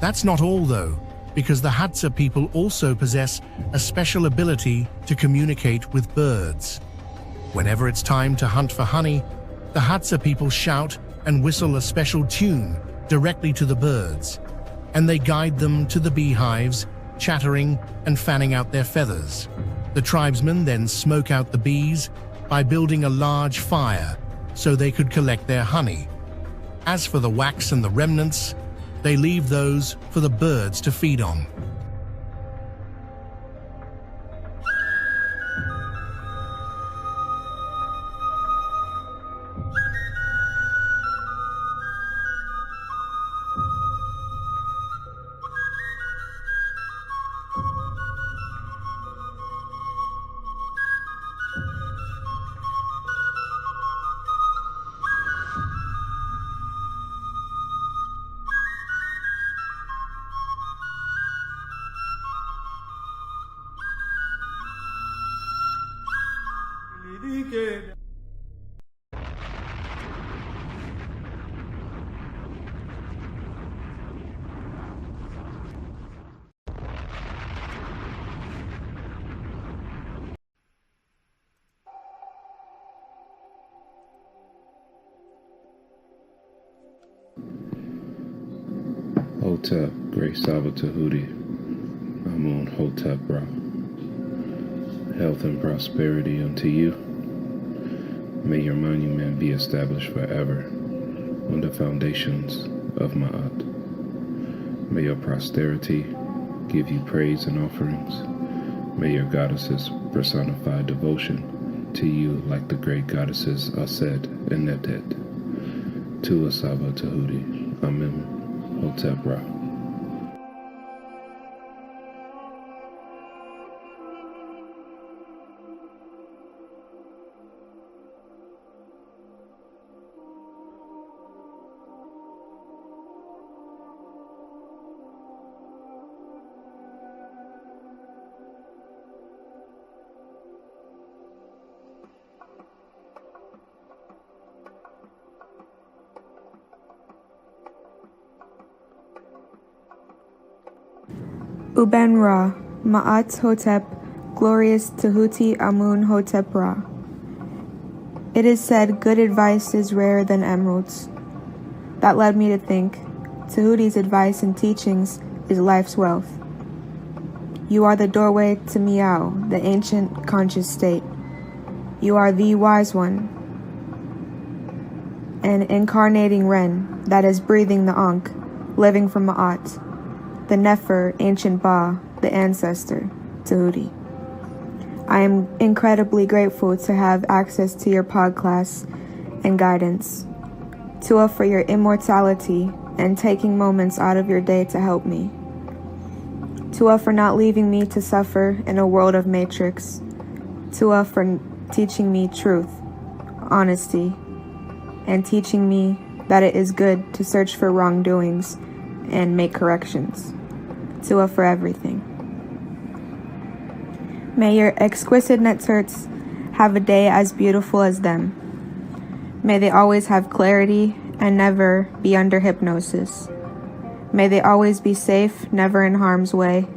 That's not all though, because the Hadza people also possess a special ability to communicate with birds. Whenever it's time to hunt for honey, the Hadza people shout and whistle a special tune directly to the birds, and they guide them to the beehives, chattering and fanning out their feathers. The tribesmen then smoke out the bees by building a large fire so they could collect their honey. As for the wax and the remnants, they leave those for the birds to feed on. Hotep, Great Saba Tehuti, Amun Hotep Ra. Health and prosperity unto you. May your monument be established forever on the foundations of Ma'at. May your posterity give you praise and offerings. May your goddesses personify devotion to you like the great goddesses Aset and Netet. To Saba Tehuti, Amen. Hotep Ra. Uben Ra, Ma'at Hotep, Glorious Tehuti Amun Hotep Ra. It is said good advice is rarer than emeralds. That led me to think, Tehuti's advice and teachings is life's wealth. You are the doorway to Miao, the ancient conscious state. You are the wise one, an incarnating Ren that is breathing the Ankh, living from Ma'at. The Nefer, ancient Ba, the ancestor, Tehuti. I am incredibly grateful to have access to your podcast and guidance. Tua for your immortality and taking moments out of your day to help me. Tua for not leaving me to suffer in a world of matrix. Tua for teaching me truth, honesty, and teaching me that it is good to search for wrongdoings and make corrections. Tua for everything. May your exquisite netzerts have a day as beautiful as them. May they always have clarity and never be under hypnosis. May they always be safe, never in harm's way.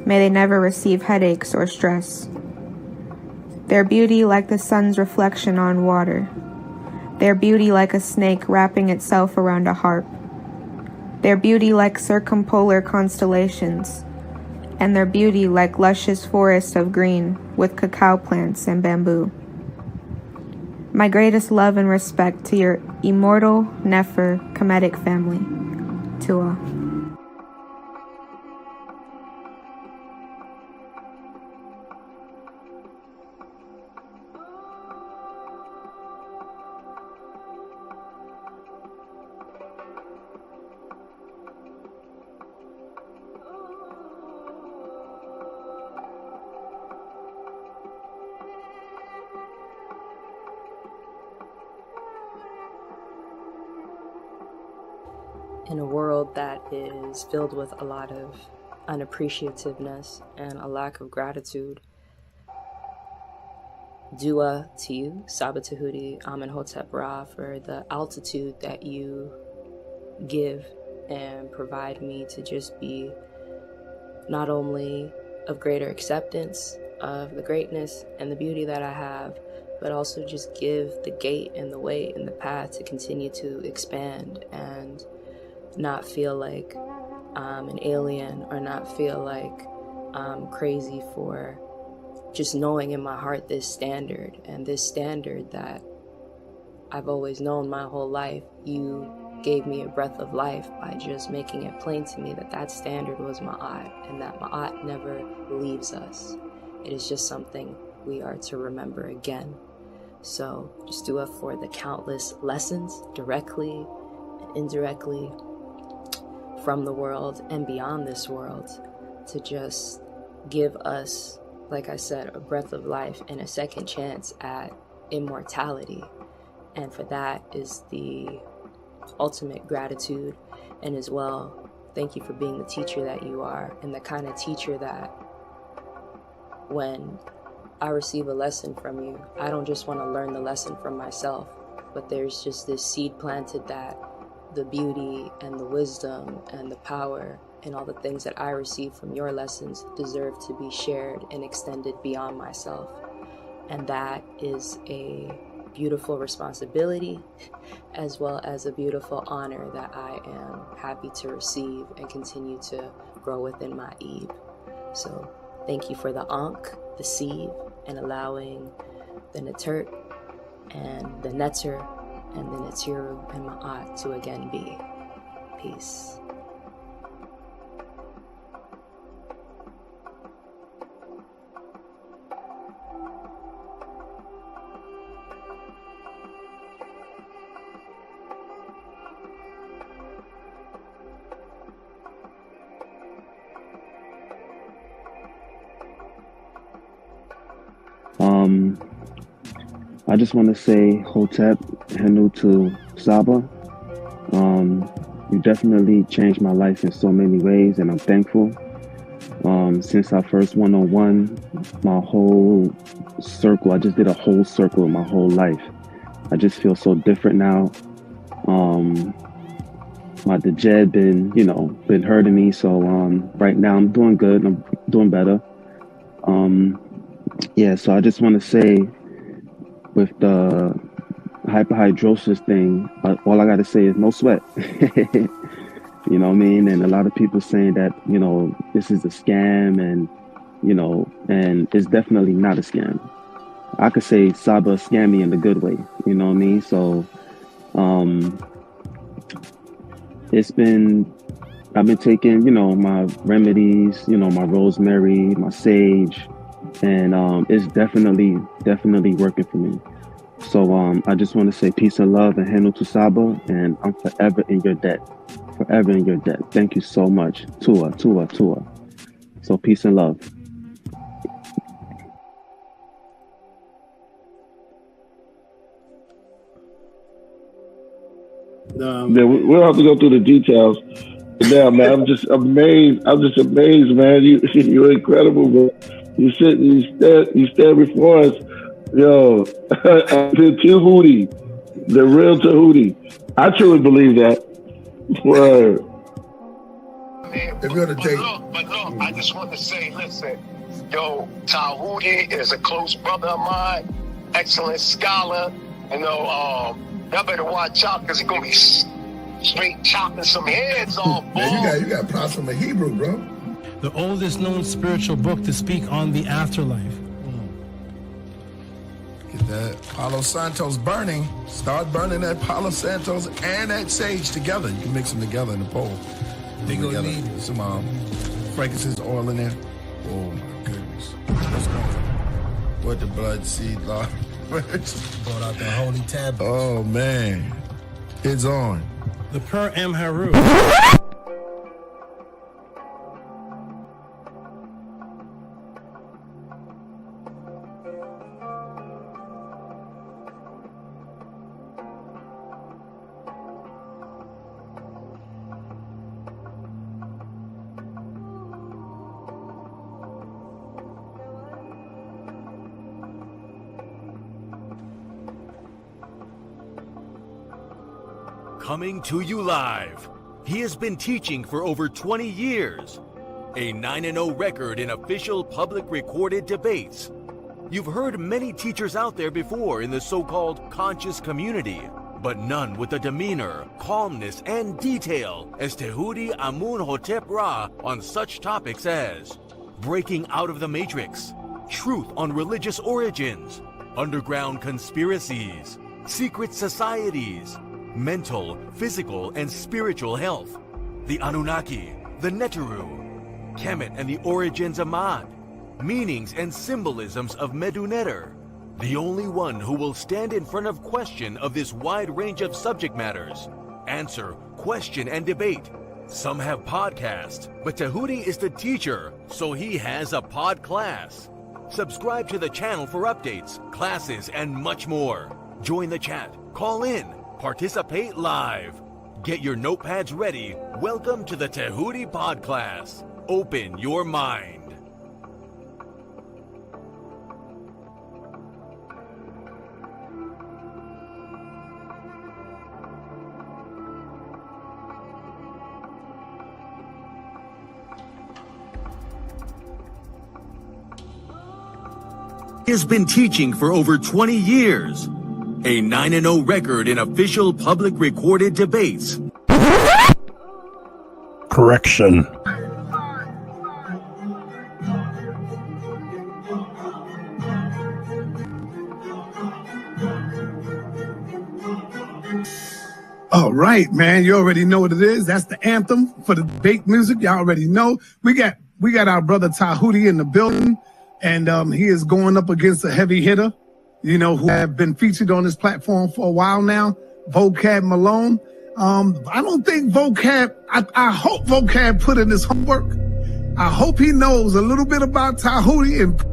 May they never receive headaches or stress. Their beauty like the sun's reflection on water. Their beauty like a snake wrapping itself around a harp. Their beauty like circumpolar constellations, and their beauty like luscious forests of green with cacao plants and bamboo. My greatest love and respect to your immortal Nefer Kemetic family. Tua. In a world that is filled with a lot of unappreciativeness and a lack of gratitude, dua to you, Saba Tehuti, Amen Hotep Ra, for the altitude that you give and provide me to just be not only of greater acceptance of the greatness and the beauty that I have, but also just give the gate and the way and the path to continue to expand and not feel like I'm an alien, or not feel like I'm crazy for just knowing in my heart this standard, and this standard that I've always known my whole life. You gave me a breath of life by just making it plain to me that that standard was Ma'at, and that Ma'at never leaves us. It is just something we are to remember again. So just do it for the countless lessons, directly and indirectly, from the world and beyond this world, to just give us, like I said, a breath of life and a second chance at immortality. And for that is the ultimate gratitude. And as well, thank you for being the teacher that you are, and the kind of teacher that when I receive a lesson from you, I don't just want to learn the lesson from myself, but there's just this seed planted that the beauty and the wisdom and the power and all the things that I receive from your lessons deserve to be shared and extended beyond myself. And that is a beautiful responsibility, as well as a beautiful honor that I am happy to receive and continue to grow within my Eve. So thank you for the Ankh, the seed, and allowing the Netert and the Neter and the Netiru and Ma'at to again be. Peace. I just want to say Hotep, Henu to Saba. You definitely changed my life in so many ways, and I'm thankful. Since our first one-on-one, my whole circle, I just did a whole circle of my whole life. I just feel so different now. My dejed been hurting me, so right now I'm doing good. I'm doing better. Yeah, so I just want to say, with the hyperhidrosis thing, all I got to say is no sweat. You know what I mean? And a lot of people saying that, this is a scam, and, and it's definitely not a scam. I could say Saba scammed me in the good way, you know what I mean? So I've been taking, my remedies, my rosemary, my sage, and it's definitely working for me. So I just want to say peace and love and Henu to Saba, and I'm forever in your debt. Forever in your debt. Thank you so much. Tua. So peace and love. Yeah, we'll have to go through the details. Yeah, man, I'm just amazed. Man. You're incredible, bro. You stand before us. Yo, the Tehuti, the real Tehuti. I truly believe that. Word. But look, I just want to say, listen, yo, Tehuti is a close brother of mine, excellent scholar. Y'all better watch out, because he's gonna be straight chopping some heads off. Man, you got props from a Hebrew, bro. The oldest known spiritual book to speak on the afterlife. Get that Palo Santos burning. Start burning that Palo Santos and that sage together. You can mix them together in the bowl. They gonna need some frankincense oil in there. Oh my goodness. What's going on? What the blood seed, Lord? Brought out the holy tablet. Oh man. It's on. The Per M Heru. Coming to you live He has been teaching for over 20 years, a 9-0 record in official public recorded debates. You've heard many teachers out there before in the so-called conscious community, but none with the demeanor, calmness, and detail as Tehuti Amun-hotep Ra on such topics as breaking out of the matrix, truth on religious origins, underground conspiracies, secret societies, mental, physical, and spiritual health, the Anunnaki, the Neteru, Kemet and the origins of Mad, meanings and symbolisms of Medu-Neter, the only one who will stand in front of question of this wide range of subject matters, answer, question, and debate. Some have podcasts, but Tehuti is the teacher, so he has a pod class. Subscribe to the channel for updates, classes, and much more. Join the chat, call in, participate live. Get your notepads ready. Welcome to the Tehuti Pod Class. Open your mind. He has been teaching for over 20 years. A 9-0 record in official public recorded debates. Correction. All right, man. You already know what it is. That's the anthem for the debate music. Y'all already know. We got our brother Tehuti in the building. And he is going up against a heavy hitter, you know, who have been featured on this platform for a while now, Vocab Malone. I don't think Vocab, I hope Vocab put in his homework. I hope he knows a little bit about Tehuti and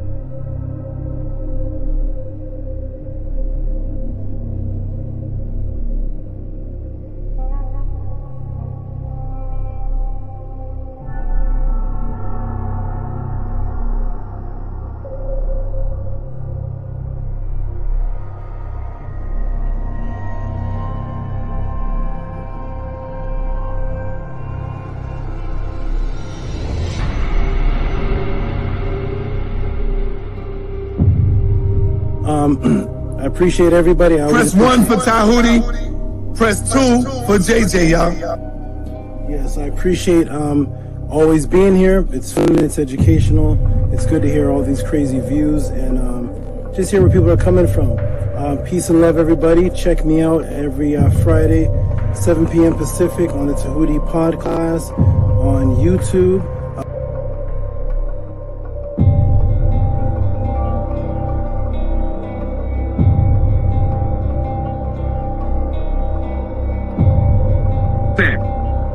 I appreciate everybody. Press 1 for Tehuti. Press 2 for JJ, y'all. Yes, I appreciate always being here. It's fun, it's educational. It's good to hear all these crazy views and just hear where people are coming from. Peace and love, everybody. Check me out every Friday, 7 p.m. Pacific on the Tehuti Podcast on YouTube.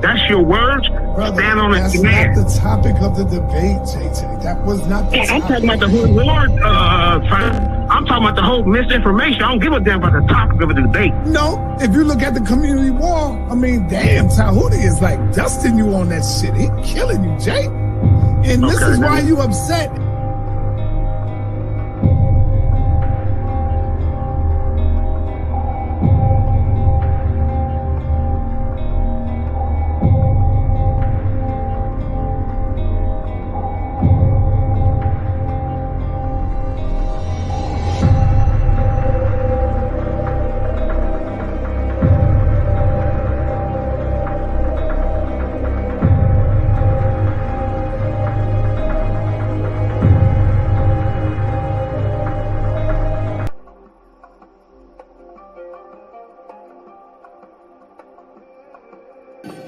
That's your words? Brother, stand on that's it. not the topic of the debate, JJ. That was not the topic. I'm talking about the whole word. I'm talking about the whole misinformation. I don't give a damn about the topic of the debate. No, if you look at the community wall, I mean, damn, Tehuti is like dusting you on that shit. He killing you, Jay. And this is why you upset.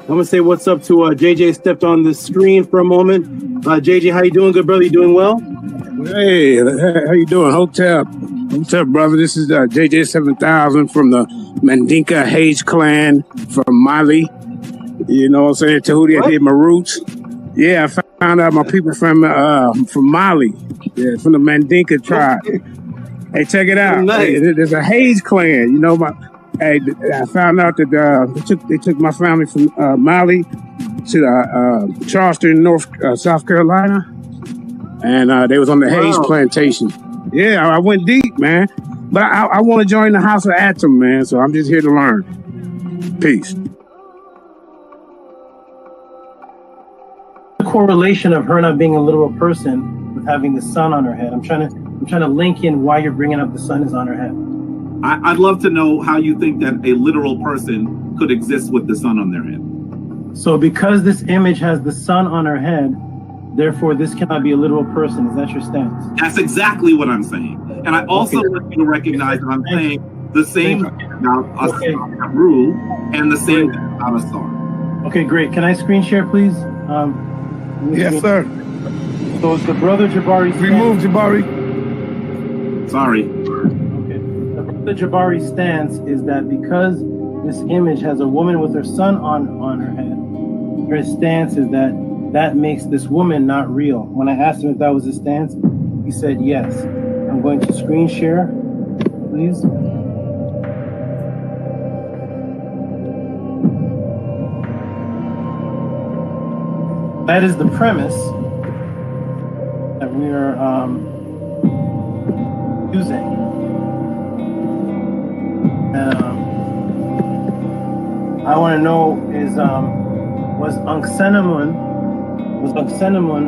I'm gonna say what's up to JJ. Stepped on the screen for a moment. JJ, how you doing, good brother? You doing well? Hey, how you doing, Hotep? What's up, brother? This is JJ 7000 from the Mandinka Hage clan from Mali. You know what I'm saying? Tehuti, I did my roots. Yeah, I found out my people from Mali. Yeah, from the Mandinka tribe. Hey, check it out. Nice. Hey, there's a Hage clan. You know, I found out that they took my family from Mali to Charleston, South Carolina, and they was on the Hayes plantation. Yeah, I went deep, man. But I want to join the House of ATTON, man. So I'm just here to learn. Peace. correlation of her not being a literal person with having the sun on her head? I'm trying to link in why you're bringing up the sun is on her head. I'd love to know how you think that a literal person could exist with the sun on their head. So because this image has the sun on her head, therefore this cannot be a literal person. Is that your stance? That's exactly what I'm saying. And I also want you to recognize that I'm saying the same about HERU and the same about Asar. Okay, great. Can I screen share, please? Yes, sir. So the brother Jabari. Remove Jabari. Sorry. Okay. The Jabari stance is that because this image has a woman with her son on her head, her stance is that makes this woman not real. When I asked him if that was his stance, he said yes. I'm going to screen share, please. That is the premise that we are using. I want to know is was Anksenamun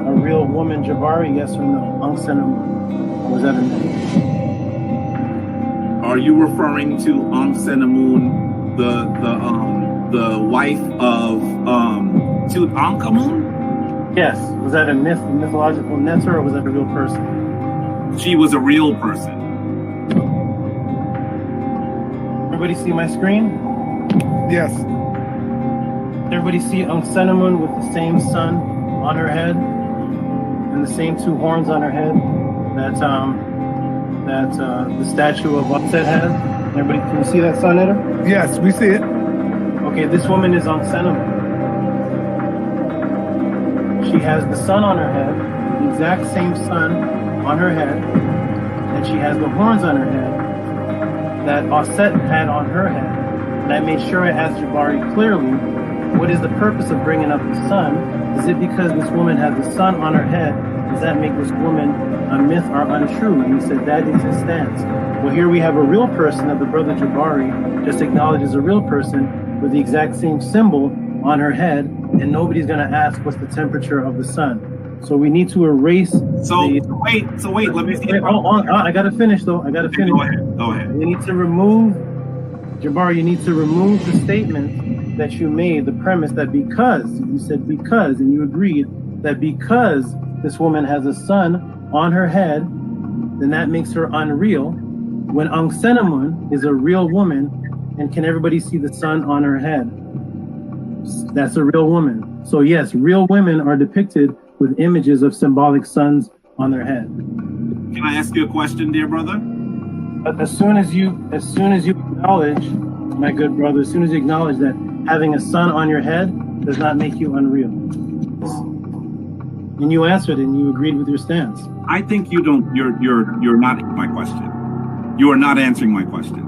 a real woman, Jabari? Yes or no? Anksenamun, or was that a myth? Are you referring to Anksenamun, the wife of Tutankhamun? Yes. Was that a myth, a mythological Netzer, or was that a real person? She was a real person. Everybody see my screen? Yes. Everybody see Anksenamun with the same sun on her head and the same two horns on her head that the statue of Upset has? Everybody, can you see that sun, Eder? Yes, we see it. Okay, this woman is Anksenamun. She has the sun on her head, the exact same sun on her head, and she has the horns on her head that Osset had on her head. And I made sure I asked Jabari clearly, what is the purpose of bringing up the sun? Is it because this woman has the sun on her head? Does that make this woman a myth or untrue? And he said that is his stance. Well, here we have a real person that the brother Jabari just acknowledged as a real person with the exact same symbol on her head, and nobody's going to ask what's the temperature of the sun. So we need to erase. So wait, let me see. I got to finish though. I got to finish. Go ahead. We need to remove, Jabari, you need to remove the statement that you made, the premise that because, you said because, and you agreed that because this woman has a sun on her head, then that makes her unreal, when Anksenamun is a real woman, and can everybody see the sun on her head? That's a real woman. So yes, real women are depicted with images of symbolic suns on their head. Can I ask you a question, dear brother? But as soon as you acknowledge, my good brother, as soon as you acknowledge that having a sun on your head does not make you unreal. And you answered and you agreed with your stance. I think you're not my question. You are not answering my question.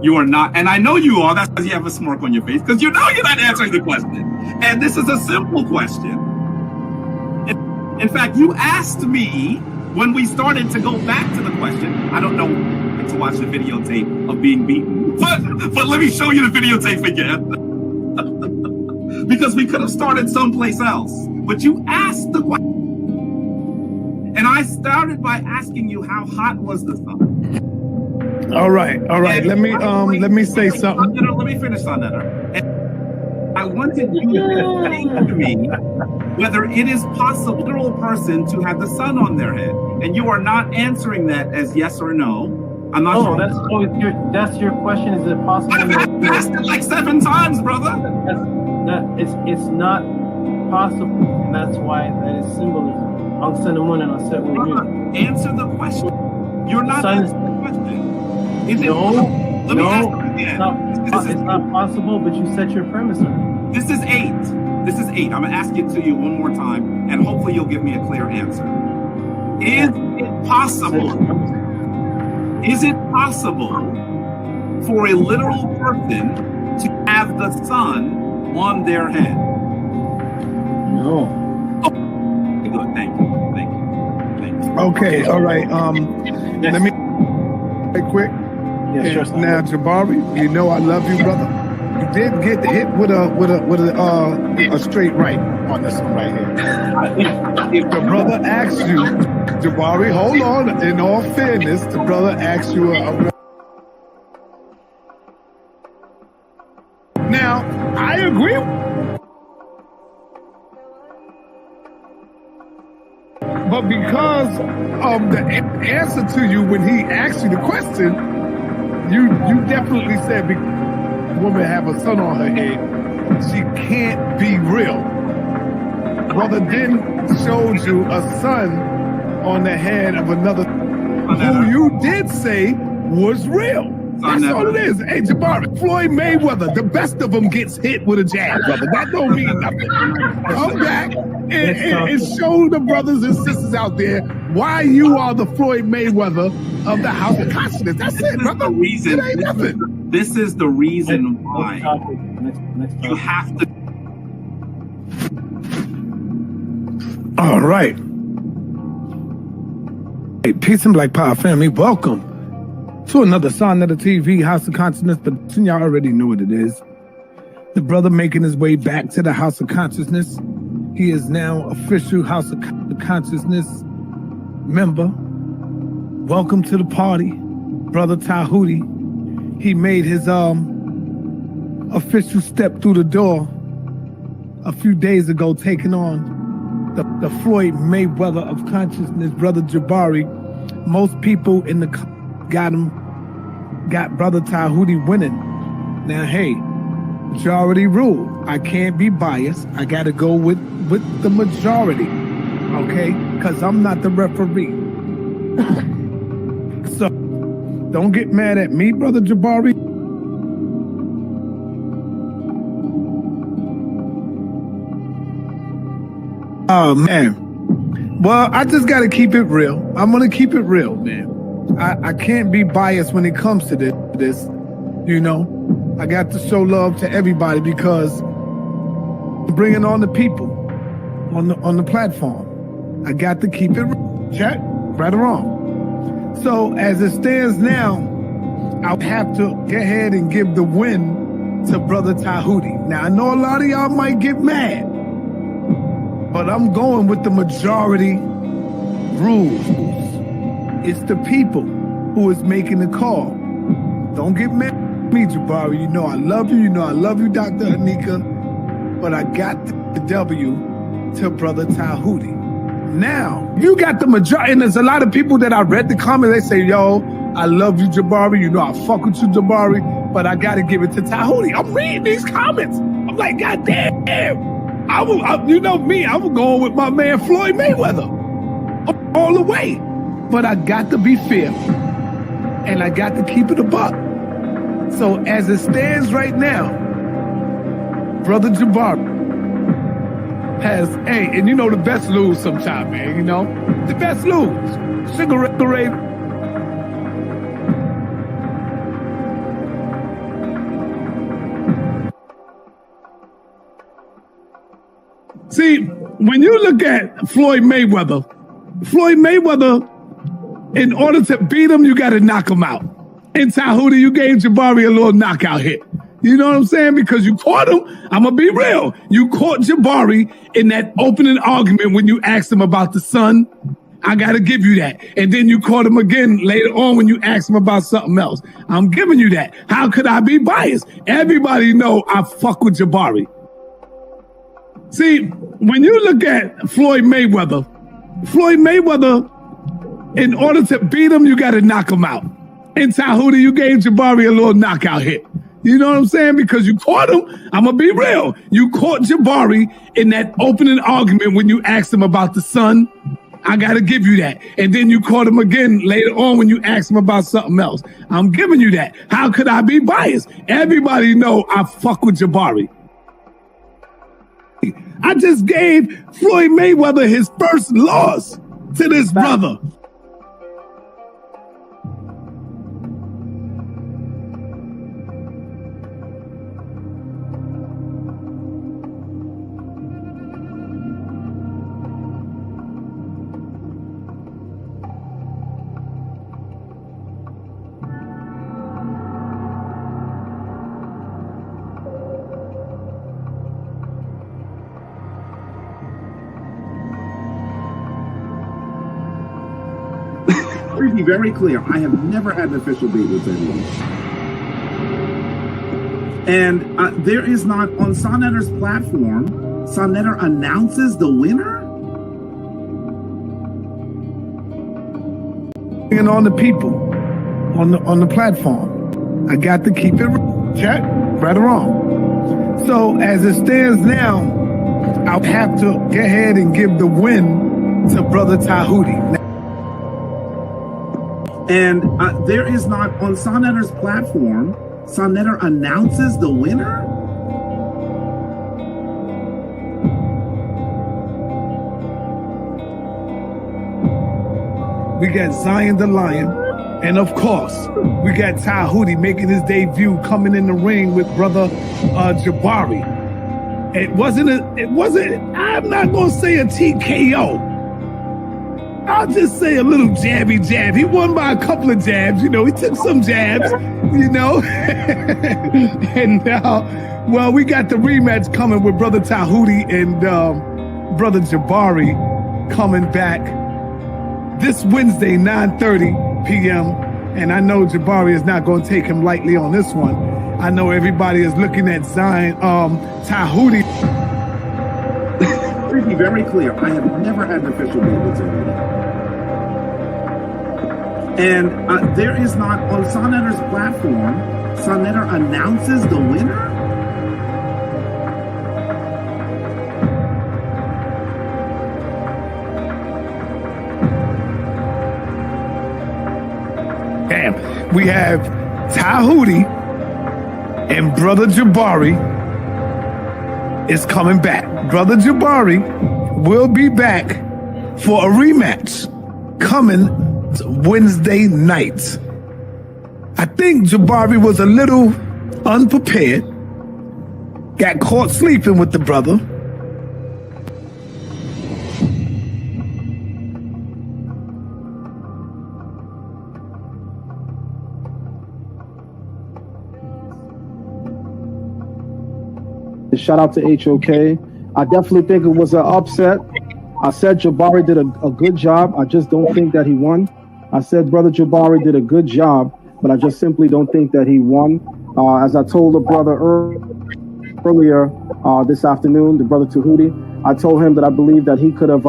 You are not, and I know you are, that's because you have a smirk on your face, because you know you're not answering the question. And this is a simple question. In fact, you asked me when we started to go back to the question. I don't know to watch the videotape of being beaten, but let me show you the videotape again. Because we could have started someplace else. But you asked the question. And I started by asking you how hot was the sun? All right. Let me say something. Let me finish on that. I wanted you to explain to me whether it is possible for a literal person to have the sun on their head, and you are not answering that as yes or no. I'm not sure. That's your question. Is it possible? I've asked it like 7 times, brother. It's not possible, and that's why that is symbolism. Anksenamun and Osset were real. Answer the question. You're not answering the question. Is it? It's not possible, but you set your premise on it. This is 8. I'm going to ask it to you one more time, and hopefully you'll give me a clear answer. Is it possible for a literal person to have the sun on their head? No. Oh, good. Thank you. Okay, all right. Let me quick. Yeah, sure. Now, Jabari, you know I love you, brother. You did get hit with a straight right on this one right here. If the brother asks you, Jabari, hold on. In all fairness, the brother asks you Now, I agree. But because of the answer to you when he asked you the question, you definitely said the woman have a son on her head. She can't be real. Brother then showed you a son on the head of another who you did say was real. That's all it is. Hey, Jabari, Floyd Mayweather, the best of them gets hit with a jab, brother. That don't mean nothing. Come back and show the brothers and sisters out there why you are the Floyd Mayweather of the House of Consciousness. That's it, brother. It ain't nothing. This is the reason why you have to. All right. Hey, peace and Black Power family. Welcome to another Son of the TV, House of Consciousness, but y'all already know what it is. The brother making his way back to the House of Consciousness. He is now official House of Consciousness member. Welcome to the party, Brother Tehuti. He made his official step through the door a few days ago, taking on the Floyd Mayweather of consciousness, Brother Jabari. Most people in the got Brother Tehuti winning. Now, hey, majority rule. I can't be biased. I got to go with the majority, okay? Because I'm not the referee. So, don't get mad at me, Brother Jabari. Oh, man. Well, I just got to keep it real. I'm going to keep it real, man. I can't be biased when it comes to this, you know. I got to show love to everybody because I'm bringing on the people on the platform. I got to keep it real. Chat, right or wrong. So as it stands now, I'll have to go ahead and give the win to Brother Tehuti. Now, I know a lot of y'all might get mad, but I'm going with the majority rules. It's the people who is making the call. Don't get mad at me, Jabari. You know I love you. You know I love you, Dr. Anika. But I got the W to Brother Tehuti. Now, you got the majority. And there's a lot of people that I read the comments. They say, yo, I love you, Jabari. You know I fuck with you, Jabari. But I got to give it to Tehuti. I'm reading these comments. I'm like, God damn. You know me. I'm going with my man Floyd Mayweather. All the way. But I got to be fair, and I got to keep it a buck. So as it stands right now, Brother Jabari has, hey, and you know the best lose sometime, man, you know? The best lose. Cigarette. See, when you look at Floyd Mayweather, in order to beat him, you got to knock him out. In Tehuti, you gave Jabari a little knockout hit. You know what I'm saying? Because you caught him. I'm going to be real. You caught Jabari in that opening argument when you asked him about the son. I got to give you that. And then you caught him again later on when you asked him about something else. I'm giving you that. How could I be biased? Everybody know I fuck with Jabari. See, when you look at Floyd Mayweather, in order to beat him, you got to knock him out. In Tehuti, you gave Jabari a little knockout hit. You know what I'm saying? Because you caught him. I'm going to be real. You caught Jabari in that opening argument when you asked him about the son. I got to give you that. And then you caught him again later on when you asked him about something else. I'm giving you that. How could I be biased? Everybody know I fuck with Jabari. I just gave Floyd Mayweather his first loss to this brother. Let me be very clear. I have never had an official date with anyone. And there is not, on Sonetter's platform, Sonetter announces the winner? And on the people, on the platform. I got to keep it check, right or wrong. So as it stands now, I'll have to go ahead and give the win to Brother Tehuti. And there is not, on Sonetter's platform, Sonetter announces the winner? We got Zion the Lion, and of course, we got Tehuti making his debut, coming in the ring with Brother Jabari. It wasn't, I'm not gonna say a TKO. I'll just say a little jabby jab. He won by a couple of jabs, you know, he took some jabs, you know. And now, well, we got the rematch coming with Brother Tehuti and Brother Jabari coming back this Wednesday, 9:30 p.m. And I know Jabari is not going to take him lightly on this one. I know everybody is looking at Zion, Tehuti. Let me be very clear. I have never had an official date with anyone. And there is not, on Sonetter's platform, Sonetter announces the winner? We have Tehuti and Brother Jabari is coming back. Brother Jabari will be back for a rematch coming Wednesday night. I think Jabari was a little unprepared, got caught sleeping with the brother. Shout out to HOK. I definitely think it was an upset. I said Jabari did a good job. I just don't think that he won. I said Brother Jabari did a good job, but I just simply don't think that he won. As I told the brother earlier this afternoon, the Brother Tehuti, I told him that I believe that he could have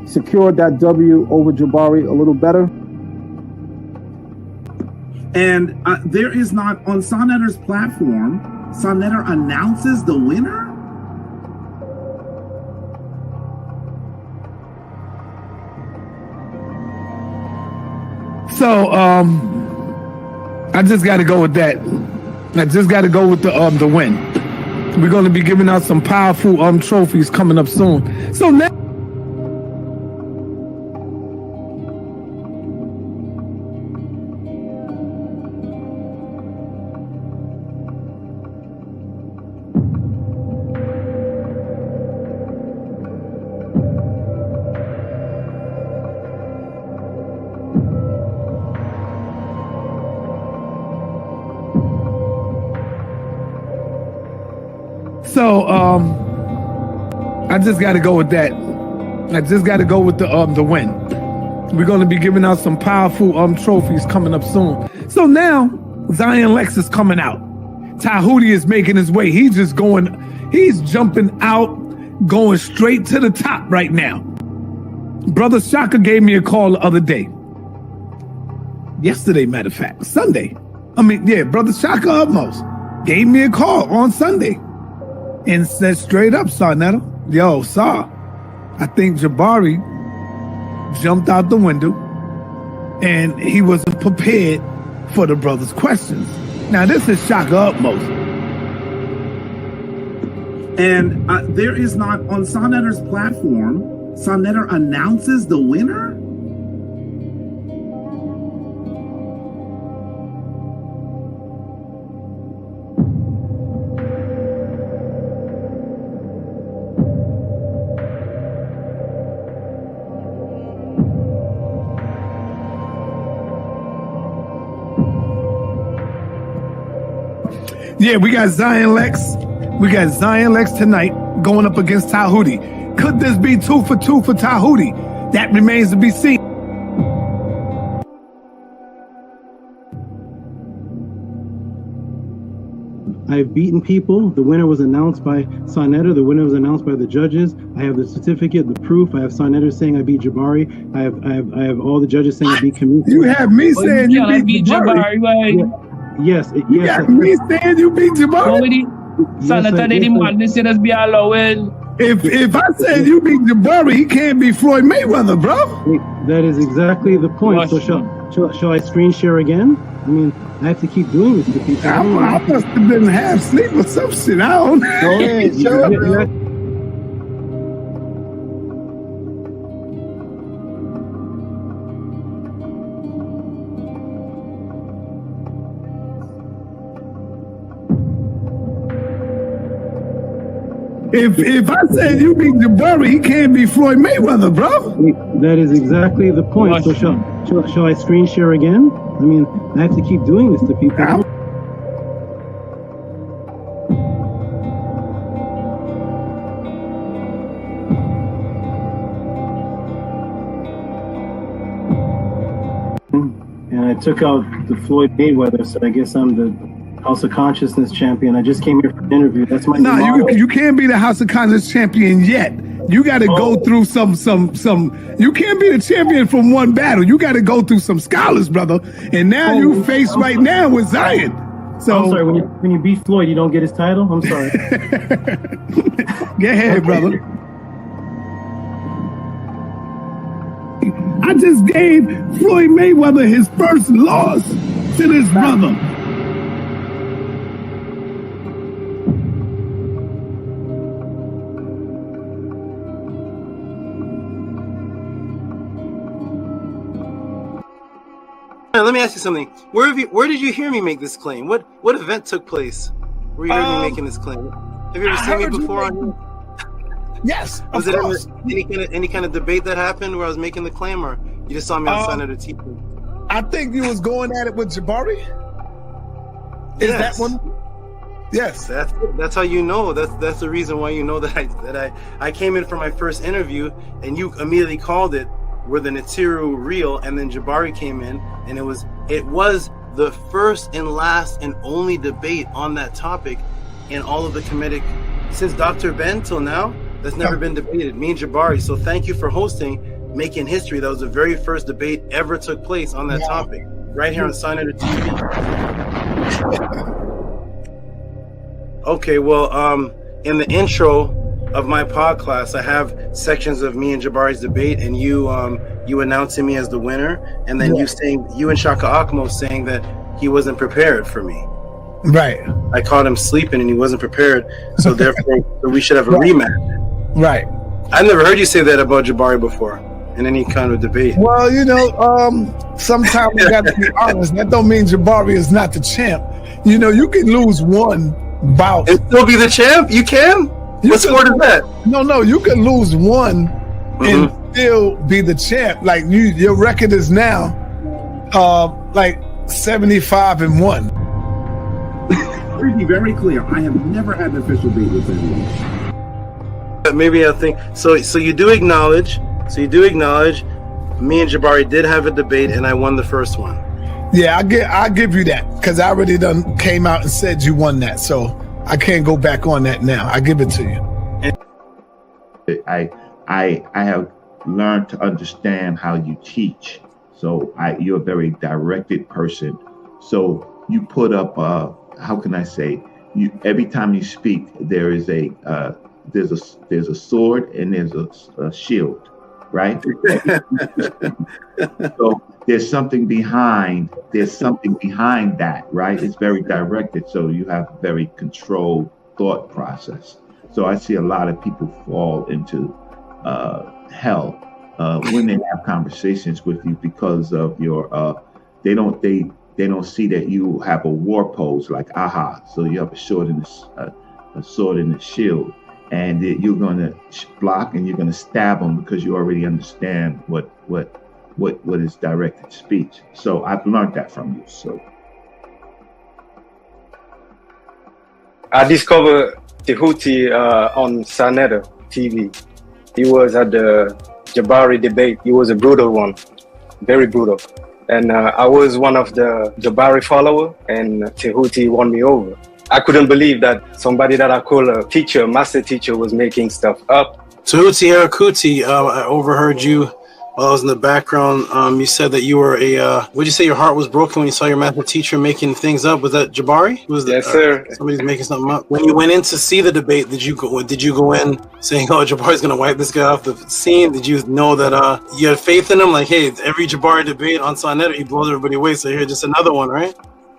secured that W over Jabari a little better. And there is not, on Sonetter's platform, Sonetter announces the winner? So, I just got to go with that. I just got to go with the win. We're going to be giving out some powerful trophies coming up soon. So now. So, I just got to go with that. I just got to go with the win. We're going to be giving out some powerful trophies coming up soon. So now, Zion Lex is coming out. Tehuti is making his way. He's jumping out, going straight to the top right now. Brother Shaka gave me a call the other day. Yesterday, matter of fact, Sunday. Brother Shaka almost gave me a call on Sunday. And said straight up, Sonetter, yo, Saw, I think Jabari jumped out the window and he wasn't prepared for the brother's questions. Now, this is Shaka Utmost. And there is not, on Sonetter's platform, Sonetter announces the winner? Yeah, we got Zion Lex. We got Zion Lex tonight going up against Tehuti. Could this be 2 for 2 for Tehuti? That remains to be seen. I've beaten people. The winner was announced by Sarnetta. The winner was announced by the judges. I have the certificate, the proof. I have Sarnetta saying I beat Jabari. I have all the judges saying I beat Kemet. You have me saying you beat Jabari. Yes. You got me saying you beat Jabari. If I said you beat Jabari, he can't be Floyd Mayweather, bro. That is exactly the point. So shall I screen share again? I mean, I have to keep doing this to people. I must have been half asleep or some shit. I don't know. Go ahead, show up, bro. If I said you beat Jabari, he can't be Floyd Mayweather, bro. That is exactly the point. So shall I screen share again? I mean, I have to keep doing this to people. And I took out the Floyd Mayweather, so I guess I'm the House of Consciousness champion. I just came here for an interview. That's my you can't be the House of Consciousness champion yet. You got to go through some. You can't be the champion from one battle. You got to go through some scholars, brother. And now you face right now with Zion. So I'm sorry. When you beat Floyd, you don't get his title. I'm sorry. Go ahead, brother. I just gave Floyd Mayweather his first loss to this brother. Let me ask you something. Where did you hear me make this claim? What event took place where you heard me making this claim? Have you ever seen me before on here? Yes, was it any kind of debate that happened where I was making the claim, or you just saw me on Senator TV? I think you was going at it with Jabari. Is that one? Yes. That's how you know. That's the reason why you know that I came in for my first interview and you immediately called it were the Natiru real, and then Jabari came in, and it was the first and last and only debate on that topic in all of the Kemetic since Dr. Ben till now. That's never been debated. Me and Jabari. So thank you for hosting, making history. That was the very first debate ever took place on that topic, right here on Senator TV. Okay, well, in the intro of my pod class, I have sections of me and Jabari's debate, and you announcing me as the winner, and then you and Shaka Akmo saying that he wasn't prepared for me. Right. I caught him sleeping and he wasn't prepared, so therefore we should have a rematch. Right. I've never heard you say that about Jabari before in any kind of debate. Well, sometimes we got to be honest. That don't mean Jabari is not the champ. You can lose one bout and still be the champ. You can. What sport is that? No, you can lose one and still be the champ. Like your record is now like 75-1. Let me be very clear. I have never had an official date with anyone. Maybe I think so. So you do acknowledge. Me and Jabari did have a debate, and I won the first one. Yeah, I'll give you that because I already done came out and said you won that. So I can't go back on that now. I give it to you. I have learned to understand how you teach. So you're a very directed person. So you put up how can I say? Every time you speak, there's a sword and there's a shield, right? So there's something behind that, right? It's very directed, so you have a very controlled thought process. So I see a lot of people fall into hell when they have conversations with you because of your they don't see that you have a war pose like aha. So you have a sword and a shield, and you're going to block and you're going to stab them because you already understand what is directed speech. So I've learned that from you. So I discovered Tehuti on Senator TV. He was at the Jabari debate. He was a brutal one, very brutal. And I was one of the Jabari follower, and Tehuti won me over. I couldn't believe that somebody that I call a teacher, master teacher, was making stuff up. Tehuti Abrasax, I overheard you while I was in the background. You said that you were would you say your heart was broken when you saw your master teacher making things up? Was that Jabari? Yes, sir. Somebody's making something up. When you went in to see the debate, did you go in saying, "Oh, Jabari's gonna wipe this guy off the scene"? Did you know that you had faith in him? Like, hey, every Jabari debate on Sonnet, he blows everybody away. So here's just another one, right?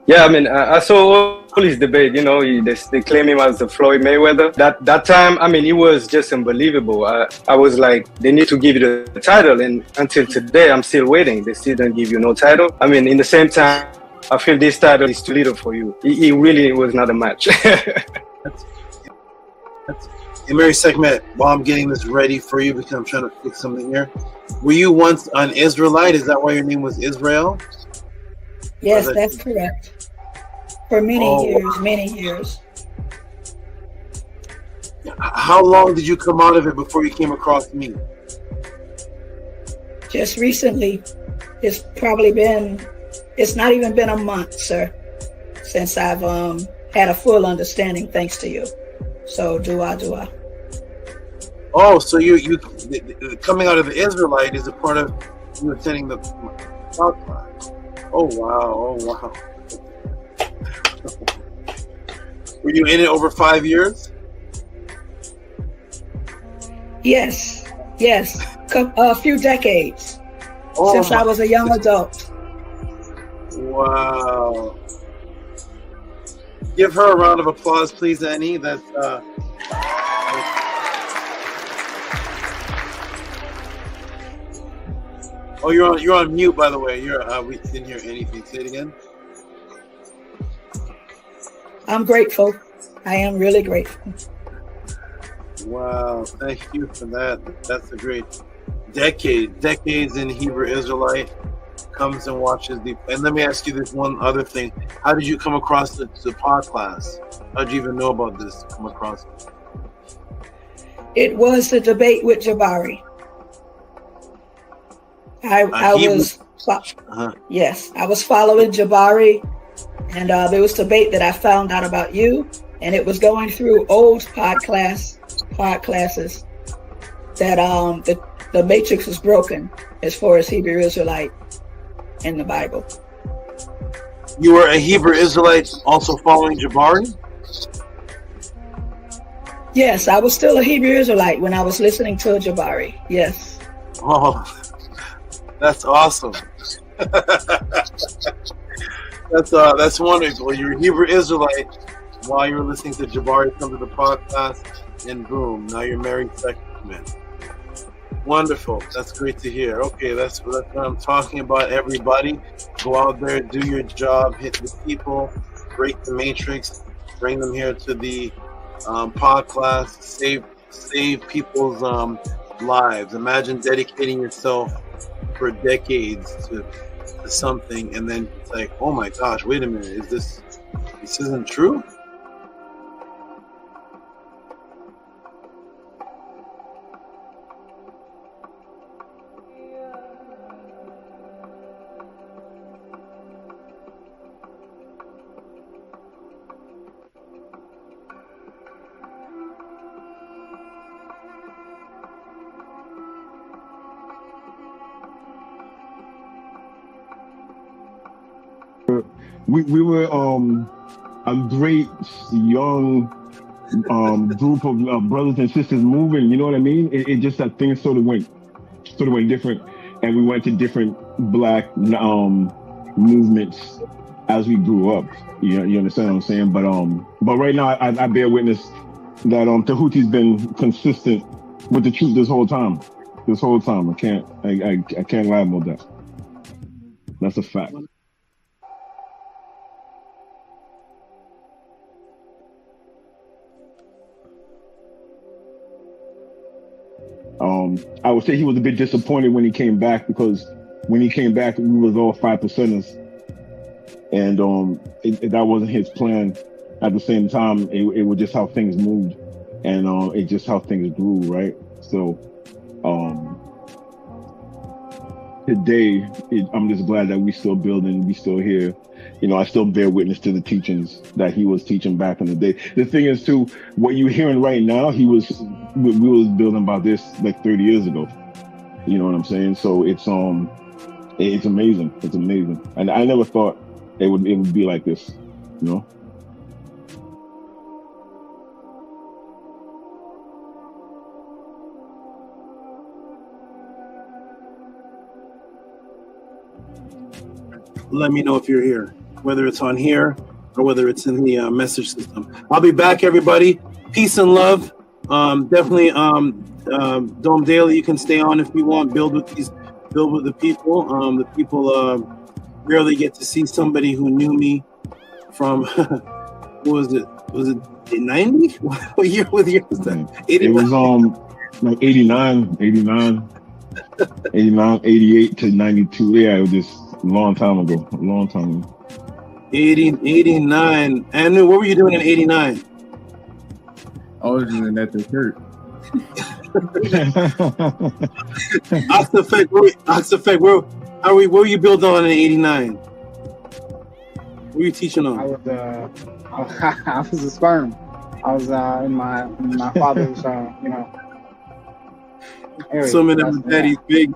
Yeah, I mean, I saw all his debate. You know, they claim him as the Floyd Mayweather. That time, I mean, it was just unbelievable. I was like, they need to give you the title, and until today, I'm still waiting. They still don't give you no title. I mean, in the same time, I feel this title is too little for you. It really was not a match. Hey, Mary Sekhmet, while I'm getting this ready for you, because I'm trying to fix something here. Were you once an Israelite? Is that why your name was Israel? Yes, that's correct. For many years. How long did you come out of it before you came across me? Just recently. It's not even been a month, sir, since I've had a full understanding thanks to you. So dua. Oh, so you coming out of the Israelite is a part of you attending the podcast. Oh wow. Were you in it over 5 years? Yes. A few decades since I was a young adult. Wow. Give her a round of applause, please, Annie. That's Oh, you're on mute, by the way. We didn't hear anything. Say it again. I'm grateful. I am really grateful. Wow, thank you for that. That's a great decades in Hebrew Israelite comes and watches the. And let me ask you this one other thing: how did you come across the pod class? How did you even know about this? Come across it? It was the debate with Jabari. I was following Jabari, and there was debate that I found out about you, and it was going through old pod classes that the matrix was broken as far as Hebrew Israelite in the Bible. You were a Hebrew Israelite also following Jabari? Yes, I was still a Hebrew Israelite when I was listening to Jabari. Yes. Oh, that's awesome. That's wonderful. You're a Hebrew Israelite while you were listening to Jabari come to the podcast, and boom, now you're married Sekhmet. Wonderful. That's great to hear. Okay, that's what I'm talking about. Everybody, go out there, do your job, hit the people, break the matrix, bring them here to the podcast, save people's lives. Imagine dedicating yourself for decades to something, and then it's like, oh my gosh, wait a minute, this isn't true? We were a great young group of brothers and sisters moving. You know what I mean? It just that things sort of went different, and we went to different black movements as we grew up. You understand what I'm saying? But right now I bear witness that Tehuti's been consistent with the truth this whole time. I can't lie about that. That's a fact. I would say he was a bit disappointed when he came back, because when he came back, we was all 5%ers, and that wasn't his plan. At the same time, it was just how things moved, and it just how things grew, right? So today, I'm just glad that we still building, we still here. You know, I still bear witness to the teachings that he was teaching back in the day. The thing is, too, what you're hearing right now, we was building about this like 30 years ago. You know what I'm saying? So it's amazing. It's amazing, and I never thought it would be like this. You know. Let me know if you're here, whether it's on here or whether it's in the message system. I'll be back, everybody. Peace and love. Definitely, Dome Daily, you can stay on if you want. Build with the people. The people rarely get to see somebody who knew me from, what was it? Was it 90? What year was that? 89? It was like 89, 88 to 92. Yeah, it was just a long time ago. 89. Anu, what were you doing in 89? I was doing at the church. Oxafek, what were you building on in 89? What were you teaching on? I was a sperm. I was in my father's, area. Swimming at my daddy's big.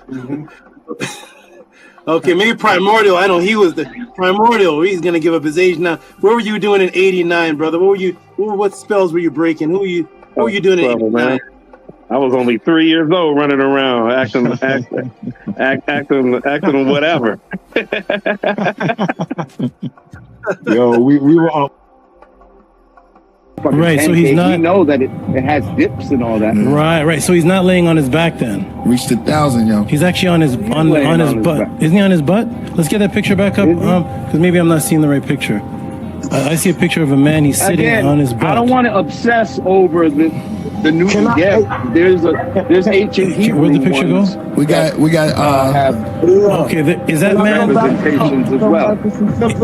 Mm-hmm. Okay, maybe Primordial. I know he was the Primordial. He's gonna give up his age now. What were you doing in '89, brother? What spells were you breaking? What were you doing in '89? I was only 3 years old, running around, acting whatever. Yo, we were on. Right, so he's not. You know that it has dips and all that. Right. So he's not laying on his back then. Reached 1,000, yo. He's actually on his butt. Isn't he on his butt? Let's get that picture back up, because maybe I'm not seeing the right picture. I see a picture of a man. He's sitting on his butt. I don't want to obsess over the new. There's ancient Hebrew. Where'd the picture go? We got. Okay, is that man? Representations as well.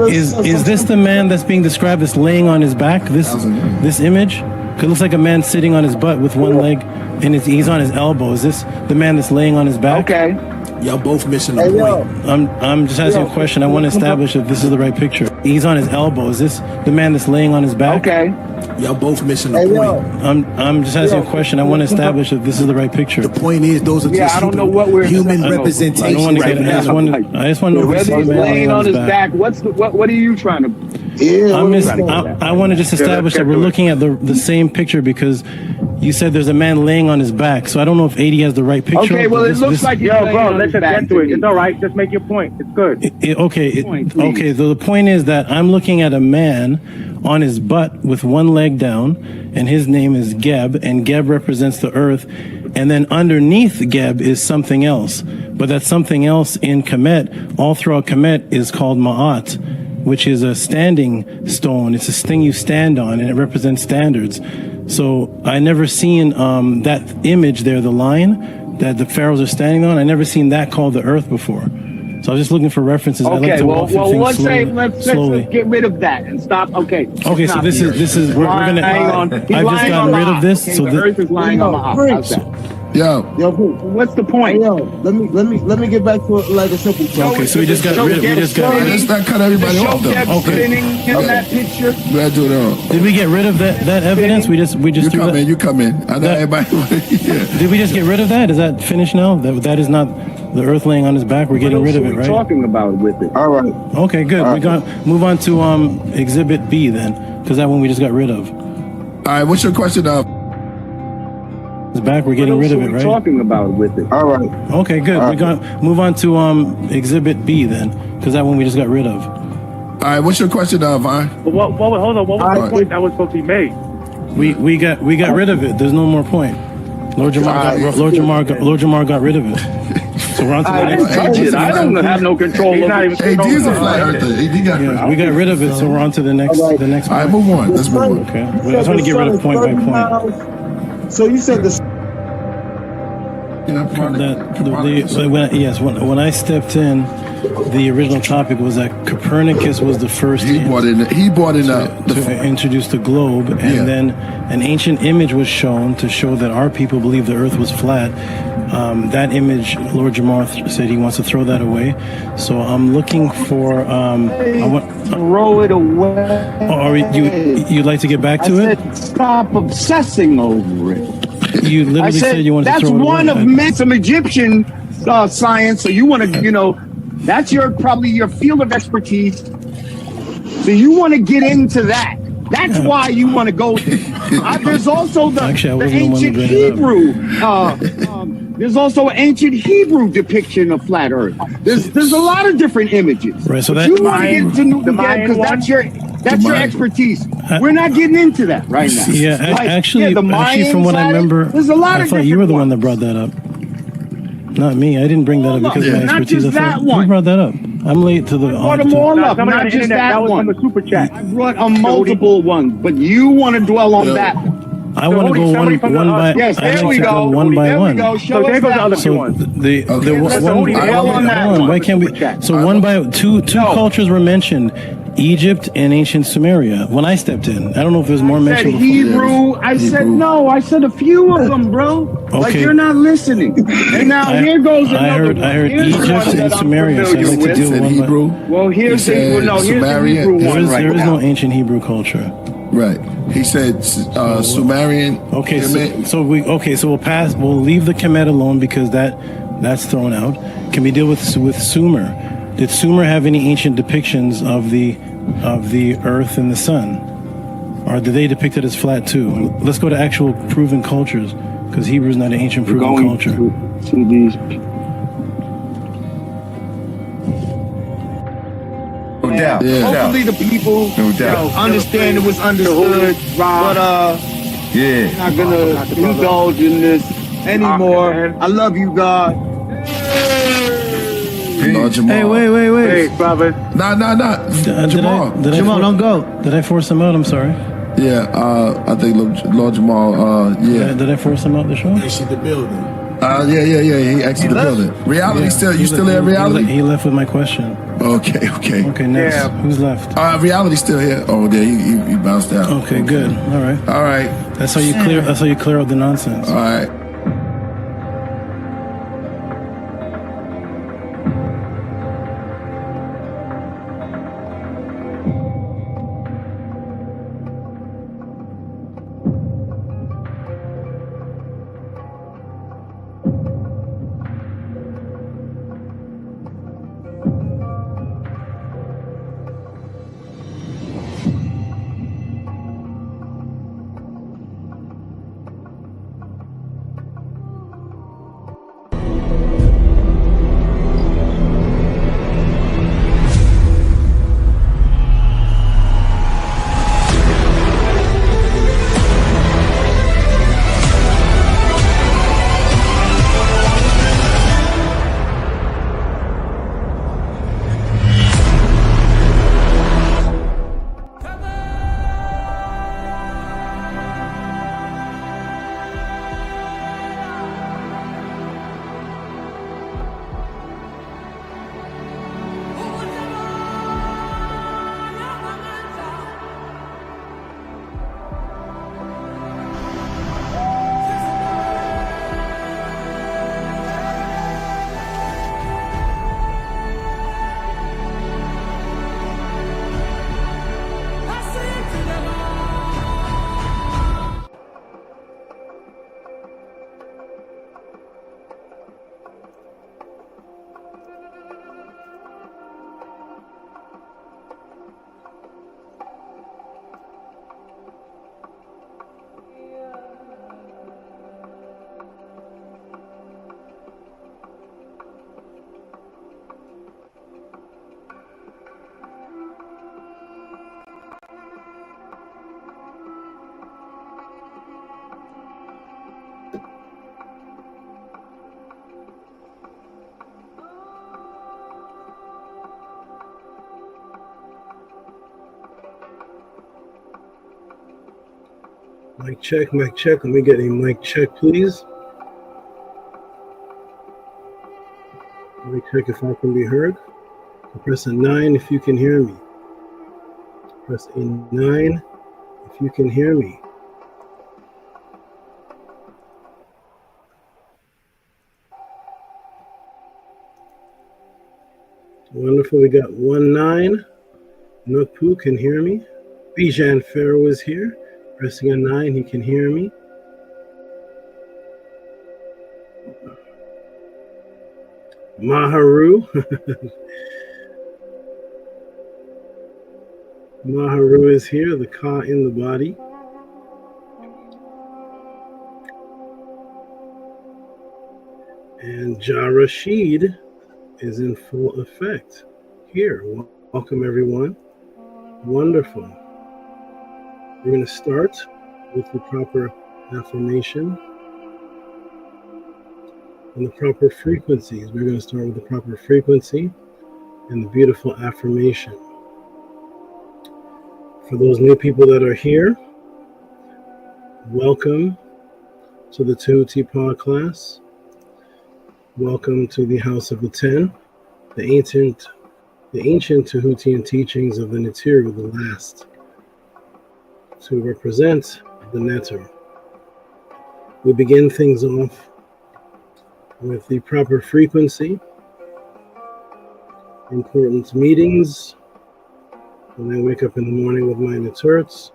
Is this the man that's being described as laying on his back? This image? It looks like a man sitting on his butt with one leg, and he's on his elbow. Is this the man that's laying on his back? Okay. Y'all both missing the point. I'm just asking a question. I want to establish if this is the right picture. He's on his elbow. Is this the man that's laying on his back? Okay. Y'all both missing the point. I'm just asking a question. I want to establish if this is the right picture. The point is, those are just human representation. I just want to know if this is the man laying on his back. What are you trying to? I want to just establish that we're looking at the same picture, because you said there's a man laying on his back. So I don't know if 80 has the right picture. Okay, well, it looks like bro, let's get to it. It's all right. Just make your point. It's good. Okay. So the point is that I'm looking at a man on his butt with one leg down, and his name is Geb, and Geb represents the earth. And then underneath Geb is something else. But that something else in Kemet, all throughout Kemet, is called Ma'at, which is a standing stone. It's this thing you stand on, and it represents standards. So I never seen that image there, the line that the pharaohs are standing on. I never seen that called the earth before. So I was just looking for references. Okay, I like to walk through things let's slowly. get rid of that and stop. Okay. Okay, so this is we're gonna. I've just gotten rid of this. So the earth is lying on the house. Yo, what's the point? Yo, let me get back to like a simple question. Okay, so we just got rid of. Let's not cut everybody off though. Okay. That picture. Did we get rid of that evidence? We just You come in. I know everybody. Did we just get rid of that? Is that finished now? That is not the earth laying on his back. We're getting rid of it, right? Talking about with it. All right. Okay, good. We got move on to Exhibit B then, because that one we just got rid of. All right. What's your question? It's back. We're getting rid of it, right? Talking about with it. All right. Okay, good. We got move on to Exhibit B then, because that one we just got rid of. All right. What's your question, Vine? Hold on. What was the point that was supposed to be made? We got rid of it. There's no more point. Lord Jamar got rid of it. So we're on to the next. I don't have no control over it. AD's a flat earther. We got rid of it, so we're on to the next. All right, move on. Let's move on. Okay. I just want to get rid of point by point. So you said the. When I stepped in, the original topic was that Copernicus was the first. He brought in to introduce the globe, and then an ancient image was shown to show that our people believe the Earth was flat. That image, Lord Jamar said he wants to throw that away. So I'm looking for. Throw it away. Or you'd like to get back to it? Stop obsessing over it. You literally said you wanted to throw it away. That's one of some Egyptian science. So you want to, that's probably your field of expertise. So you want to get into that. That's why you want to go there. There's also the ancient Hebrew. There's also ancient Hebrew depiction of flat Earth. There's a lot of different images. Right. So but you want to get into Newton because that's your expertise. We're not getting into that right now. Yeah, actually, from what I remember, there's a lot I thought you were the one that brought that up. Not me. I didn't bring that up because of my expertise. Not just that one. Who brought that up? I'm late to the. I brought them all up, not just that one. That was from the super chat. I brought a multiple ones, but you want to dwell on that one. I want to go one by. Yes, there we go. One by one. So there goes the other few ones. Why can't we? So one by two cultures were mentioned. Egypt and ancient Sumeria. When I stepped in, I don't know if there's more mentioned. Hebrew. I said no. I said a few of them, bro. Okay. Like you're not listening. And now here goes another. I heard Egypt and Sumeria. So I'd like to deal with Hebrew. Well, here's the Hebrew one. There is no ancient Hebrew culture. Right. He said Sumerian. Okay. So we'll pass. We'll leave the Kemet alone because that's thrown out. Can we deal with Sumer? Did Sumer have any ancient depictions of the Earth and the Sun, or did they depict it as flat too? Let's go to actual proven cultures, because Hebrew is not an ancient proven culture. To these. No doubt. Hopefully the people understand it was understood, but not gonna indulge in this anymore. I love you, God. Hey, wait. Hey, brother. Nah. Jamal. Jamal, don't go. Did I force him out? I'm sorry. Yeah, I think Lord Jamal, yeah. Did I force him out the show? Exit the building. Yeah. He exited the building. Reality still, you still there, Reality? He left with my question. Okay. Okay, next. Yeah. Who's left? Reality still here. Oh, yeah, he bounced out. Okay, good. All right. That's how you clear up the nonsense. All right. Mic check. Let me get a mic check, please. Mic check if I can be heard. Press a 9 if you can hear me. Press a 9 if you can hear me. Wonderful. We got 1-9. Notpu can hear me. Bijan Pharaoh is here. Pressing a 9, he can hear me. Maharu. Maharu is here, the Ka in the body. And Ja Rashid is in full effect here. Welcome, everyone. Wonderful. We're going to start with the proper affirmation and the proper frequencies. We're going to start with the proper frequency and the beautiful affirmation. For those new people that are here, welcome to the Tehuti Pod class. Welcome to the House of the Ten, the ancient Tehutian teachings of the Netiru, the last, to represent the Neter. We begin things off with the proper frequency, important meetings, when I wake up in the morning with my Neturts,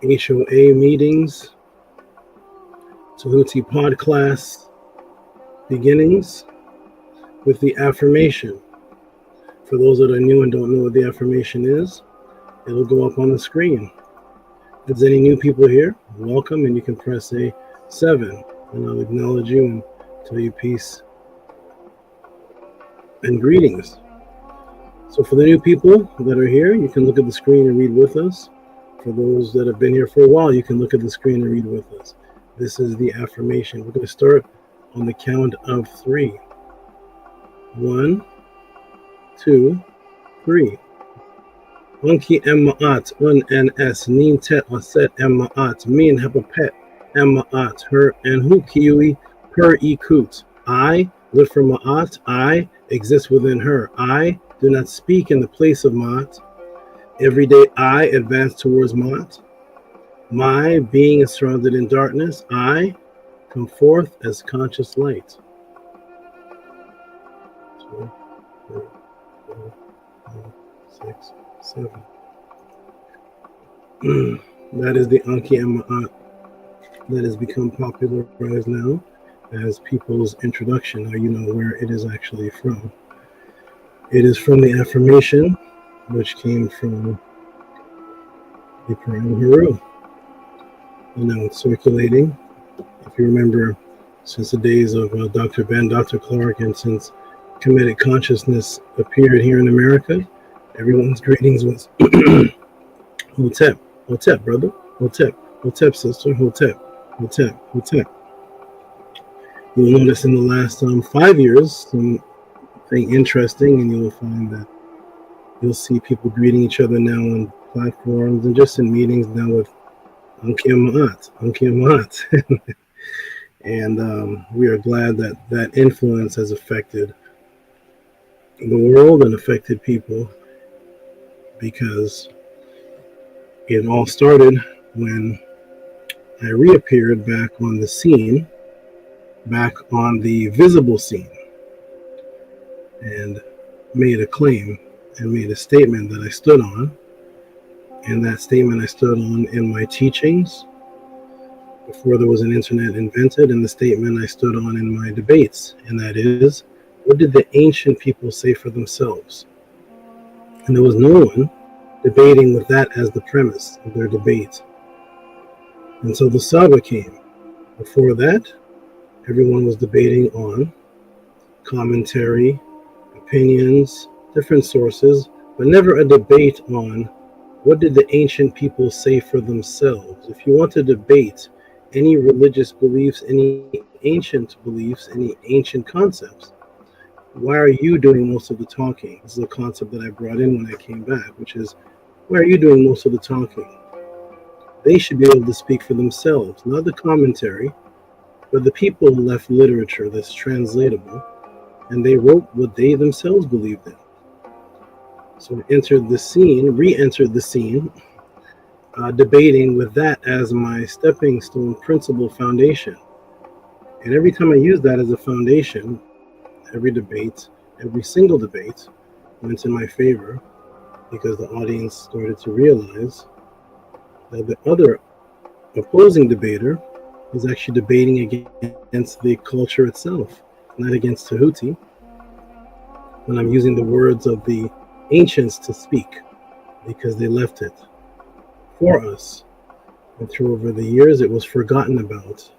HOA meetings, Tehuti Pod class beginnings with the affirmation. For those that are new and don't know what the affirmation is, it'll go up on the screen. If there's any new people here, welcome, and you can press a 7, and I'll acknowledge you and tell you peace and greetings. So for the new people that are here, you can look at the screen and read with us. For those that have been here for a while, you can look at the screen and read with us. This is the affirmation. We're going to start on the count of 3. 1, 2, 3. Unki emmaat uns nin tet aset emmaat min hepapet emmaat her and hu kiwi per ikut. I live from ma'at. I exist within her. I do not speak in the place of ma'at. Every day I advance towards ma'at. My being is surrounded in darkness. I come forth as conscious light. 2, 3, 4, 5, 6, 7. That is the Anki and Ma'at that has become popularized now as people's introduction. Now you know where it is actually from. It is from the affirmation, which came from the Quran HERU. And now it's circulating. If you remember, since the days of Dr. Ben, Dr. Clark, and since Kemetic consciousness appeared here in America, everyone's greetings was Hotep, Hotep, brother, Hotep, Hotep, sister, Hotep, Hotep, Hotep. You'll notice in the last 5 years something interesting, and you'll find that you'll see people greeting each other now on platforms and just in meetings now with Anki Ma'at, Anki Ma'at. And we are glad that that influence has affected the world and affected people, because it all started when I reappeared back on the scene, back on the visible scene, and made a claim and made a statement that I stood on. And that statement I stood on in my teachings before there was an internet invented, and the statement I stood on in my debates, and that is, what did the ancient people say for themselves? And there was no one debating with that as the premise of their debate. And so the SABA came. Before that, everyone was debating on commentary, opinions, different sources, but never a debate on what did the ancient people say for themselves. If you want to debate any religious beliefs, any ancient beliefs, any ancient concepts, why are you doing most of the talking? This is a concept that I brought in when I came back, which is, why are you doing most of the talking? They should be able to speak for themselves, not the commentary, but the people left literature that's translatable, and they wrote what they themselves believed in. So I entered the scene, re-entered the scene, debating with that as my stepping stone principle foundation. And every time I used that as a foundation, every debate, every single debate went in my favor, because the audience started to realize that the other opposing debater was actually debating against the culture itself, not against Tehuti. When I'm using the words of the ancients to speak, because they left it for us. And through over the years, it was forgotten about.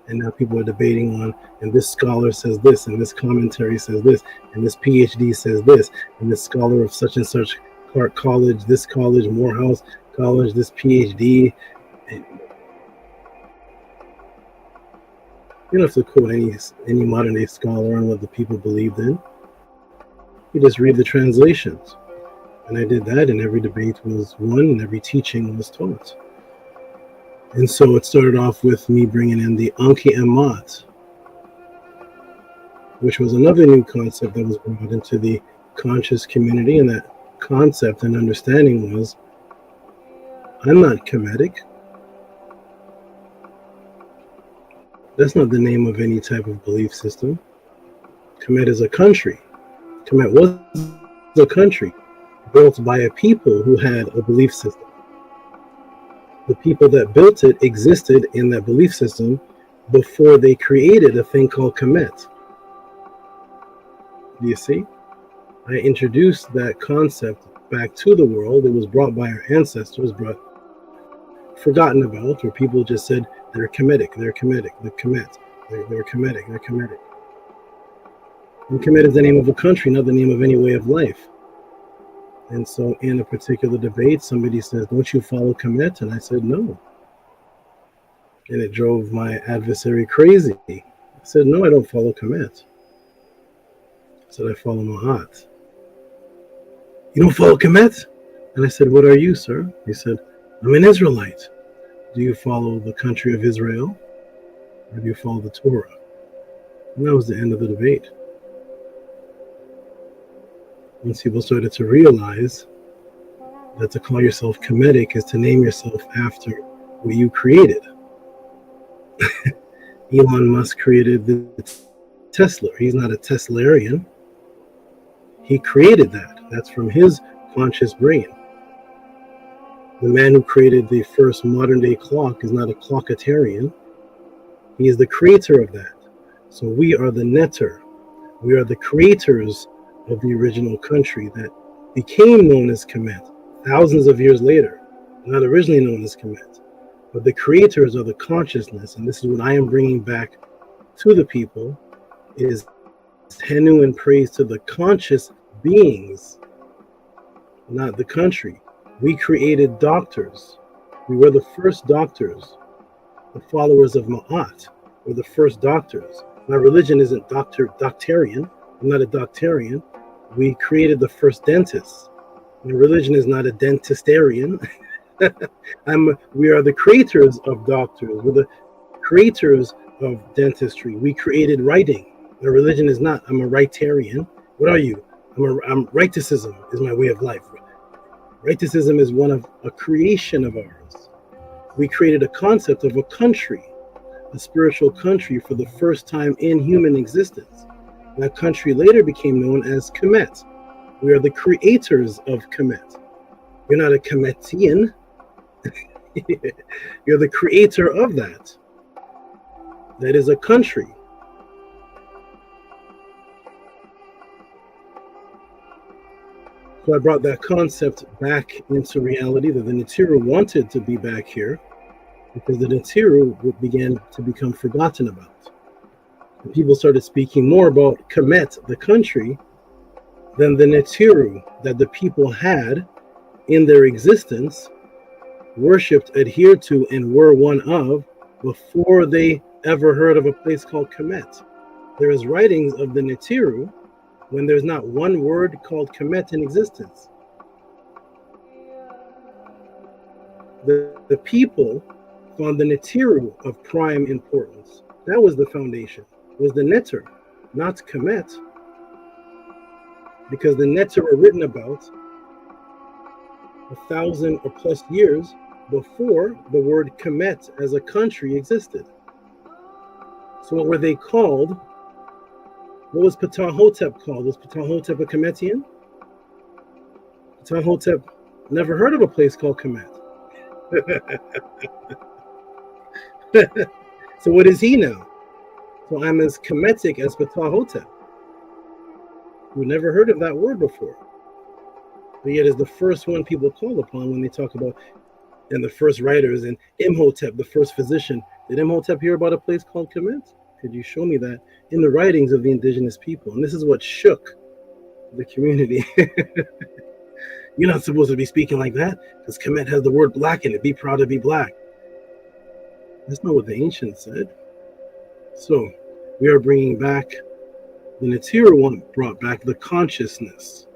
And now people are debating on, and this scholar says this, and this commentary says this, and this PhD says this, and this scholar of such and such college, this college, Morehouse College, this PhD. And you don't have to quote any modern day scholar on what the people believed in. You just read the translations. And I did that, and every debate was won, and every teaching was taught. And so it started off with me bringing in the Anki Amat, which was another new concept that was brought into the conscious community. And that concept and understanding was, I'm not Kemetic. That's not the name of any type of belief system. Kemet is a country. Kemet was a country built by a people who had a belief system. The people that built it existed in that belief system before they created a thing called Kemet. Do you see? I introduced that concept back to the world. It was brought by our ancestors, but forgotten about, where people just said, they're Kemetic, they're Kemetic, they're Kemet, they're Kemetic, they're Kemetic. And Kemet is the name of a country, not the name of any way of life. And so in a particular debate, somebody says, don't you follow Kemet? And I said, no. And it drove my adversary crazy. I said, no, I don't follow Kemet. I said, I follow Ma'at. You don't follow Kemet? And I said, what are you, sir? He said, I'm an Israelite. Do you follow the country of Israel? Or do you follow the Torah? And that was the end of the debate. Once people started to realize that to call yourself Kemetic is to name yourself after what you created. Elon Musk created the Tesla. He's not a Teslarian. He created that. That's from his conscious brain. The man who created the first modern day clock is not a clockatarian. He is the creator of that. So we are the netter. We are the creators of the original country that became known as Kemet thousands of years later, not originally known as Kemet, but the creators of the consciousness. And this is what I am bringing back to the people, is Henu and praise to the conscious beings, not the country. We created doctors. We were the first doctors. The followers of Ma'at were the first doctors. My religion isn't doctarian. I'm not a doctarian. We created the first dentists. My religion is not a dentistarian. We are the creators of doctors. We're the creators of dentistry. We created writing. My religion is not, I'm a writarian. What are you? Righticism is my way of life. Righticism is one of a creation of ours. We created a concept of a country, a spiritual country, for the first time in human existence. That country later became known as Kemet. We are the creators of Kemet. You're not a Kemetian. You're the creator of that. That is a country. So I brought that concept back into reality, that the Natiru wanted to be back here, because the Natiru began to become forgotten about. And people started speaking more about Kemet, the country, than the Natiru that the people had in their existence, worshipped, adhered to, and were one of, before they ever heard of a place called Kemet. There is writings of the Natiru when there's not one word called Kemet in existence. The people found the Natiru of prime importance. That was the foundation, was the Netter, not Kemet. Because the Netter are written about 1,000 or plus years before the word Kemet as a country existed. So what were they called? What was Ptahhotep called? Was Ptahhotep a Kemetian? Ptahhotep never heard of a place called Kemet. So what is he now? So I'm as Kemetic as Ptahhotep. We never heard of that word before. But yet is the first one people call upon when they talk about, and the first writers, and Imhotep, the first physician. Did Imhotep hear about a place called Kemet? Could you show me that in the writings of the indigenous people? And this is what shook the community. You're not supposed to be speaking like that because Kemet has the word black in it. Be proud to be black. That's not what the ancients said. So we are bringing back, the Natiru one brought back the consciousness.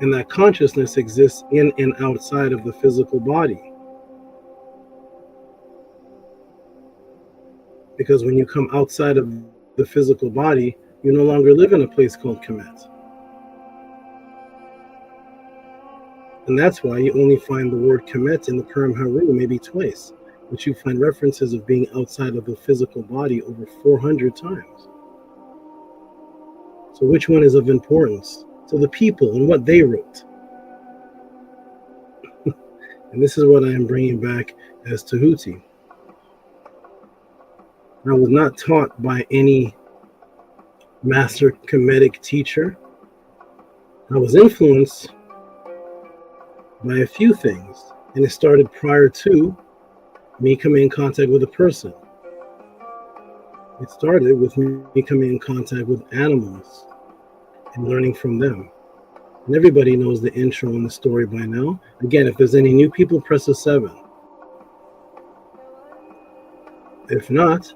And that consciousness exists in and outside of the physical body. Because when you come outside of the physical body, you no longer live in a place called Kemet. And that's why you only find the word Kemet in the Perm HERU maybe twice, but you find references of being outside of the physical body over 400 times. So which one is of importance to the people and what they wrote? And this is what I am bringing back as Tehuti. I was not taught by any master Kemetic teacher. I was influenced by a few things, and it started prior to me coming in contact with a person. It started with me coming in contact with animals and learning from them. And everybody knows the intro and the story by now. Again, if there's any new people, press a 7. If not,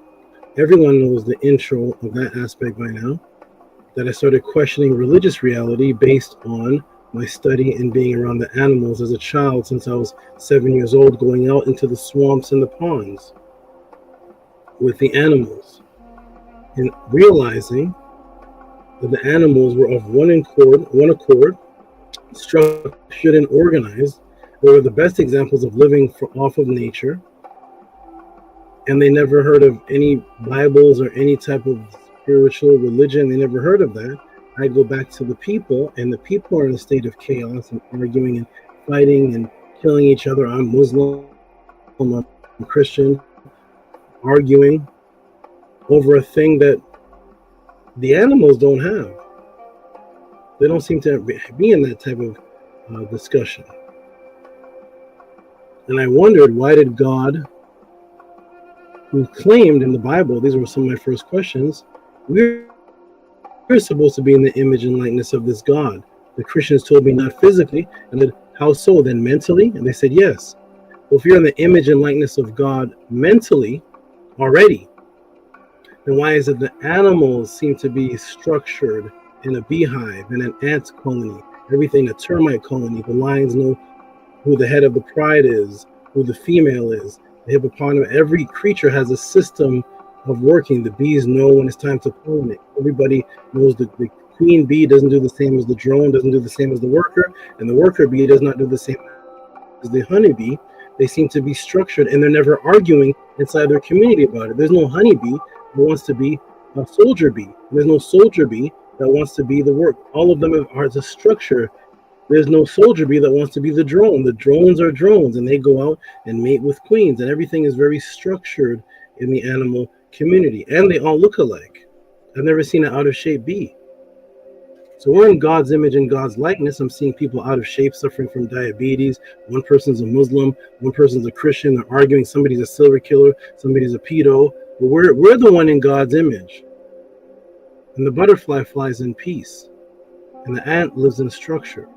everyone knows the intro of that aspect by now, that I started questioning religious reality based on my study and being around the animals as a child since I was 7 years old, going out into the swamps and the ponds with the animals and realizing that the animals were of one accord, structured and organized. They were the best examples of living off of nature, and they never heard of any Bibles or any type of spiritual religion. They never heard of that. I go back to the people, and the people are in a state of chaos and arguing and fighting and killing each other. I'm Muslim, I'm Christian, arguing over a thing that the animals don't have. They don't seem to be in that type of discussion. And I wondered, why did God, who claimed in the Bible, these were some of my first questions, we're supposed to be in the image and likeness of this God. The Christians told me not physically, and then how so? Then mentally? And they said yes. Well, if you're in the image and likeness of God mentally already, then why is it the animals seem to be structured in a beehive, in an ant colony, everything a termite colony? The lions know who the head of the pride is, who the female is, the hippopotamus. Every creature has a system of working. The bees know when it's time to pollinate. Everybody knows the queen bee doesn't do the same as the drone, doesn't do the same as the worker, and the worker bee does not do the same as the honeybee. They seem to be structured, and they're never arguing inside their community about it. There's no honeybee that wants to be a soldier bee. There's no soldier bee that wants to be the work. All of them are the structure. There's no soldier bee that wants to be the drone. The drones are drones, and they go out and mate with queens, and everything is very structured in the animal community, and they all look alike. I've never seen an out of shape bee. So we're in God's image and God's likeness. I'm seeing people out of shape, suffering from diabetes. One person's a Muslim, one person's a Christian. They're arguing. Somebody's a serial killer, somebody's a pedo. But we're the one in God's image. And the butterfly flies in peace, and the ant lives in structure.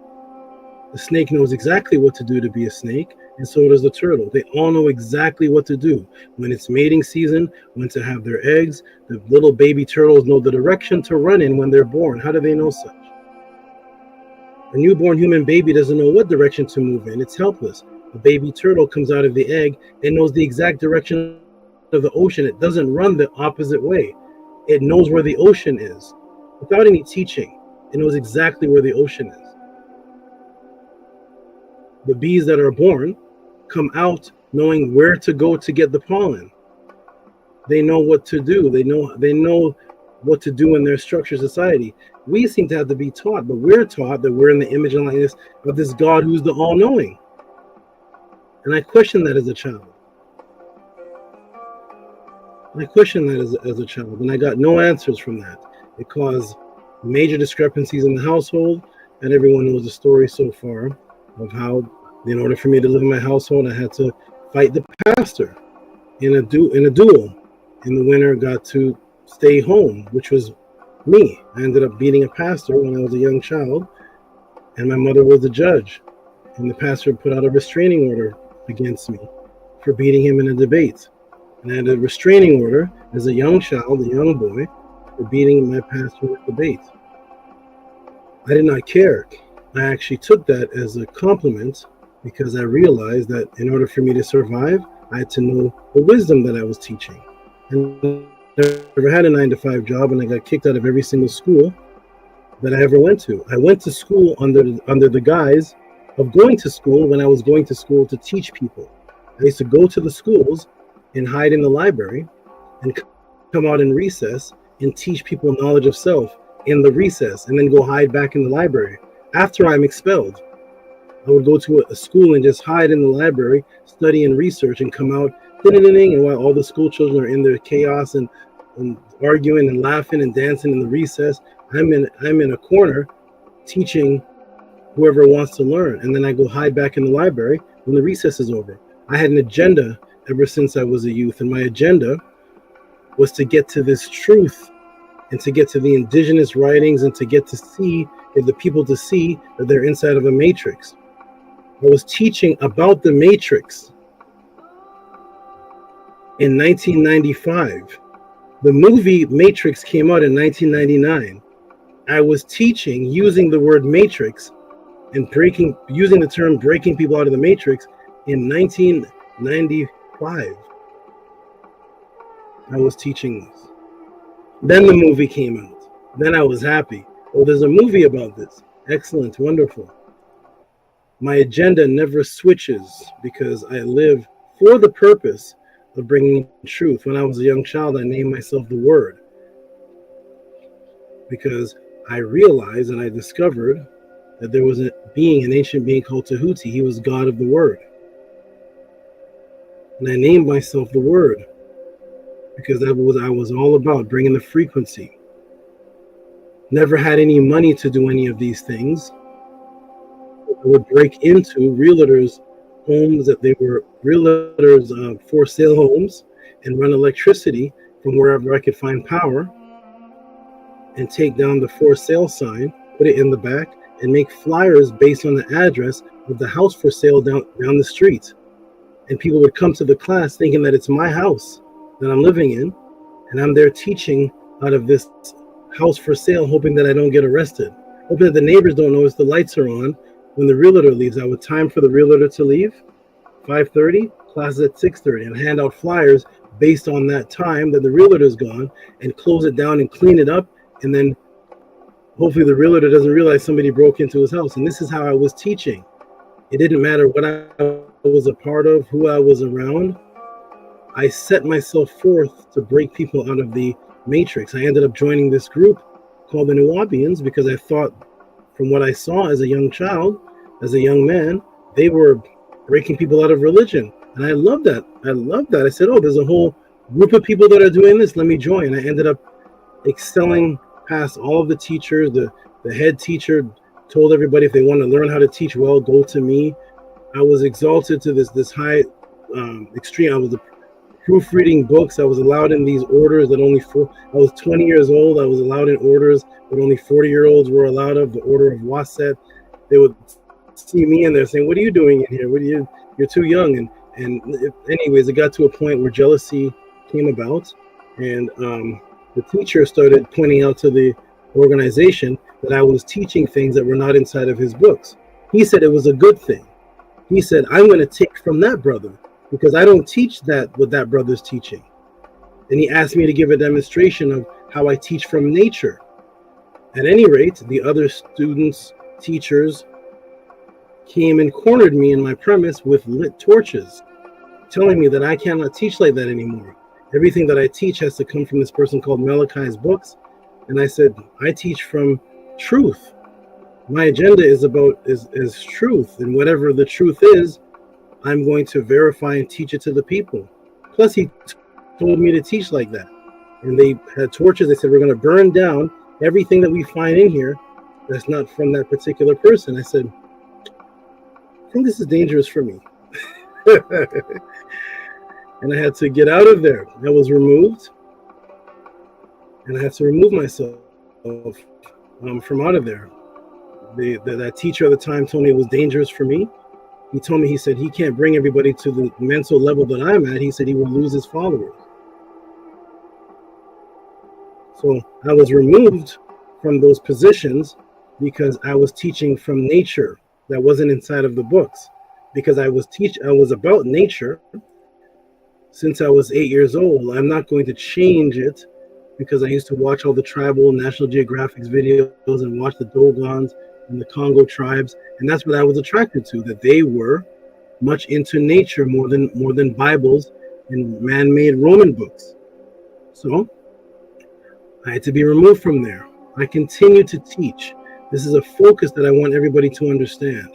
The snake knows exactly what to do to be a snake, and so does the turtle. They all know exactly what to do. When it's mating season, when to have their eggs, the little baby turtles know the direction to run in when they're born. How do they know such? A newborn human baby doesn't know what direction to move in. It's helpless. A baby turtle comes out of the egg and knows the exact direction of the ocean. It doesn't run the opposite way. It knows where the ocean is. Without any teaching, it knows exactly where the ocean is. the bees that are born come out knowing where to go to get the pollen. They know what to do. They know what to do in their structured society. We seem to have to be taught, but we're taught that we're in the image and likeness of this God who's the all-knowing. And I questioned that as a child. I questioned that as a child, and I got no answers from that. It caused major discrepancies in the household, and everyone knows the story so far of how, in order for me to live in my household, I had to fight the pastor in a duel. And the winner got to stay home, which was me. I ended up beating a pastor when I was a young child, and my mother was the judge. And the pastor put out a restraining order against me for beating him in a debate. And I had a restraining order as a young child, a young boy, for beating my pastor in a debate. I did not care. I actually took that as a compliment because I realized that in order for me to survive, I had to know the wisdom that I was teaching. And I never had a 9-to-5 job, and I got kicked out of every single school that I ever went to. I went to school under the guise of going to school when I was going to school to teach people. I used to go to the schools and hide in the library and come out in recess and teach people knowledge of self in the recess, and then go hide back in the library. After I'm expelled, I would go to a school and just hide in the library, study and research, and come out, and while all the school children are in their chaos and arguing and laughing and dancing in the recess, I'm in a corner teaching whoever wants to learn, and then I go hide back in the library when the recess is over. I had an agenda ever since I was a youth, and my agenda was to get to this truth and to get to the indigenous writings and to get to see, get the people to see that they're inside of a matrix. I was teaching about the matrix in 1995. The movie Matrix came out in 1999. I was teaching using the word matrix and using the term breaking people out of the matrix in 1995. I was teaching this. Then the movie came out. Then I was happy. Oh, there's a movie about this. Excellent, wonderful. My agenda never switches because I live for the purpose of bringing truth. When I was a young child, I named myself the Word because I realized and I discovered that there was an ancient being called Tehuti. He was God of the Word. And I named myself the Word because I was all about bringing the frequency. Never had any money to do any of these things. I would break into realtors' homes that they were realtors for sale homes and run electricity from wherever I could find power and take down the for sale sign, put it in the back, and make flyers based on the address of the house for sale down the street. And people would come to the class thinking that it's my house that I'm living in, and I'm there teaching out of this house for sale, hoping that I don't get arrested, hoping that the neighbors don't notice the lights are on when the realtor leaves. I would time for the realtor to leave, 5:30, class at 6:30, and hand out flyers based on that time that the realtor's gone, and close it down and clean it up, and then hopefully the realtor doesn't realize somebody broke into his house. And this is how I was teaching. It didn't matter what I was a part of, who I was around. I set myself forth to break people out of the matrix. I ended up joining this group called the Nuwabians because I thought, from what I saw as a young child, as a young man, they were breaking people out of religion. And I loved that. I said, oh, there's a whole group of people that are doing this. Let me join. I ended up excelling past all of the teachers. The head teacher told everybody if they want to learn how to teach well, go to me. I was exalted to this high extreme. I was proofreading books. I was allowed in these orders that I was 20 years old. I was allowed in orders that only 40-year-olds were allowed of, the order of Waset. They would see me in there saying, what are you doing in here? You're too young. And anyways, it got to a point where jealousy came about, and the teacher started pointing out to the organization that I was teaching things that were not inside of his books. He said it was a good thing. He said, I'm going to take from that brother because I don't teach what that brother's teaching. And he asked me to give a demonstration of how I teach from nature. At any rate, the other students, teachers, came and cornered me in my premise with lit torches, telling me that I cannot teach like that anymore. Everything that I teach has to come from this person called Malachi's books. And I said, I teach from truth. My agenda is truth, and whatever the truth is, I'm going to verify and teach it to the people. Plus, he told me to teach like that. And they had torches. They said, we're going to burn down everything that we find in here that's not from that particular person. I said, I think this is dangerous for me. And I had to get out of there. I was removed. And I had to remove myself from out of there. That teacher at the time told me it was dangerous for me. He told me, he said, he can't bring everybody to the mental level that I'm at. He said he will lose his followers. So I was removed from those positions because I was teaching from nature that wasn't inside of the books. Because I was about nature since I was 8 years old. I'm not going to change it because I used to watch all the tribal National Geographic's videos and watch the Dogons and the Congo tribes, and that's what I was attracted to, that they were much into nature more than Bibles and man-made Roman books. So I had to be removed from there. I continue to teach. This is a focus that I want everybody to understand.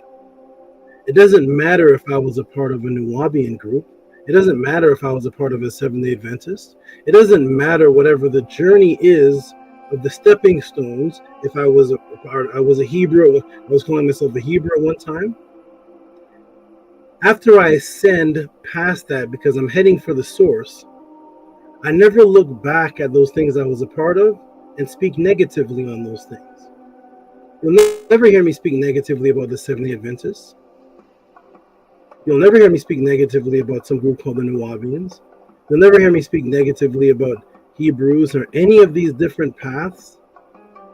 It doesn't matter if I was a part of a Nubian group. It doesn't matter if I was a part of a Seventh-day Adventist. It doesn't matter whatever the journey is of the stepping stones. If I was a Hebrew, I was calling myself a Hebrew at one time. After I ascend past that, because I'm heading for the source, I never look back at those things I was a part of and speak negatively on those things. You'll never hear me speak negatively about the Seventh-day Adventists. You'll never hear me speak negatively about some group called the Nubians. You'll never hear me speak negatively about Hebrews or any of these different paths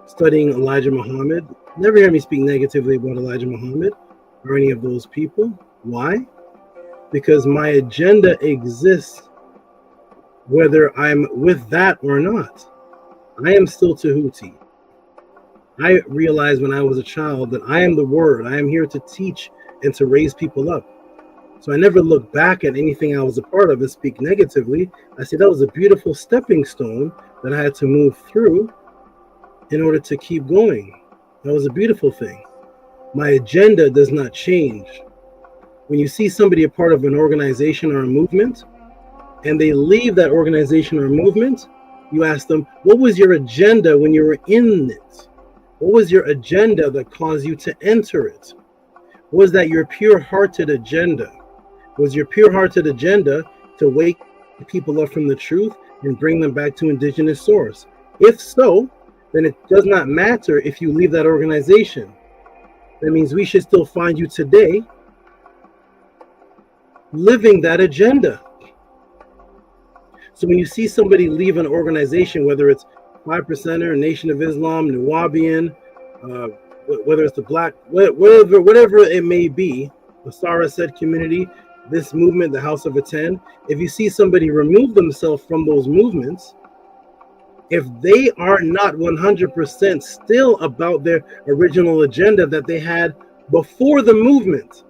studying Elijah Muhammad. Never hear me speak negatively about Elijah Muhammad or any of those people. Why? Because my agenda exists whether I'm with that or not. I am still Tehuti. I realized when I was a child that I am the Word. I am here to teach and to raise people up. So I never look back at anything I was a part of and speak negatively. I say that was a beautiful stepping stone that I had to move through in order to keep going. That was a beautiful thing. My agenda does not change. When you see somebody a part of an organization or a movement, and they leave that organization or movement, you ask them, what was your agenda when you were in it? What was your agenda that caused you to enter it? Was that your pure-hearted agenda? Was your pure-hearted agenda to wake people up from the truth and bring them back to indigenous source? If so, then it does not matter if you leave that organization. That means we should still find you today living that agenda. So when you see somebody leave an organization, whether it's 5%er, Nation of Islam, Nubian, whether it's the Black, whatever it may be, the Sarah said community, this movement, the House of Atten, if you see somebody remove themselves from those movements, if they are not 100% still about their original agenda that they had before the movement,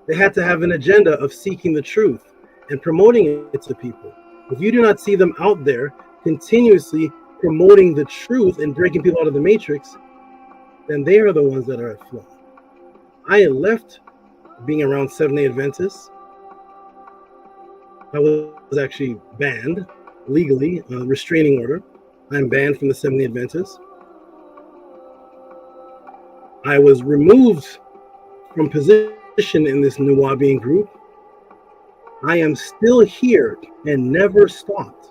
they had to have an agenda of seeking the truth and promoting it to people. If you do not see them out there continuously promoting the truth and breaking people out of the matrix, then they are the ones that are at fault. I had left being around Seventh-day Adventists. I was actually banned legally, restraining order. I'm banned from the Seventh-day Adventists. I was removed from position in this Nubian group. I am still here and never stopped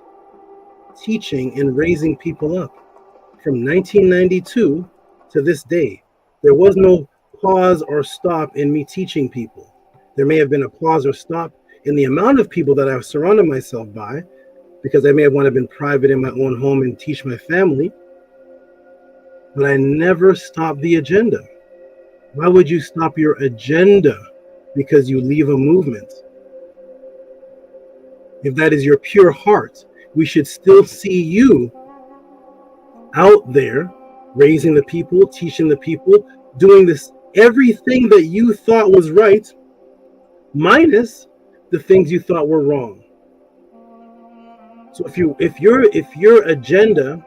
teaching and raising people up. From 1992 to this day, there was no pause or stop in me teaching people. There may have been a pause or stop in the amount of people that I've surrounded myself by, because I may have wanted to been private in my own home and teach my family, but I never stopped the agenda. Why would you stop your agenda because you leave a movement? If that is your pure heart, we should still see you out there raising the people, teaching the people, doing this everything that you thought was right, minus the things you thought were wrong. So if your agenda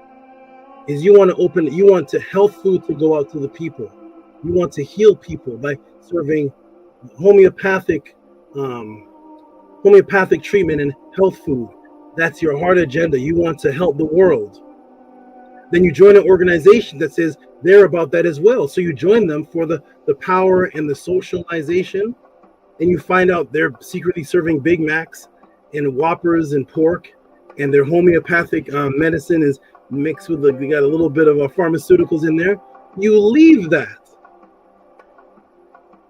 is you want to health food to go out to the people, you want to heal people by serving homeopathic treatment and health food, that's your heart agenda, you want to help the world, then you join an organization that says they're about that as well. So you join them for the power and the socialization, and you find out they're secretly serving Big Macs and Whoppers and pork, and their homeopathic medicine is mixed with they got a little bit of pharmaceuticals in there. You leave that.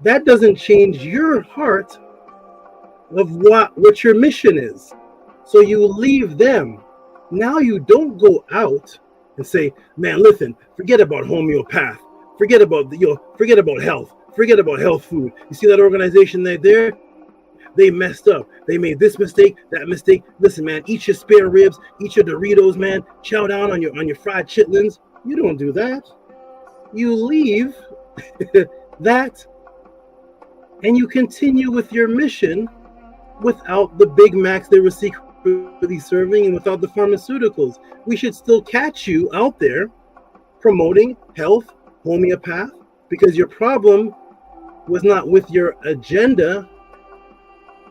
That doesn't change your heart of what your mission is. So you leave them. Now you don't go out and say, man, listen, forget about homeopath, forget about health, forget about health food. You see that organization there? They messed up. They made this mistake, that mistake. Listen, man, eat your spare ribs, eat your Doritos, man. Chow down on your fried chitlins. You don't do that. You leave that, and you continue with your mission without the Big Macs they were secretly serving and without the pharmaceuticals. We should still catch you out there promoting health, homeopath, because your problem was not with your agenda.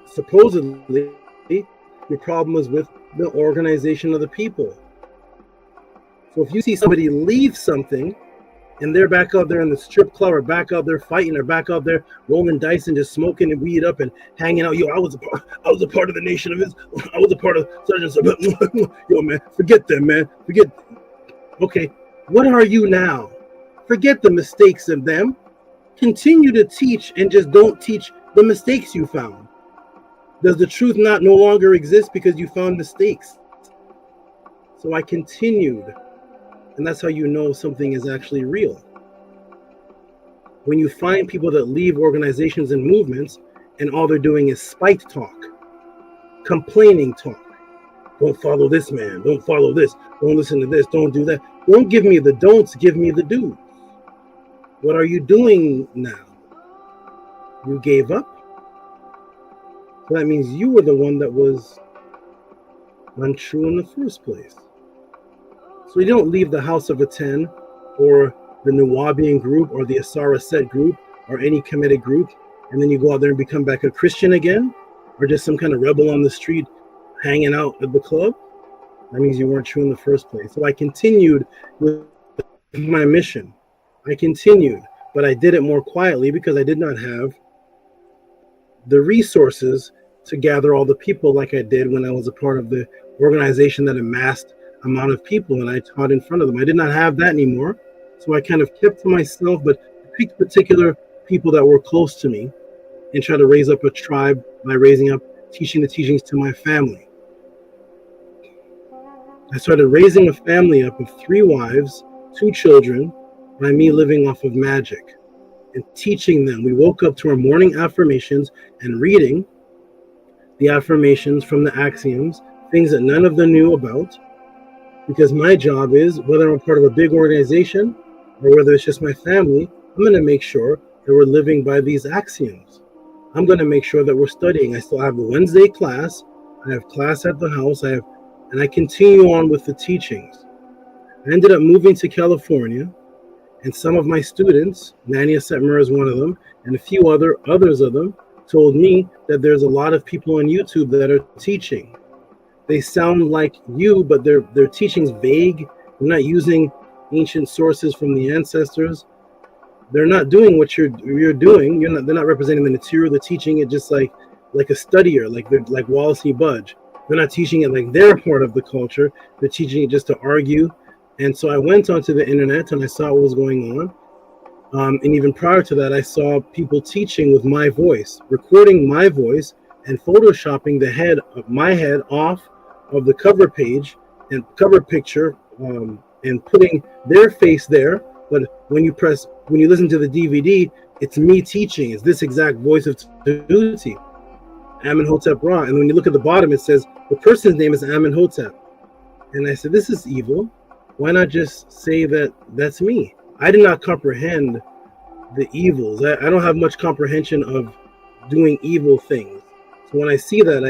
Supposedly, your problem was with the organization of the people. So if you see somebody leave something and they're back out there in the strip club or back out there fighting or back out there rolling dice and just smoking and weed up and hanging out, I was a part of the Nation of Islam. I was a part of such and such. Yo, man, forget them, man. Okay, what are you now? Forget the mistakes of them. Continue to teach and just don't teach the mistakes you found. Does the truth no longer exist because you found mistakes? So I continued, and that's how you know something is actually real. When you find people that leave organizations and movements, and all they're doing is spite talk, complaining talk. Don't follow this man, don't follow this, don't listen to this, don't do that. Don't give me the don'ts, give me the do's. What are you doing now? You gave up? So that means you were the one that was untrue in the first place. So you don't leave the House of Atten or the Nuwabian group or the Asara Set group or any Kemetic group, and then you go out there and become back a Christian again, or just some kind of rebel on the street hanging out at the club. That means you weren't true in the first place. So I continued with my mission. I continued, but I did it more quietly because I did not have the resources to gather all the people like I did when I was a part of the organization that amassed amount of people and I taught in front of them. I did not have that anymore. So I kind of kept to myself, but picked particular people that were close to me and tried to raise up a tribe by teaching the teachings to my family. I started raising a family up of 3 wives, 2 children, by me living off of magic and teaching them. We woke up to our morning affirmations and reading the affirmations from the axioms, things that none of them knew about, because my job is, whether I'm part of a big organization or whether it's just my family, I'm going to make sure that we're living by these axioms. I'm going to make sure that we're studying. I still have a Wednesday class. I have class at the house. And I continue on with the teachings. I ended up moving to California, and some of my students, Nania Setmer is one of them, and a few others of them, told me that there's a lot of people on YouTube that are teaching. They sound like you, but their teaching's vague. They're not using ancient sources from the ancestors. They're not doing what you're doing. They're not representing the material. They're teaching it just like a studier, like Wallace E. Budge. They're not teaching it like they're part of the culture. They're teaching it just to argue. And so I went onto the internet and I saw what was going on. And even prior to that, I saw people teaching with my voice, recording my voice and photoshopping my head off of the cover page and cover picture and putting their face there. But when you listen to the DVD, it's me teaching. It's this exact voice of Tehuti, Amenhotep Ra. And when you look at the bottom, it says the person's name is Amenhotep. And I said, this is evil. Why not just say that that's me? I did not comprehend the evils. I don't have much comprehension of doing evil things. So when I see that,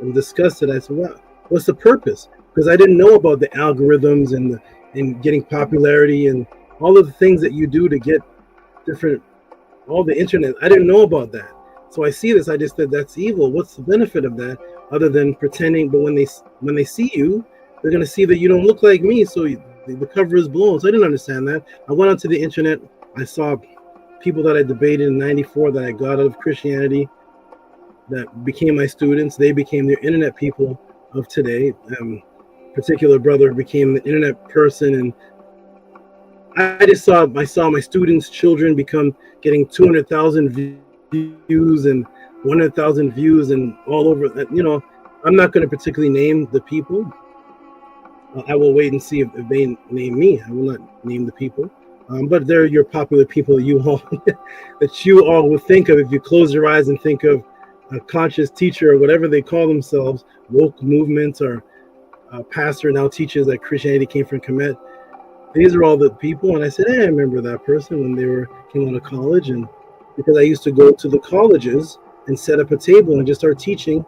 I'm disgusted. I said, "Wow, what's the purpose?" Because I didn't know about the algorithms and getting popularity and all of the things that you do to get all the internet. I didn't know about that. So I see this, I just said, that's evil. What's the benefit of that other than pretending? But when they see you, they're going to see that you don't look like me. So the cover is blown. So I didn't understand that. I went onto the internet. I saw people that I debated in '94 that I got out of Christianity that became my students. They became the internet people of today. Particular brother became the internet person, and I saw my students' children getting 200,000 views and 100,000 views and all over. I'm not going to particularly name the people. I will wait and see if they name me. I will not name the people. But they're your popular people that you all would think of if you close your eyes and think of a conscious teacher or whatever they call themselves, woke movements, or a pastor now teaches that Christianity came from Kemet. These are all the people. And I said, hey, I remember that person when they came out of college. And because I used to go to the colleges and set up a table and just start teaching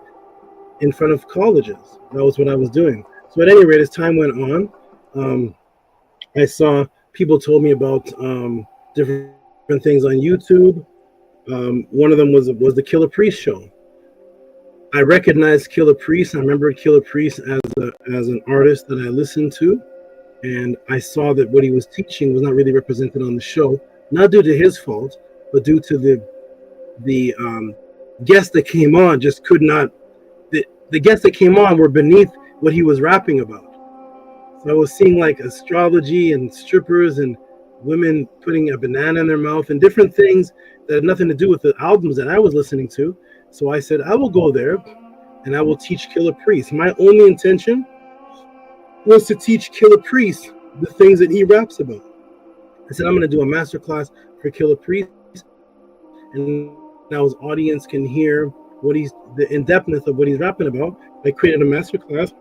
in front of colleges. That was what I was doing. So at any rate, as time went on, I saw people told me about different things on YouTube. One of them was the Killer Priest show. I recognized Killer Priest. I remember Killer Priest as an artist that I listened to, and I saw that what he was teaching was not really represented on the show, not due to his fault, but due to the guests that came on just could not. The guests that came on were beneath what he was rapping about. So I was seeing like astrology and strippers and women putting a banana in their mouth and different things that had nothing to do with the albums that I was listening to. So I said, I will go there and I will teach Killer Priest. My only intention was to teach Killer Priest the things that he raps about. I said, I'm going to do a master class for Killer Priest, and now his audience can hear the in-depthness of what he's rapping about. I created a master class,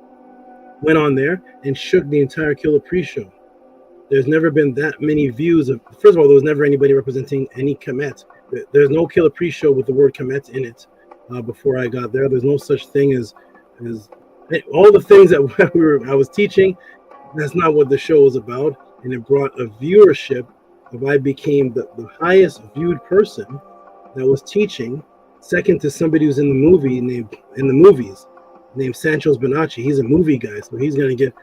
went on there and shook the entire Killer Priest show. There's never been that many views of, first of all, there was never anybody representing any Kemet. There's no Killer Priest show with the word Kemet in it before I got there. There's no such thing as all the things that I was teaching. That's not what the show was about. And it brought a viewership of, I became the highest viewed person that was teaching, second to somebody who's in the movies named Santos Bonacci. He's a movie guy, so he's going to get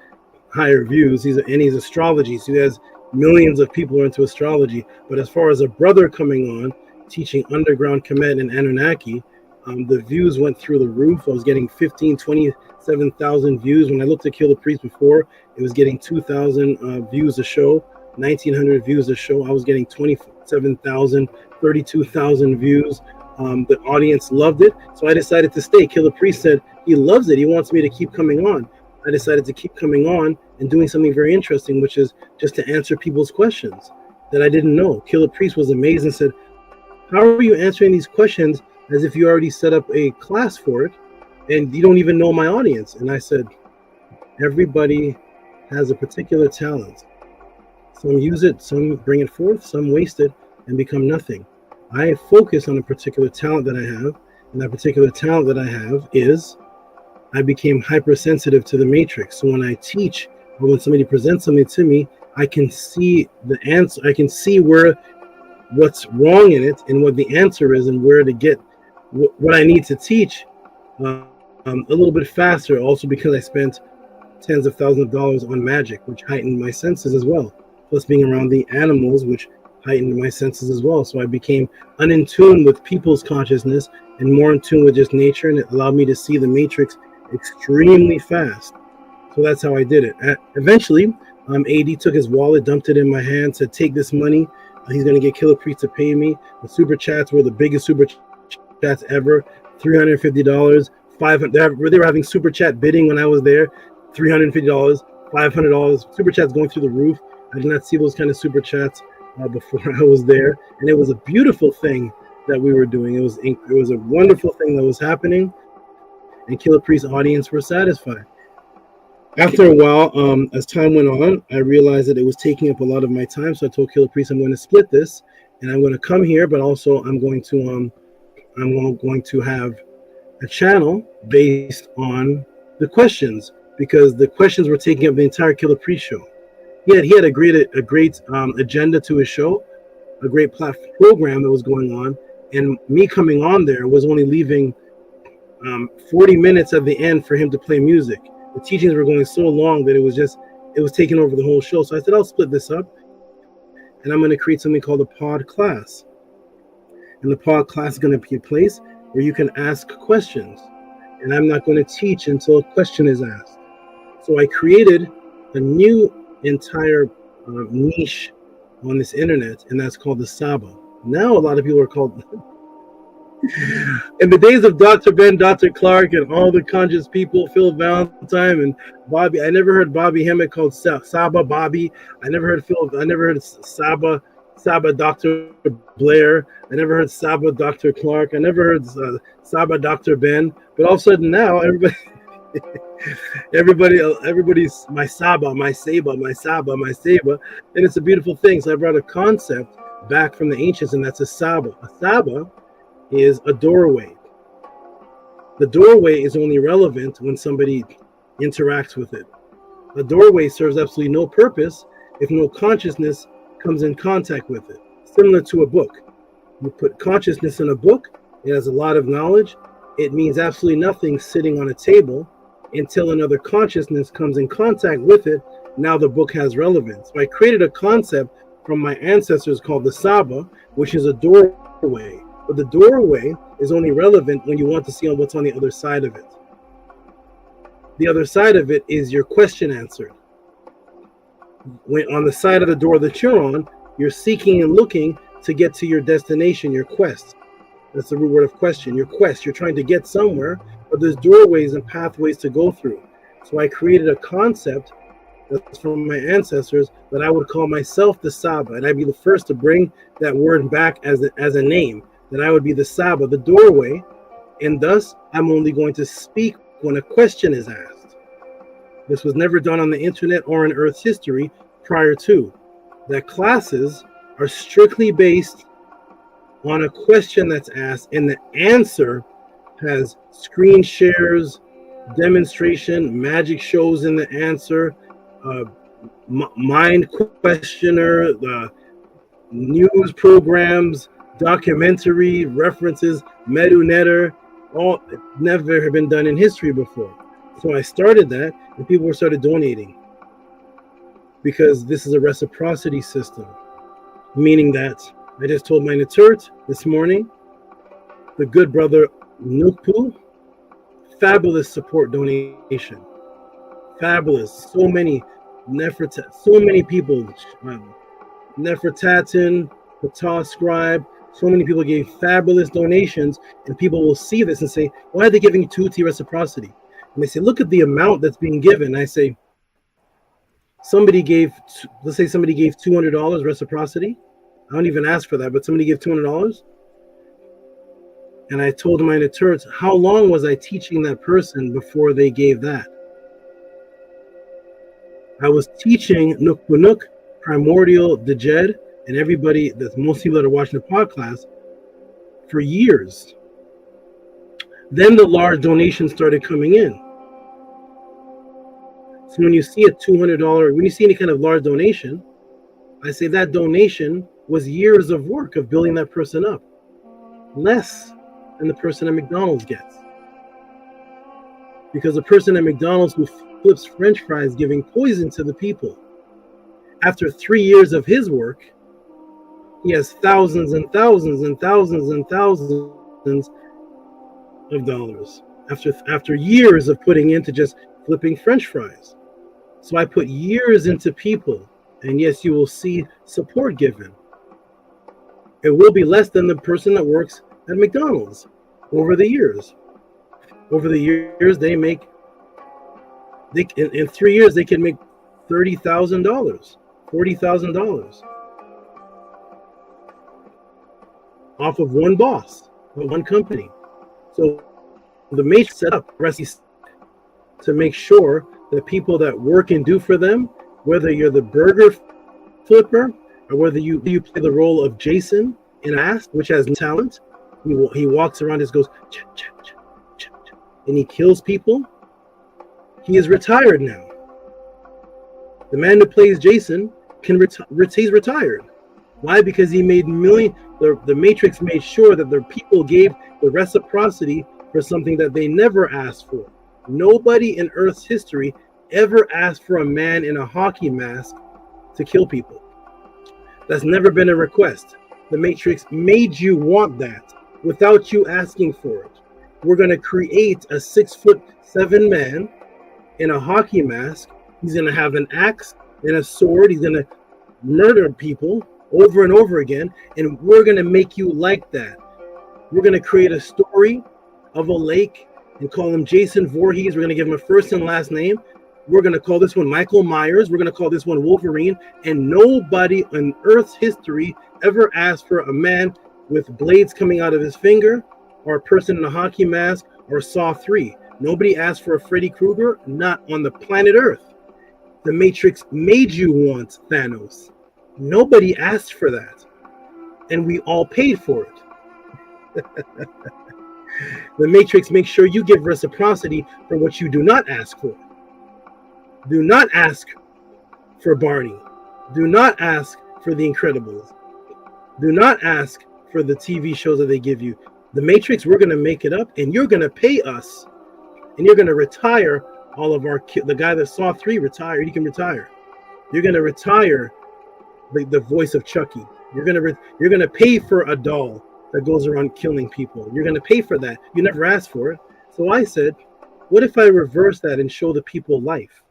higher views. He's astrology, so he has millions of people are into astrology. But as far as a brother coming on teaching underground Kemet and Anunnaki, the views went through the roof. I was getting 27,000 views. When I looked at Killer Priest before, it was getting 2,000 views a show, 1,900 views a show. I was getting 27,000, 32,000 views. The audience loved it, so I decided to stay. Killer Priest said he loves it. He wants me to keep coming on. I decided to keep coming on and doing something very interesting, which is just to answer people's questions that I didn't know. Killer Priest was amazed and said, how are you answering these questions as if you already set up a class for it and you don't even know my audience? And I said, everybody has a particular talent. Some use it, some bring it forth, some waste it and become nothing. I focus on a particular talent that I have, and that particular talent that I have is I became hypersensitive to the matrix. So when I teach or when somebody presents something to me, I can see the answer. I can see what's wrong in it and what the answer is and where to get what I need to teach a little bit faster. Also because I spent tens of thousands of dollars on magic, which heightened my senses as well. Plus being around the animals, which heightened my senses as well. So I became in tune with people's consciousness and more in tune with just nature, and it allowed me to see the matrix extremely fast. So that's how I did it. Eventually, AD took his wallet, dumped it in my hand, said, take this money. He's going to get Killer Priest to pay me. The super chats were the biggest super chats ever. $350, $500. They were having super chat bidding when I was there. $350, $500. Super chats going through the roof. I did not see those kind of super chats before I was there, and it was a beautiful thing that we were doing. It was a wonderful thing that was happening, and Killer Priest's audience were satisfied. After a while, as time went on, I realized that it was taking up a lot of my time, so I told Killer Priest I'm going to split this and I'm going to come here, but also I'm going to have a channel based on the questions, because the questions were taking up the entire Killer Priest show. He had a great agenda to his show, a great program that was going on, and me coming on there was only leaving 40 minutes at the end for him to play music. The teachings were going so long that it was taking over the whole show. So I said, I'll split this up, and I'm going to create something called a pod class. And the pod class is going to be a place where you can ask questions, and I'm not going to teach until a question is asked. So I created a new entire niche on this internet, and that's called the SABA. Now a lot of people are called in the days of Dr. Ben, Dr. Clark, and all the conscious people, Phil Valentine and Bobby. I never heard Bobby Hemmett called SABA Bobby. I never heard SABA Dr. Blair. I never heard SABA Dr. Clark. I never heard SABA Dr. Ben. But all of a sudden now everybody's my SABA, my SABA, my SABA, my SABA, and it's a beautiful thing. So I brought a concept back from the ancients, and that's a SABA. A SABA is a doorway. The doorway is only relevant when somebody interacts with it. A doorway serves absolutely no purpose if no consciousness comes in contact with it. Similar to a book. You put consciousness in a book, it has a lot of knowledge. It means absolutely nothing sitting on a table until another consciousness comes in contact with it. Now the book has relevance. So I created a concept from my ancestors called the SABA, which is a doorway. But the doorway is only relevant when you want to see what's on the other side of it. The other side of it is your question answered. When on the side of the door that you're on, you're seeking and looking to get to your destination, your quest. That's the root word of question, your quest. You're trying to get somewhere, but there's doorways and pathways to go through. So I created a concept that's from my ancestors that I would call myself the SABA, and I'd be the first to bring that word back as a name. That I would be the SABA, the doorway, and thus I'm only going to speak when a question is asked. This was never done on the internet or in Earth's history prior to. That classes are strictly based on a question that's asked, and the answer has screen shares, demonstration, magic shows in the answer, mind questioner, the news programs, documentary references, Medu all never have been done in history before. So I started that, and people started donating, because this is a reciprocity system, meaning that I just told my Naturt this morning, the good brother Nukpu, fabulous support donation, fabulous. So many people, Nefertatan, Ptah Scribe. So many people gave fabulous donations, and people will see this and say, why are they giving Tehuti reciprocity? And they say, look at the amount that's being given. I say, let's say somebody gave $200 reciprocity. I don't even ask for that, but somebody gave $200. And I told my Naturts, how long was I teaching that person before they gave that? I was teaching Nukpunuk, Primordial, Dejed, and everybody, that's most people that are watching the podcast, for years. Then the large donations started coming in. So when you see a $200, when you see any kind of large donation, I say that donation was years of work of building that person up. Less than the person at McDonald's gets. Because the person at McDonald's who flips French fries giving poison to the people, after 3 years of his work, he has thousands and thousands and thousands and thousands of dollars after years of putting into just flipping French fries. So I put years into people, and yes, you will see support given. It will be less than the person that works at McDonald's over the years. Over the years, in 3 years, they can make $30,000, $40,000 off of one boss, one company. So the matrix set up to make sure that people that work and do for them, whether you're the burger flipper, or whether you play the role of Jason in Mask, which has no talent. He walks around, just goes, cha, cha, cha, cha, cha, and he kills people. He is retired now. The man who plays Jason he's retired. Why? Because he made the Matrix made sure that the people gave the reciprocity for something that they never asked for. Nobody in Earth's history ever asked for a man in a hockey mask to kill people. That's never been a request. The Matrix made you want that without you asking for it. We're going to create a 6'7" man in a hockey mask. He's going to have an axe and a sword. He's going to murder people over and over again, and we're going to make you like that. We're going to create a story of a lake and call him Jason Voorhees. We're going to give him a first and last name. We're going to call this one Michael Myers. We're going to call this one Wolverine. And nobody in Earth's history ever asked for a man with blades coming out of his finger, or a person in a hockey mask, or Saw 3. Nobody asked for a Freddy Krueger, not on the planet Earth. The Matrix made you want Thanos. Nobody asked for that. And we all paid for it. The Matrix makes sure you give reciprocity for what you do not ask for. Do not ask for Barney. Do not ask for The Incredibles. Do not ask for the TV shows that they give you. The Matrix, we're going to make it up, and you're going to pay us, and you're going to retire all of our the guy that saw 3 retired. He can retire. You're going to retire the voice of Chucky. You're going to pay for a doll that goes around killing people. You're going to pay for that. You never asked for it. So I said, what if I reverse that and show the people life?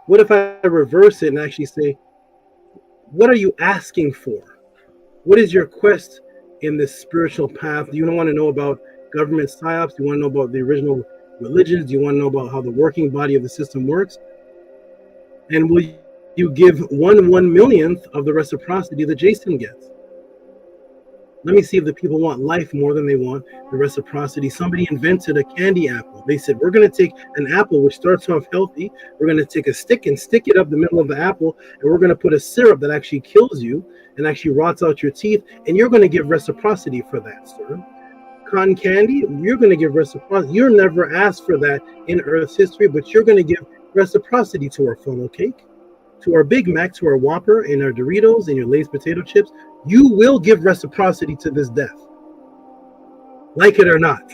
What if I reverse it and actually say, what are you asking for? What is your quest in this spiritual path? Do you want to know about government psyops? Do you want to know about the original religions? Do you want to know about how the working body of the system works? And will you give 1/1,000,000th of the reciprocity that Jason gets? Let me see if the people want life more than they want the reciprocity. Somebody invented a candy apple. They said, we're going to take an apple which starts off healthy. We're going to take a stick and stick it up the middle of the apple, and we're going to put a syrup that actually kills you and actually rots out your teeth, and you're going to give reciprocity for that, sir. Cotton candy, you're going to give reciprocity. You're never asked for that in Earth's history, but you're going to give reciprocity to our funnel cake, to our Big Mac, to our Whopper, and our Doritos, and your Lay's potato chips. You will give reciprocity to this death. Like it or not.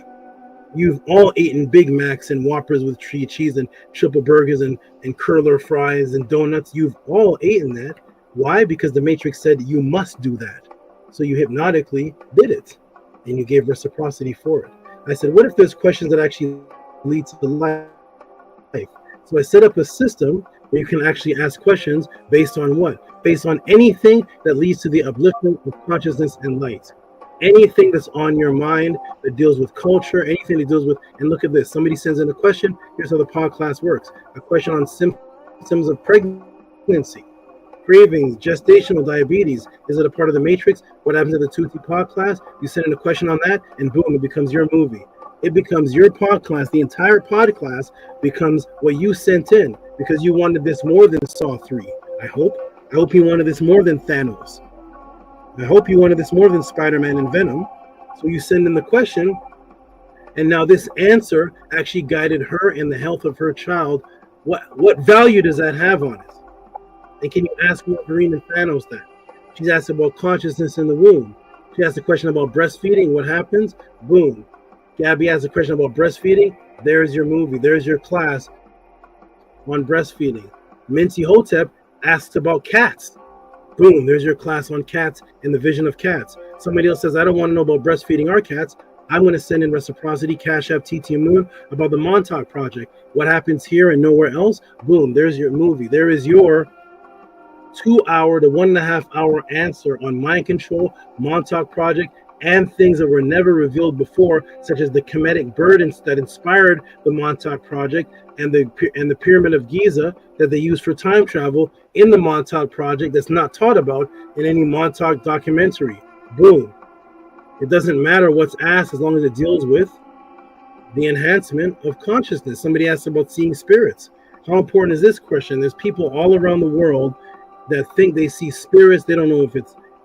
You've all eaten Big Macs and Whoppers with cheese and triple burgers and curler fries and donuts. You've all eaten that. Why? Because the Matrix said you must do that. So you hypnotically did it. And you gave reciprocity for it. I said, what if there's questions that actually lead to life? So I set up a system where you can actually ask questions based on what? Based on anything that leads to the upliftment of consciousness and light. Anything that's on your mind that deals with culture, anything that deals with, and look at this, somebody sends in a question, here's how the pod class works. A question on symptoms of pregnancy, cravings, gestational diabetes. Is it a part of the Matrix? What happens to the Tehuti pod class? You send in a question on that, and boom, it becomes your movie. It becomes your pod class. The entire pod class becomes what you sent in because you wanted this more than Saw 3. I hope you wanted this more than Thanos. I hope you wanted this more than Spider-Man and Venom. So you send in the question, and now this answer actually guided her and the health of her child. What value does that have on it? And can you ask Wolverine and Thanos that? She's asked about consciousness in the womb. She asked a question about breastfeeding. What happens? Boom. Gabby asked a question about breastfeeding. There's your movie. There's your class on breastfeeding. Minty Hotep asks about cats. Boom, there's your class on cats and the vision of cats. Somebody else says, I don't want to know about breastfeeding our cats. I'm going to send in reciprocity, Cash App, TT Moon about the Montauk Project. What happens here and nowhere else? Boom, there's your movie. There is your 2-hour to 1.5 hour answer on mind control, Montauk Project, and things that were never revealed before, such as the Kemetic burdens that inspired the Montauk Project and the Pyramid of Giza that they used for time travel in the Montauk Project that's not taught about in any Montauk documentary. Boom. It doesn't matter what's asked as long as it deals with the enhancement of consciousness. Somebody asked about seeing spirits. How important is this question? There's people all around the world that think they see spirits. They don't know if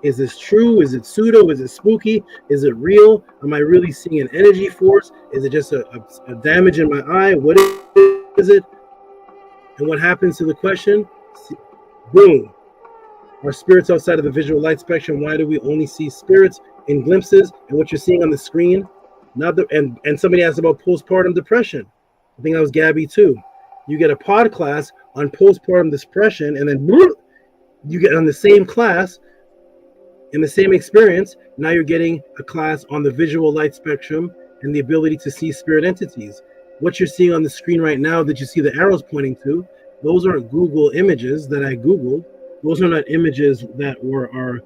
is this true? Is it pseudo? Is it spooky? Is it real? Am I really seeing an energy force? Is it just a damage in my eye? What is it? And what happens to the question? Boom. Are spirits outside of the visual light spectrum? Why do we only see spirits in glimpses? And what you're seeing on the screen, and somebody asked about postpartum depression. I think that was Gabby too. You get a pod class on postpartum depression, and then you get on the same class, in the same experience. Now you're getting a class on the visual light spectrum and the ability to see spirit entities. What you're seeing on the screen right now that you see the arrows pointing to, those aren't Google images that I Googled. Those are not images that are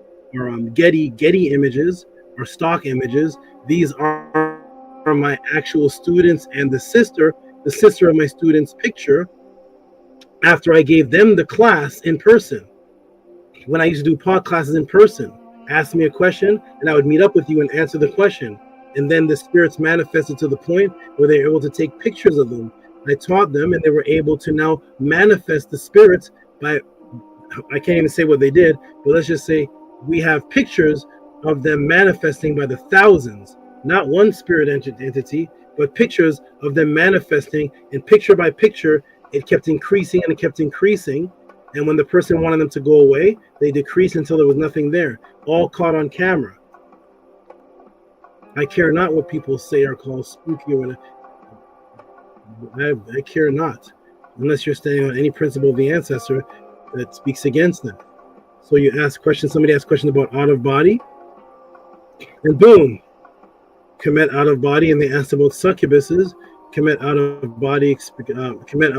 Getty images or stock images. These are my actual students and the sister of my student's picture after I gave them the class in person. When I used to do pod classes in person, ask me a question and I would meet up with you and answer the question. And then the spirits manifested to the point where they were able to take pictures of them. I taught them and they were able to now manifest the spirits by, I can't even say what they did, but let's just say we have pictures of them manifesting by the thousands, not one spirit entity, but pictures of them manifesting, and picture by picture, it kept increasing and it kept increasing. And when the person wanted them to go away, they decreased until there was nothing there, all caught on camera. I care not what people say are called spooky or whatever. I care not, unless you're standing on any principle of the ancestor that speaks against them. So you ask questions, somebody asks questions about out of body, and boom, Kemet out of body, and they asked about succubuses, Kemet out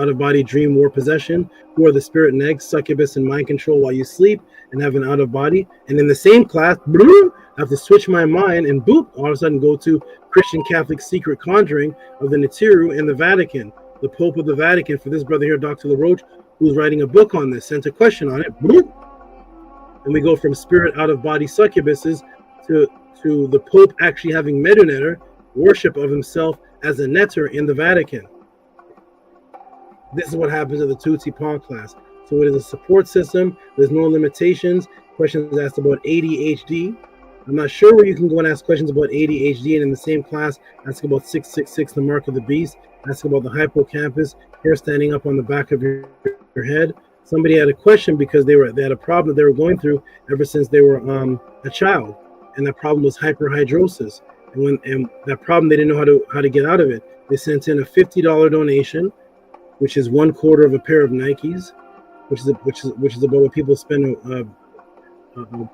of body dream war possession, who are the spirit and eggs, succubus and mind control while you sleep and have an out of body. And in the same class, I have to switch my mind and boop, all of a sudden go to Christian Catholic secret conjuring of the Nibiru in the Vatican. The Pope of the Vatican, for this brother here, Dr. LaRoche, who's writing a book on this, sent a question on it. Boop. And we go from spirit out of body succubuses to the Pope actually having Medunetter, worship of himself as a netter in the Vatican. This is what happens at the Tehuti pod class. So it is a support system. There's no limitations. Questions asked about ADHD. I'm not sure where you can go and ask questions about ADHD, and in the same class, ask about 666, the mark of the beast. Ask about the hippocampus, hair standing up on the back of your head. Somebody had a question because they had a problem that they were going through ever since they were a child, and that problem was hyperhidrosis. And that problem, they didn't know how to get out of it. They sent in a $50 donation, which is 1/4 of a pair of Nikes, which is about what people spend a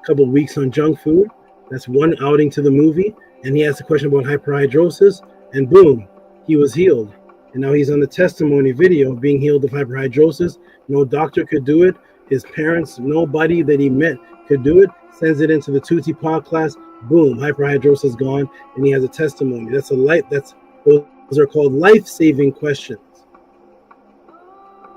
couple of weeks on junk food. That's one outing to the movie. And he asked a question about hyperhidrosis, and boom, he was healed. And now he's on the testimony video being healed of hyperhidrosis. No doctor could do it. His parents, nobody that he met could do it. Sends it into the Tehuti pod class. Boom, hyperhidrosis gone, and he has a testimony. Those are called life-saving questions.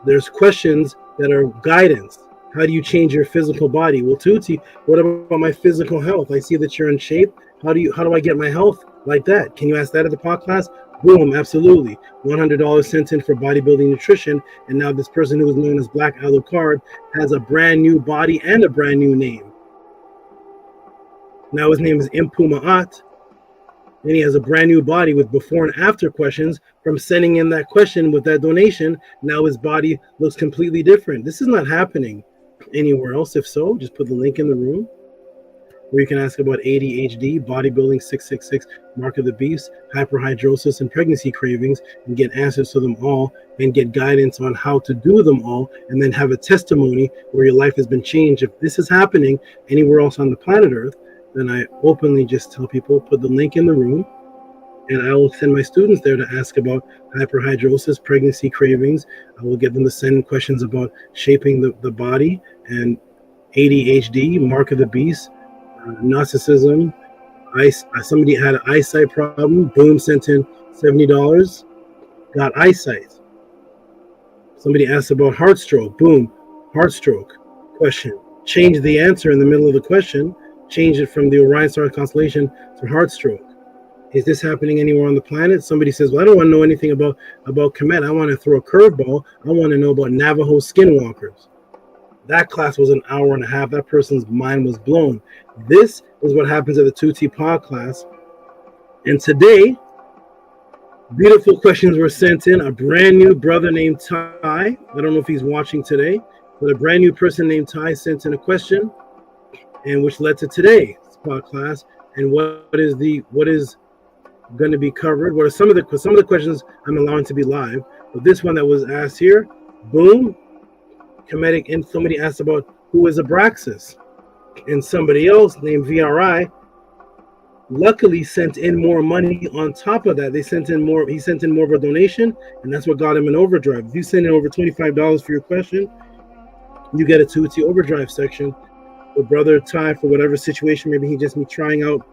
There's questions that are guidance. How do you change your physical body? Well, Tehuti, what about my physical health? I see that you're in shape. How do I get my health like that? Can you ask that at the pod class? Boom, absolutely. $100 sent in for bodybuilding nutrition, and now this person who is known as Black Alucard has a brand new body and a brand new name. Now his name is Impu Ma'at, and he has a brand new body with before and after questions from sending in that question with that donation. Now his body looks completely different. This is not happening anywhere else. If so, just put the link in the room where you can ask about ADHD, bodybuilding, 666, mark of the beast, hyperhidrosis, and pregnancy cravings, and get answers to them all, and get guidance on how to do them all, and then have a testimony where your life has been changed. If this is happening anywhere else on the planet Earth, then I openly just tell people, put the link in the room, and I will send my students there to ask about hyperhidrosis, pregnancy cravings. I will get them to send questions about shaping the body, and ADHD, mark of the beast, narcissism. Somebody had an eyesight problem. Boom, sent in $70, got eyesight. Somebody asked about heart stroke. Boom, heart stroke question. Change the answer in the middle of the question. Change it from the Orion Star constellation to heart stroke. Is this happening anywhere on the planet? Somebody says, well, I don't want to know anything about Kemet. I want to throw a curveball. I want to know about Navajo skinwalkers. That class was an hour and a half. That person's mind was blown. This is what happens at the 2T pod class. And today, beautiful questions were sent in. A brand new brother named Ty, I don't know if he's watching today, but a brand new person named Ty sent in a question, and which led to today's pod class. And what is going to be covered? What are some of the questions I'm allowing to be live? But this one that was asked here, boom, Kemetic, and somebody asked about who is Abraxas, and somebody else named VRI luckily sent in more money on top of that. He sent in more of a donation, and that's what got him an overdrive. If you send in over $25 for your question, you get a Tehuti overdrive section. The brother Ty, for whatever situation, maybe he just be trying out.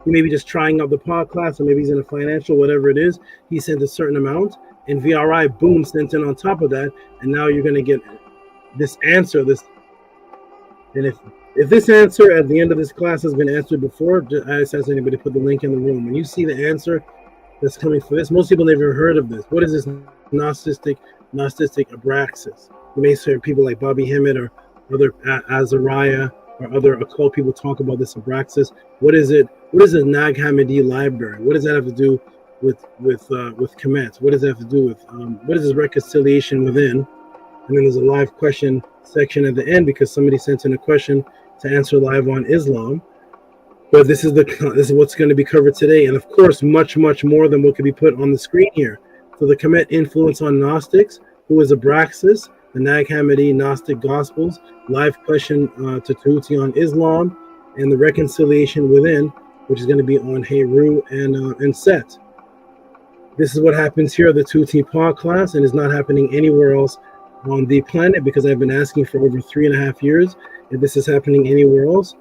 He may be just trying out the pod class, or maybe he's in a financial, whatever it is. He sent a certain amount, and VRI, boom, sent in on top of that, and now you're going to get this answer. And if this answer at the end of this class has been answered before, I just ask anybody to put the link in the room. When you see the answer that's coming for this, most people never heard of this. What is this Gnostic Abraxas? You may hear people like Bobby Hemmett or other Azariah or other occult people talk about this Abraxas. What is it? What is the Nag Hammadi library? What does that have to do with Kemet? What does that have to do with what is this reconciliation within? And then there's a live question section at the end because somebody sent in a question to answer live on Islam. But this is what's going to be covered today, and of course, much more than what could be put on the screen here. So the Kemet influence on Gnostics, who is Abraxas, the Nag Hammadi Gnostic Gospels, live question to Tehuti on Islam, and the reconciliation within, which is going to be on HERU and Set. This is what happens here at the Tehuti pod class, and is not happening anywhere else on the planet, because I've been asking for over 3.5 years if this is happening anywhere else.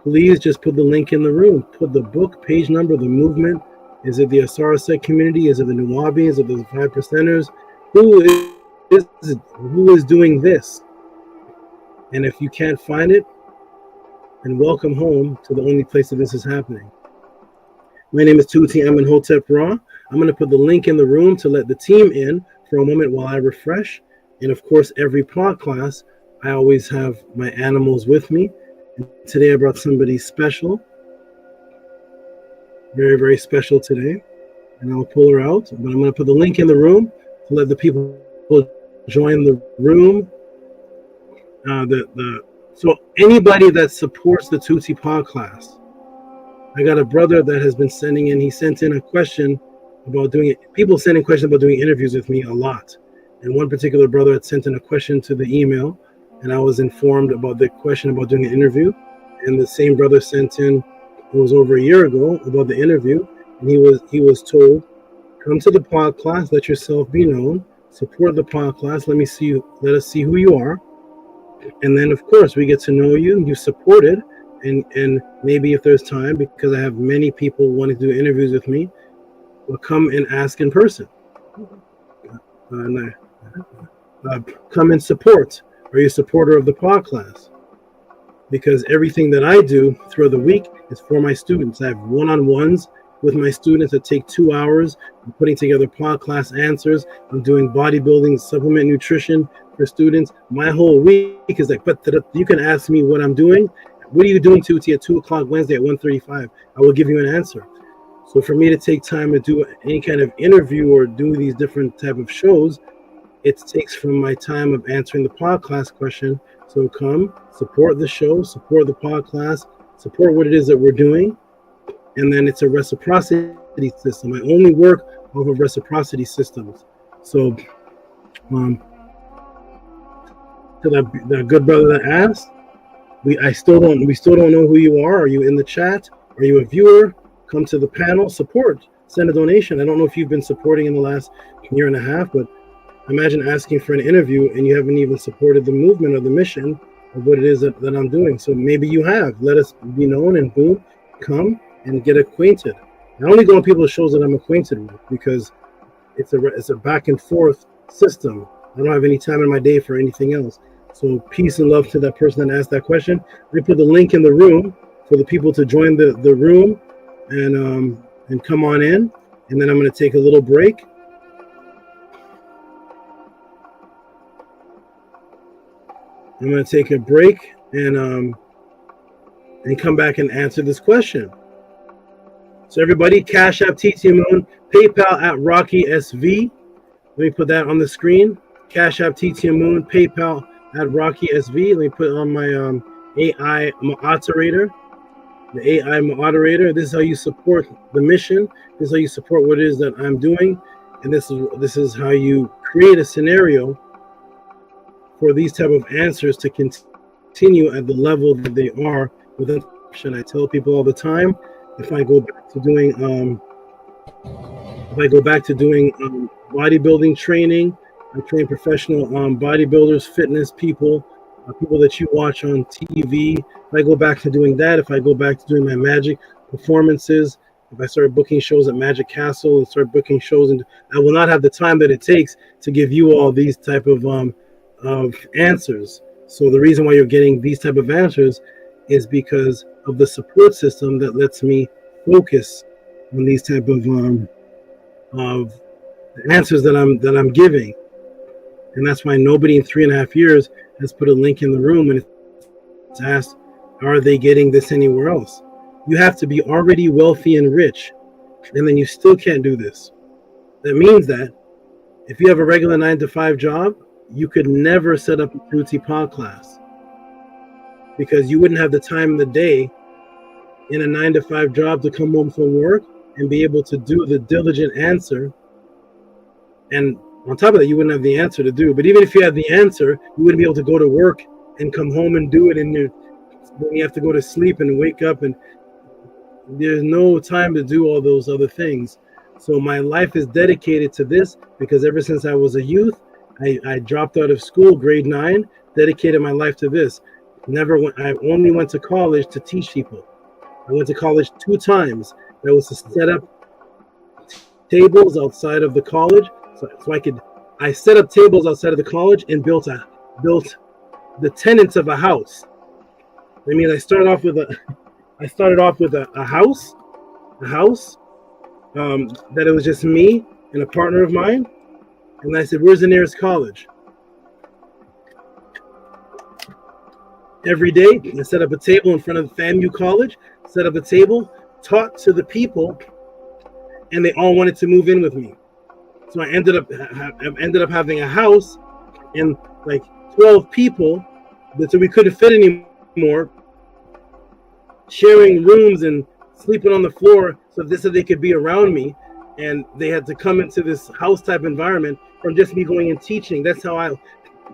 Please just put the link in the room. Put the book, page number, the movement. Is it the Asarasek community? Is it the Nuwabi? Is it the 5 percenters? Who is doing this? And if you can't find it, then welcome home to the only place that this is happening. My name is Tehuti Amenhotep Ra. I'm going to put the link in the room to let the team in for a moment while I refresh. And of course, every pod class, I always have my animals with me. And today I brought somebody special. Very, very special today. And I'll pull her out. But I'm going to put the link in the room to let the people join the room. So anybody that supports the Tehuti pod class, I got a brother that has been sending in. He sent in a question about doing it. People sending questions about doing interviews with me a lot. And one particular brother had sent in a question to the email, and I was informed about the question about doing an interview. And the same brother sent in, it was over a year ago, about the interview, and he was told, come to the pod class, let yourself be known, support the pod class, let us see who you are. And then of course we get to know you, you supported, and maybe if there's time, because I have many people wanting to do interviews with me, will come and ask in person. Come and support. Are you a supporter of the pod class? Because everything that I do throughout the week is for my students. I have one-on-ones with my students that take 2 hours. I'm putting together pod class answers. I'm doing bodybuilding, supplement nutrition for students. My whole week is like, but you can ask me what I'm doing. What are you doing, Tehuti, at 2 o'clock Wednesday at 1:35? I will give you an answer. So for me to take time to do any kind of interview or do these different type of shows, it takes from my time of answering the pod class question. So come, support the show, support the pod class, support what it is that we're doing. And then it's a reciprocity system. I only work off of reciprocity systems. So to the good brother that asked, we still don't know who you are. Are you in the chat? Are you a viewer? Come to the panel, support, send a donation. I don't know if you've been supporting in the last 1.5 years, but imagine asking for an interview and you haven't even supported the movement or the mission of what it is that I'm doing. So maybe you have. Let us be known, and boom, come and get acquainted. I only go on people's shows that I'm acquainted with, because it's a back and forth system. I don't have any time in my day for anything else. So peace and love to that person that asked that question. We put the link in the room for the people to join the room and come on in. And then I'm going to take a little break. I'm going to take a break and come back and answer this question. So everybody, Cash App TT Moon, PayPal at Rocky SV. Let me put that on the screen. Cash App TT Moon, PayPal at Rocky SV. Let me put it on my AI moderator. The AI moderator. This is how you support the mission. This is how you support what it is that I'm doing, and this is how you create a scenario for these type of answers to continue at the level that they are within option. I tell people all the time, if I go back to doing bodybuilding training, I train professional bodybuilders, fitness people, people that you watch on TV. If I go back to doing that, if I go back to doing my magic performances, if I start booking shows at Magic Castle and start booking shows, and I will not have the time that it takes to give you all these type of answers. So the reason why you're getting these type of answers is because of the support system that lets me focus on these type of answers that I'm giving. And that's why nobody in 3.5 years has put a link in the room and it's asked, are they getting this anywhere else? You have to be already wealthy and rich, and then you still can't do this. That means that if you have a regular 9-to-5 job, you could never set up a Tehuti pod class because you wouldn't have the time in the day in a 9-to-5 job to come home from work and be able to do the diligent answer. And on top of that, you wouldn't have the answer to do. But even if you had the answer, you wouldn't be able to go to work and come home and do it. And when you have to go to sleep and wake up, and there's no time to do all those other things. So my life is dedicated to this because ever since I was a youth, I dropped out of school, grade 9, dedicated my life to this. I only went to college to teach people. I went to college 2 times. That was to set up tables outside of the college. I set up tables outside of the college and built the tenants of a house. I mean, I started off with a house that it was just me and a partner of mine. And I said, where's the nearest college? Every day, I set up a table in front of FAMU College, set up a table, taught to the people, and they all wanted to move in with me. So I ended up having a house and like 12 people, so we couldn't fit anymore, sharing rooms and sleeping on the floor so they could be around me. And they had to come into this house type environment from just me going and teaching. That's how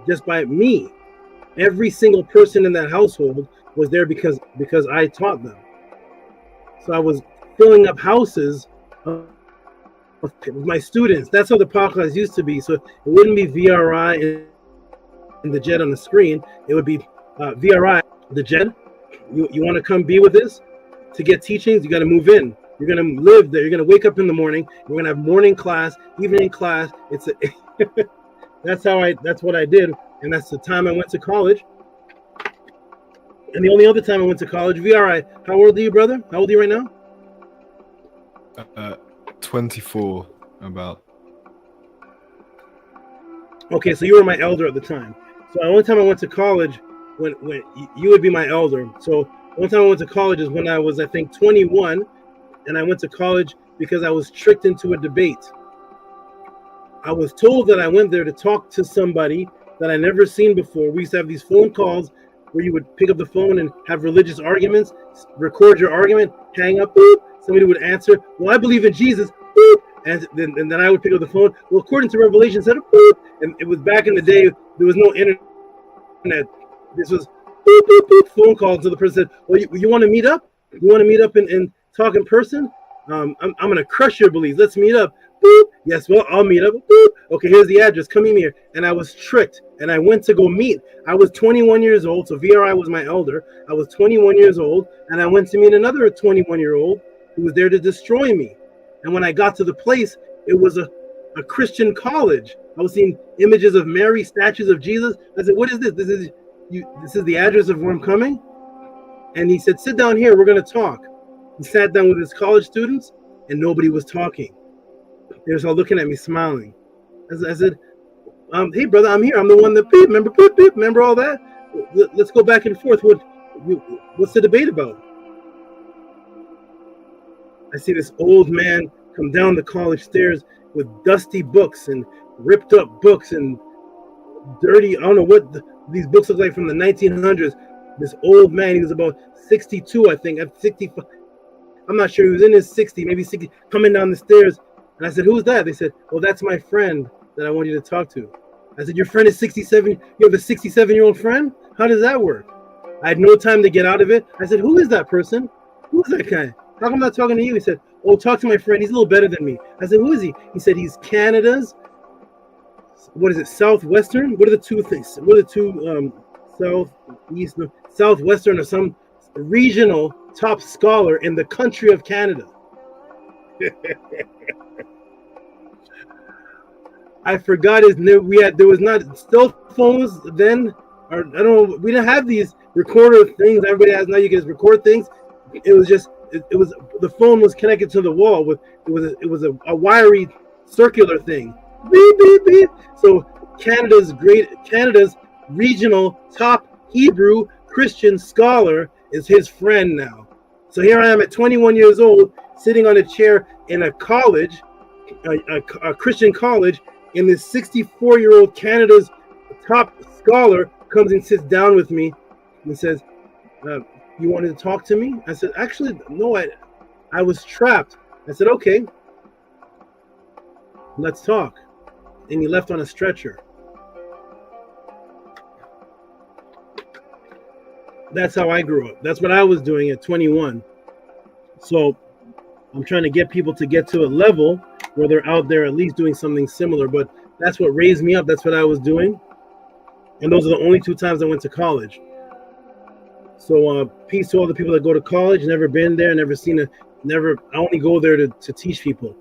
just by me. Every single person in that household was there because I taught them. So I was filling up houses of my students. That's how the podcast used to be. So it wouldn't be VRI and the jet on the screen. It would be VRI, the jet. You want to come be with us to get teachings? You got to move in. You're going to live there. You're going to wake up in the morning. We're going to have morning class, evening class. That's what I did. And that's the time I went to college. And the only other time I went to college, VRI. How old are you, brother? How old are you right now? 24, about. Okay, so you were my elder at the time. So the only time I went to college, when you would be my elder. So one time I went to college is when I was, I think, 21, and I went to college because I was tricked into a debate. I was told that I went there to talk to somebody that I never seen before. We used to have these phone calls where you would pick up the phone and have religious arguments, record your argument, hang up, boop, somebody would answer, well, I believe in Jesus, boop, and then I would pick up the phone, well, according to Revelation, said, boop, and it was back in the day, there was no internet. This was boop, boop, boop, phone call to the person said, well, you want to meet up? You want to meet up and talk in person? I'm going to crush your beliefs. Let's meet up. Boop. Yes, well, I'll meet up. Boop. Okay, here's the address. Come in here. And I was tricked. And I went to go meet. I was 21 years old. So VRI was my elder. I was 21 years old. And I went to meet another 21-year-old who was there to destroy me. And when I got to the place, it was a Christian college. I was seeing images of Mary, statues of Jesus. I said, what is this? This is the address of where I'm coming? And he said, sit down here. We're going to talk. He sat down with his college students, and nobody was talking. They was all looking at me, smiling. I said, hey, brother, I'm here. I'm the one that beep. Remember all that? let's go back and forth. What's the debate about? I see this old man come down the college stairs with dusty books and ripped up books and dirty. I don't know what these books look like from the 1900s. This old man, he was about 62, I think. At 65, I'm not sure. He was in his 60s, maybe 60, coming down the stairs. And I said, "Who's that?" They said, "Well, that's my friend that I want you to talk to." I said, "Your friend is 67. You have a 67-year-old friend? How does that work?" I had no time to get out of it. I said, "Who is that person? Who is that guy? How come I'm not talking to you?" He said, "Oh, talk to my friend. He's a little better than me." I said, "Who is he?" He said, "He's Canada's, what is it, Southwestern? What are the two things? What are the two Southeast, Southwestern, or some regional top scholar in the country of Canada?" I forgot his name. There was not cell phones then, or I don't know. We didn't have these recorder things everybody has now. You can just record things. It was just it was the phone was connected to the wall with it was a wiry circular thing. Beep beep beep. So Canada's regional top Hebrew Christian scholar is his friend now. So here I am at 21 years old, sitting on a chair in a college, a Christian college, and this 64-year-old Canada's top scholar comes and sits down with me and says, "You wanted to talk to me?" I said, "Actually, no, I was trapped." I said, "Okay, let's talk." And he left on a stretcher. That's how I grew up. That's what I was doing at 21. So I'm trying to get people to get to a level where they're out there at least doing something similar. But that's what raised me up. That's what I was doing. And those are the only 2 times I went to college. So peace to all the people that go to college. Never been there, never seen it. I only go there to teach people.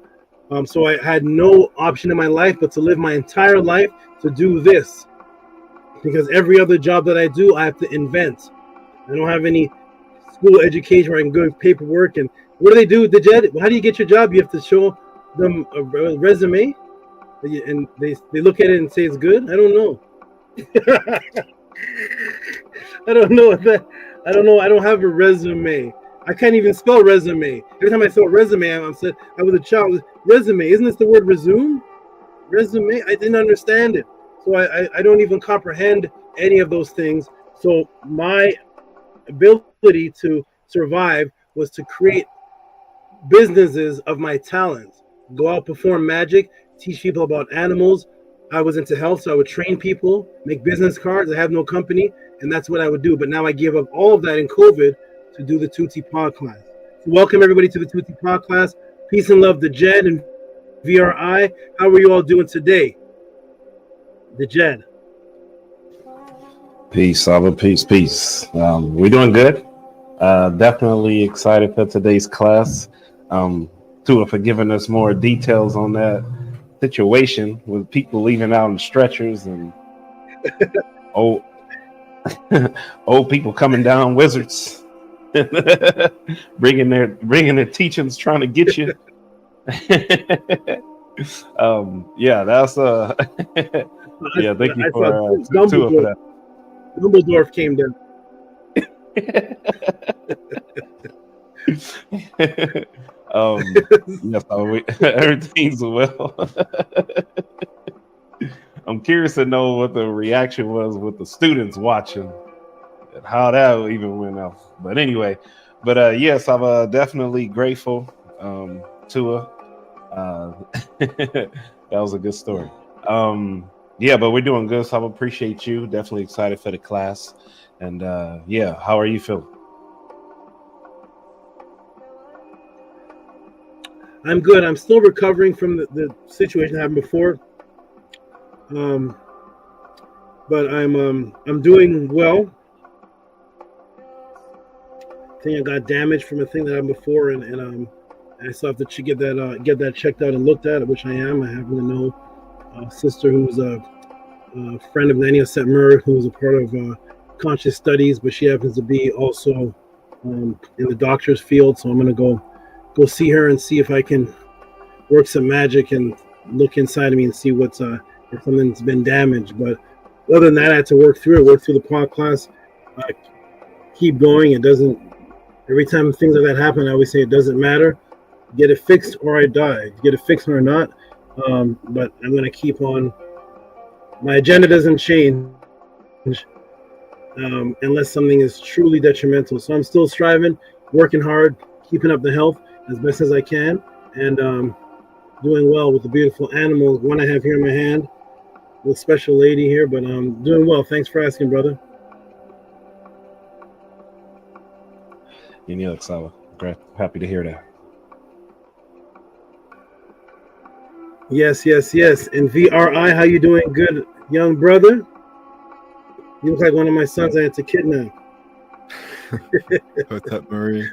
So I had no option in my life but to live my entire life to do this. Because every other job that I do, I have to invent. I don't have any school education where I can go with paperwork. And what do they do, TCHET? How do you get your job? You have to show them a resume, and they look at it and say it's good. I don't know. I don't know that. I don't know. I don't have a resume. I can't even spell resume. Every time I spell resume, I said I was a child. Resume, isn't this the word resume? Resume. I didn't understand it, so I don't even comprehend any of those things. So my ability to survive was to create businesses of my talents. Go out, perform magic, teach people about animals. I was into health, so I would train people, make business cards. I have no company, and that's what I would do. But now I gave up all of that in COVID to do the Tehuti Pod class. So welcome everybody to the Tehuti Pod class. Peace and love, TCHET and VRI. How are you all doing today? TCHET. Peace, SABA, peace. We're doing good. Definitely excited for today's class. Tua for giving us more details on that situation with people leaving out in stretchers and old people coming down wizards, bringing their teachings, trying to get you. Yeah, that's yeah. Thank you for Tua for that. Dumbledore came down. Yes, everything's well. I'm curious to know what the reaction was with the students watching and how that even went off. But anyway, yes, I'm definitely grateful. Tua, that was a good story. Yeah, but we're doing good, so I appreciate you. Definitely excited for the class. And yeah, how are you feeling? I'm good. I'm still recovering from the situation that happened before. But I'm doing well. I think I got damaged from a thing that happened before, and I still have to get that checked out and looked at, which I am. I happen to know a sister who's a friend of Nania Setmer, who's a part of conscious studies, but she happens to be also in the doctor's field. So I'm gonna go go see her and see if I can work some magic and look inside of me and see what's if something's been damaged. But other than that, I had to work through the pod class, keep going. It doesn't. Every time things like that happen, I always say it doesn't matter. Get it fixed or I die. Get it fixed or not. But I'm gonna keep on. My agenda doesn't change unless something is truly detrimental. So I'm still striving, working hard, keeping up the health as best as I can, and doing well with the beautiful animal. One I have here in my hand, with special lady here, but I'm doing well. Thanks for asking, brother. Alexander. Great. Happy to hear that. Yes. And VRI, how you doing? Good, young brother. You look like one of my sons I had to kidnap. What's up, Marie?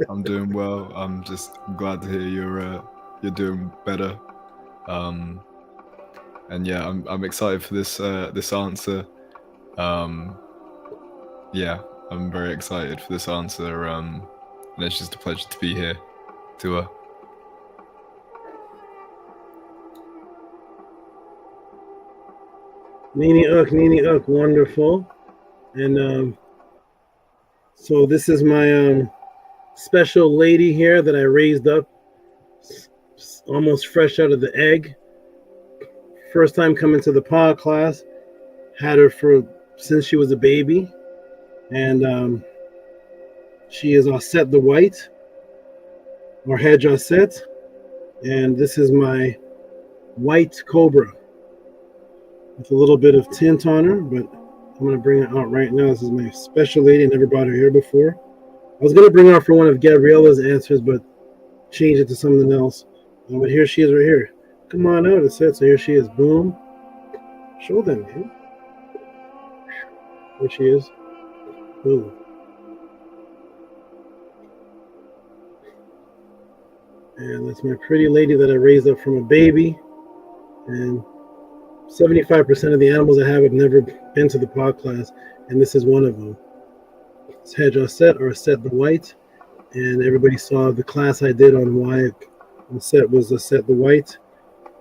I'm doing well. I'm just glad to hear you're doing better. And yeah, I'm excited for this answer. Yeah, I'm very excited for this answer. And it's just a pleasure to be here. To Nini Uk, wonderful. And so this is my special lady here that I raised up, almost fresh out of the egg. First time coming to the pod class, had her since she was a baby, and she is Aset the White, or Hedge Aset, and this is my white cobra with a little bit of tint on her, but I'm going to bring her out right now. This is my special lady. I never brought her here before. I was going to bring her out for one of Gabriella's answers, but change it to something else. But here she is right here. Come on out, Aset. So here she is. Boom. Show them, man. There she is. Boom. And that's my pretty lady that I raised up from a baby. And 75% of the animals I have never been to the pod class, and this is one of them. It's Hedge Aset, or Aset the White. And everybody saw the class I did on why Aset was Aset the White.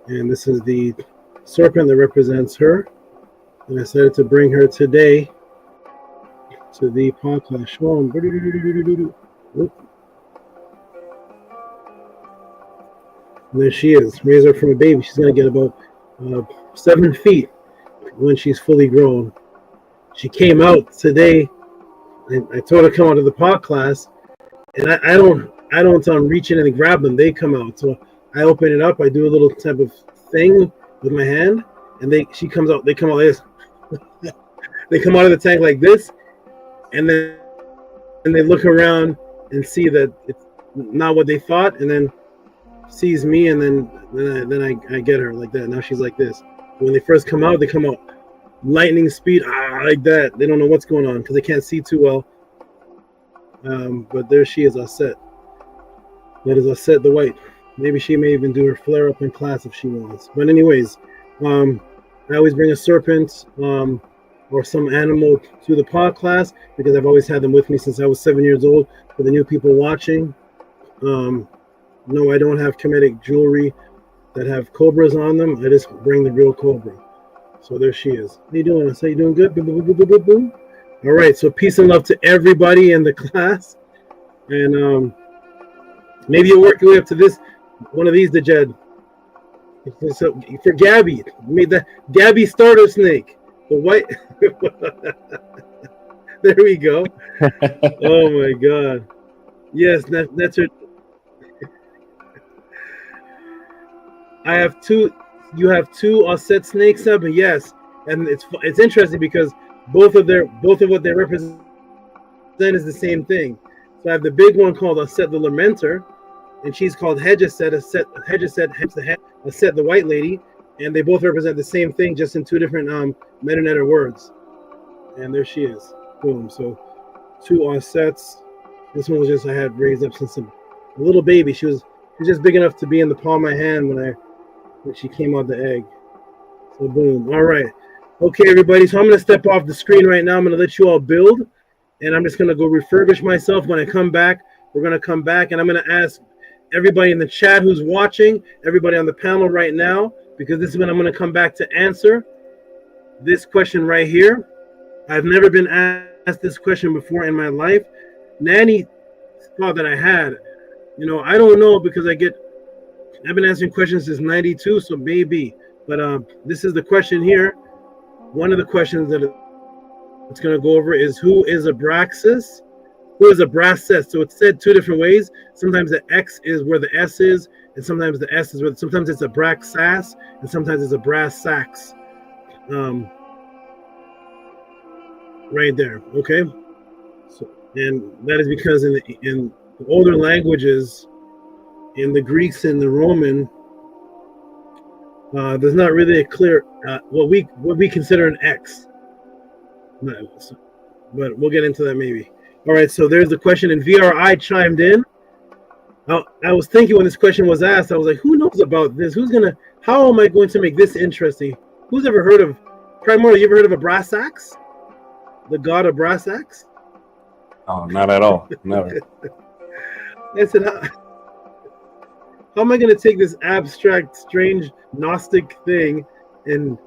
And this is the serpent that represents her. And I decided to bring her today to the pod class. Show them. And there she is. Raised her from a baby. She's going to get about 7 feet when she's fully grown. She came out today, and I told her to come out of the pod class, and I don't reach in and grab them. They come out. So I open it up. I do a little type of thing with my hand, and she comes out. They come out like this. They come out of the tank like this, and then they look around and see that it's not what they thought, and then sees me, and then I get her like that. Now she's like this. When they first come out, they come out lightning speed, like that. They don't know what's going on because they can't see too well. But there she is, Aset. That is Aset the White. Maybe she may even do her flare up in class if she wants. But anyways, I always bring a serpent or some animal to the pod class because I've always had them with me since I was 7 years old. For the new people watching, no, I don't have Kemetic jewelry that have cobras on them. I just bring the real cobra. So there she is. How you doing? I say you doing good? Boom, boom, boom, boom, boom, boom. All right. So peace and love to everybody in the class. And maybe you'll work your way up to this one of these, the Jed. So for Gabby, made that Gabby starter snake. The white. There we go. Oh my God. Yes, that's her. I have two. You have two Aset snakes up, yes, and it's interesting because both of what they represent is the same thing. So I have the big one called Aset the Lamenter, and she's called Hedge Aset the White Lady, and they both represent the same thing, just in two different meta words. And there she is. Boom. So two Asets. This one was just I had raised up since a little baby. She was just big enough to be in the palm of my hand when she came out the egg. So boom. All right. Okay, everybody. So I'm going to step off the screen right now. I'm going to let you all build. And I'm just going to go refurbish myself. When I come back, we're going to come back. And I'm going to ask everybody in the chat who's watching, everybody on the panel right now, because this is when I'm going to come back to answer. this question right here. I've never been asked this question before in my life. Nanny thought that I had. You know, I don't know because I've been answering questions since '92, so maybe. But this is the question here. One of the questions that it's going to go over is who is Abraxas? Who is Abraxas? So it's said two different ways. Sometimes the X is where the S is, and sometimes the S is where. Sometimes it's Abraxas, and sometimes it's Abrasax. Right there. Okay. So, and that is because in the older languages, in the Greeks and the Roman, there's not really a clear what we consider an X. But we'll get into that maybe. All right, so there's the question, and VRI chimed in. I was thinking when this question was asked, I was like, who knows about this? How am I going to make this interesting? Who's ever heard of, Primordial, you ever heard of Abrasax? The god Abrasax? Oh, not at all. Never. I said, how am I going to take this abstract, strange, Gnostic thing and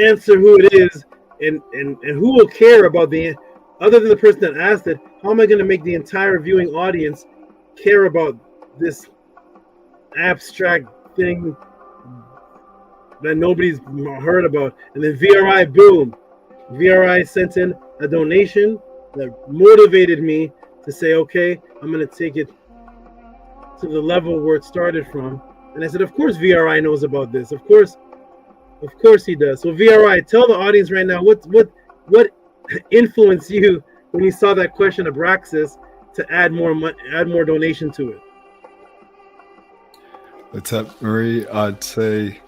answer who it is, and who will care about other than the person that asked it? How am I going to make the entire viewing audience care about this abstract thing that nobody's heard about? And then VRI, boom. VRI sent in a donation that motivated me to say, okay, I'm going to take it to the level where it started from. And I said, of course VRI knows about this. Of course he does. So VRI, tell the audience right now what influenced you when you saw that question of Abraxas to add more donation to it. Marie, I'd say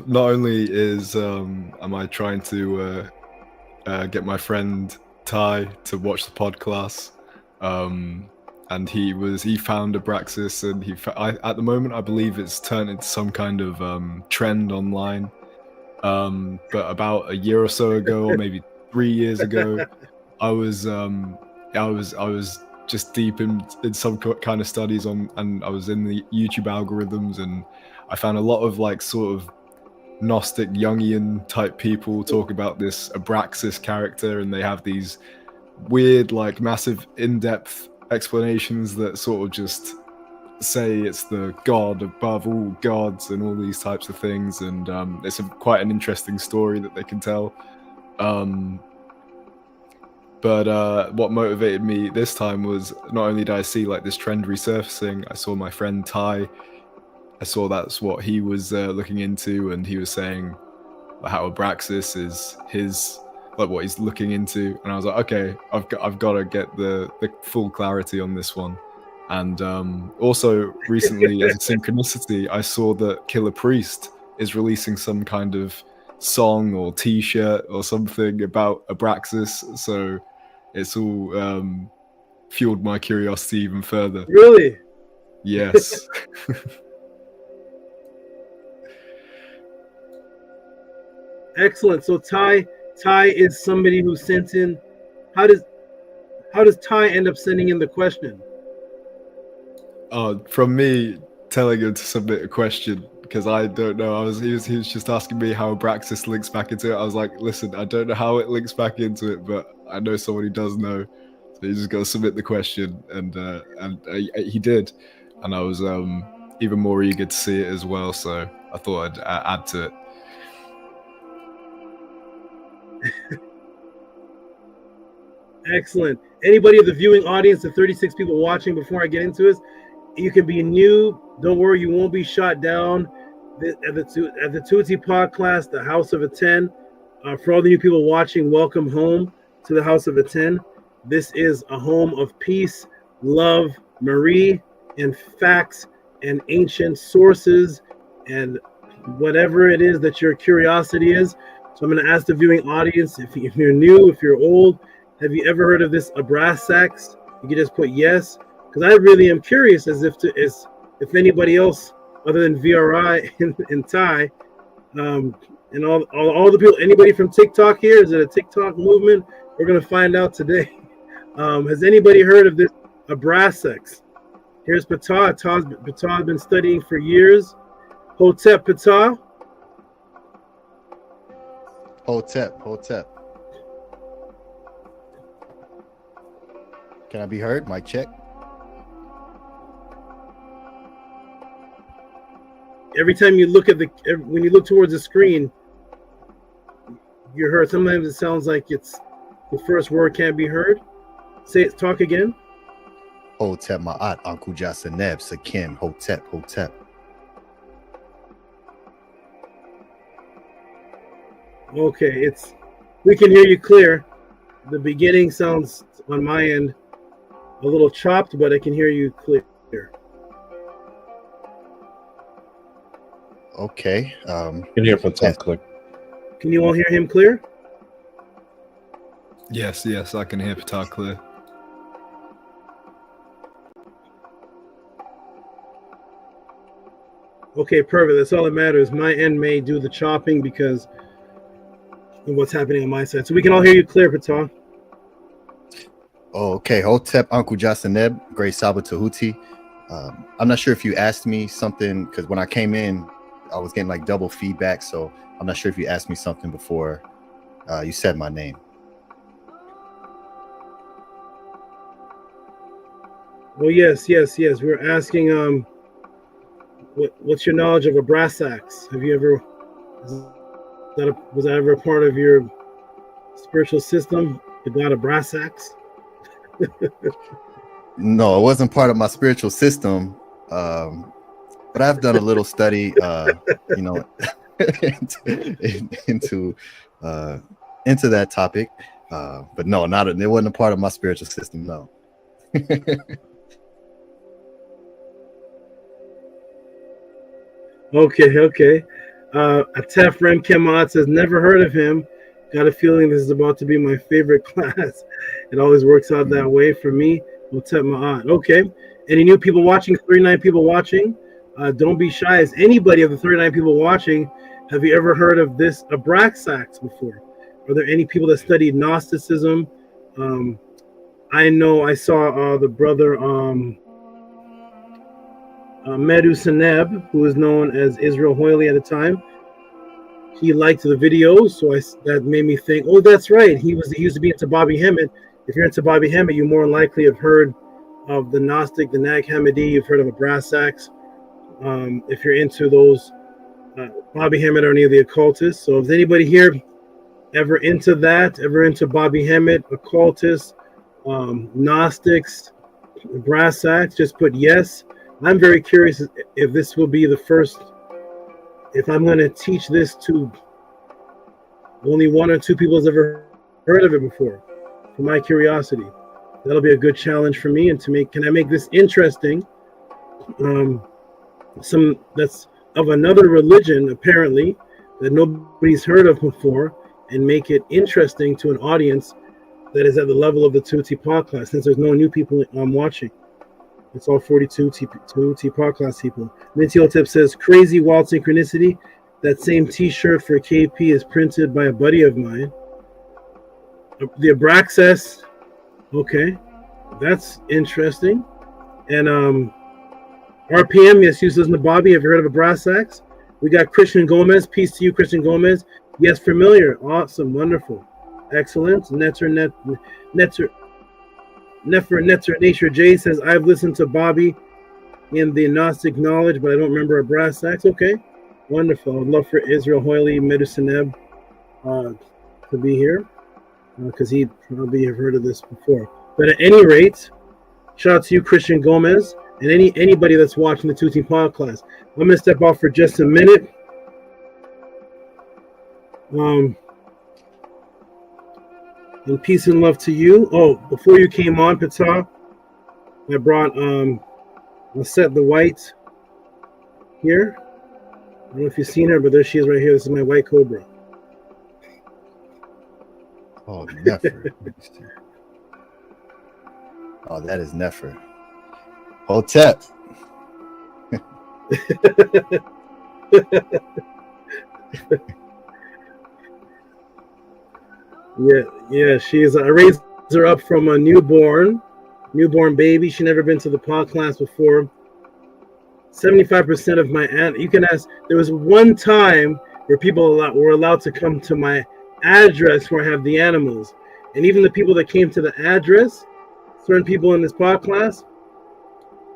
not only am I trying to get my friend Ty to watch the podcast, and he found Abraxas, and at the moment I believe it's turned into some kind of trend online. But about a year or so ago, or maybe 3 years ago, I was just deep in some kind of studies and I was in the YouTube algorithms, and I found a lot of like sort of Gnostic Jungian type people talk about this Abraxas character, and they have these weird, like, massive in-depth explanations that sort of just say it's the god above all gods and all these types of things, and it's quite an interesting story that they can tell. But what motivated me this time was not only did I see like this trend resurfacing, I saw my friend Ty. I saw that's what he was looking into, and he was saying how Abraxas is what he's looking into, and I was like, okay, I've got to get the full clarity on this one. And also recently, as a synchronicity, I saw that Killer Priest is releasing some kind of song or T-shirt or something about Abraxas, so it's all fueled my curiosity even further. Really? Yes. Excellent. So Ty is somebody who sent in. How does Ty end up sending in the question? From me telling him to submit a question, because I don't know. He was just asking me how Abraxas links back into it. I was like, listen, I don't know how it links back into it, but I know someone who does know. So you just got to submit the question, and he did, and I was even more eager to see it as well. So I thought I'd add to it. Excellent. Anybody of the viewing audience, the 36 people watching, before I get into this, you can be new. Don't worry, you won't be shot down. At the Tehuti podcast, the House of ATTON. For all the new people watching, welcome home to the House of ATTON. This is a home of peace, love, Marie, and facts, and ancient sources, and whatever it is that your curiosity is. So I'm going to ask the viewing audience, if you're new, if you're old, have you ever heard of this Abrasax? You can just put yes, because I really am curious as if anybody else other than VRI and Ty, and all the people, anybody from TikTok here? Is it a TikTok movement? We're going to find out today. Has anybody heard of this Abrasax? Here's PETER. PETER has been studying for years. Hotep PETER. Hotep. Can I be heard? Mic check. Every time you look at when you look towards the screen, you're heard. Sometimes it sounds like it's the first word can't be heard. Say it. Talk again. Hotep Ma'at Anku Jasaneb Sakim Hotep. Okay, we can hear you clear. The beginning sounds on my end a little chopped, but I can hear you clear. Okay. Can hear Patah clear. Can you all hear him clear? Yes, I can hear Patah clear. Okay, perfect. That's all that matters. My end may do the chopping because of what's happening on my side. So we can all hear you clear, Patah. Oh, okay. Hotep Anku Jasaneb, Great Saba Tehuti. I'm not sure if you asked me something because when I came in, I was getting like double feedback. So I'm not sure if you asked me something before you said my name. Oh, yes. We're asking what's your knowledge of Abrasax? Have you ever was that ever a part of your spiritual system, the god Abrasax? No, it wasn't part of my spiritual system, but I've done a little study, into that topic. But no, it wasn't a part of my spiritual system. No. Okay. Tefrem Kemat says, never heard of him. Got a feeling this is about to be my favorite class. It always works out that way for me. Okay. Any new people watching? 39 people watching. Don't be shy. As anybody of the 39 people watching, have you ever heard of this Abrasax before? Are there any people that studied Gnosticism? I know I saw the brother Medu Seneb, who was known as Israel Hoyley at the time. He liked the videos, so that made me think, oh, that's right. He used to be into Bobby Hemmett. If you're into Bobby Hemmett, you more likely have heard of the Gnostic, the Nag Hammadi. You've heard of Abrasax. If you're into those, Bobby Hemmett or any of the occultists. So is anybody here ever into that? Ever into Bobby Hemmett, occultists, Gnostics, Abrasax? Just put yes. I'm very curious if this will be the first, if I'm going to teach this to only one or two people has ever heard of it before, for my curiosity. That'll be a good challenge for me. And can I make this interesting? Some that's of another religion, apparently, that nobody's heard of before, and make it interesting to an audience that is at the level of the Tehuti podcast, since there's no new people watching. It's all 42 Tehuti podcast people. Minty Otep says, crazy wild synchronicity. That same t-shirt for KP is printed by a buddy of mine. The Abraxas, okay, that's interesting. And RPM, yes, you listen to Bobby. Have you heard of Abrasax? We got Christian Gomez. Peace to you, Christian Gomez. Yes, familiar. Awesome, wonderful, excellent. Nature J says, I've listened to Bobby in the Gnostic knowledge, but I don't remember Abrasax. Okay, wonderful. I'd love for Israel Hoyley, Medusineb to be here because he'd probably have heard of this before. But at any rate, shout out to you, Christian Gomez, and anybody that's watching the Tehuti podcast. I'm going to step off for just a minute. And peace and love to you. Oh, before you came on, Patah, I brought I'll set the white here. I don't know if you've seen her, but there she is right here. This is my white cobra. Oh, Nefer. Oh, that is Nefer. Hotep. Yeah, she is. I raised her up from a newborn baby. She never been to the pod class before. 75% of my you can ask. There was one time where people were allowed to come to my address where I have the animals. And even the people that came to the address, certain people in this pod class,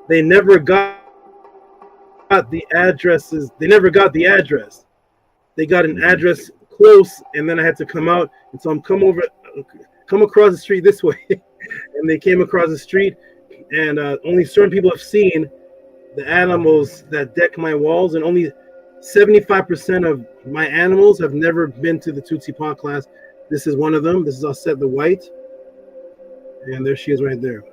they never got the addresses. They never got the address. They got an address close, and then I had to come out. And so I'm come across the street this way. And they came across the street, and only certain people have seen the animals that deck my walls, and only 75% of my animals have never been to the Tutsi pod class. This is one of them. This is Osset the White. And there she is right there.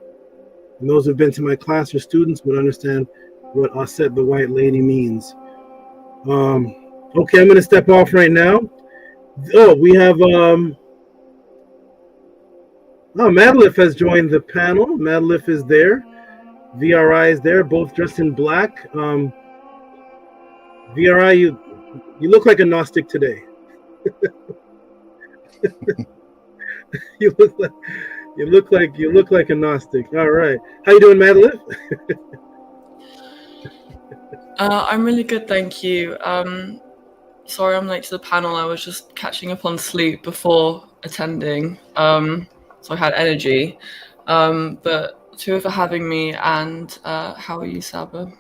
And those who've been to my class or students would understand what Osset the White lady means. Okay, I'm going to step off right now. Oh, we have... Madlif has joined the panel. Madlif is there. VRI is there, both dressed in black. VRI, you look like a Gnostic today. you look like a Gnostic. All right, how you doing, Madlif? I'm really good, thank you. Sorry I'm late to the panel. I was just catching up on sleep before attending, so I had energy. But thank you for having me, and how are you, Saba?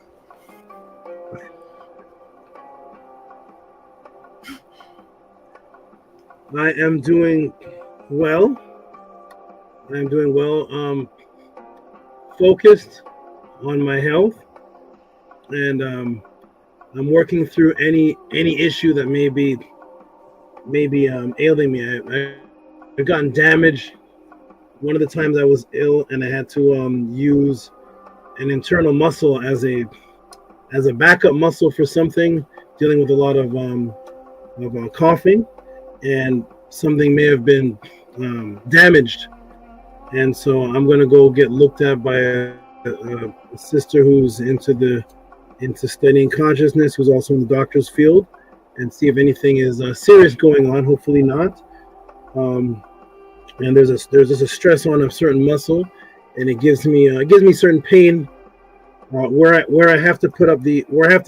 I am doing well. I'm doing well. Focused on my health, and I'm working through any issue that may be ailing me. I've gotten damaged. One of the times I was ill, and I had to use an internal muscle as a backup muscle for something, dealing with a lot of coughing, and something may have been damaged, and so I'm going to go get looked at by a sister who's into studying consciousness, who's also in the doctor's field, and see if anything is serious going on. Hopefully not. And there's just a stress on a certain muscle, and it gives me certain pain where I have to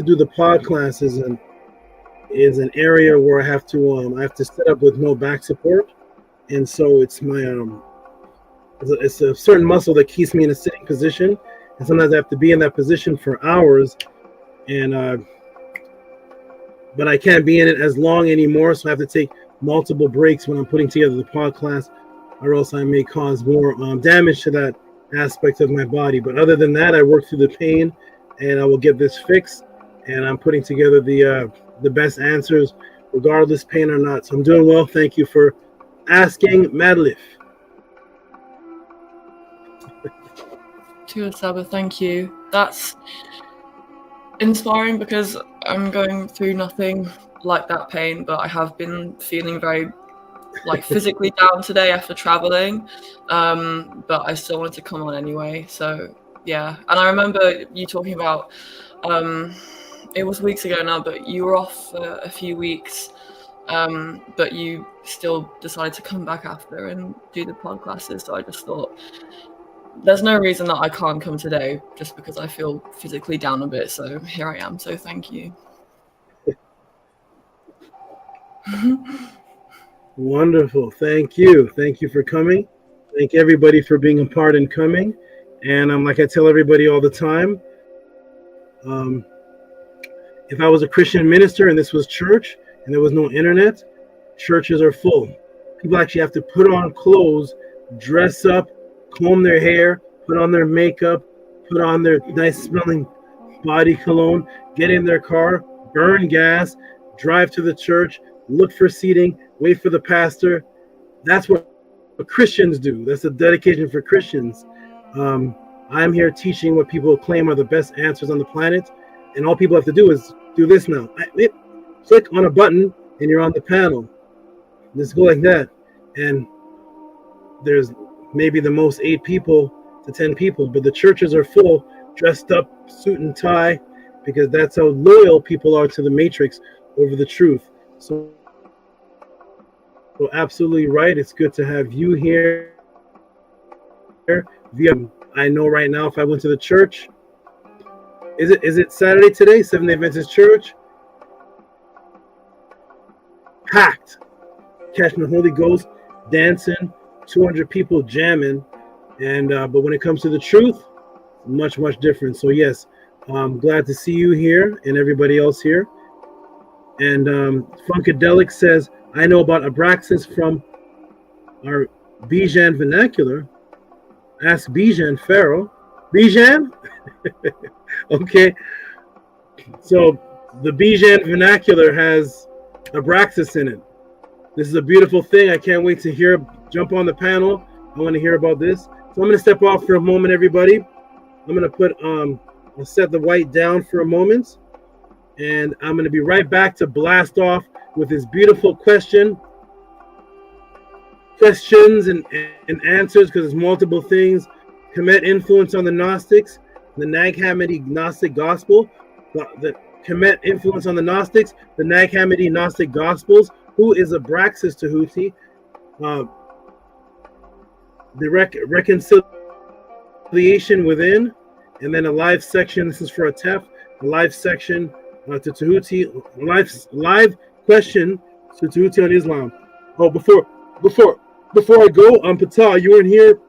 do the pod classes, and is an area where I have to sit up with no back support, and so it's my it's a certain muscle that keeps me in a sitting position, and sometimes I have to be in that position for hours, and but I can't be in it as long anymore, so I have to take multiple breaks when I'm putting together the pod class, or else I may cause more damage to that aspect of my body. But other than that, I work through the pain, and I will get this fixed, and I'm putting together the best answers, regardless pain or not. So I'm doing well. Thank you for asking, Madlif. To Saba, thank you. That's inspiring because I'm going through nothing like that pain, but I have been feeling very physically down today after traveling, but I still wanted to come on anyway. So yeah, and I remember you talking about it was weeks ago now, but you were off for a few weeks, but you still decided to come back after and do the pod classes. So I just thought there's no reason that I can't come today, just because I feel physically down a bit. So here I am. So thank you. Wonderful. Thank you. Thank you for coming. Thank everybody for being a part and coming. And like I tell everybody all the time, if I was a Christian minister and this was church and there was no internet, churches are full. People actually have to put on clothes, dress up, comb their hair, put on their makeup, put on their nice smelling body cologne, get in their car, burn gas, drive to the church, look for seating, wait for the pastor. That's what Christians do. That's a dedication for Christians. I'm here teaching what people claim are the best answers on the planet, and all people have to do is do this now. Click on a button and you're on the panel. Just go like that, and there's maybe the most 8 people to 10 people, but the churches are full, dressed up, suit and tie, because that's how loyal people are to the matrix over the truth. So absolutely right. It's good to have you here. I know right now if I went to the church, is it Saturday today? Seventh-day Adventist Church, packed. catching the Holy Ghost, dancing, 200 people jamming, and but when it comes to the truth, much different. So yes, I'm glad to see you here and everybody else here. And Funkadelic says, I know about Abraxas from our Bijan vernacular. Ask Bijan Pharaoh. Bijan? Okay. So the Bijan vernacular has Abraxas in it. This is a beautiful thing. I can't wait to jump on the panel. I want to hear about this. So I'm going to step off for a moment, everybody. I'm going to put, I'll set the white down for a moment. And I'm going to be right back to blast off with this beautiful questions and answers, because there's multiple things. Kemet influence on the Gnostics, the Nag Hammadi Gnostic Gospel, the Kemet influence on the Gnostics, the Nag Hammadi Gnostic Gospels, who is Abraxas Tehuti, the reconciliation within, and then a live section. This is for a TEF, a live section to Tehuti, live question to Tehuti on Islam. Oh, before I go, Pata, you weren't here,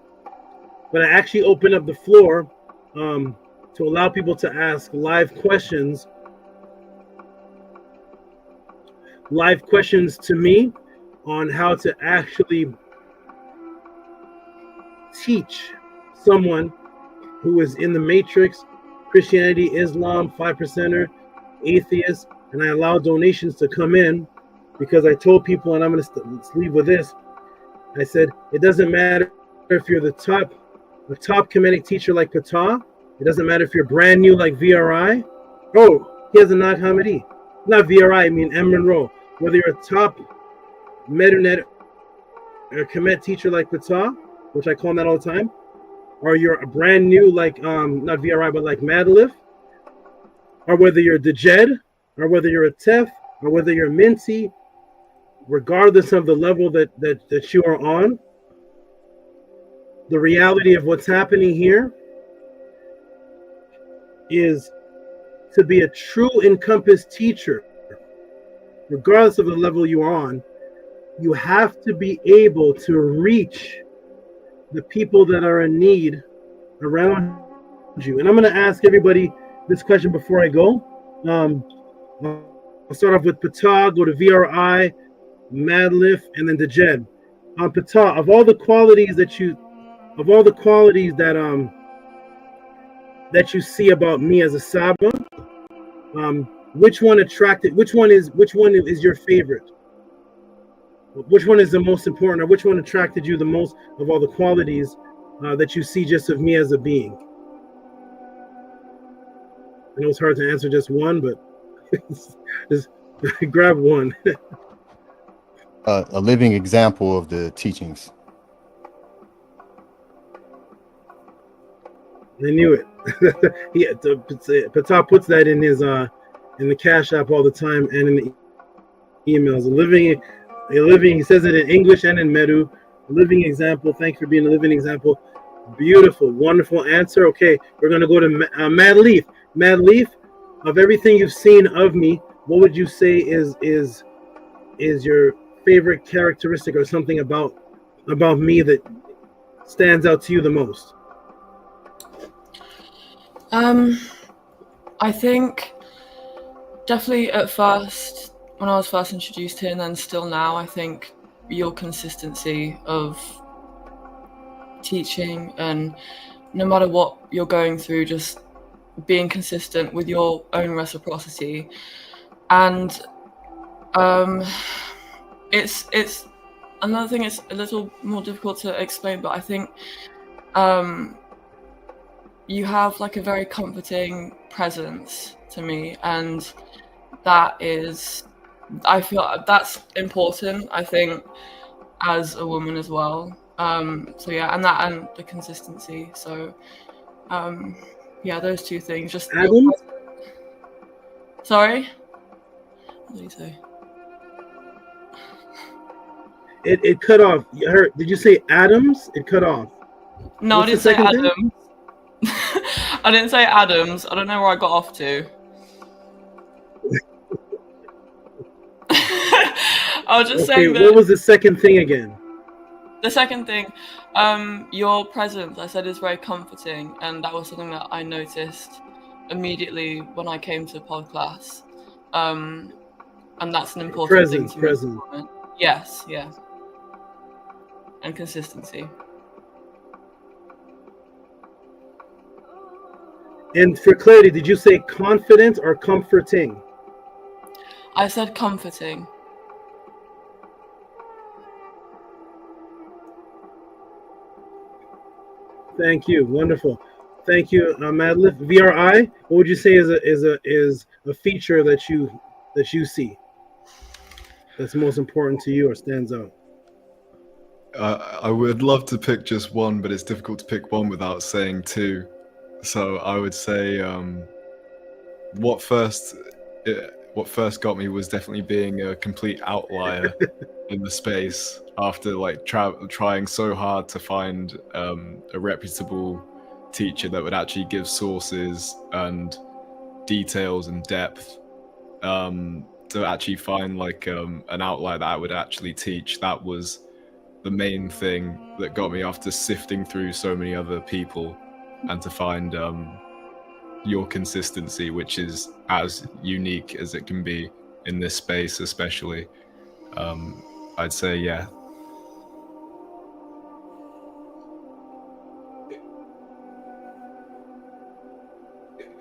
but I actually opened up the floor to allow people to ask live questions to me on how to actually teach someone who is in the matrix, Christianity, Islam, 5%er, atheist, and I allow donations to come in, because I told people, and I'm going to leave with this, I said, it doesn't matter if you're the top Kemetic teacher like Pata. It doesn't matter if you're brand new like VRI. Oh, he has a Nag Hammadi. Not VRI, I mean M. Monroe. Whether you're a top Medunet or Kemet teacher like Pata, which I call him that all the time, or you're a brand new like, not VRI, but like Madlif, or whether you're a Dejed, or whether you're a Tef, or whether you're a Minty, regardless of the level that you are on, the reality of what's happening here is to be a true Encompass teacher, regardless of the level you are on, you have to be able to reach the people that are in need around you. And I'm going to ask everybody this question before I go. I'll start off with Pata, go to VRI, Madlif, and then Dejed. Pata, of all the qualities that you see about me as a Saba, which one is your favorite? Which one is the most important, or which one attracted you the most of all the qualities that you see just of me as a being? I know it's hard to answer just one, but just grab one. A living example of the teachings. I knew it. Pata puts that in his in the Cash App all the time and in the emails. A living. He says it in English and in Medu. A living example. Thanks for being a living example. Beautiful, wonderful answer. Okay, we're gonna go to Madleaf. Madleaf, of everything you've seen of me, what would you say is your favorite characteristic, or something about me that stands out to you the most? I think definitely at first, when I was first introduced here, and then still now, I think your consistency of teaching, and no matter what you're going through, just being consistent with your own reciprocity. And it's another thing, it's a little more difficult to explain, but I think you have like a very comforting presence to me, and that is, I feel that's important, I think, as a woman as well. So yeah, and the consistency. So yeah, those two things. Just Adam? Sorry? What did you say? It cut off. Did you say Adams? It cut off. No, What's I didn't say Adams. I didn't say Adams. I don't know where I got off to. I was just Okay, saying that. what was the second thing again? The second thing, your presence, I said, is very comforting, and that was something that I noticed immediately when I came to pod class, and that's an important thing to me. Presence. Yes, yeah, and consistency. And for clarity, did you say confident or comforting? I said comforting. Thank you. Wonderful. Thank you, Madeline. VRI. What would you say is a feature that you see that's most important to you or stands out? I would love to pick just one, but it's difficult to pick one without saying two. So I would say what first got me was definitely being a complete outlier in the space after like trying so hard to find a reputable teacher that would actually give sources and details and depth, to actually find like an outlier that I would actually teach. That was the main thing that got me after sifting through so many other people, and to find your consistency, which is as unique as it can be in this space, especially. I'd say, yeah.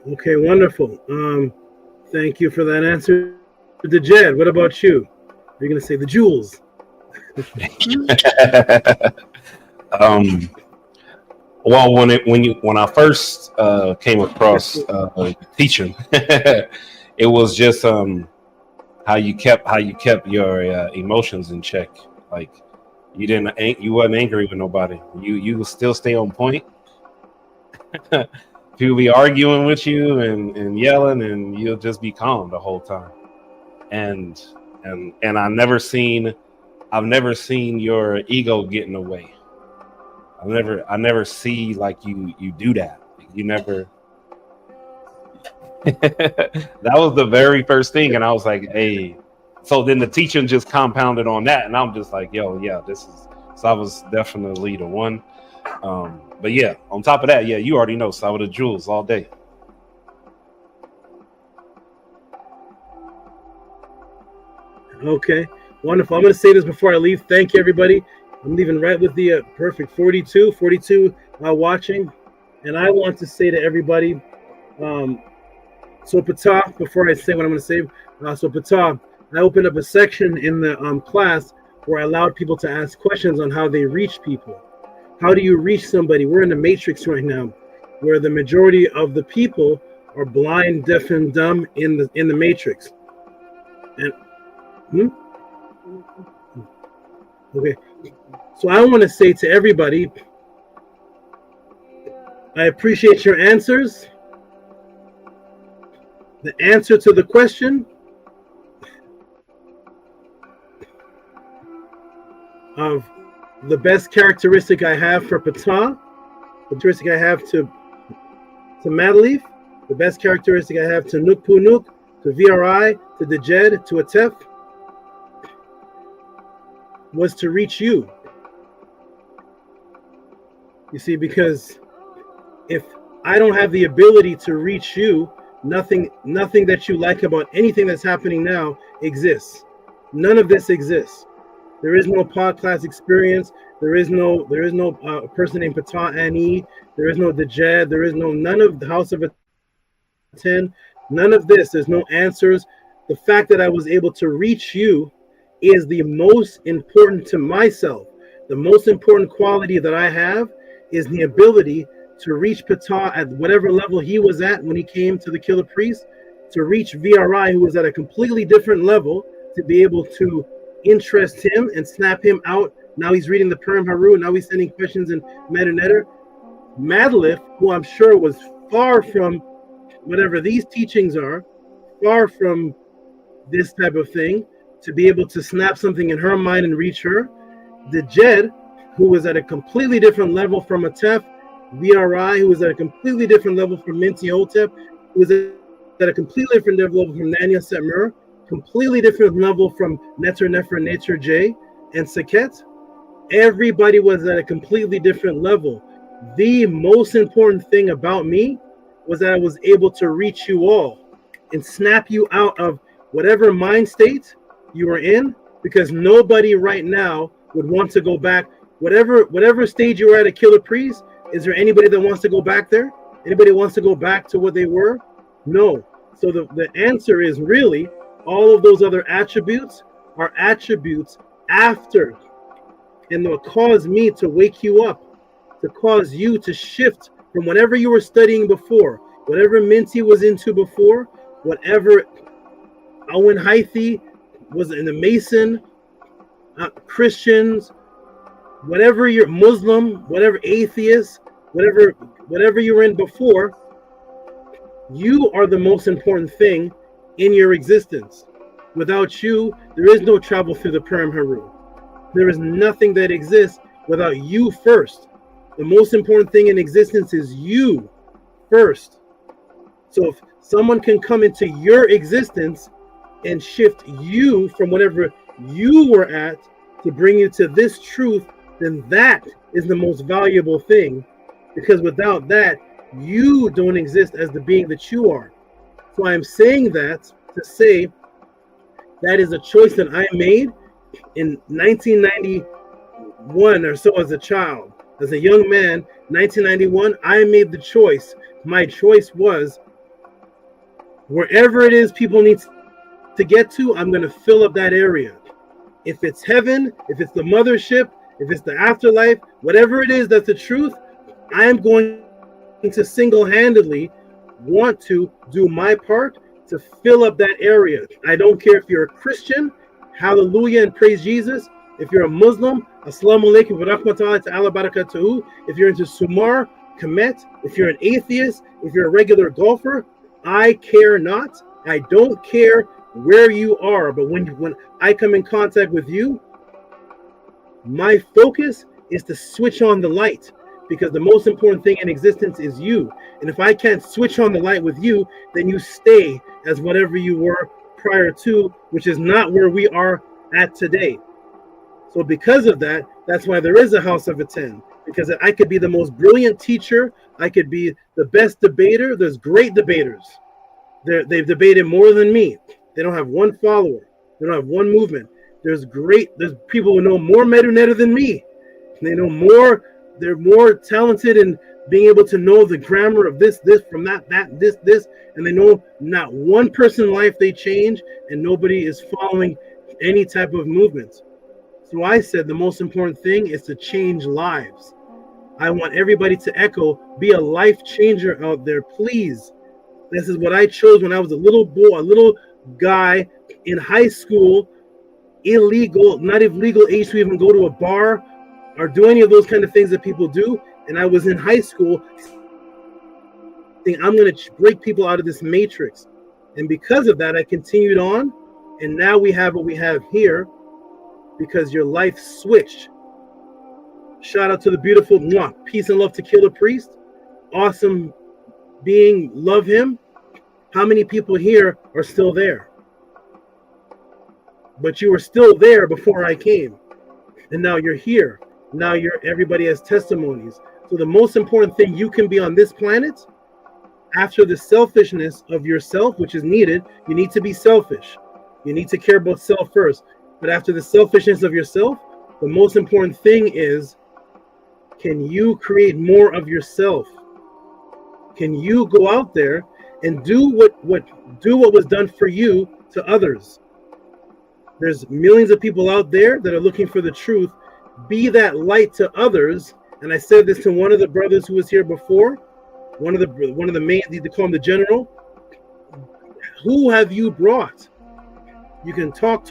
Okay, wonderful. Thank you for that answer. Jed, what about you? You're gonna say the jewels. Well, when I first came across teaching, it was just how you kept your emotions in check. Like you wasn't angry with nobody. You still stay on point. People be arguing with you and yelling, and you'll just be calm the whole time. And I've never seen your ego get in the way. I never see like you do that. You never. That was the very first thing, and I was like, hey. So then the teaching just compounded on that, and I'm just like, yo, yeah, this is. So I was definitely the one. But yeah, on top of that, yeah, you already know, Saba the jewels all day. Okay, wonderful. I'm going to say this before I leave. Thank you, everybody. I'm leaving right with the perfect 42 watching. And I want to say to everybody, so PETER, before I say what I'm going to say, so PETER, I opened up a section in the class where I allowed people to ask questions on how they reach people. How do you reach somebody? We're in the matrix right now, where the majority of the people are blind, deaf, and dumb in the matrix. And okay, so I want to say to everybody, I appreciate your answers. The answer to the question of the best characteristic I have for PETER, the characteristic I have to Madleaf, the best characteristic I have to Nukpunuk, to VRI, to Dejed, to Atef, was to reach you. You see, because if I don't have the ability to reach you, nothing that you like about anything that's happening now exists. None of this exists. There is no podcast experience. There is no person named PETER Annie. There is no Dejed. There is none of the House of Attend. None of this. There's no answers. The fact that I was able to reach you is the most important to myself. The most important quality that I have is the ability to reach PETER at whatever level he was at when he came to the Killer Priest, to reach VRI, who was at a completely different level, to be able to interest him and snap him out. Now he's reading the Purim Haru, and now he's sending questions in Medunetter. Madleif, who I'm sure was far from whatever these teachings are, far from this type of thing, to be able to snap something in her mind and reach her. Dejed, who was at a completely different level from Atef. VRI, who was at a completely different level from Minty Hotep, who was at a completely different level from Nanya Setmer, completely different level from Neter, Nefer, Nature, J, and Saket. Everybody was at a completely different level. The most important thing about me was that I was able to reach you all and snap you out of whatever mind state you were in, because nobody right now would want to go back. Whatever stage you were at a Killer Priest, is there anybody that wants to go back there? Anybody wants to go back to what they were? No. So the answer is really all of those other attributes are attributes after, and they'll cause me to wake you up, to cause you to shift from whatever you were studying before, whatever Minty was into before, whatever Owen Haithi was in the Mason, Christians, whatever you're Muslim, whatever atheist, whatever you were in before, you are the most important thing in your existence. Without you, there is no travel through the Purim Heru. There is nothing that exists without you first. The most important thing in existence is you first. So if someone can come into your existence and shift you from whatever you were at to bring you to this truth, then that is the most valuable thing, because without that, you don't exist as the being that you are. So I'm saying that to say that is a choice that I made in 1991 or so as a child. As a young man, 1991, I made the choice. My choice was wherever it is people need to get to, I'm going to fill up that area. If it's heaven, if it's the mothership, if it's the afterlife, whatever it is that's the truth, I'm going to single-handedly want to do my part to fill up that area. I don't care if you're a Christian, hallelujah and praise Jesus. If you're a Muslim, assalamu alaikum wa rahmatullahi ta'ala barakatuhu. If you're into Sumar, Kemet, if you're an atheist, if you're a regular golfer, I care not. I don't care where you are, but when I come in contact with you, my focus is to switch on the light, because the most important thing in existence is you. And if I can't switch on the light with you, then you stay as whatever you were prior to, which is not where we are at today. So because of that, that's why there is a House of Atten, because I could be the most brilliant teacher, I could be the best debater. There's great debaters. They've debated more than me. They don't have one follower. They don't have one movement. There's people who know more Medunetta than me. They know more. They're more talented in being able to know the grammar of this from that, this, and they know not one person life they change, and nobody is following any type of movement. So I said the most important thing is to change lives. I want everybody to echo, be a life changer out there, please. This is what I chose when I was a little boy, a little guy in high school, illegal, not even legal age to even go to a bar or do any of those kind of things that people do. And I was in high school thinking, I'm going to break people out of this matrix. And because of that, I continued on. And now we have what we have here because your life switched. Shout out to the beautiful peace and love to Killer Priest. Awesome being, love him. How many people here are still there? But you were still there before I came. And now you're here. Now everybody has testimonies. So the most important thing you can be on this planet, after the selfishness of yourself, which is needed, you need to be selfish. You need to care about self first. But after the selfishness of yourself, the most important thing is, can you create more of yourself? Can you go out there and do what was done for you to others? There's millions of people out there that are looking for the truth. Be that light to others. And I said this to one of the brothers who was here before, one of the main, they call him the general. Who have you brought? You can talk.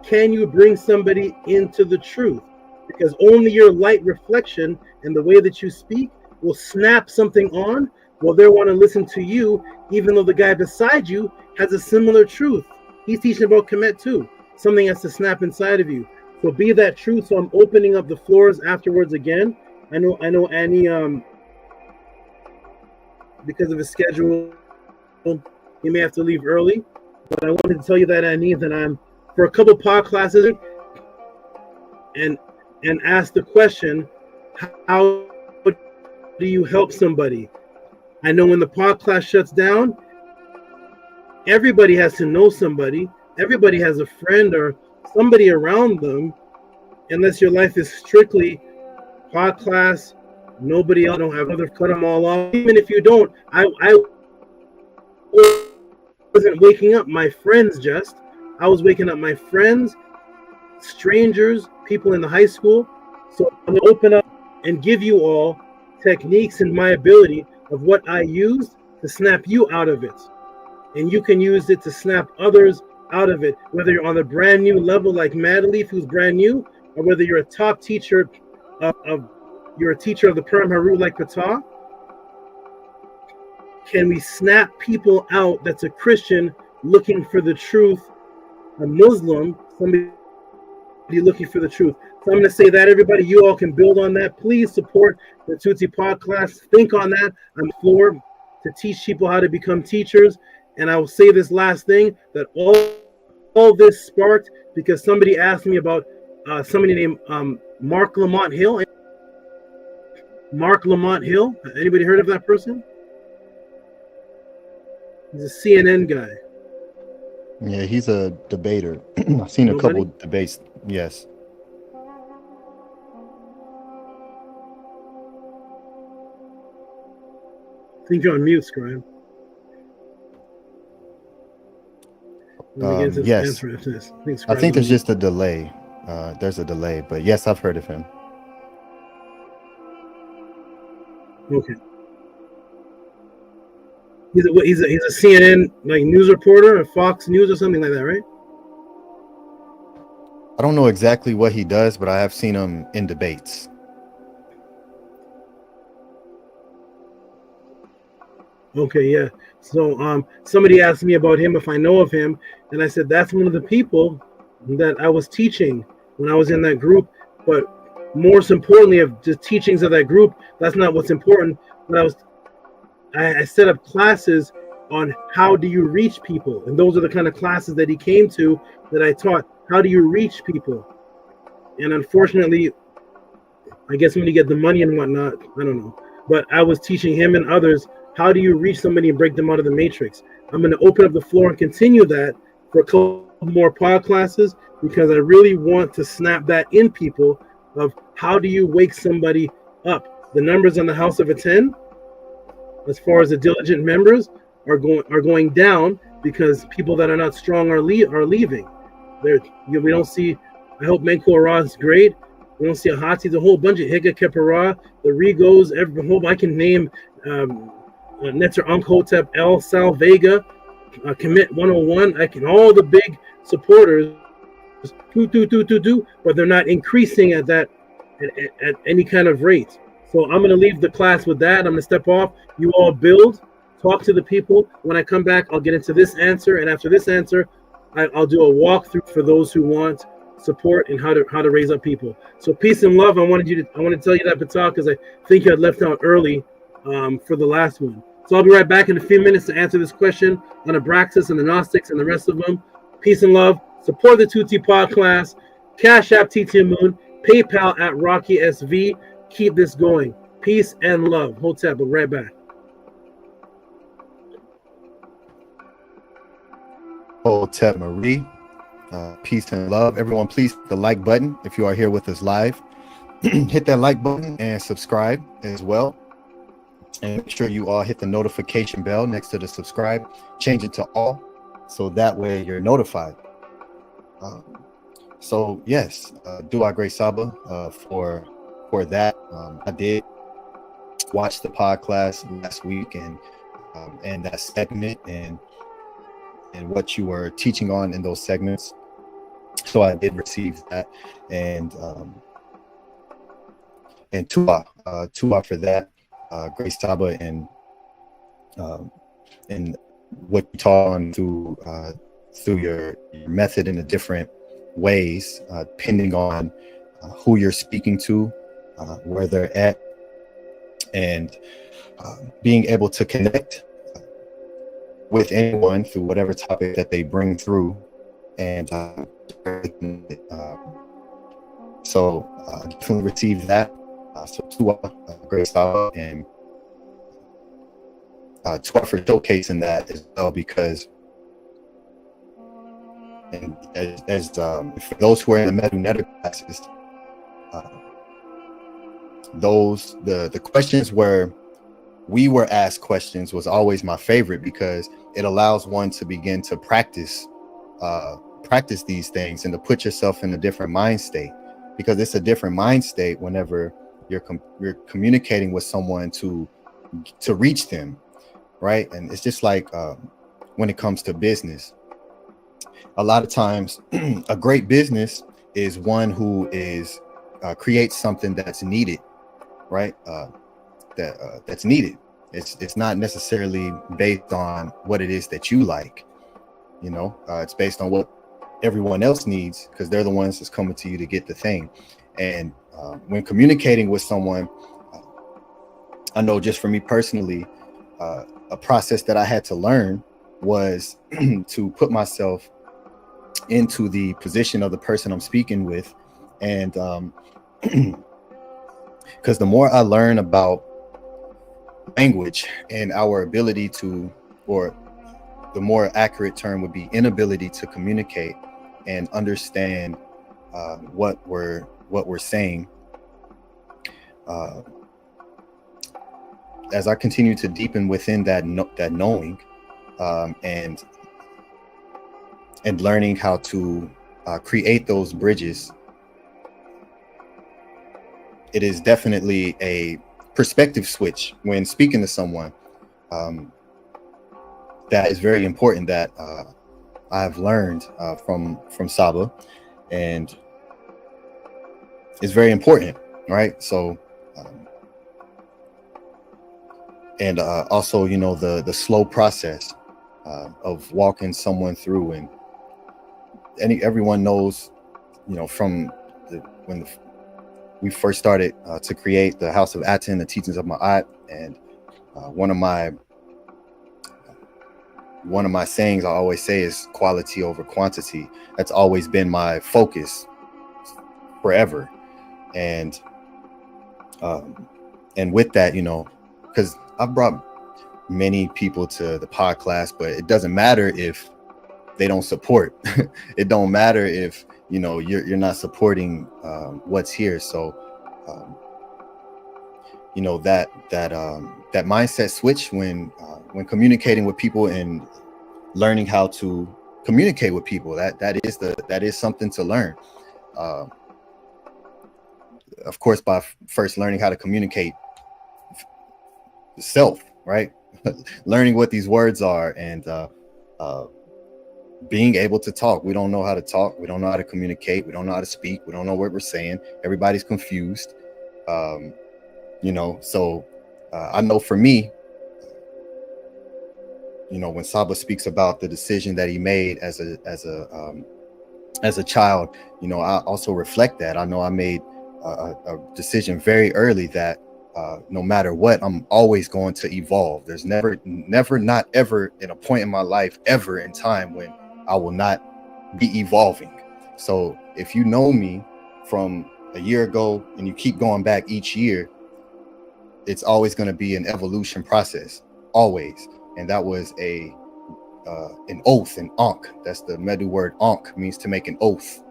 Can you bring somebody into the truth? Because only your light reflection and the way that you speak will snap something on. Well, they want to listen to you, even though the guy beside you has a similar truth. He's teaching about Kemet too. Something has to snap inside of you. So be that truth. So I'm opening up the floors afterwards again. I know Annie, because of his schedule, he may have to leave early. But I wanted to tell you that I'm for a couple pod classes and ask the question, how do you help somebody? I know when the pod class shuts down, everybody has to know somebody. Everybody has a friend or somebody around them, unless your life is strictly pod class. Nobody else, don't have other, cut them all off. Even if you don't, I wasn't waking up my friends just. I was waking up my friends, strangers, people in the high school. So I'm going to open up and give you all techniques and my ability of what I used to snap you out of it. And you can use it to snap others out of it, whether you're on the brand new level like Madeleine, who's brand new, or whether you're a top teacher you're a teacher of the Perm Heru like PETER. Can we snap people out that's a Christian looking for the truth, a Muslim, somebody looking for the truth? So I'm going to say that, everybody, you all can build on that. Please support the Tutti Pod class. Think on that. I'm floored to teach people how to become teachers. And I will say this last thing, that all this sparked because somebody asked me about somebody named Mark Lamont Hill. Mark Lamont Hill. Anybody heard of that person? He's a CNN guy. Yeah, he's a debater. I've seen a couple debates. Yes. I think you're on mute, Scribe. Yes. I think there's just a delay. There's a delay, but yes, I've heard of him. Okay. He's a CNN like news reporter, a Fox News or something like that, right? I don't know exactly what he does, but I have seen him in debates. Okay, yeah. So somebody asked me about him, if I know of him, and I said that's one of the people that I was teaching when I was in that group. But most importantly, of the teachings of that group, that's not what's important. But I set up classes on how do you reach people, and those are the kind of classes that he came to that I taught. How do you reach people? And unfortunately, I guess when you get the money and whatnot, I don't know. But I was teaching him and others, how do you reach somebody and break them out of the matrix? I'm going to open up the floor and continue that for a couple more pod classes, because I really want to snap that in people of how do you wake somebody up. The numbers on the House of Attend, as far as the diligent members, are going down because people that are not strong are leaving. We don't see. I hope Menko Ra is great. We don't see a Hati, the whole bunch of Higa Kepara, the Rigos, every hope I can name. Netzer Unkhotep, El Sal Vega, Kemet 101. I can all the big supporters but they're not increasing at that at any kind of rate. So I'm going to leave the class with that. I'm going to step off. You all build, talk to the people. When I come back, I'll get into this answer, and after this answer, I'll do a walkthrough for those who want support and how to raise up people. So peace and love. I want to tell you that, Patal, because I think you had left out early for the last one. So I'll be right back in a few minutes to answer this question on Abraxas and the Gnostics and the rest of them. Peace and love. Support the Tutti Pod class. Cash App TT Moon. PayPal at Rocky SV. Keep this going. Peace and love. Hotep, we'll be right back. Hotep Marie. Peace and love. Everyone, please hit the like button if you are here with us live. Hit that like button and subscribe as well. And make sure you all hit the notification bell next to the subscribe. Change it to all, so that way you're notified. So yes, Dua Great Saba for that. I did watch the pod class last week and that segment and what you were teaching on in those segments. So I did receive that, and Tua for that. Great Saba and what you taught on through your method in a different ways, depending on who you're speaking to, where they're at, and being able to connect with anyone through whatever topic that they bring through. And so definitely receive that. So Tua, great style, and Tua for showcasing that as well, because and as for those who are in the Medu classes, those the questions where we were asked questions was always my favorite, because it allows one to begin to practice these things and to put yourself in a different mind state, because it's a different mind state whenever you're communicating with someone to reach them, right? And it's just like when it comes to business, a lot of times a great business is one who is creates something that's needed, right? That's needed. It's not necessarily based on what it is that you like, you know. It's based on what everyone else needs, because they're the ones that's coming to you to get the thing. And when communicating with someone, I know just for me personally, a process that I had to learn was to put myself into the position of the person I'm speaking with. And because the more I learn about language and our ability to, or the more accurate term would be inability to communicate and understand what we're saying, as I continue to deepen within that knowing, and learning how to create those bridges, it is definitely a perspective switch when speaking to someone. That is very important, that I have learned from SABA, and it's very important, right? So and also, you know, the slow process of walking someone through, and everyone knows, you know, from when we first started to create the House of ATTON, the teachings of Ma'at, and one of my sayings I always say is quality over quantity. That's always been my focus forever. And with that, you know, because I've brought many people to the pod class, but it doesn't matter if they don't support. It don't matter if, you know, you're not supporting what's here. So you know, that mindset switch when communicating with people and learning how to communicate with people, that is something to learn. Of course, by first learning how to communicate self, right? Learning what these words are, and being able to talk. We don't know how to talk. We don't know how to communicate. We don't know how to speak. We don't know what we're saying. Everybody's confused. You know, so I know for me, you know, when SABA speaks about the decision that he made as a child, you know, I also reflect that. I know I made a decision very early that no matter what, I'm always going to evolve. There's never, not ever in a point in my life, ever in time, when I will not be evolving. So if you know me from a year ago and you keep going back each year, it's always going to be an evolution process, always. And that was an oath, an ankh. That's the Medu word. Ankh means to make an oath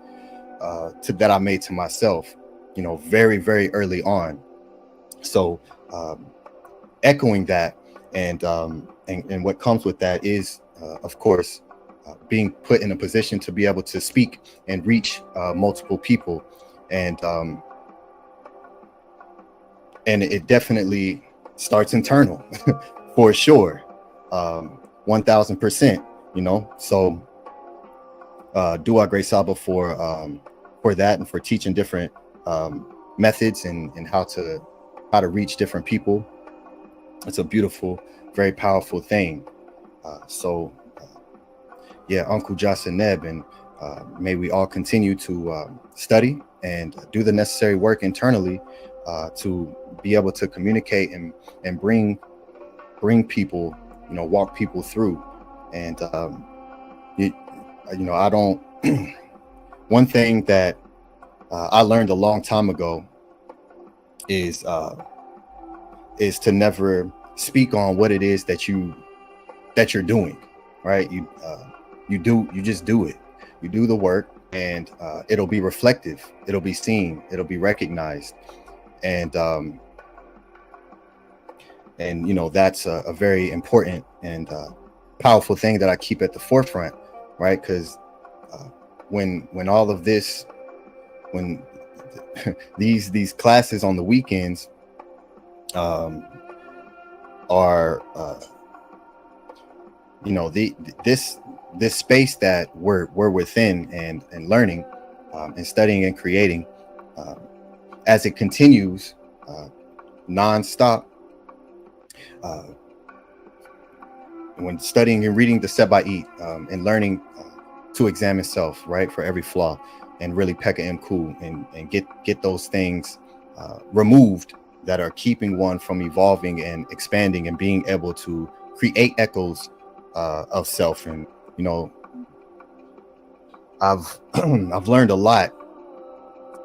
that I made to myself, you know, very, very early on. So echoing that, and what comes with that is, of course, being put in a position to be able to speak and reach multiple people, and it definitely starts internal for sure, 1000%, you know. So dua great SABA for that, and for teaching different methods and how to reach different people. It's a beautiful, very powerful thing. Yeah, Uncle Jasaneb, and may we all continue to study and do the necessary work internally to be able to communicate and bring people, you know, walk people through And you know, I don't. One thing that I learned a long time ago is to never speak on what it is that you're doing, right? You just do it. You do the work, and it'll be reflective. It'll be seen. It'll be recognized, and you know, that's a very important and powerful thing that I keep at the forefront, right? Because when all of this, when these classes on the weekends are you know, this space that we're within and learning and studying and creating, as it continues non-stop, when studying and reading the SABA and learning to examine self, right, for every flaw, and really peka cool and get those things removed that are keeping one from evolving and expanding and being able to create echoes of self. And you know, I've learned a lot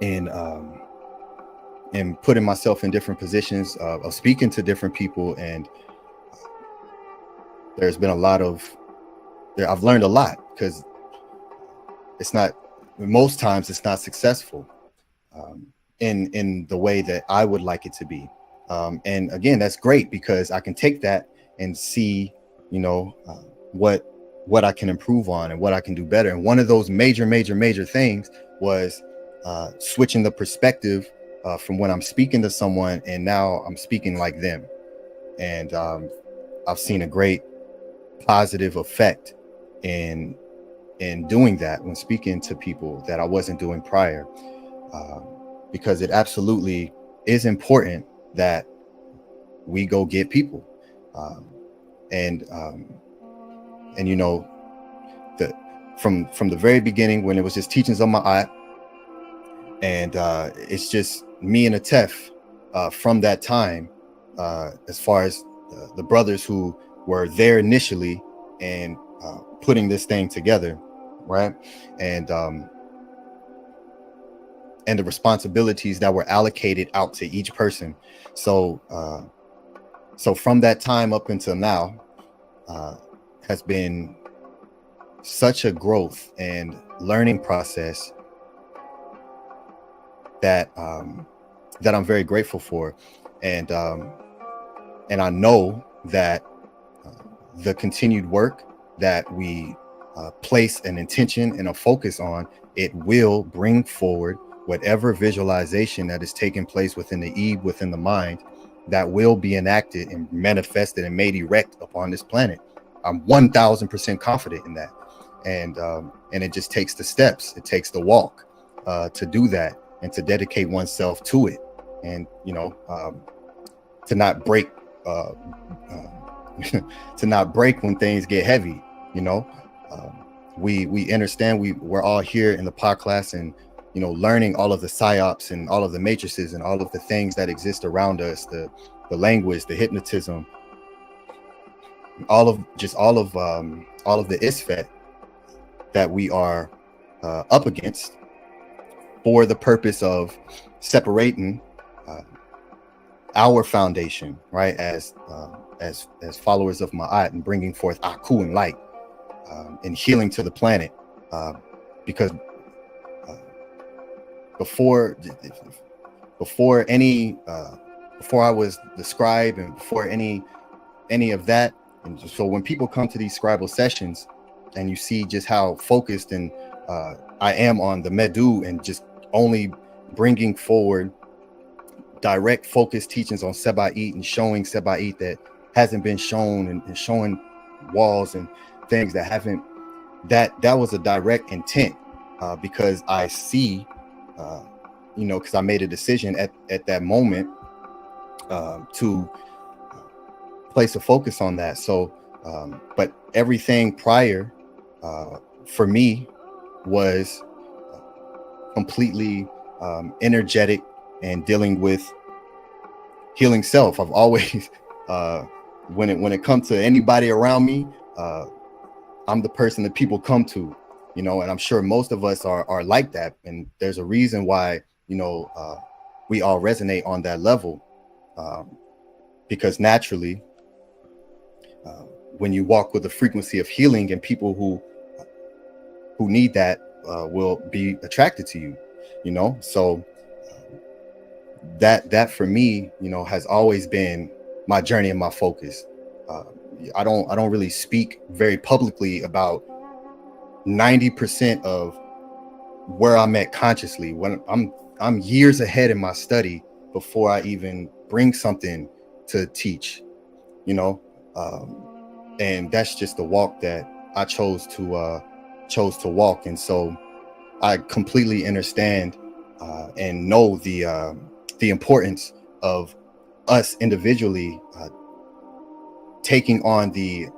in putting myself in different positions of speaking to different people, and there's been a lot of I've learned a lot, because it's not, most times it's not successful in the way that I would like it to be. And again, that's great, because I can take that and see, you know, what I can improve on and what I can do better. And one of those major things was switching the perspective from when I'm speaking to someone and now I'm speaking like them. And I've seen a great positive effect in doing that when speaking to people that I wasn't doing prior, because it absolutely is important that we go get people, and you know, from the very beginning, when it was just teachings on my eye, and it's just me and Atef from that time, as far as the brothers who were there initially and putting this thing together, right? And the responsibilities that were allocated out to each person. So from that time up until now, has been such a growth and learning process that that I'm very grateful for. And I know that the continued work that we place an intention and a focus on, it will bring forward whatever visualization that is taking place within the Eve, within the mind, that will be enacted and manifested and made erect upon this planet. I'm 1000% confident in that. And it just takes the steps, it takes the walk to do that, and to dedicate oneself to it. And, you know, to not break to not break when things get heavy. You know, we understand we're all here in the pod class, and, you know, learning all of the psyops and all of the matrices and all of the things that exist around us, the language, the hypnotism, all of the isfet that we are up against, for the purpose of separating our foundation, right, as followers of Ma'at, and bringing forth Aku and light, and healing to the planet, because before I was the scribe, and before any of that. And so when people come to these scribal sessions, and you see just how focused and I am on the Medu, and just only bringing forward direct focused teachings on Seba'it, and showing Seba'it that hasn't been shown, and showing walls and things that haven't, that was a direct intent, because I see, you know, because I made a decision at that moment to place a focus on that. So but everything prior for me was completely energetic and dealing with healing self. I've always when it comes to anybody around me, I'm the person that people come to, you know, and I'm sure most of us are like that. And there's a reason why, you know, we all resonate on that level, because naturally, when you walk with the frequency of healing, and people who need that will be attracted to you, you know. So that for me, you know, has always been my journey and my focus. I don't really speak very publicly about 90% of where I'm at consciously. When I'm years ahead in my study before I even bring something to teach, you know. And that's just the walk that I chose to walk. And so I completely understand and know the importance of us individually taking on the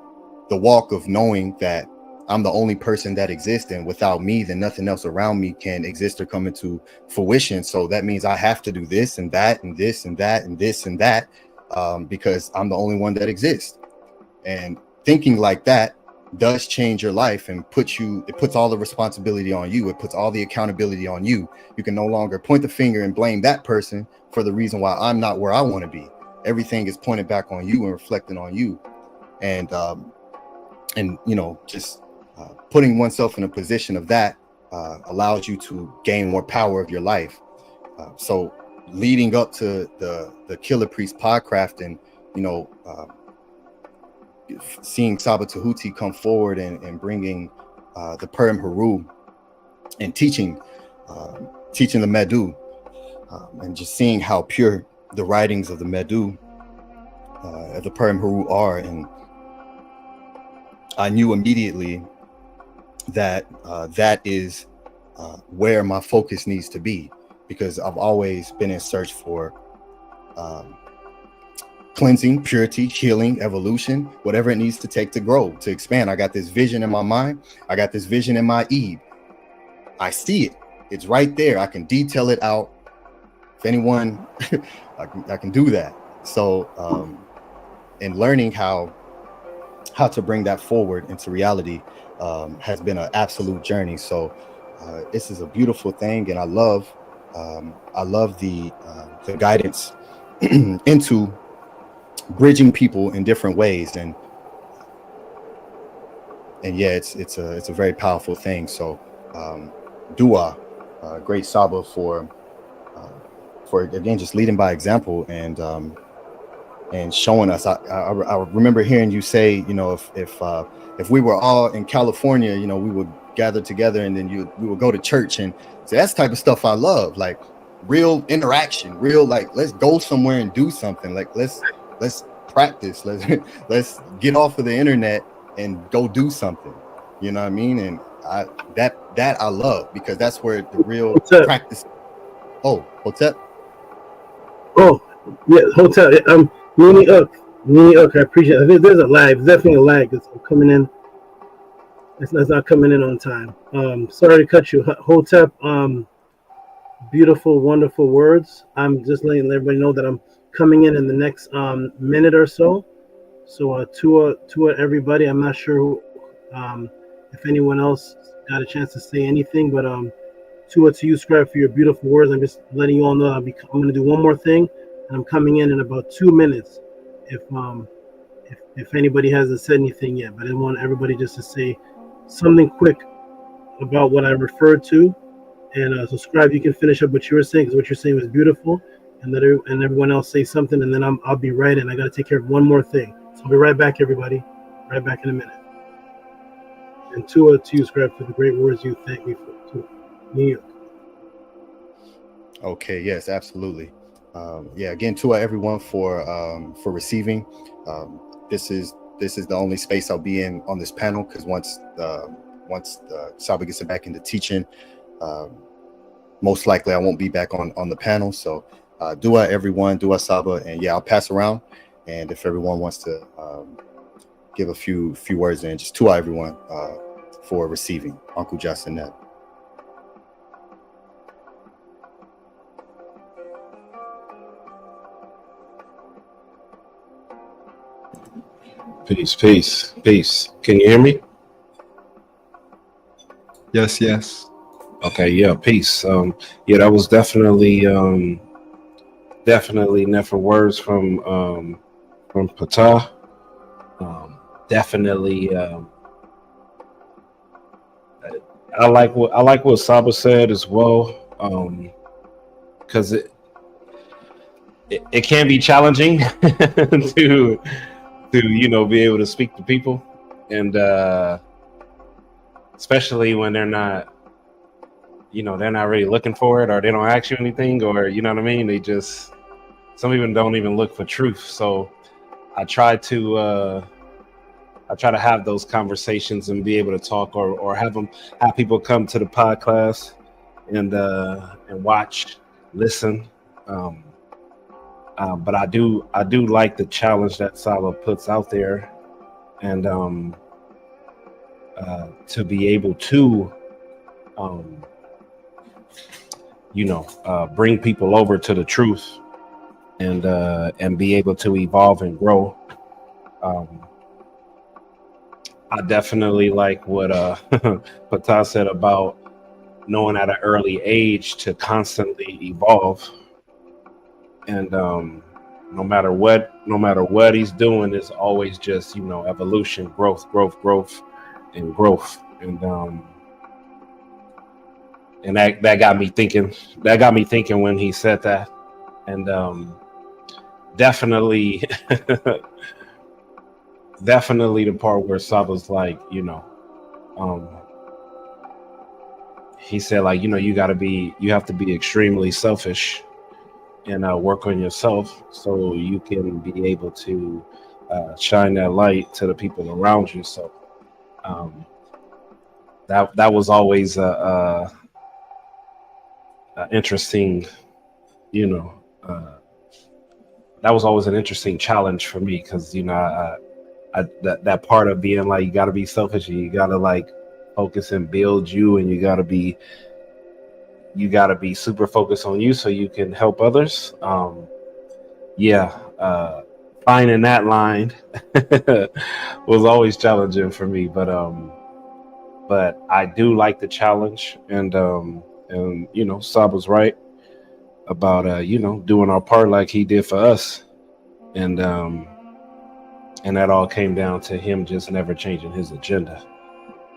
walk of knowing that I'm the only person that exists, and without me, then nothing else around me can exist or come into fruition. So that means I have to do this and that and this and that and this and that, because I'm the only one that exists. And thinking like that does change your life and it puts all the responsibility on you. It puts all the accountability on you. You can no longer point the finger and blame that person for the reason why I'm not where I want to be. Everything is pointed back on you and reflecting on you. And you know, just putting oneself in a position of that allows you to gain more power of your life. So leading up to the Killer Priest Podcraft, and you know, seeing SABA Tehuti come forward and bringing the Purim HERU and teaching the Medu, and just seeing how pure the writings of the Medu, the Purim HERU are. And I knew immediately that that is where my focus needs to be, because I've always been in search for cleansing, purity, healing, evolution, whatever it needs to take to grow, to expand. I got this vision in my mind. I got this vision in my Eve. I see it. It's right there. I can detail it out. If anyone, I can do that. So, and learning how to bring that forward into reality has been an absolute journey. So this is a beautiful thing, and I love the guidance into bridging people in different ways, and yeah, it's a very powerful thing. So dua, great Saba for again just leading by example and showing us. I remember hearing you say, you know, if we were all in California, you know, we would gather together and then we would go to church. And so that's the type of stuff I love, like real interaction, real, like, let's go somewhere and do something. Like let's practice. Let's get off of the internet and go do something. You know what I mean? And that I love, because that's where the real practice. Oh, Hotep. Oh, yeah, Hotep. Mini Uk, I appreciate it. I think there's a lag. There's definitely a lag that's coming in. It's not coming in on time. Sorry to cut you. Hotep, beautiful, wonderful words. I'm just letting everybody know that I'm coming in the next minute or so. So to everybody. I'm not sure who, if anyone else got a chance to say anything, but to you, Scribe, for your beautiful words. I'm just letting you all know I'm going to do one more thing, and I'm coming in about 2 minutes. If anybody hasn't said anything yet, but I want everybody just to say something quick about what I referred to. And so, Scribe, you can finish up what you were saying, because what you're saying was beautiful, and everyone else say something, and then I'll be right in. I got to take care of one more thing. So I'll be right back, everybody. Right back in a minute. And to you, Scribe, for the great words you thank me for. To New York. Okay. Yes, absolutely. Yeah. Again, to everyone for receiving. This is the only space I'll be in on this panel, because once Saba gets back into teaching, most likely I won't be back on the panel. So dua everyone, dua Saba, and yeah, I'll pass around. And if everyone wants to give a few words in, just dua everyone for receiving. Uncle Justin Neb. Peace. Can you hear me? Yes, yes. Okay, yeah, peace. Yeah, that was definitely never words from PETER. Definitely, I like what Saba said as well, because it can be challenging to be able to speak to people, and especially when they're not really looking for it, or they don't ask you anything, or you know what I mean. They just, some people don't even look for truth. So I try to have those conversations and be able to talk, or have people come to the podcast and watch, listen. But I do like the challenge that Saba puts out there, and to be able to bring people over to the truth, and be able to evolve and grow. I definitely like what PETER said about knowing at an early age to constantly evolve, and no matter what he's doing, it's always just evolution, growth, and growth, and that got me thinking. That got me thinking when he said that, and definitely. Definitely the part where Saba's like, he said, like, you have to be extremely selfish and work on yourself so you can be able to shine that light to the people around you. So that was always a interesting, that was always an interesting challenge for me, because that part of being like, you got to be selfish, and you got to like focus and build you, and you got to be super focused on you so you can help others. Finding that line was always challenging for me, but I do like the challenge, and Saba's right about doing our part like he did for us, and that all came down to him just never changing his agenda.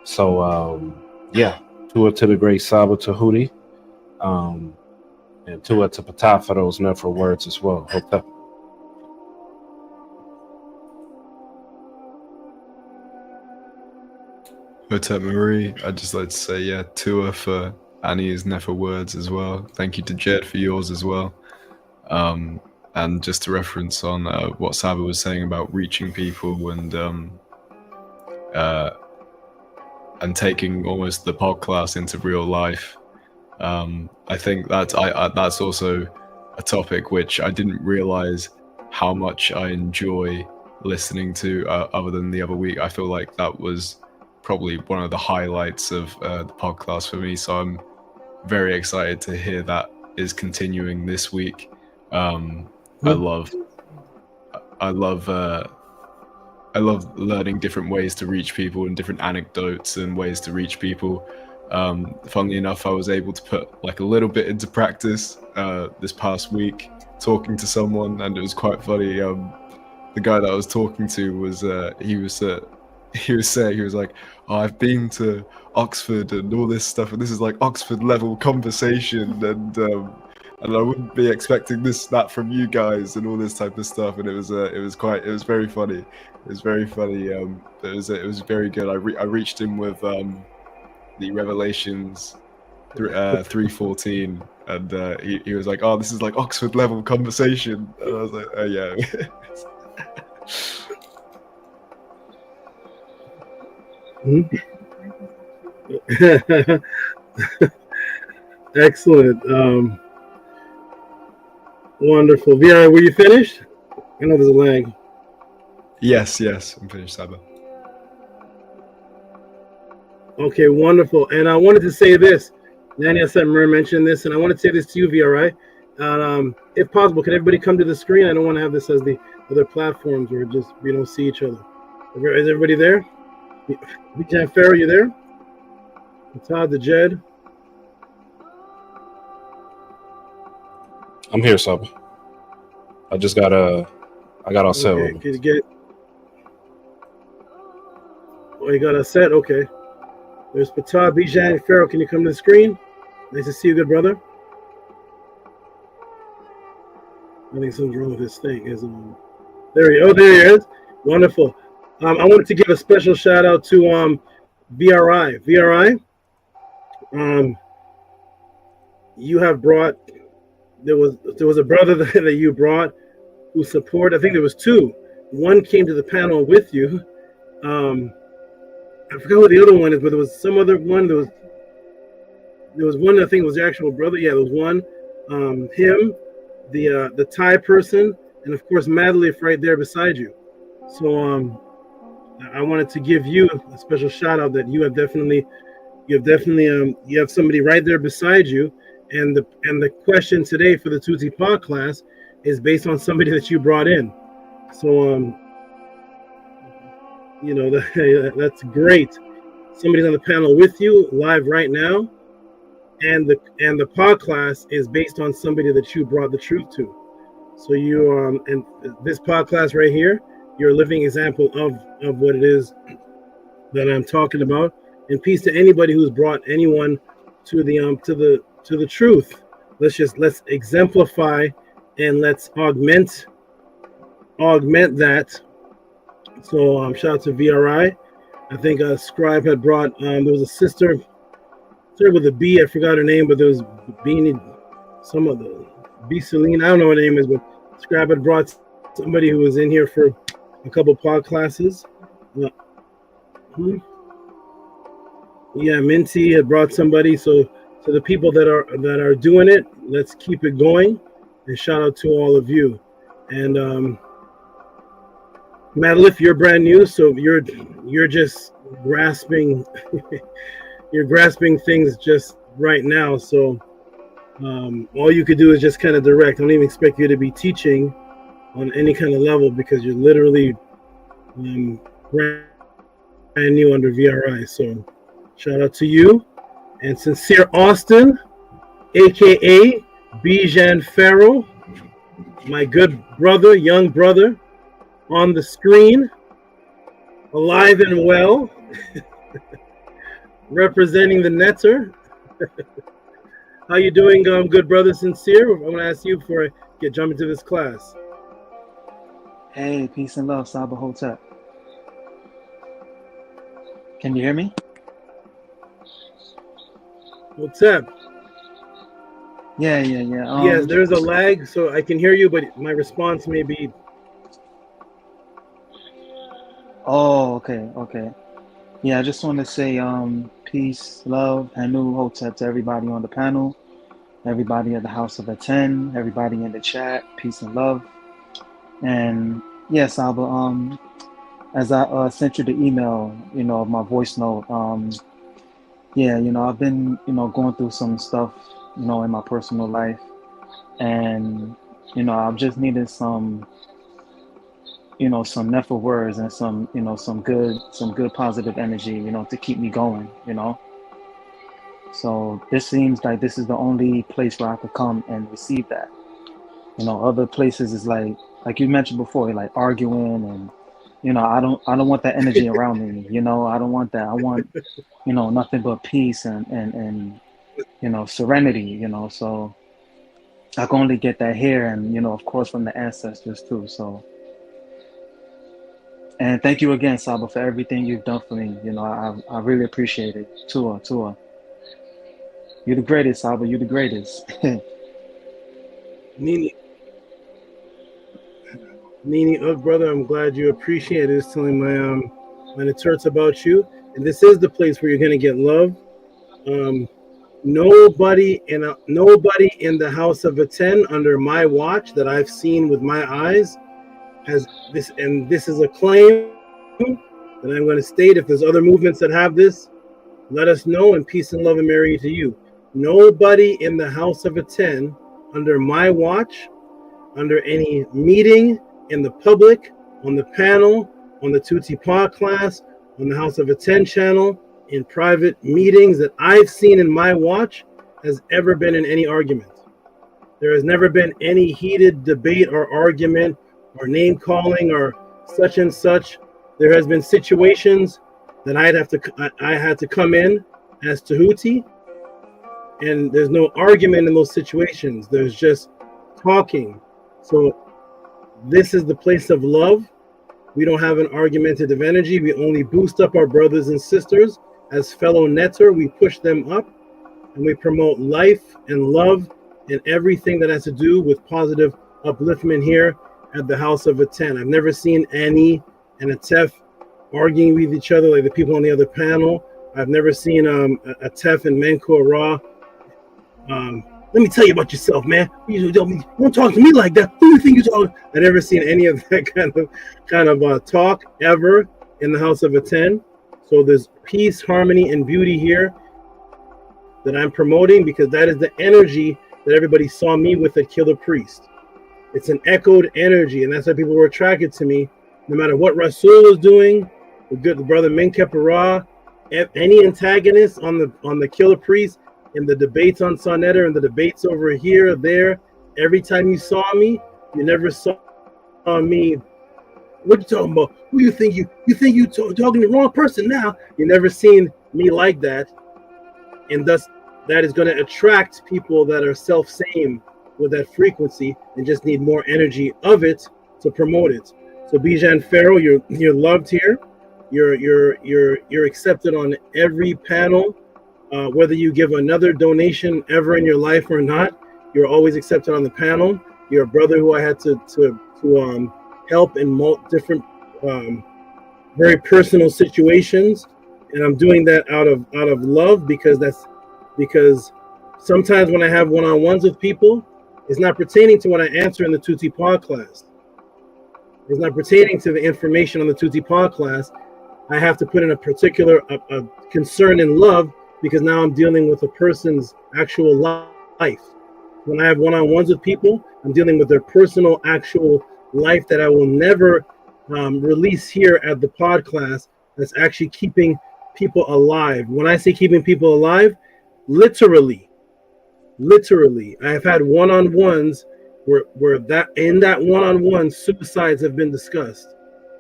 So Tua to the great Saba Tehuti, and Tua to PETER for those never words as well. Hope that. Hotep Marie, I'd just like to say, Tua for Annie's never words as well. Thank you to Jed for yours as well. And just to reference on what Saba was saying about reaching people and taking almost the podcast into real life, I think that's also a topic which I didn't realize how much I enjoy listening to. Other than the other week, I feel like that was probably one of the highlights of the podcast for me. So I'm very excited to hear that is continuing this week. I love learning different ways to reach people, and different anecdotes and ways to reach people. Funnily enough, I was able to put like a little bit into practice this past week, talking to someone, and it was quite funny. The guy that I was talking to was he was like, oh, I've been to Oxford and all this stuff, and this is like Oxford level conversation, and I wouldn't be expecting that from you guys, and all this type of stuff. And it was very funny. It was very funny. It was very good. I reached him with the Revelations 3:14, and he was like, oh, this is like Oxford level conversation, and I was like, oh yeah. Excellent. Wonderful. VR, were you finished? I know there's a lag. Yes, I'm finished, Saba. Okay, wonderful. And I wanted to say this. Nani mentioned this, and I want to say this to you, VRI. If possible, can everybody come to the screen? I don't want to have this as the other platforms where just we don't see each other. Is everybody there? Bijan Farrow, you there? Todd the Jed. I'm here, Saba. I got all set with Okay, me. can you get? Oh, you got a set. Okay. There's Patah, Bijan, and Pharaoh. Can you come to the screen? Nice to see you, good brother. I think something's wrong with this thing. There he is. Wonderful. I wanted to give a special shout out to VRI. VRI. You have brought. There was a brother that you brought who support. I think there was two. One came to the panel with you. I forgot what the other one is, but there was some other one. There was one. I think it was the actual brother. Yeah, there was one. Him, the Thai person, and of course Madlif right there beside you. So I wanted to give you a special shout out that you have definitely you have somebody right there beside you. And the question today for the Tutti Pod class is based on somebody that you brought in. So you know, that's great. Somebody's on the panel with you live right now, and the pod class is based on somebody that you brought the truth to. So you and this pod class right here, you're a living example of what it is that I'm talking about. And peace to anybody who's brought anyone to the truth. Let's exemplify and let's augment that. So shout out to VRI. I think Scribe had brought there was a sister with a B, I forgot her name, but there was Beanie, some of the B Celine, I don't know what her name is, but Scribe had brought somebody who was in here for a couple pod classes. Yeah, Minty had brought somebody. So the people that are doing it, let's keep it going. And shout out to all of you. And Madlif, you're brand new, so you're just grasping you're grasping things just right now. So all you could do is just kind of direct. I don't even expect you to be teaching on any kind of level because you're literally brand new under VRI. So shout out to you. And Sincere Austin, aka Bijan Farrell, my good brother, young brother, on the screen, alive and well, representing the netter. How you doing, good brother Sincere? I'm gonna ask you before I jump into this class. Hey, peace and love, Saba Hotep. Can you hear me? What's up? Yeah. Yes, there's a lag, so I can hear you, but my response may be. Oh, okay. Yeah, I just want to say peace, love, Hanu, Hotep to everybody on the panel, everybody at the House of Atten, everybody in the chat, peace and love. And yes, Saba, as I sent you the email, of my voice note, yeah, I've been, going through some stuff, in my personal life, and, I've just needed some, some nefer words and some, some good positive energy, to keep me going, So this seems like this is the only place where I could come and receive that. Other places is like you mentioned before, like arguing and, I don't want that energy around me, I don't want that. I want, nothing but peace and serenity, so I can only get that here and, of course from the ancestors too. So, and thank you again, Saba, for everything you've done for me. I really appreciate it. Tua. You're the greatest, Saba. You're the greatest. Nini, brother, I'm glad you appreciate it. It's telling my Neturts about you. And this is the place where you're going to get love. Nobody in the House of Atten under my watch that I've seen with my eyes has this, and this is a claim that I'm going to state. If there's other movements that have this, let us know, and peace and love and merry to you. Nobody in the House of Atten under my watch, under any meeting in the public, on the panel, on the Tutti Pod class, on the House of Atten channel, in private meetings that I've seen in my watch has ever been in any argument. There has never been any heated debate or argument or name calling or such and such. There has been situations that I had to come in as Tehuti, and there's no argument in those situations. There's just talking. So this is the place of love. We don't have an argumentative energy. We only boost up our brothers and sisters as fellow netter. We push them up, and we promote life and love and everything that has to do with positive upliftment here at the House of Atten. I've never seen Annie and Atef arguing with each other like the people on the other panel. I've never seen Atef and Menko Ra. Let me tell you about yourself, man. You don't talk to me like that. Who do you think you're talking? I've never seen any of that kind of talk ever in the House of Atten. So there's peace, harmony, and beauty here that I'm promoting, because that is the energy that everybody saw me with at Killer Priest. It's an echoed energy, and that's why people were attracted to me. No matter what Rasul was doing, the brother Menkepara, any antagonist on the Killer Priest, in the debates on Sonetter and the debates over here, there, every time you saw me, you never saw me. What you talking about? Who you think you talking to the wrong person now? You never seen me like that, and thus that is going to attract people that are self-same with that frequency and just need more energy of it to promote it. So Bijan Pharaoh, you're loved here. You're accepted on every panel. Whether you give another donation ever in your life or not, you're always accepted on the panel. You're a brother who I had to help in different very personal situations, and I'm doing that out of love, because sometimes when I have one-on-ones with people, it's not pertaining to what I answer in the Tutti Pod class. It's not pertaining to the information on the Tutti Pod class. I have to put in a particular a concern in love, because now I'm dealing with a person's actual life. When I have one-on-ones with people, I'm dealing with their personal actual life that I will never release here at the pod class. That's actually keeping people alive. When I say keeping people alive, literally, I have had one-on-ones where that in that one-on-one, suicides have been discussed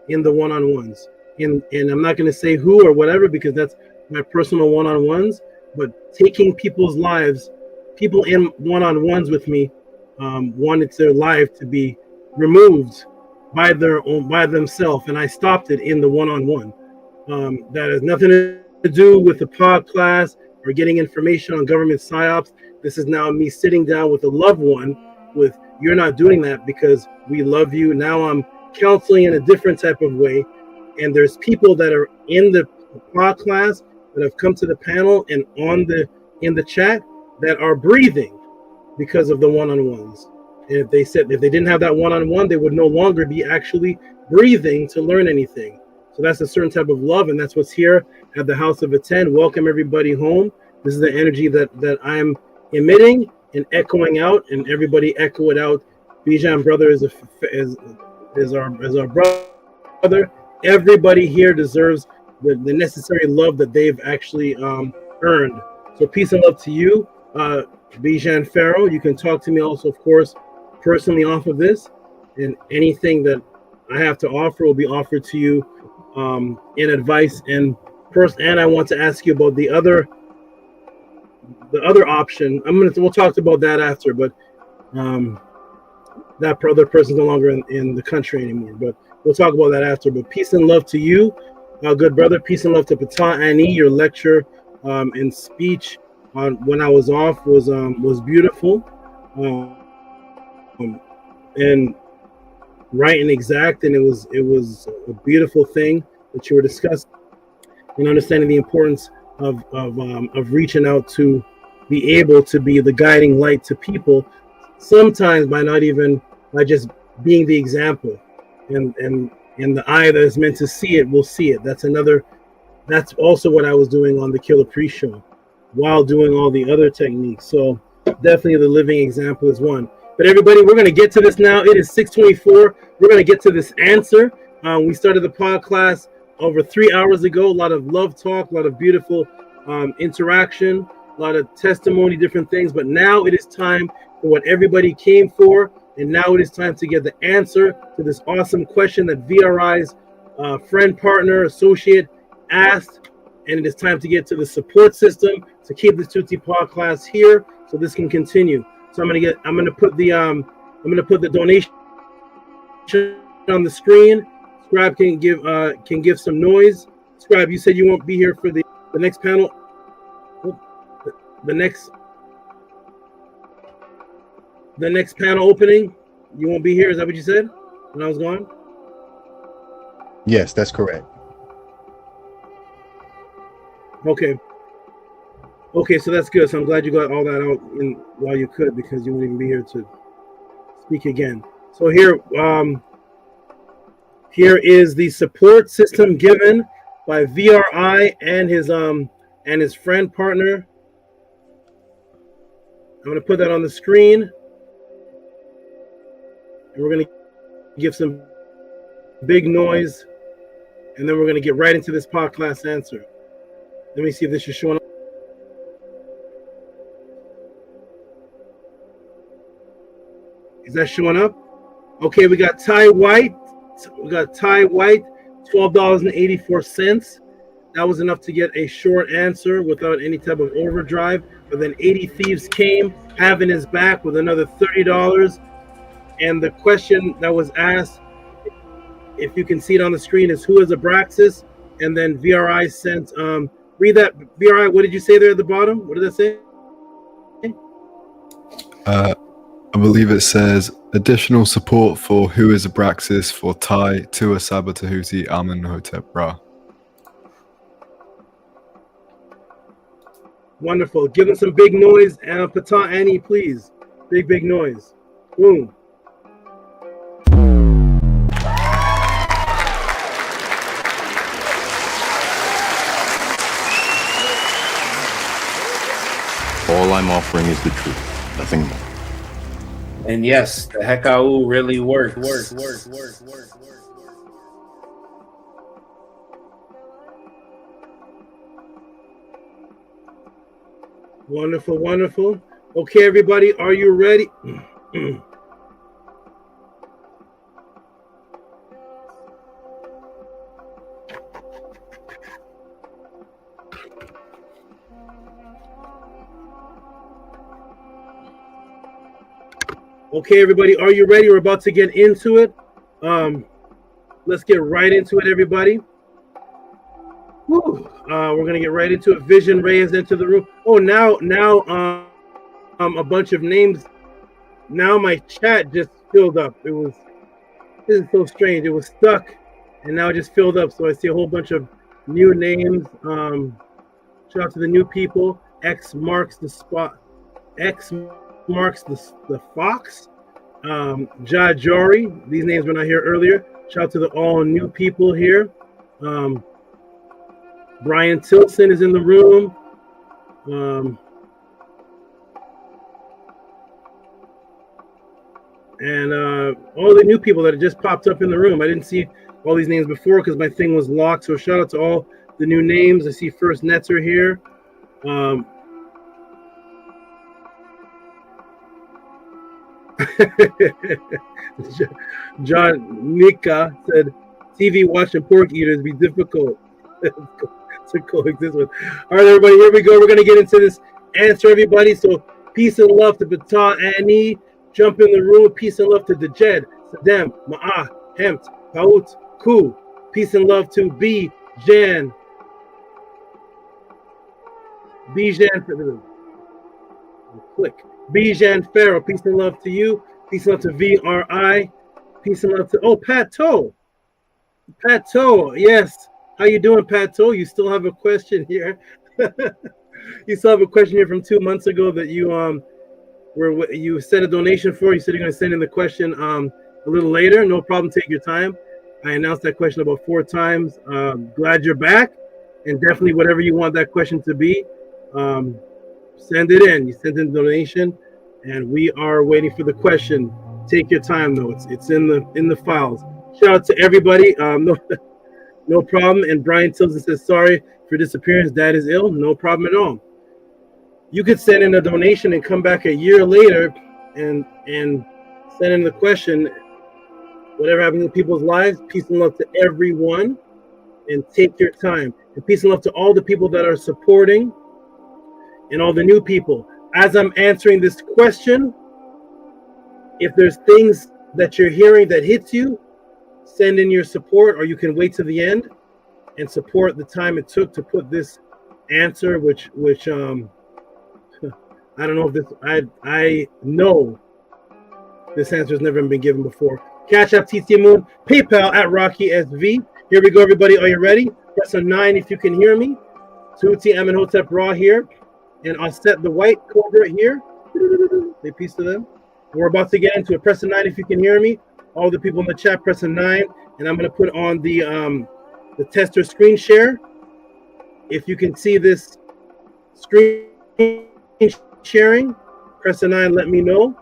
in the one-on-ones. And I'm not going to say who or whatever, because that's my personal one-on-ones, but taking people's lives, people in one-on-ones with me wanted their life to be removed by themselves, and I stopped it in the one-on-one. That has nothing to do with the pod class or getting information on government psyops. This is now me sitting down with a loved one with, you're not doing that because we love you. Now I'm counseling in a different type of way, and there's people that are in the pod class that have come to the panel and in the chat that are breathing because of the one-on-ones. And if they didn't have that one-on-one, they would no longer be actually breathing to learn anything. So that's a certain type of love, and that's what's here at the House of Atten. Welcome everybody home. This is the energy that I'm emitting and echoing out, and everybody echo it out. Bijan brother is our brother. Everybody here deserves the necessary love that they've actually earned. So peace and love to you, Bijan Pharaoh. You can talk to me also, of course, personally off of this, and anything that I have to offer will be offered to you in advice. And I want to ask you about the other option. We'll talk about that after, but that other person's no longer in the country anymore. But we'll talk about that after. But peace and love to you, good brother. Peace and love to Pata Ani. Your lecture and speech on when I was off was beautiful, and right and exact, and it was a beautiful thing that you were discussing and understanding the importance of reaching out to be able to be the guiding light to people, sometimes by just being the example, and the eye that is meant to see it will see it. That's also what I was doing on the Killer Priest show while doing all the other techniques. So definitely the living example is one. But everybody, we're going to get to this now. It is 6:24. We're going to get to this answer. We started the pod class over 3 hours ago. A lot of love talk, a lot of beautiful interaction, a lot of testimony, different things. But now it is time for what everybody came for. And now it is time to get the answer to this awesome question that VRI's friend, partner, associate asked. And it is time to get to the support system to keep this Tehuti Pod class here so this can continue. So I'm gonna put the donation on the screen. Scribe can give some noise. Scribe, you said you won't be here for the next panel. The next panel opening. You won't be here. Is that what you said when I was gone? Yes, that's correct. Okay, so that's good. So I'm glad you got all that out while you could, because you won't even be here to speak again. So here is the support system given by VRI and his friend partner. I'm going to put that on the screen, and we're going to give some big noise, and then we're going to get right into this podcast answer. Let me see if this is showing up. Is that showing up? Okay, we got Ty White. $12.84. That was enough to get a short answer without any type of overdrive. But then 80 Thieves came, having his back with another $30. And the question that was asked, if you can see it on the screen, is who is Abrasax? And then VRI sent, read that. VRI, what did you say there at the bottom? What did that say? I believe it says additional support for who is Abrasax for Thai, Tua, SABA, Tehuti, Amenhotep, Ra. Wonderful. Give them some big noise. And Pata Annie, please. Big noise. Boom. All I'm offering is the truth, nothing more. And yes, the Hekau really works. Wonderful. Okay, everybody, are you ready? Okay, everybody, are you ready? We're about to get into it. Let's get right into it, everybody. Woo. We're gonna get right into it. Vision raised into the room. Oh, now, a bunch of names. Now my chat just filled up. This is so strange. It was stuck, and now it just filled up. So I see a whole bunch of new names. Shout out to the new people. X marks the spot. X marks the fox. Jajori. These names were not here earlier. Shout out to the all new people here. Brian Tilson is in the room. And all the new people that have just popped up in the room. I didn't see all these names before because my thing was locked. So shout out to all the new names. I see First Netzer here. John Nika said, TV watching pork eaters be difficult to coexist with. All right, everybody, here we go. We're going to get into this answer, everybody. So peace and love to Bata Annie. Jump in the room. Peace and love to Dejed, Sadem, Ma'ah, Hemt, Paut, Ku. Peace and love to B. Jan. Click. Bijan Farrell, peace and love to you. Peace and love to VRI. Peace and love to Pato. Yes. How you doing, Pato? You still have a question here. You still have a question here from 2 months ago that you sent a donation for. You said you're going to send in the question a little later. No problem. Take your time. I announced that question about 4 times. Glad you're back, and definitely whatever you want that question to be. Send it in. You sent in the donation, and we are waiting for the question. Take your time, though. It's in the files. Shout out to everybody. No No problem. And Brian Tilson says, sorry for disappearance. Dad is ill. No problem at all. You could send in a donation and come back a year later and send in the question, whatever happens in people's lives, peace and love to everyone, and take your time. And peace and love to all the people that are supporting and all the new people. As I'm answering this question, if there's things that you're hearing that hits you, send in your support, or you can wait to the end and support the time it took to put this answer, which I don't know if this, I know this answer has never been given before. Cash App TT Moon, PayPal at Rocky SV. Here we go, everybody. Are you ready? Press a 9 if you can hear me. Tehuti Amenhotep Ra here. And I'll set the white cobra here. Say peace to them. And we're about to get into it. Press a 9 if you can hear me. All the people in the chat, press a 9. And I'm going to put on the tester screen share. If you can see this screen sharing, press a 9, let me know.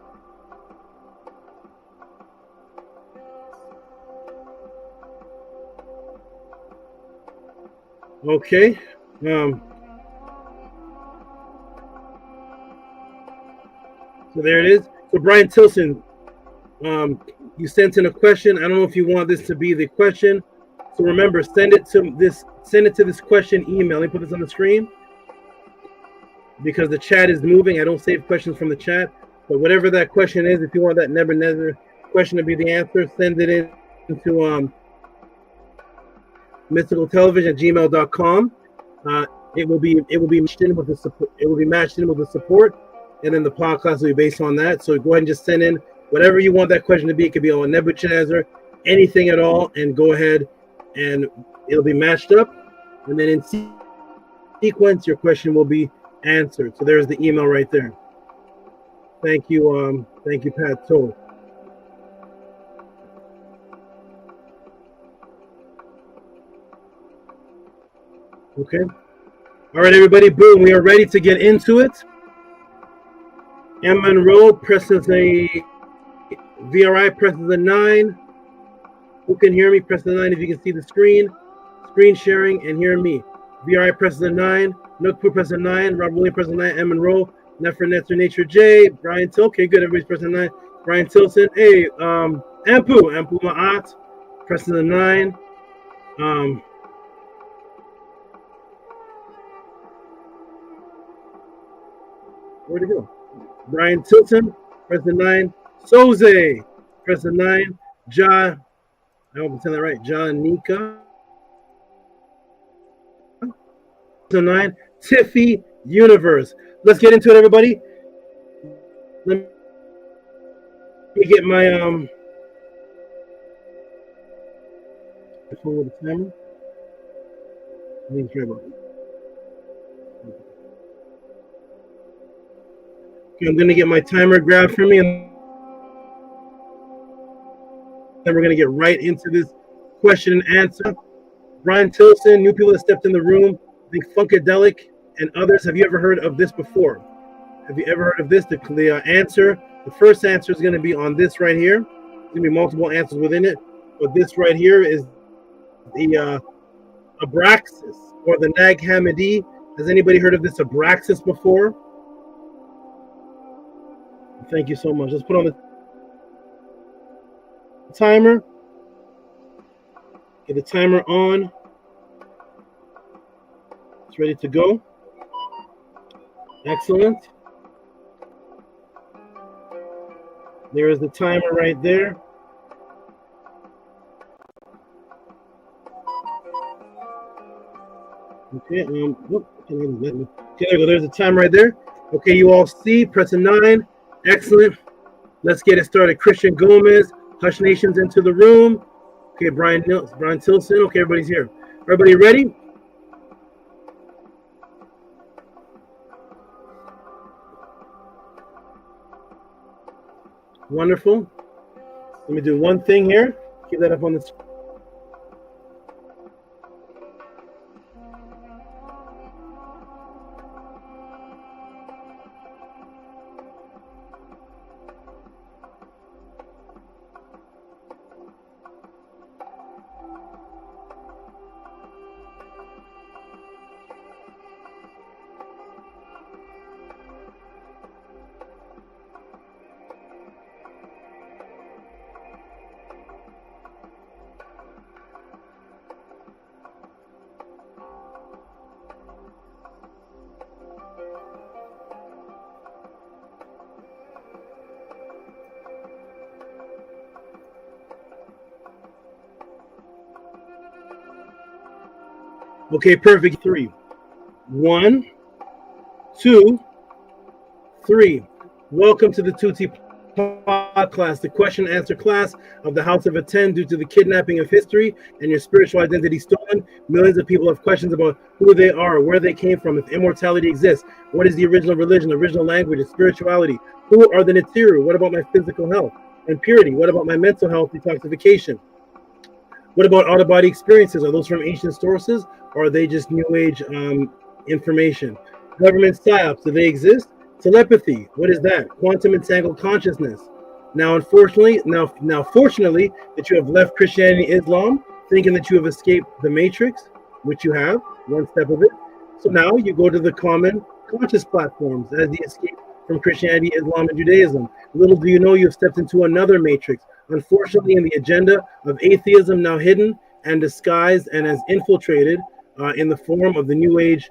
Okay. So there it is. So Brian Tilson, you sent in a question. I don't know if you want this to be the question. So remember, send it to this question email. Let me put this on the screen because the chat is moving. I don't save questions from the chat. But whatever that question is, if you want that Nebuchadnezzar question to be the answer, send it in to mysticaltelevision@gmail.com. It will be matched in with the support. It will be matched in with the support, and then the podcast will be based on that. So go ahead and just send in whatever you want that question to be. It could be on Nebuchadnezzar, anything at all, and go ahead and it'll be matched up, and then in sequence your question will be answered. So there's the email right there. Thank you, Pat Toll. Okay. All right, everybody. Boom. We are ready to get into it. M. Monroe presses a VRI, presses a 9. Who can hear me? Press the 9 if you can see the screen. Screen sharing and hear me. VRI presses a 9. Nookpoo presses a 9. Rob William presses a 9. M. Monroe. Nefer Netzer Nature J. Brian Tilson. Okay, good. Everybody's pressing a 9. Brian Tilson. Hey, Ampu Ma'at presses a 9. Where'd it go? Brian Tilton, press the 9. Soze, press the 9. John, I hope I'm saying that right. John Nika, the 9. Tiffy Universe. Let's get into it, everybody. Let me get my phone with the timer. Let me try about it. I'm going to get my timer grabbed for me, and then we're going to get right into this question and answer. Brian Tilson, new people that stepped in the room, I think Funkadelic and others. Have you ever heard of this before? Have you ever heard of this? The answer, the first answer is going to be on this right here. There's going to be multiple answers within it, but this right here is the Abraxas, or the Nag Hammadi. Has anybody heard of this Abraxas before? Thank you so much. Let's put on the timer. Get the timer on. It's ready to go. Excellent. There is the timer right there. Okay. Okay, there we go. There's the timer right there. Okay, you all see. Press a 9. Excellent. Let's get it started. Christian Gomez, Hush Nations into the room. Okay, Brian Tilson. Okay, everybody's here. Everybody ready? Wonderful. Let me do one thing here. Keep that up on the screen. Okay, perfect. 3. 1, 2, 3. Welcome to the Tehuti Pod class, the question and answer class of the House of Atten. Due to the kidnapping of history and your spiritual identity stolen, millions of people have questions about who they are, where they came from, if immortality exists, what is the original religion, original language, spirituality, who are the Netiru, what about my physical health and purity, what about my mental health detoxification, what about out-of-body experiences, are those from ancient sources or are they just new age information? Government psyops, do they exist? Telepathy, what is that? Quantum entangled consciousness. Now, fortunately, that you have left Christianity and Islam, thinking that you have escaped the matrix, which you have, one step of it. So now you go to the common conscious platforms as the escape from Christianity, Islam, and Judaism. Little do you know you've stepped into another matrix. Unfortunately, in the agenda of atheism, now hidden and disguised and as infiltrated in the form of the New Age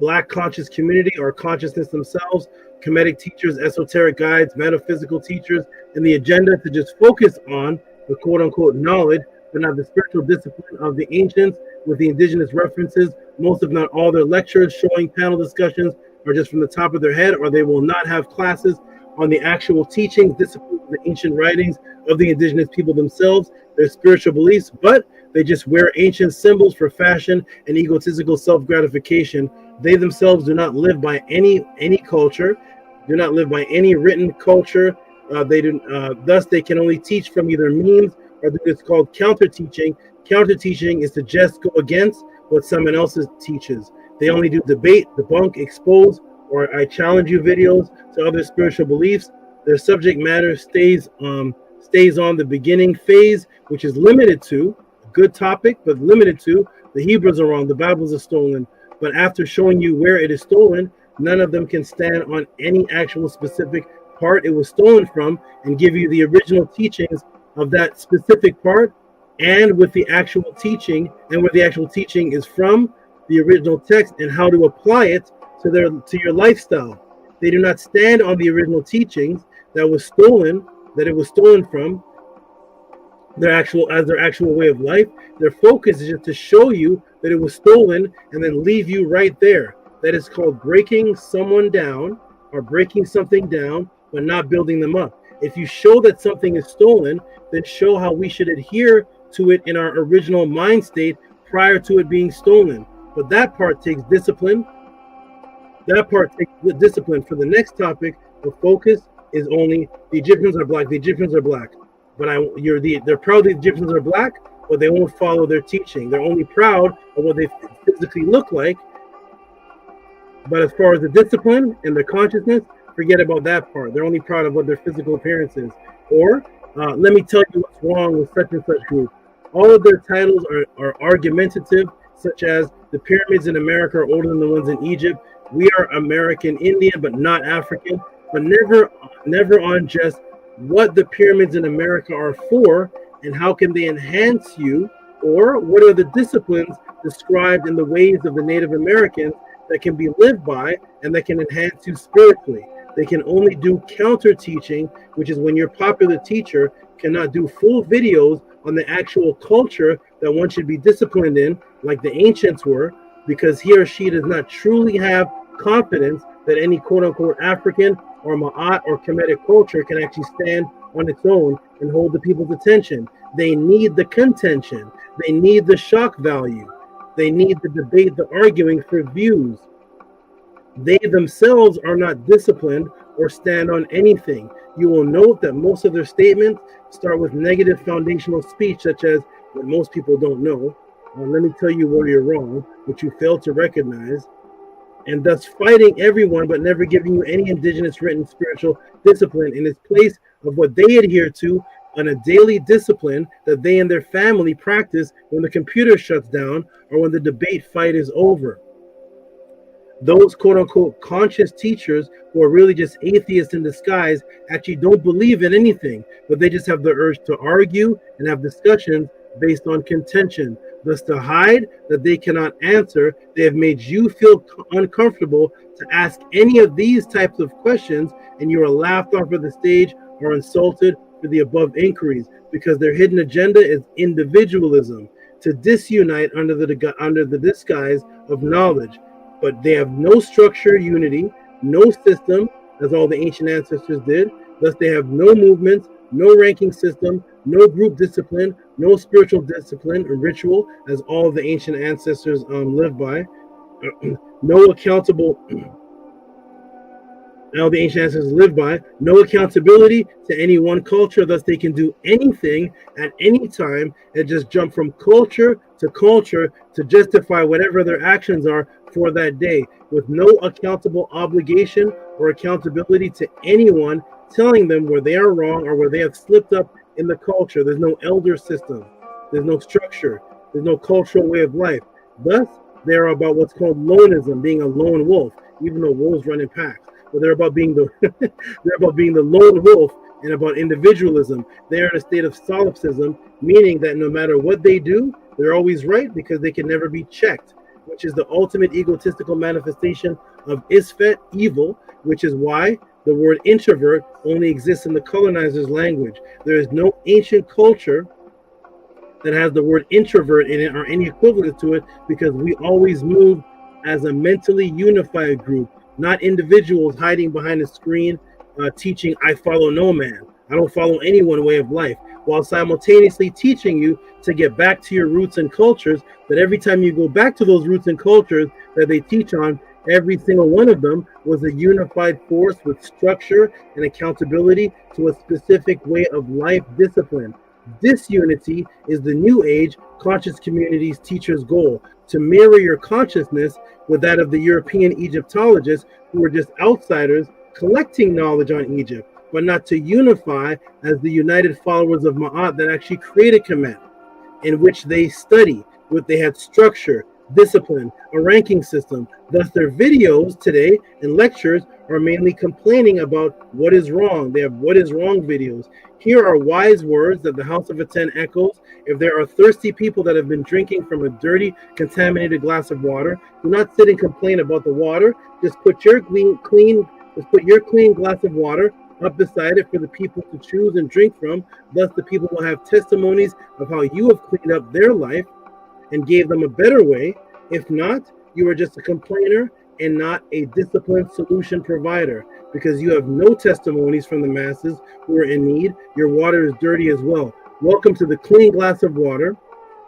Black conscious community or consciousness themselves, Kemetic teachers, esoteric guides, metaphysical teachers, and the agenda to just focus on the quote-unquote knowledge, but not the spiritual discipline of the ancients with the indigenous references. Most, if not all, their lectures showing panel discussions are just from the top of their head, or they will not have classes on the actual teachings, disciplines, the ancient writings of the indigenous people themselves, their spiritual beliefs, but they just wear ancient symbols for fashion and egotistical self-gratification. They themselves do not live by any culture, do not live by any written culture. Thus, they can only teach from either memes or it's called counter-teaching. Counter-teaching is to just go against what someone else teaches. They only do debate, debunk, expose, or I challenge you videos to other spiritual beliefs. Their subject matter stays on the beginning phase, which is limited to a good topic, but limited to the Hebrews are wrong, the Bibles are stolen. But after showing you where it is stolen, none of them can stand on any actual specific part it was stolen from and give you the original teachings of that specific part, and with the actual teaching and where the actual teaching is from, the original text, and how to apply it to your lifestyle. They do not stand on the original teachings that it was stolen from their actual way of life. Their focus is just to show you that it was stolen and then leave you right there. That is called breaking someone down or breaking something down, but not building them up. If you show that something is stolen, then show how we should adhere to it in our original mind state prior to it being stolen. But that part takes discipline. That part takes discipline. For the next topic, the focus is only the Egyptians are black. The Egyptians are black. But they're proud the Egyptians are black, but they won't follow their teaching. They're only proud of what they physically look like. But as far as the discipline and the consciousness, forget about that part. They're only proud of what their physical appearance is. Or let me tell you what's wrong with such and such group. All of their titles are argumentative, such as the pyramids in America are older than the ones in Egypt. We are American Indian, but not African. But never on just what the pyramids in America are for and how can they enhance you, or what are the disciplines described in the ways of the Native Americans that can be lived by and that can enhance you spiritually. They can only do counter teaching, which is when your popular teacher cannot do full videos on the actual culture that one should be disciplined in, like the ancients were, because he or she does not truly have confidence that any quote-unquote African or Ma'at or Kemetic culture can actually stand on its own and hold the people's attention. They need the contention. They need the shock value. They need the debate, the arguing for views. They themselves are not disciplined or stand on anything. You will note that most of their statements start with negative foundational speech, such as what most people don't know. Let me tell you where you're wrong, which you fail to recognize, and thus fighting everyone but never giving you any indigenous written spiritual discipline in its place of what they adhere to on a daily discipline that they and their family practice when the computer shuts down or when the debate fight is over. Those quote-unquote conscious teachers who are really just atheists in disguise actually don't believe in anything, but they just have the urge to argue and have discussions based on contention. Thus, to hide that they cannot answer, they have made you feel uncomfortable to ask any of these types of questions, and you are laughed off of the stage or insulted for the above inquiries, because their hidden agenda is individualism, to disunite under the disguise of knowledge. But they have no structure, unity, no system, as all the ancient ancestors did. Thus, they have no movements, no ranking system, no group discipline, no spiritual discipline or ritual, as all of the ancient ancestors lived by. No accountable. All the ancient ancestors lived by. No accountability to any one culture. Thus, they can do anything at any time and just jump from culture to justify whatever their actions are for that day, with no accountable obligation or accountability to anyone telling them where they are wrong or where they have slipped up in the culture. There's no elder system. There's no structure. There's no cultural way of life. Thus, they're about what's called loneism, being a lone wolf, even though wolves run in packs. But they're about being the lone wolf and about individualism. They're in a state of solipsism, meaning that no matter what they do, they're always right because they can never be checked, which is the ultimate egotistical manifestation of Isfet, evil, which is why the word introvert only exists in the colonizer's language. There is no ancient culture that has the word introvert in it or any equivalent to it, because we always move as a mentally unified group, not individuals hiding behind a screen teaching I follow no man. I don't follow any one way of life, while simultaneously teaching you to get back to your roots and cultures, that every time you go back to those roots and cultures that they teach on, every single one of them was a unified force with structure and accountability to a specific way of life discipline. Disunity is the New Age conscious community's teacher's goal, to mirror your consciousness with that of the European Egyptologists, who were just outsiders collecting knowledge on Egypt, but not to unify as the united followers of Ma'at that actually created Kemet, in which they study, they had structure, discipline, a ranking system. Thus, their videos today and lectures are mainly complaining about what is wrong. They have what is wrong videos. Here are wise words that the House of Atten echoes. If there are thirsty people that have been drinking from a dirty, contaminated glass of water, do not sit and complain about the water. Just put your clean glass of water up beside it for the people to choose and drink from. Thus, the people will have testimonies of how you have cleaned up their life and gave them a better way. If not, you are just a complainer and not a disciplined solution provider, because you have no testimonies from the masses who are in need. Your water is dirty as well. Welcome to the Clean Glass of Water,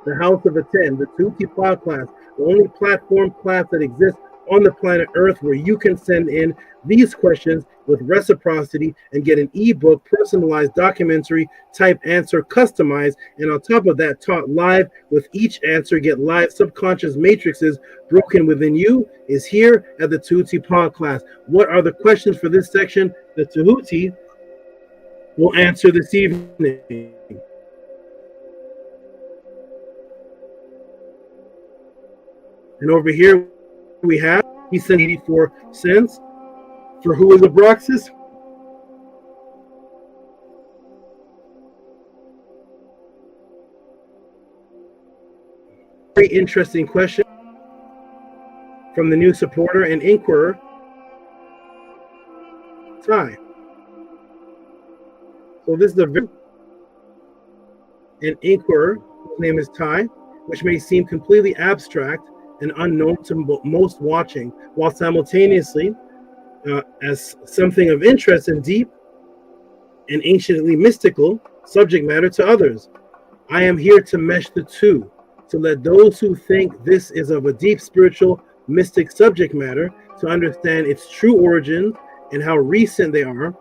the House of Atten, the Tehuti class, the only platform class that exists on the planet Earth, where you can send in these questions with reciprocity and get an ebook, personalized documentary type answer customized, and on top of that, taught live. With each answer, get live subconscious matrices broken within you, is here at the Tehuti class. What are the questions for this section? The Tehuti will answer this evening. And over here we have, he sent 84 cents. For who is Abrasax? Very interesting question from the new supporter and inquirer, Ty. So this is an inquirer whose name is Ty, which may seem completely abstract and unknown to most watching, while simultaneously as something of interest and deep and anciently mystical subject matter to others. I am here to mesh the two, to let those who think this is of a deep spiritual mystic subject matter to understand its true origins and how recent they are,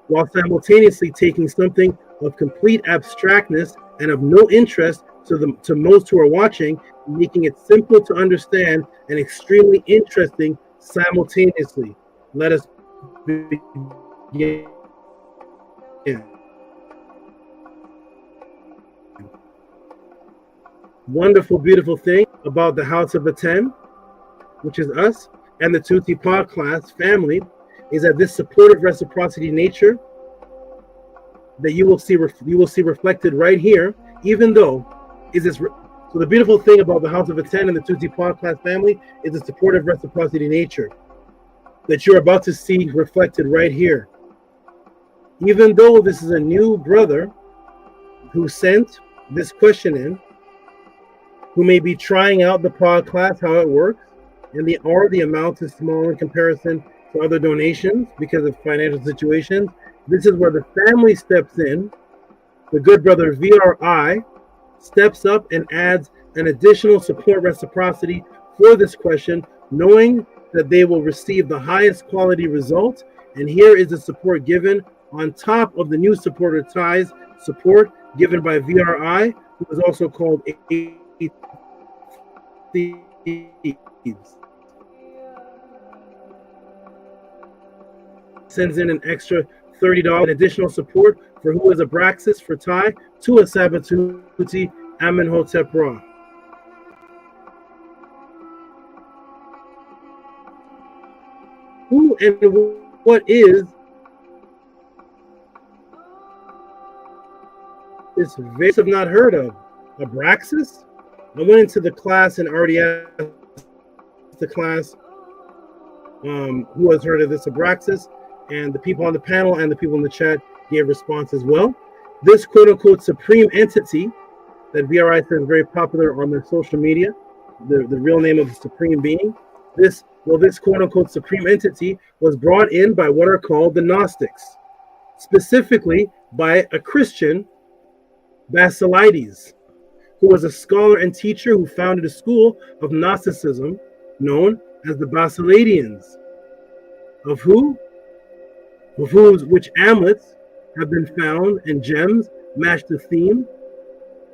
while simultaneously taking something of complete abstractness and of no interest to most who are watching, making it simple to understand and extremely interesting simultaneously. Let us begin. Wonderful, beautiful thing about the House of Atten, which is us, and the Tehuti class family, is that this supportive reciprocity nature that you will see reflected right here, even though is this. So the beautiful thing about the House of Atten and the Tehuti class family is the supportive reciprocity nature that you're about to see reflected right here. Even though this is a new brother who sent this question in, who may be trying out the pod class, how it works, and the amount is small in comparison to other donations because of financial situations. This is where the family steps in. The good brother VRI steps up and adds an additional support reciprocity for this question, knowing that they will receive the highest quality result. And here is the support given on top of the new supporter ties support given by VRI, who is also called sends in an extra $30 additional support for who is Abraxas for Thai to a SABA Tehuti Amenhotep Ra. Who and what is this vase I've not heard of? Abraxas? I went into the class and already asked the class who has heard of this Abraxas, and the people on the panel and the people in the chat gave response as well. This quote-unquote supreme entity that VRI says is very popular on their social media, the real name of the supreme being, this quote-unquote supreme entity was brought in by what are called the Gnostics, specifically by a Christian, Basilides, who was a scholar and teacher who founded a school of Gnosticism known as the Basiladians, which amulets have been found and gems match the theme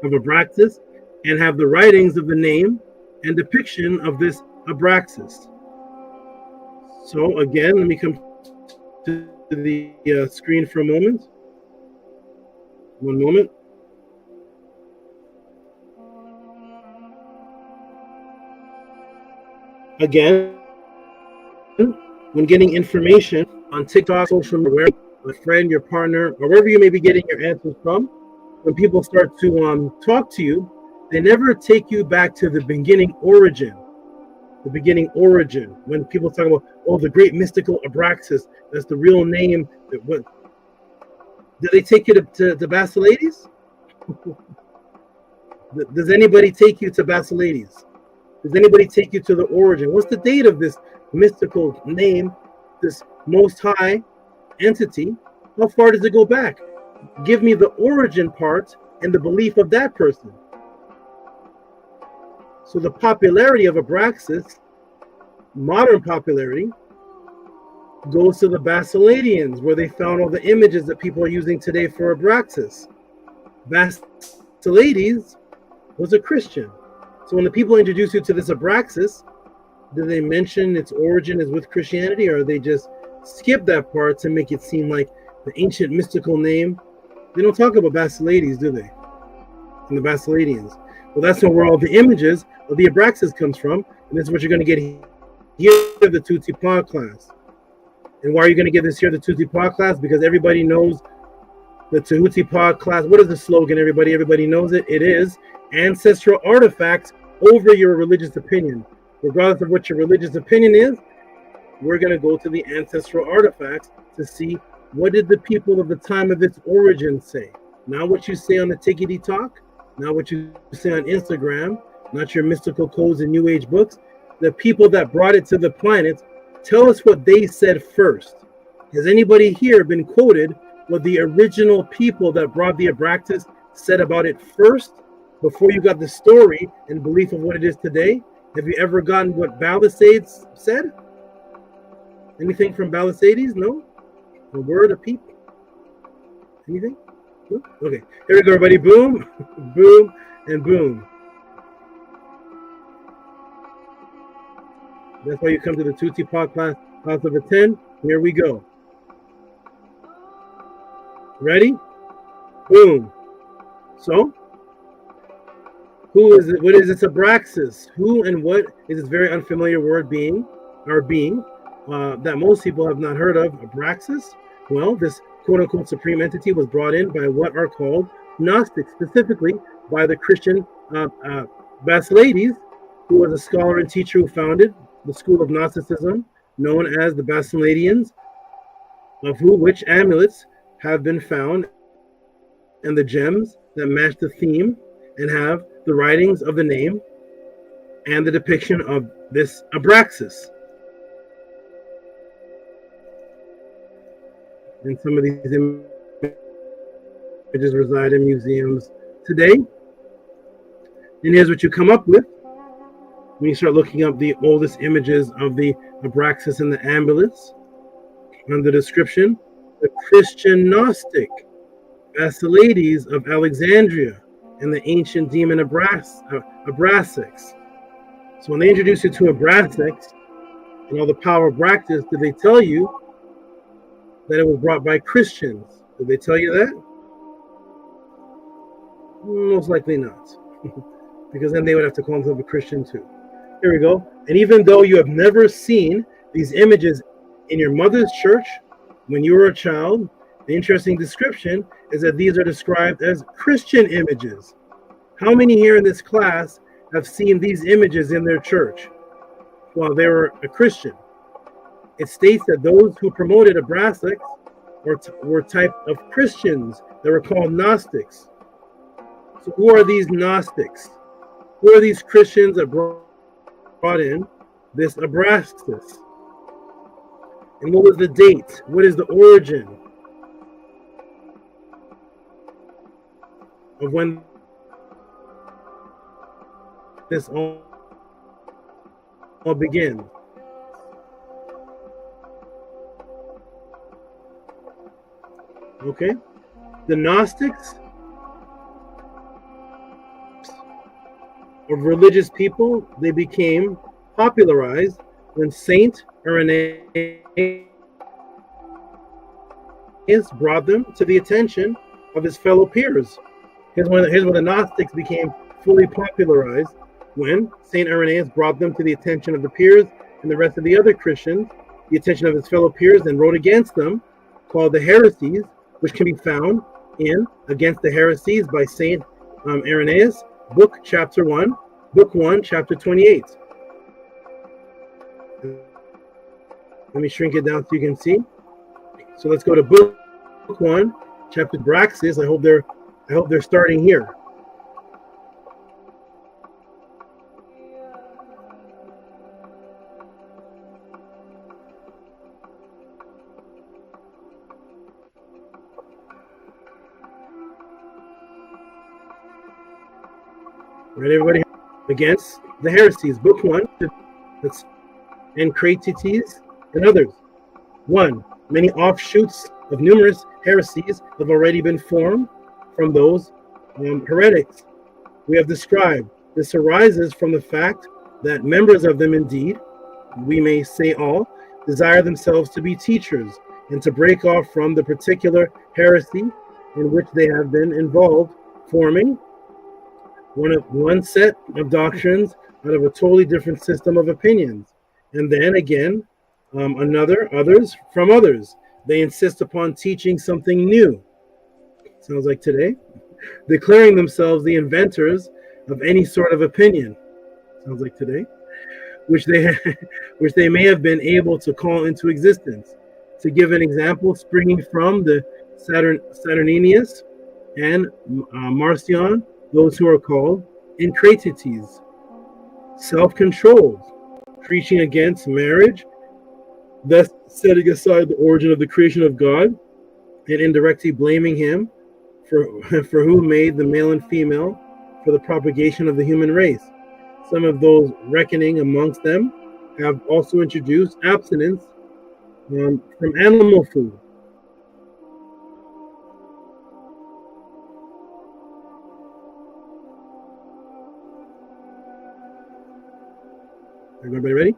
of Abraxas and have the writings of the name and depiction of this Abraxas. So again, let me come to the screen for a moment. One moment. Again, when getting information on TikTok, social media, a friend, your partner, or wherever you may be getting your answers from, when people start to talk to you, they never take you back to the beginning origin. The beginning origin. When people talk about, oh, the great mystical Abraxas, that's the real name. What? Do they take you to Basilides? Does anybody take you to Basilides? Does anybody take you to the origin? What's the date of this mystical name, this most high entity? How far does it go back? Give me the origin part and the belief of that person. So the popularity of Abraxas, modern popularity, goes to the Basiladians, where they found all the images that people are using today for Abraxas. Basilides was a Christian. So when the people introduce you to this Abraxas, do they mention its origin is with Christianity, or they just skip that part to make it seem like the ancient mystical name? They don't talk about Basilides, do they? And the Basiladians. Well, that's where all the images of the Abraxas comes from, and this is what you're going to get here in the Tehuti Pod class. And why are you going to get this here, the Tehuti Pod class? Because everybody knows the Tehuti Pod class. What is the slogan, everybody? Everybody knows it. It is ancestral artifacts over your religious opinion. Regardless of what your religious opinion is, we're going to go to the ancestral artifacts to see what did the people of the time of its origin say. Not what you say on the Tickety Talk, not what you say on Instagram, not your mystical codes and New Age books. The people that brought it to the planet, tell us what they said first. Has anybody here been quoted what the original people that brought the Abraxas said about it first, before you got the story and belief of what it is today? Have you ever gotten what Balasades said? Anything from Balasades? No? A word of people? Anything? No? Okay, here we go, everybody. Boom, boom, and boom. That's why you come to the Tehuti Pod class of the 10. Here we go. Ready? Boom. So, who is it? What is this Abraxas? Who and what is this very unfamiliar word being that most people have not heard of? Abraxas? Well, this quote-unquote supreme entity was brought in by what are called Gnostics, specifically by the Christian Basilides, who was a scholar and teacher who founded the school of Gnosticism, known as the Basiladians, of which amulets have been found, and the gems that match the theme and have the writings of the name and the depiction of this Abraxas. And some of these images reside in museums today. And here's what you come up with when you start looking up the oldest images of the Abraxas and the ambulance. Under description, the Christian Gnostic Basilides of Alexandria and the ancient demon Abrasax. So when they introduce you to Abrasax and all the power of Abraxas, did they tell you that it was brought by Christians? Did they tell you that? Most likely not. Because then they would have to call themselves a Christian too. Here we go. And even though you have never seen these images in your mother's church when you were a child, the interesting description is that these are described as Christian images. How many here in this class have seen these images in their church while they were a Christian? It states that those who promoted Abrasax were type of Christians that were called Gnostics. So who are these Gnostics? Who are these Christians that brought in this Abraxas? And what was the date? What is the origin of when this all begins? Okay, the Gnostics of religious people, they became popularized when Saint Irenaeus brought them to the attention of his fellow peers. Here's where the Gnostics became fully popularized, when Saint Irenaeus brought them to the attention of the peers and the rest of the other Christians, the attention of his fellow peers, and wrote against them, called the Heresies, which can be found in Against the Heresies by Saint Irenaeus, book 1, chapter 28. Let me shrink it down so you can see. So let's go to book 1, chapter Abraxas. I hope they're starting here. Right, everybody? Against the Heresies, book 1, that's Encratites and others. 1. Many offshoots of numerous heresies have already been formed from those heretics we have described. This arises from the fact that members of them, indeed, we may say all, desire themselves to be teachers and to break off from the particular heresy in which they have been involved, forming one set of doctrines out of a totally different system of opinions. And then again, others from others. They insist upon teaching something new. Sounds like today. Declaring themselves the inventors of any sort of opinion. Sounds like today. Which they may have been able to call into existence. To give an example, springing from the Saturninius and Marcion, those who are called Encratites, self-controlled, preaching against marriage, thus setting aside the origin of the creation of God, and indirectly blaming him for who made the male and female for the propagation of the human race. Some of those reckoning amongst them have also introduced abstinence from animal food. Everybody ready?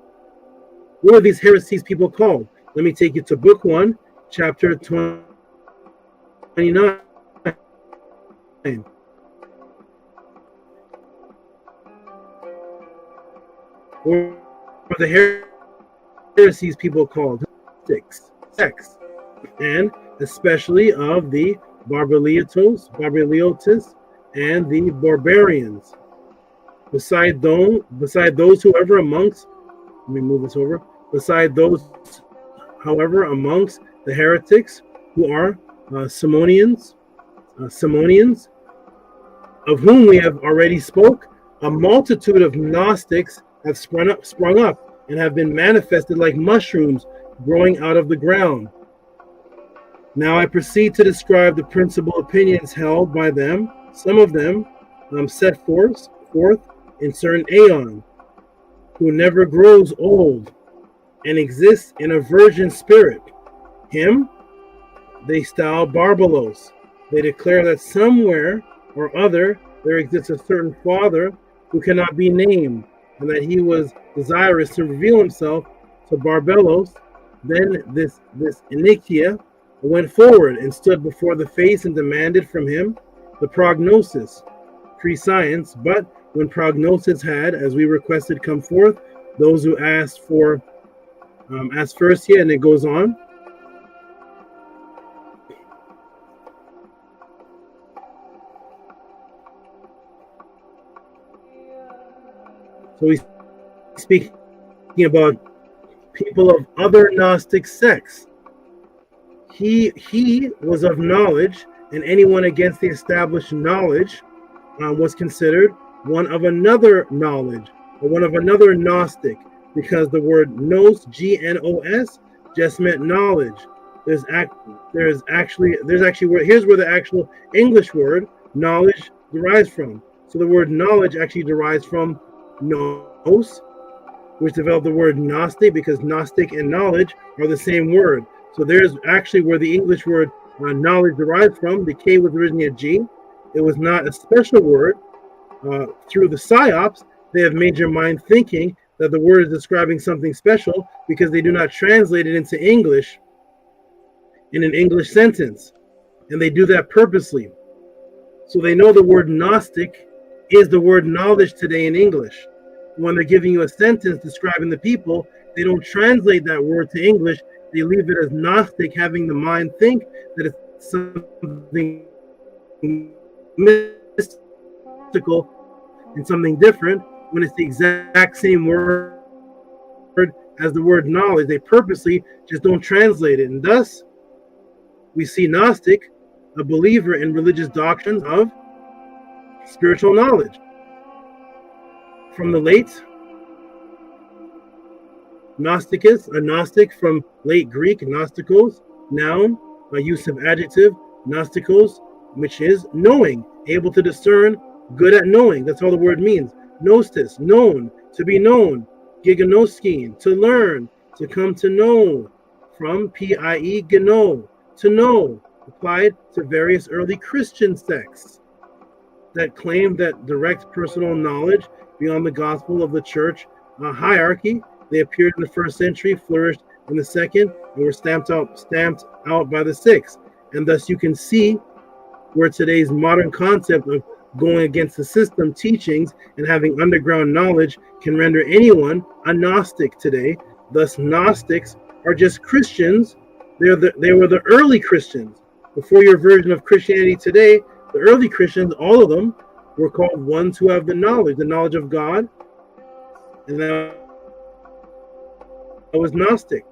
What are these heresies people called? Let me take you to book 1, chapter 29. Or the heresies people called sex, and especially of the Barbariotes, and the barbarians. Beside those, however, amongst, let me move this over. Beside those, however, amongst the heretics who are Simonians, of whom we have already spoke, a multitude of Gnostics have sprung up and have been manifested like mushrooms growing out of the ground. Now I proceed to describe the principal opinions held by them, some of them set forth in certain aeon, who never grows old and exists in a virgin spirit. Him they style Barbalos. They declare that somewhere or other there exists a certain father who cannot be named, and that he was desirous to reveal himself to Barbalos. Then this Iniquia went forward and stood before the face and demanded from him the prognosis, pre-science. But when prognosis had, as we requested, come forth, those who asked for asked first here, and it goes on. So he's speaking about people of other Gnostic sects. He was of knowledge, and anyone against the established knowledge was considered one of another knowledge, or one of another Gnostic, because the word gnos, G-N-O-S, just meant knowledge. Here's where the actual English word knowledge derives from. So the word knowledge actually derives from nous, which developed the word Gnostic, because Gnostic and knowledge are the same word. So there's actually where the English word knowledge derives from. The K was originally a G. It was not a special word. Through the psyops, they have made your mind thinking that the word is describing something special because they do not translate it into English in an English sentence. And they do that purposely. So they know the word Gnostic is the word knowledge today in English. When they're giving you a sentence describing the people, they don't translate that word to English. They leave it as Gnostic, having the mind think that it's something mystical and something different, when it's the exact same word as the word knowledge. They purposely just don't translate it. And thus, we see Gnostic, a believer in religious doctrines of spiritual knowledge. From the late Gnosticus, a Gnostic from late Greek, Gnostikos, noun, by use of adjective, Gnostikos, which is knowing, able to discern, good at knowing. That's all the word means. Gnostis, known, to be known. Giganoskin, to learn, to come to know. From P-I-E, geno, to know. Applied to various early Christian sects that claim that direct personal knowledge beyond the gospel of the church hierarchy. They appeared in the 1st century, flourished in the 2nd, and were stamped out by the 6th. And thus you can see where today's modern concept of going against the system teachings and having underground knowledge can render anyone a Gnostic today. Thus Gnostics are just Christians. They were the early Christians. Before your version of Christianity today, the early Christians, all of them, were called ones who have the knowledge of God. And that was Gnostic.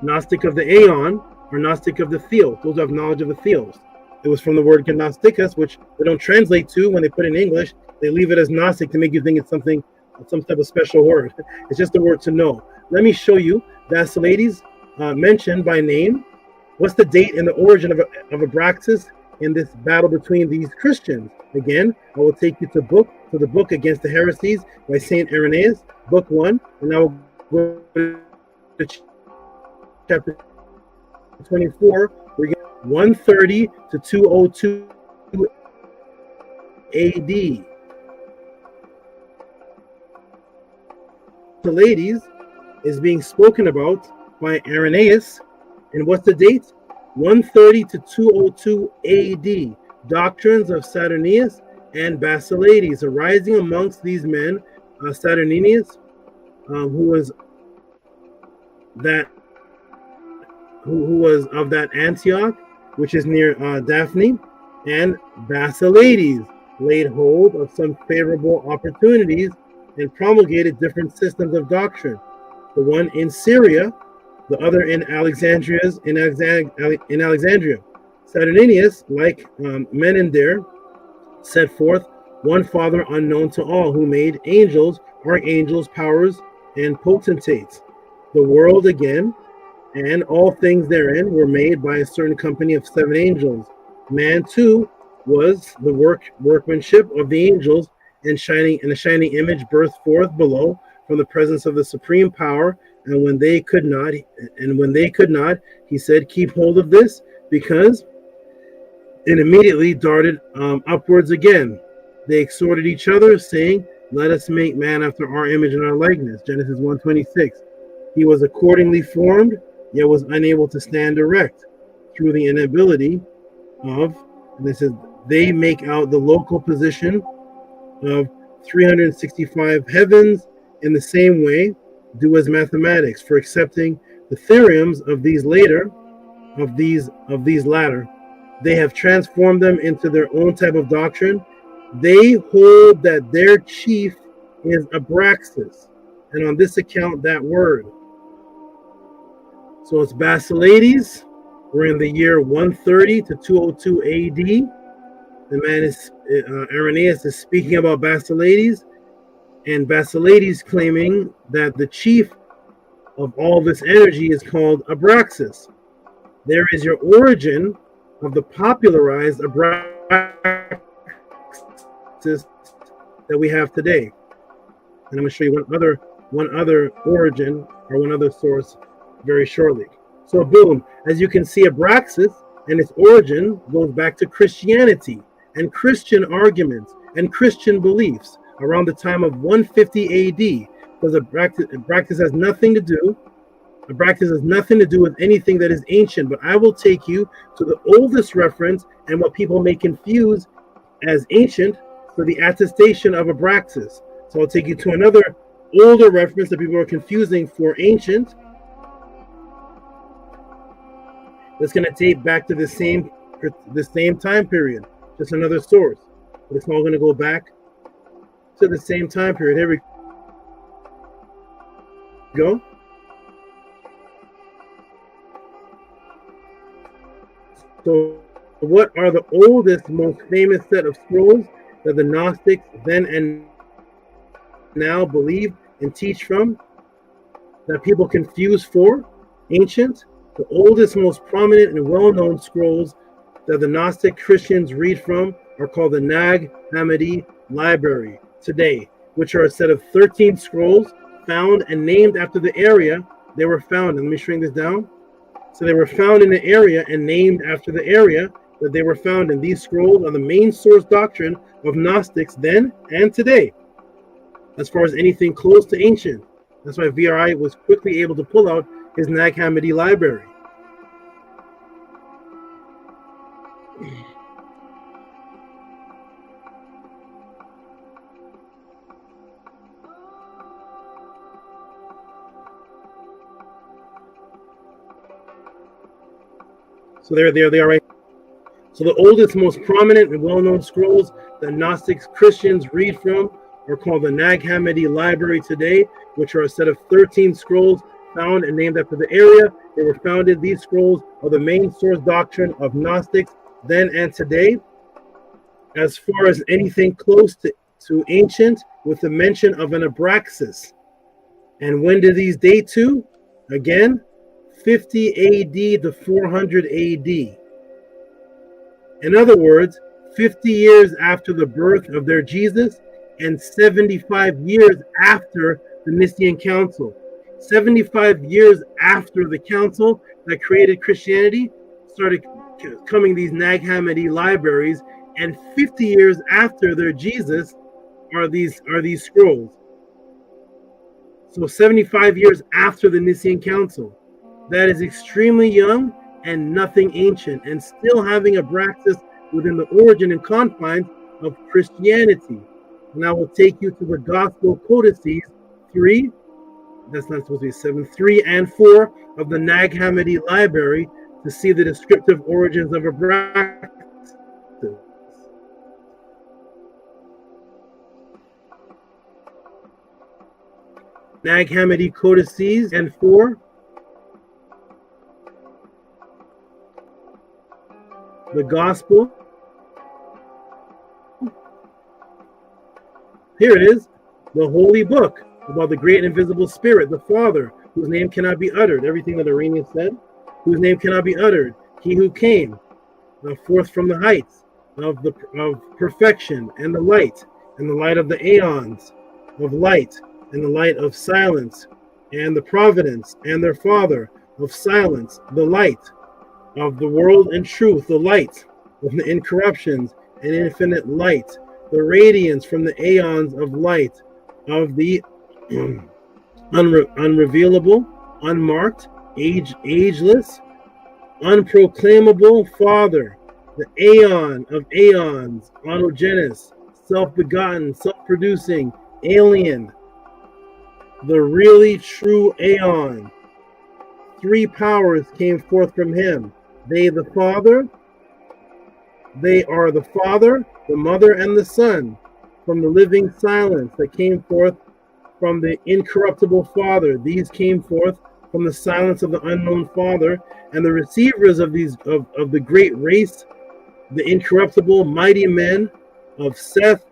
Gnostic of the Aeon, or Gnostic of the Theos. Those who have knowledge of the Theos. It was from the word Gnosticus, which they don't translate to when they put in English. They leave it as Gnostic to make you think it's some type of special word. It's just a word to know. Let me show you Basilides mentioned by name. What's the date and the origin of Abraxas in this battle between these Christians? Again, I will take you to the book Against the Heresies by Saint Irenaeus, book 1, and I will go to chapter 24. We get 130 to 202 AD. The ladies is being spoken about by Irenaeus, and what's the date? 130 to 202 AD. Doctrines of Saturninus and Basilides arising amongst these men. Saturninus, who was of that Antioch, which is near Daphne, and Basilides laid hold of some favorable opportunities and promulgated different systems of doctrine. The one in Syria, the other in Alexandria. Saturninus, like Menander, set forth one Father unknown to all, who made angels, archangels, powers, and potentates. The world again, and all things therein, were made by a certain company of 7 angels. Man too was the workmanship of the angels, and a shining image burst forth below from the presence of the supreme power. And when they could not, he said, "Keep hold of this," because and immediately darted upwards again. They exhorted each other, saying, "Let us make man after our image and our likeness." Genesis 1:26. He was accordingly formed, yet was unable to stand erect through the inability of, and this is, they make out the local position of 365 heavens in the same way, do as mathematics, for accepting the theorems of these latter, they have transformed them into their own type of doctrine. They hold that their chief is Abraxas, and on this account that word. So it's Basiledes. We're in the year 130 to 202 AD. The man is, Irenaeus is speaking about Basiledes, and Basiledes claiming that the chief of all this energy is called Abraxas. There is your origin of the popularized Abraxas that we have today. And I'm going to show you one other origin, or one other source, very shortly. So boom, as you can see, Abraxas and its origin goes back to Christianity and Christian arguments and Christian beliefs around the time of 150 AD, because Abraxas has nothing to do with anything that is ancient. But I will take you to the oldest reference and what people may confuse as ancient for the attestation of Abraxas. So I'll take you to another older reference that people are confusing for ancient. That's going to take back to the same time period, just another source. But it's all going to go back to the same time period. Here we go. So what are the oldest, most famous set of scrolls that the Gnostics then and now believe and teach from, that people confuse for ancient? The oldest, most prominent, and well-known scrolls that the Gnostic Christians read from are called the Nag Hammadi Library today, which are a set of 13 scrolls found and named after the area they were found in. Let me shrink this down. So they were found in the area and named after the area that they were found in. These scrolls are the main source doctrine of Gnostics then and today, as far as anything close to ancient. That's why VRI was quickly able to pull out his Nag Hammadi library. So there they are, right? So the oldest, most prominent, and well-known scrolls that Gnostic Christians read from are called the Nag Hammadi Library today, which are a set of 13 scrolls found and named after the area they were founded. These scrolls are the main source doctrine of Gnostics then and today, as far as anything close to ancient, with the mention of an Abraxas. And when do these date to? Again, 50 AD to 400 AD. In other words, 50 years after the birth of their Jesus and 75 years after the Nicene Council. 75 years after the council that created Christianity started coming these Nag Hammadi libraries, and 50 years after their Jesus are these scrolls. So 75 years after the Nicene Council. That is extremely young and nothing ancient, and still having Abraxas within the origin and confines of Christianity. And I will take you to the Gospel Codices 3, that's not supposed to be 7, 3 and 4 of the Nag Hammadi Library to see the descriptive origins of Abraxas. Nag Hammadi Codices and 4. the gospel. Here it is, the holy book about the great invisible spirit, the Father, whose name cannot be uttered. Everything that Iranian said, whose name cannot be uttered. He who came forth from the heights of perfection and the light of the aeons of light and the light of silence and the providence and their Father of silence, the light of the world and truth, the light of the incorruptions and infinite light, the radiance from the aeons of light of the unrevealable, unmarked, ageless, unproclaimable Father, the aeon of aeons, autogenous, self-begotten, self-producing, alien, the really true aeon. Three powers came forth from him. They are the Father, the Mother, and the Son, from the living silence that came forth from the incorruptible Father. These came forth from the silence of the unknown Father, and the receivers of these of the great race, the incorruptible mighty men of Seth,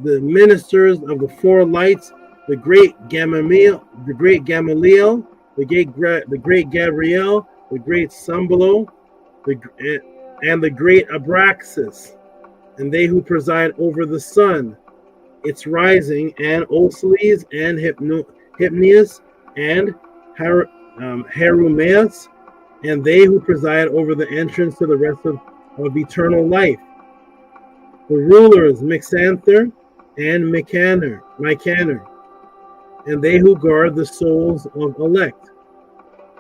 the ministers of the four lights, the great Gamaliel, the great Gabriel, the great Sambalo, and the great Abrasax, and they who preside over the sun, its rising, and Osiris, and Hypneus, and Herumeus, and they who preside over the entrance to the rest of eternal life. The rulers, Mixanther and Mycaner, and they who guard the souls of elect,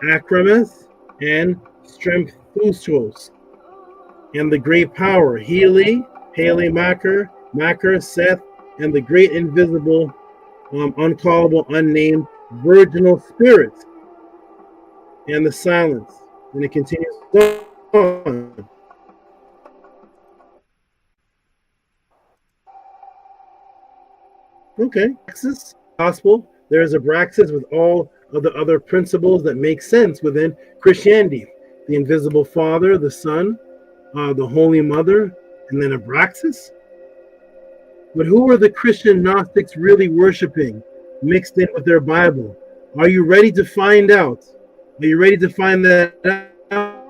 Akramis and Strempthustos, and the great power, Heli, Maker, Seth, and the great invisible, uncallable, unnamed, virginal spirits, and the silence. And it continues on. Okay, gospel. There is Abraxas with all of the other principles that make sense within Christianity. The invisible Father, the Son, the Holy Mother, and then Abraxas. But who are the Christian Gnostics really worshiping, mixed in with their Bible? Are you ready to find out? Are you ready to find that out?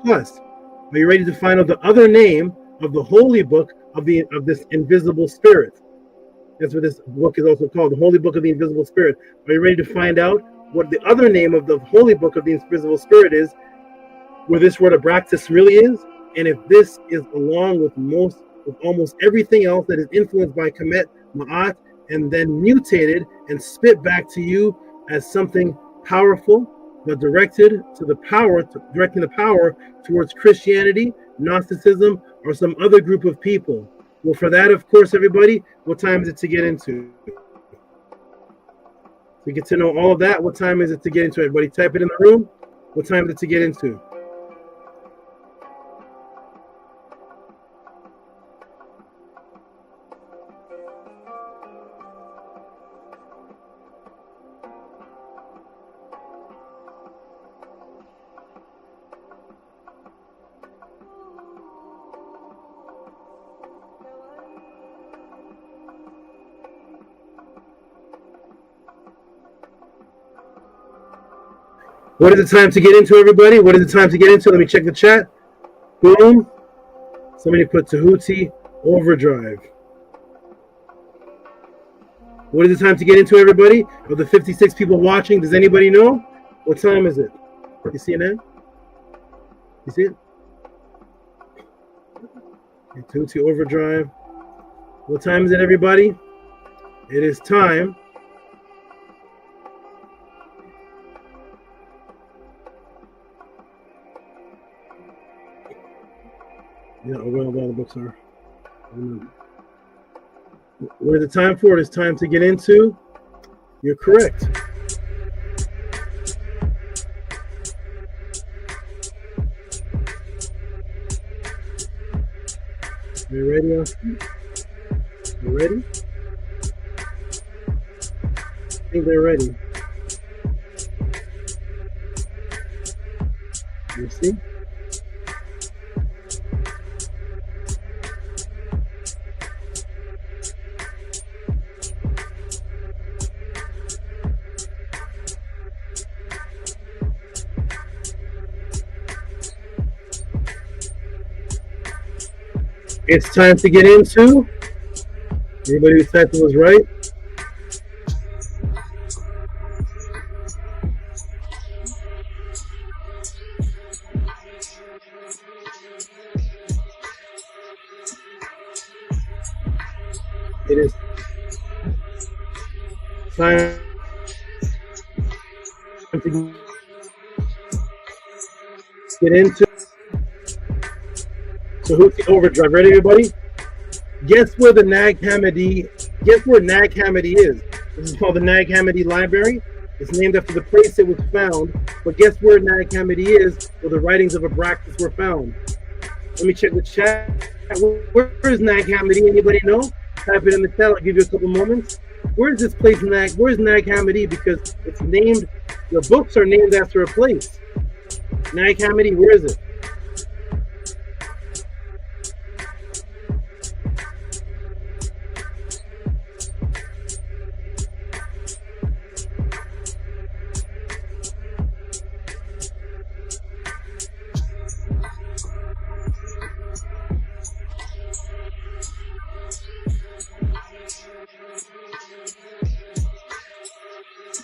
Plus, are you ready to find out the other name of the holy book of this invisible spirit? That's what this book is also called, the Holy Book of the Invisible Spirit. Are you ready to find out what the other name of the Holy Book of the Invisible Spirit is, where this word Abraxas really is? And if this is along with almost everything else that is influenced by Kemet, Ma'at, and then mutated and spit back to you as something powerful, but directing the power towards Christianity, Gnosticism, or some other group of people. Well, for that, of course, everybody, what time is it to get into? To get to know all of that, what time is it to get into? Everybody type it in the room. What time is it to get into? What is the time to get into, everybody? What is the time to get into? Let me check the chat. Boom. Somebody put Tehuti Overdrive. What is the time to get into, everybody? Of the 56 people watching, does anybody know? What time is it? You see it now? You see it? Okay, Tehuti Overdrive. What time is it, everybody? It is time. Yeah, where all the books are. What is the time for? It is time to get into. You're correct. Are you ready? You ready? I think they're ready. You see? It's time to get into. Everybody who typed it was right. It is time to get into Tehuti Overdrive. Ready, everybody? Guess where the Nag Hammadi? Guess where Nag Hammadi is? This is called the Nag Hammadi Library. It's named after the place it was found. But guess where Nag Hammadi is, where the writings of Abraxas were found? Let me check the chat. Where is Nag Hammadi? Anybody know? Type it in the chat. I'll give you a couple moments. Where is this place, where's Nag Hammadi? Because it's named, the books are named after a place. Nag Hammadi, where is it?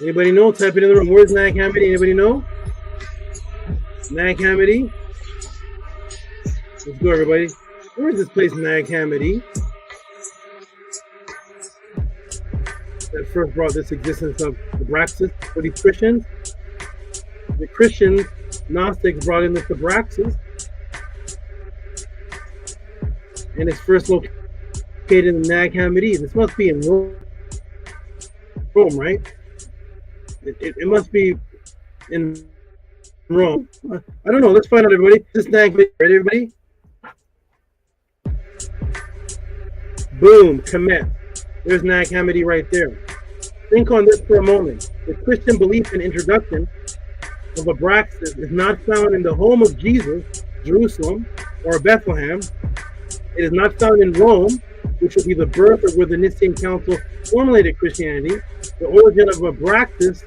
Anybody know? Type it in the room. Where's Nag Hammadi? Anybody know? Nag Hammadi. Let's go, everybody. Where is this place, Nag Hammadi? That first brought this existence of Abraxas for these Christians. The Christian Gnostics brought in this Abraxas, and it's first located in Nag Hammadi. This must be in Rome, right? It must be in Rome. I don't know. Let's find out, everybody. This Nag Hammadi, ready, everybody? Boom, Kemet. There's Nag Hammadi right there. Think on this for a moment. The Christian belief and introduction of Abraxas is not found in the home of Jesus, Jerusalem, or Bethlehem. It is not found in Rome, which would be the birth of where the Nicene Council formulated Christianity. The origin of Abraxas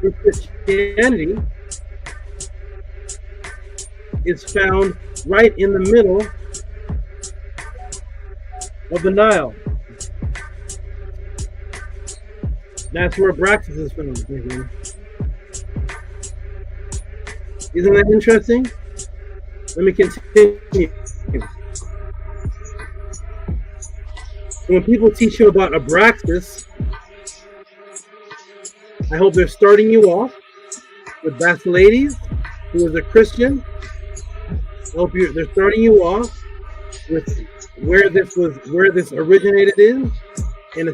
in Christianity is found right in the middle of the Nile. That's where Abraxas is found. Isn't that interesting? Let me continue. When people teach you about Abraxas, I hope they're starting you off with Basilides, who is a Christian. I hope they're starting you off with where this originated in a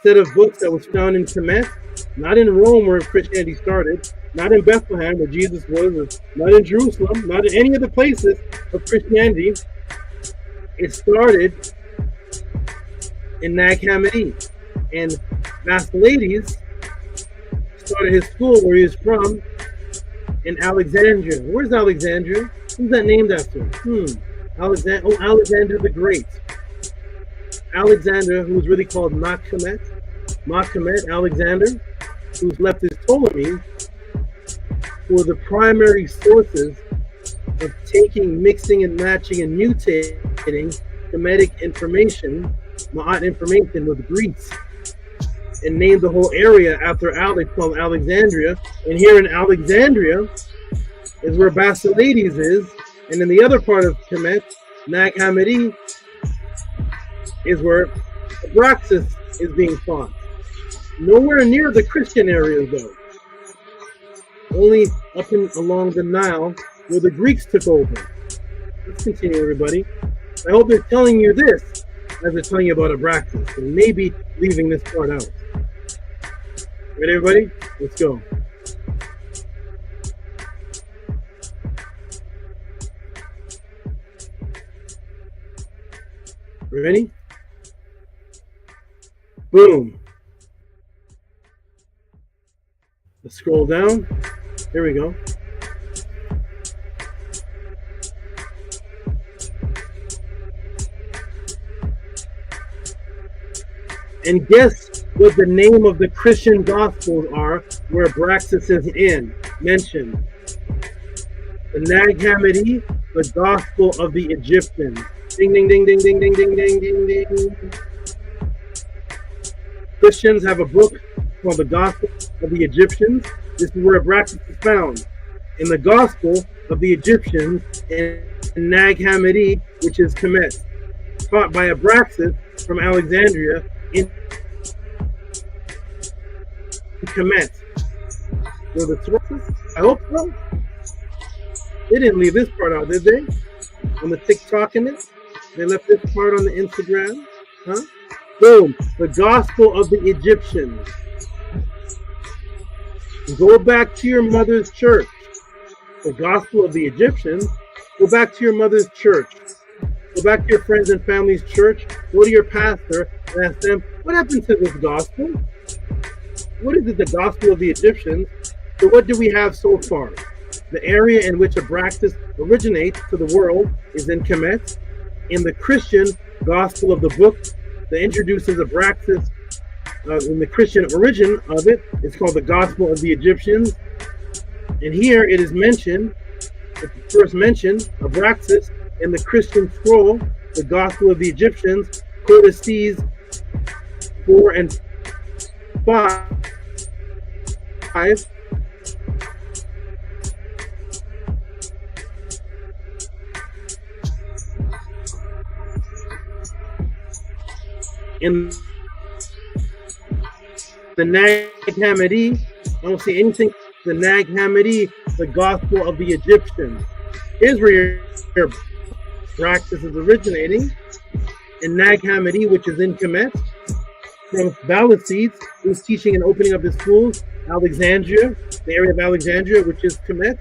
set of books that was found in Kemet, not in Rome where Christianity started, not in Bethlehem where Jesus was, not in Jerusalem, not in any of the places of Christianity. It started in Nag Hammadi, and Basilides started his school where he was from in Alexandria. Where's Alexandria? Who's that named after? Alexander the Great. Alexander, who was really called Kemet, Alexander, who's left his Ptolemies, who are the primary sources of taking, mixing, and matching and mutating Kemetic information, Ma'at information with Greece, and named the whole area after Alex, called Alexandria. And here in Alexandria is where Basilides is, and in the other part of Kemet, Nag Hammadi, is where Abraxas is being taught. Nowhere near the Christian areas, though. Only up and along the Nile, where the Greeks took over. Let's continue, everybody. I hope they're telling you this as they're telling you about Abraxas, and maybe leaving this part out. Ready, everybody? Let's go. Ready? Boom. Let's scroll down. Here we go. And guess what the name of the Christian Gospels are where Abraxas is mentioned. The Nag Hammadi, the Gospel of the Egyptians. Ding, ding, ding, ding, ding, ding, ding, ding, ding, ding. Christians have a book called the Gospel of the Egyptians. This is where Abraxas is found. In the Gospel of the Egyptians in Nag Hammadi, which is Kemet, taught by Abraxas from Alexandria in Kemet. Were the sources? I hope so. They didn't leave this part out, did they? On the TikTok in it? They left this part on the Instagram? Huh? Boom. The Gospel of the Egyptians. Go back to your mother's church. The Gospel of the Egyptians. Go back to your mother's church. Go back to your friends and family's church. Go to your pastor and ask them, what happened to this gospel? What is it, the Gospel of the Egyptians? So what do we have so far? The area in which Abraxas originates to the world is in Kemet. In the Christian Gospel of the book that introduces Abraxas in the Christian origin of it, it's called the Gospel of the Egyptians. And here it is mentioned, it's first mentioned, Abraxas in the Christian scroll, the Gospel of the Egyptians, Codices 4 and 5. In the Nag Hammadi, I don't see anything. The Nag Hammadi, the Gospel of the Egyptians. Here's where your practice is originating. In Nag Hammadi, which is in Kemet, from Balacides, who's teaching and opening up his schools, Alexandria, the area of Alexandria, which is Kemet.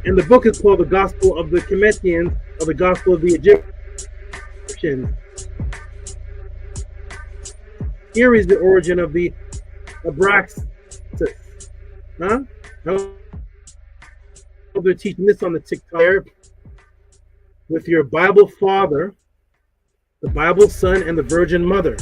And the book is called the Gospel of the Kemetians, or the Gospel of the Egyptians. Here is the origin of the Abraxas. Huh? No, they're teaching this on the TikTok with your Bible Father, the Bible Son, and the Virgin Mother,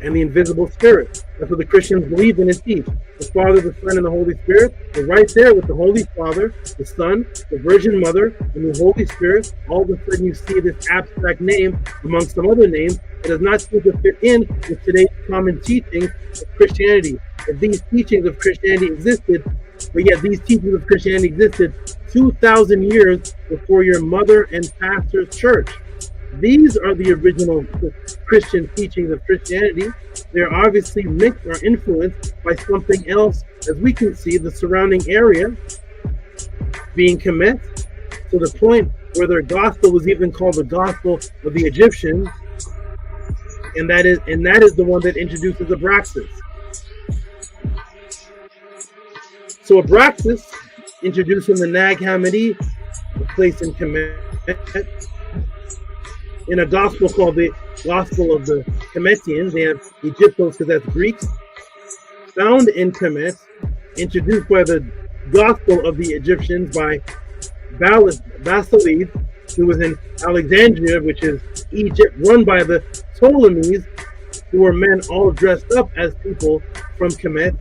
and the invisible Spirit. That's what the Christians believe in and teach. The Father, the Son, and the Holy Spirit. They're right there with the Holy Father, the Son, the Virgin Mother, and the Holy Spirit. All of a sudden you see this abstract name amongst some other names that does not seem to fit in with today's common teaching of Christianity. If these teachings of Christianity existed, but yet these teachings of Christianity existed 2,000 years before your mother and pastor's church. These are the original Christian teachings of Christianity. They're obviously mixed or influenced by something else, as we can see the surrounding area being Kemet, to the point where their gospel was even called the Gospel of the Egyptians, and that is the one that introduces Abraxas. So Abraxas introducing the Nag Hammadi, a place in Kemet, in a gospel called the Gospel of the Kemetians. They have Egyptos because that's Greeks. Found in Kemet, introduced by the Gospel of the Egyptians by Basileus, who was in Alexandria, which is Egypt, run by the Ptolemies, who were men all dressed up as people from Kemet,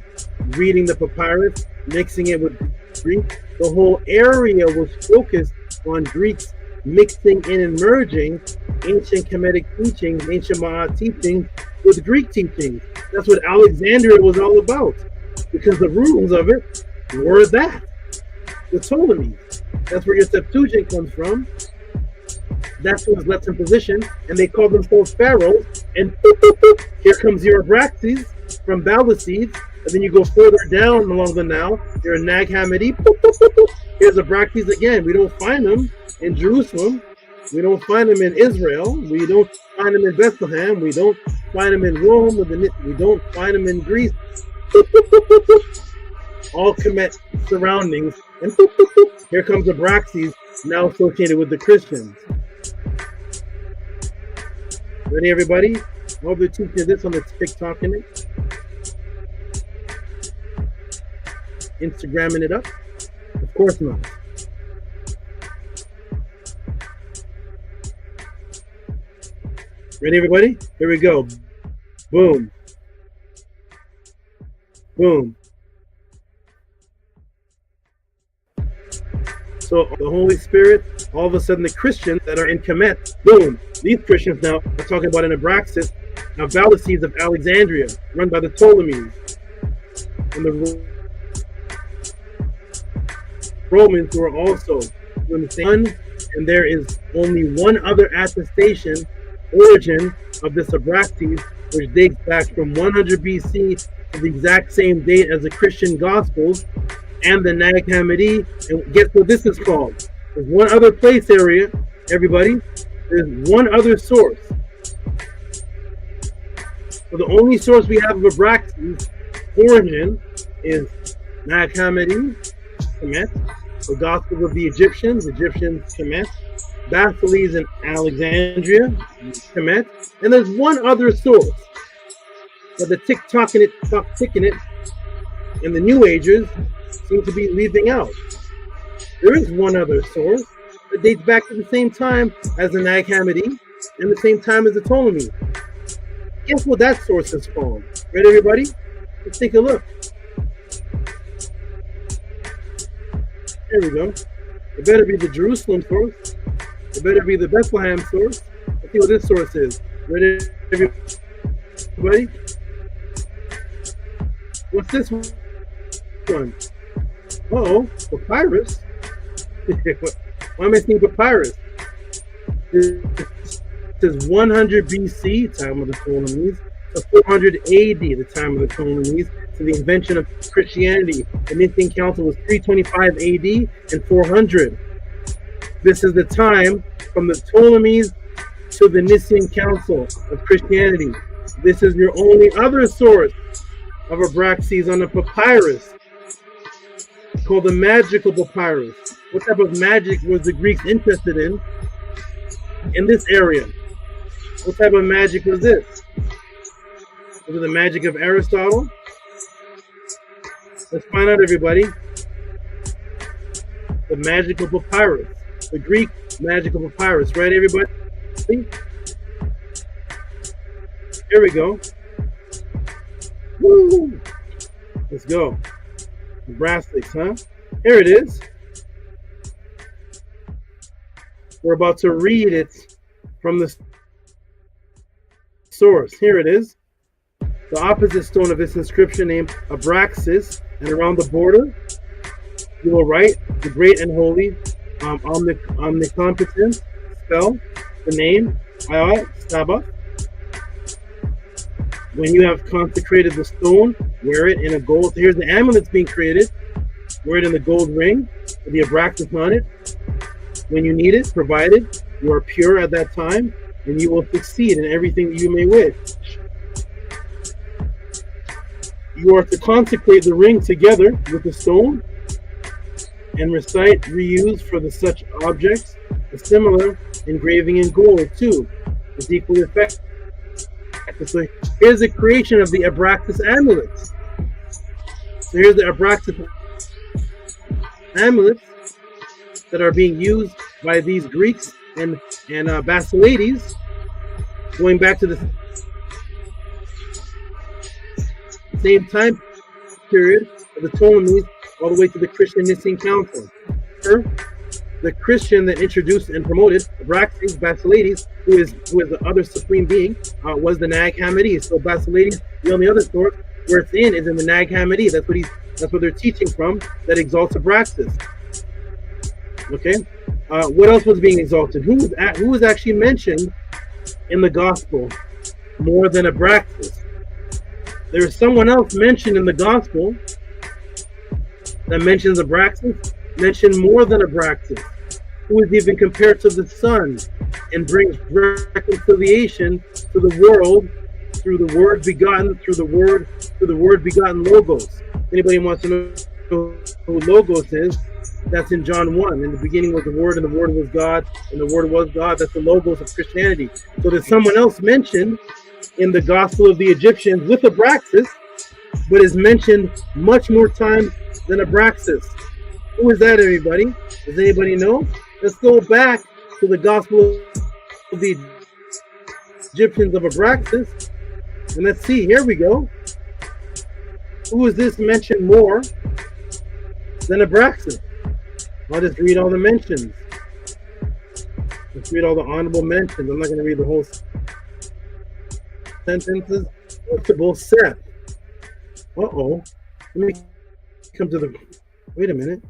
reading the papyrus, mixing it with Greek. The whole area was focused on Greeks mixing in and merging ancient Kemetic teachings, ancient Ma'at teachings with Greek teachings. That's what Alexandria was all about, because the rulings of it were that. The Ptolemies. That's where your Septuagint comes from. That's who was left in position, and they called themselves pharaohs. And here comes your Abraxas from Balacides, and then you go further down along the Nile. You're in Nag Hammadi. Here's Abraxas again. We don't find them in Jerusalem. We don't find them in Israel. We don't find them in Bethlehem. We don't find them in Rome. We don't find them in Greece. All Kemet surroundings. And here comes Abraxas, now associated with the Christians. Ready, everybody? I hope they're teaching this on the TikTok in it. Instagramming it up? Of course not. Ready, everybody? Here we go. Boom. Boom. So the Holy Spirit, all of a sudden the Christians that are in Kemet, boom, these Christians now are talking about an Abraxas, now Valisees of Alexandria, run by the Ptolemies. And the Romans who are also doing the same. And there is only one other attestation, origin of this Abraxas, which dates back from 100 BC to the exact same date as the Christian Gospels and the Nag Hammadi. And guess what this is called? There's one other place area, everybody. There's one other source. So the only source we have of Abraxas origin is Nag Hammadi, Kemet, the Gospels of the Egyptians, Kemet, Basiles in Alexandria, Kemet, and there's one other source. But the ticking it, and the New Agers seem to be leaving out. There is one other source that dates back to the same time as the Nag Hammadi and the same time as the Ptolemy. Guess what that source is called? Ready, everybody? Let's take a look. There we go. It better be the Jerusalem source. It better be the Bethlehem source. Let's see what this source is. Ready, everybody? What's this one? Uh-oh, papyrus. Why am I seeing papyrus? This is 100 BC, time of the Ptolemies, to 400 AD, the time of the Ptolemies, to the invention of Christianity. The Nicene Council was 325 AD and 400. This is the time from the Ptolemies to the Nicene Council of Christianity. This is your only other source of Abraxas on a papyrus called the magical papyrus. What type of magic was the Greeks interested in this area? What type of magic was this? Was it the magic of Aristotle? Let's find out, everybody. The magical papyrus. The Greek magical papyrus, right, everybody? Here we go. Woo! Let's go. Abrasax, huh? Here it is. We're about to read it from the source. Here it is. The opposite stone of this inscription named Abraxas, and around the border, you will write the great and holy, omnipotent spell, the name, SABA. When you have consecrated the stone, wear it in a gold. Here's the amulet's being created. Wear it in the gold ring with the Abraxas on it. When you need it, provided you are pure at that time, and you will succeed in everything that you may wish. You are to consecrate the ring together with the stone and recite reuse for the such objects. A similar engraving in gold too is equally effective. So here's the creation of the Abraxas amulets. So here's the Abraxas amulets that are being used by these Greeks and Basiles, going back to the same time period of the Ptolemies all the way to the Christian Nicene Council. The Christian that introduced and promoted Abraxas, Basiles, who is the other supreme being, was the Nag Hammadi. So Basiles, the only other source where it's in is in the Nag Hammadi. That's what they're teaching from, that exalts Abraxas. Okay. What else was being exalted? Who was actually mentioned in the gospel more than Abraxas? There is someone else mentioned in the gospel that mentions Abraxas, mentioned more than Abraxas, who is even compared to the Son and brings reconciliation to the world through the Word begotten, through the Word begotten Logos. Anybody wants to know who Logos is? That's in John 1. In the beginning was the Word, and the Word was God, and the Word was God. That's the Logos of Christianity. So there's someone else mentioned in the Gospel of the Egyptians with Abraxas, but is mentioned much more time than Abraxas. Who is that, everybody? Does anybody know? Let's go back to the Gospel of the Egyptians of Abraxas, and let's see. Here we go. Who is this mentioned more than Abraxas? I'll just read all the mentions. Let's read all the honorable mentions. I'm not going to read the whole sentences. Multiple set. Uh-oh. Let me come to the... Wait a minute.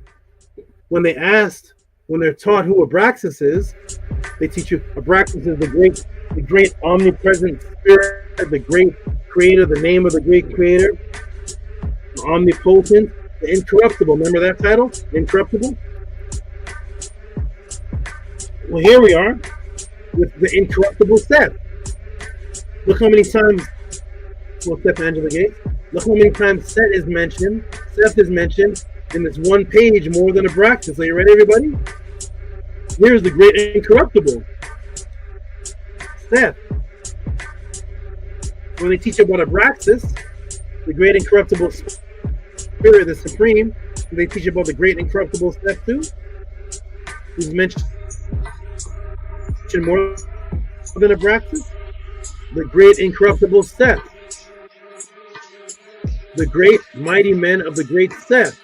When they're taught who Abraxas is, they teach you Abraxas is the great omnipresent spirit, the great creator, the name of the great creator, the omnipotent, the incorruptible. Remember that title? The incorruptible? Well, here we are with the incorruptible Seth. Look how many times, well, Seth Angela Gates, look how many times Seth is mentioned in this one page more than Abraxas. Are you ready, everybody? Here's the great incorruptible Seth. When they teach about Abraxas, the great incorruptible spirit, the supreme, they teach about the great incorruptible Seth too. He's mentioned more than Abraxas. The great incorruptible Seth. The great mighty men of the great Seth,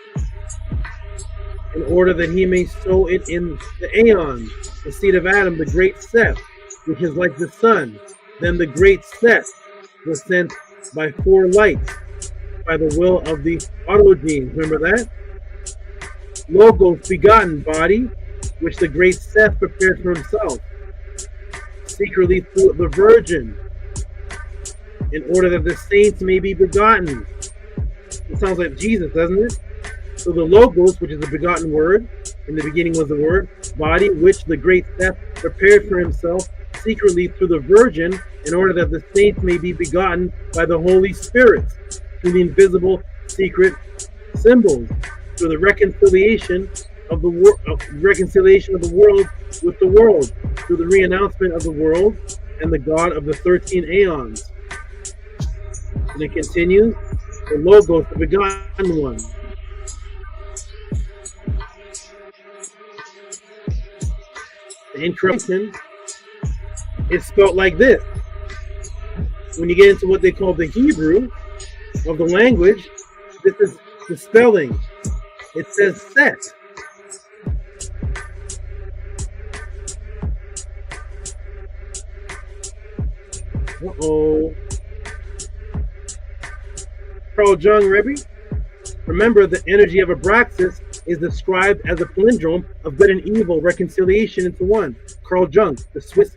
in order that he may sow it in the aeon, the seed of Adam, the great Seth, which is like the sun. Then the great Seth was sent by 4 lights, by the will of the autogenes. Remember that? Logos, begotten body, which the great Seth prepared for himself, secretly through the Virgin, in order that the saints may be begotten. It sounds like Jesus, doesn't it? So the Logos, which is the begotten word, in the beginning was the word, body, which the great Seth prepared for himself secretly through the Virgin, in order that the saints may be begotten by the Holy Spirit, through the invisible secret symbols, through the reconciliation of the world with the world, through the reannouncement of the world and the God of the 13 aeons. And it continues, the Logos, the begotten one. The incorruption is spelled like this. When you get into what they call the Hebrew of the language, this is the spelling. It says set. Uh-oh. Carl Jung, Rebbe. Remember, the energy of Abraxas is described as a palindrome of good and evil, reconciliation into one. Carl Jung, the Swiss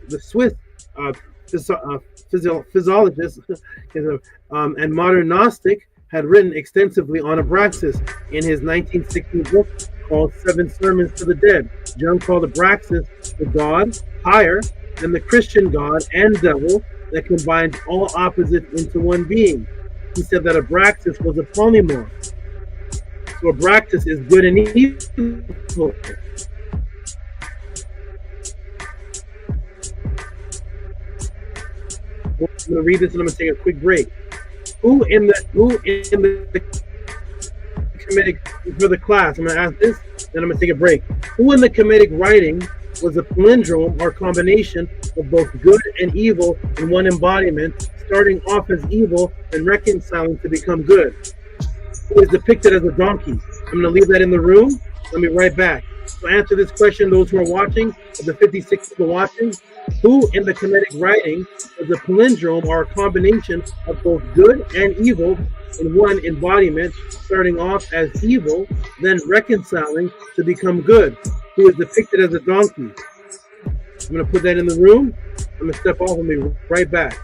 physiologist and modern Gnostic, had written extensively on Abraxas in his 1916 book called 7 Sermons to the Dead. Jung called Abraxas the god higher than the Christian god and devil that combines all opposites into one being. He said that Abraxas was a polymorph. So Abraxas is good and evil. I'm going to read this and I'm going to take a quick break. Who in the Kemetic, for the class, I'm going to ask this, then I'm going to take a break. Who in the Kemetic writing was a palindrome or combination of both good and evil in one embodiment, starting off as evil and reconciling to become good? Who is depicted as a donkey? I'm going to leave that in the room. Let me be right back. So answer this question, those who are watching, of the 56 people watching. Who in the Kemetic writing is a palindrome or a combination of both good and evil in one embodiment, starting off as evil, then reconciling to become good? Who is depicted as a donkey? I'm going to put that in the room. I'm going to step off and be right back.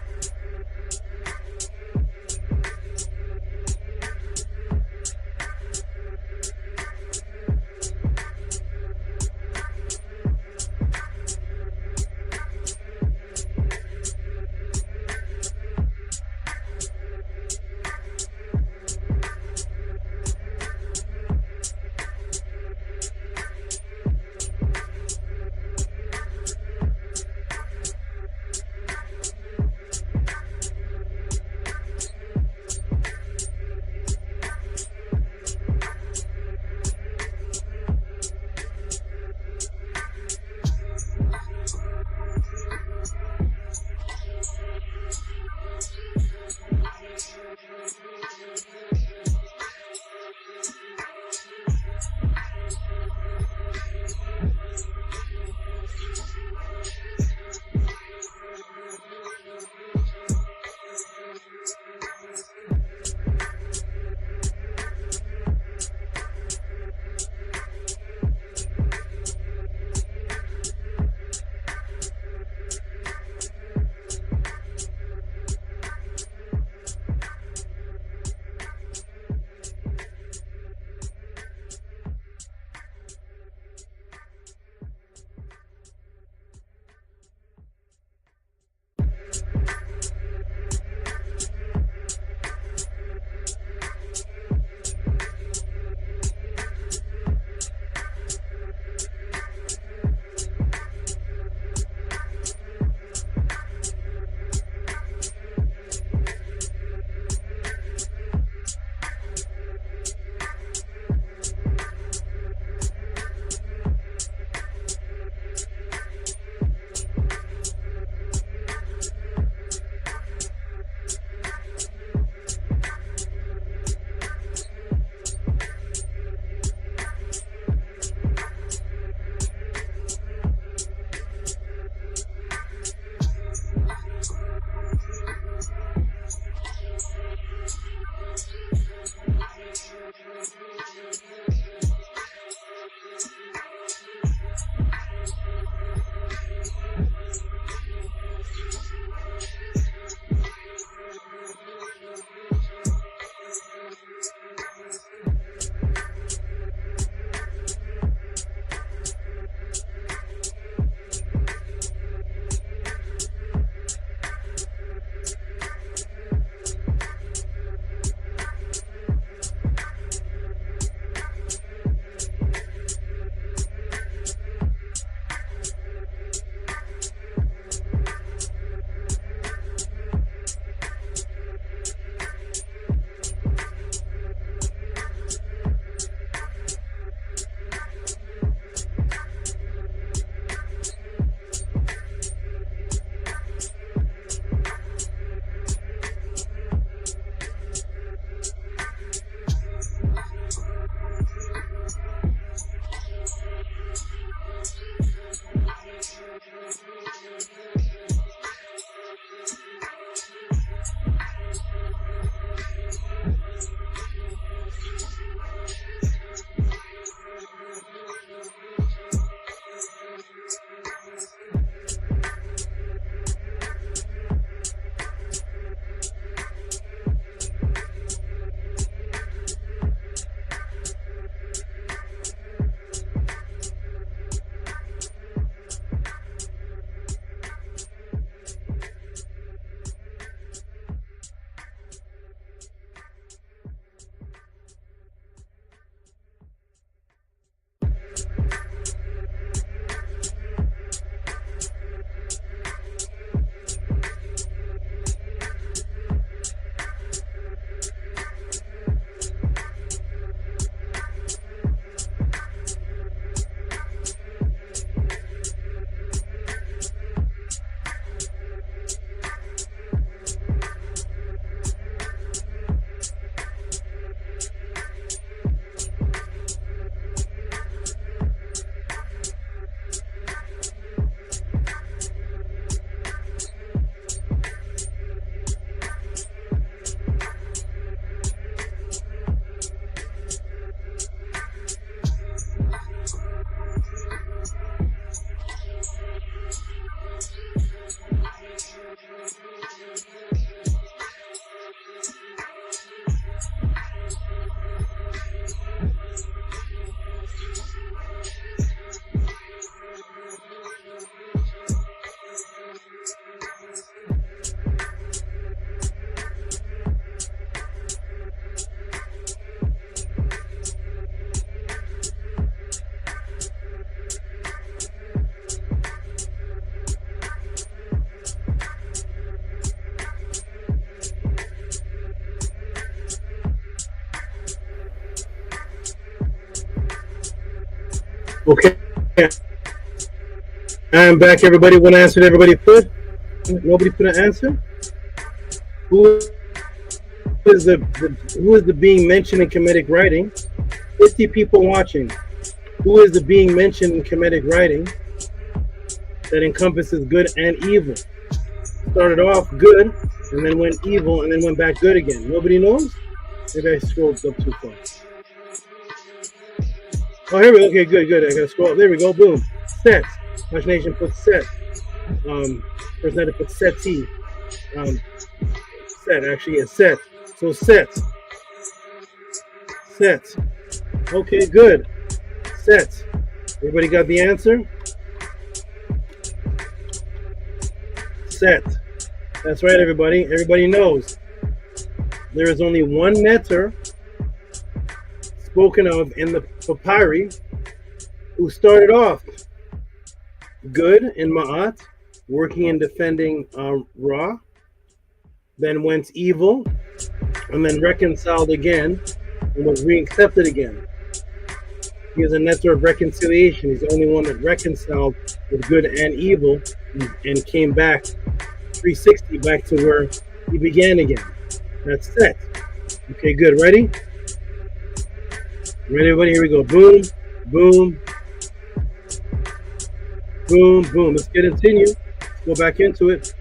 Okay. I'm back, everybody. What answer did everybody put? Nobody put an answer? Who is the being mentioned in Kemetic writing? 50 people watching. Who is the being mentioned in Kemetic writing that encompasses good and evil? Started off good, and then went evil, and then went back good again. Nobody knows? Maybe I scrolled up too far. Oh, here we go. Okay, good. I gotta scroll up. There we go. Boom. Set. Imagination puts set. Personality puts seti. Set, actually, yes, set. So set. Okay, good. Set. Everybody got the answer? Set. That's right, everybody. Everybody knows there is only one netter spoken of in the papyri who started off good in Ma'at, working and defending Ra, then went evil, and then reconciled again, and was reaccepted again. He is a netter of reconciliation. He's the only one that reconciled with good and evil and came back 360 back to where he began again. That's set. Okay, good. Ready? Ready, everybody? Here we go. Boom, boom, boom, boom. Let's continue. Let's go back into it.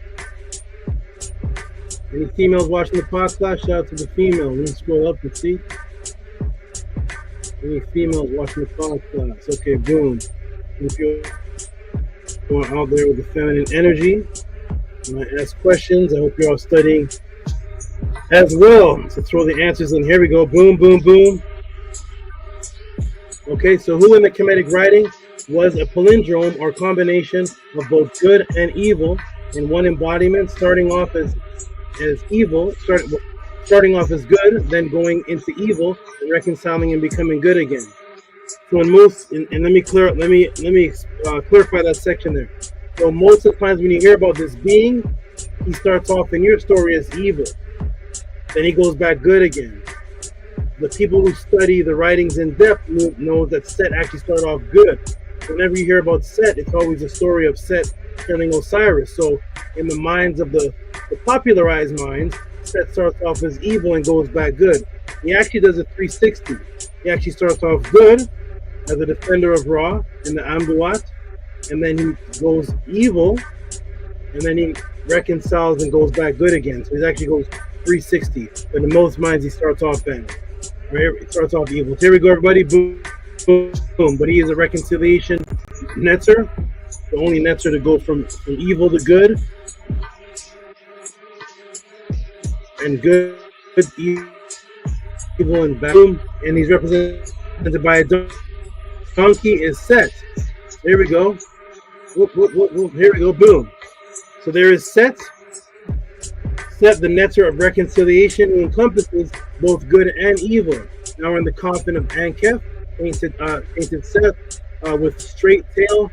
Any females watching the podcast? Shout out to the female. Let me scroll up and see. Any females watching the podcast? Okay, boom. If you're out there with the feminine energy, when I ask questions, I hope you're all studying as well. So throw the answers in. Here we go. Boom, boom, boom. Okay, so who in the Kemetic writing was a palindrome or combination of both good and evil in one embodiment, starting off as evil, starting off as good, then going into evil and reconciling and becoming good again. So in most, and let me clarify that section there. So most of the times when you hear about this being, he starts off in your story as evil, then he goes back good again. The people who study the writings in depth know that Set actually started off good. Whenever you hear about Set, it's always a story of Set killing Osiris. So in the minds of the popularized minds, Set starts off as evil and goes back good. He actually does a 360. He actually starts off good as a defender of Ra in the Amduat, and then he goes evil, and then he reconciles and goes back good again. So he actually goes 360. But in most minds, he starts off bad. Right, it starts off evil. Here we go, everybody. Boom, boom, boom. But he is a reconciliation netter, the only netter to go from evil to good, and good, evil, and bad. And he's represented by a donkey is Set. There we go. Whoop, whoop, whoop, whoop. Here we go. Boom. So there is Set, the netter of reconciliation, who encompasses both good and evil. Now we're in the coffin of Ankef, painted Seth with straight tail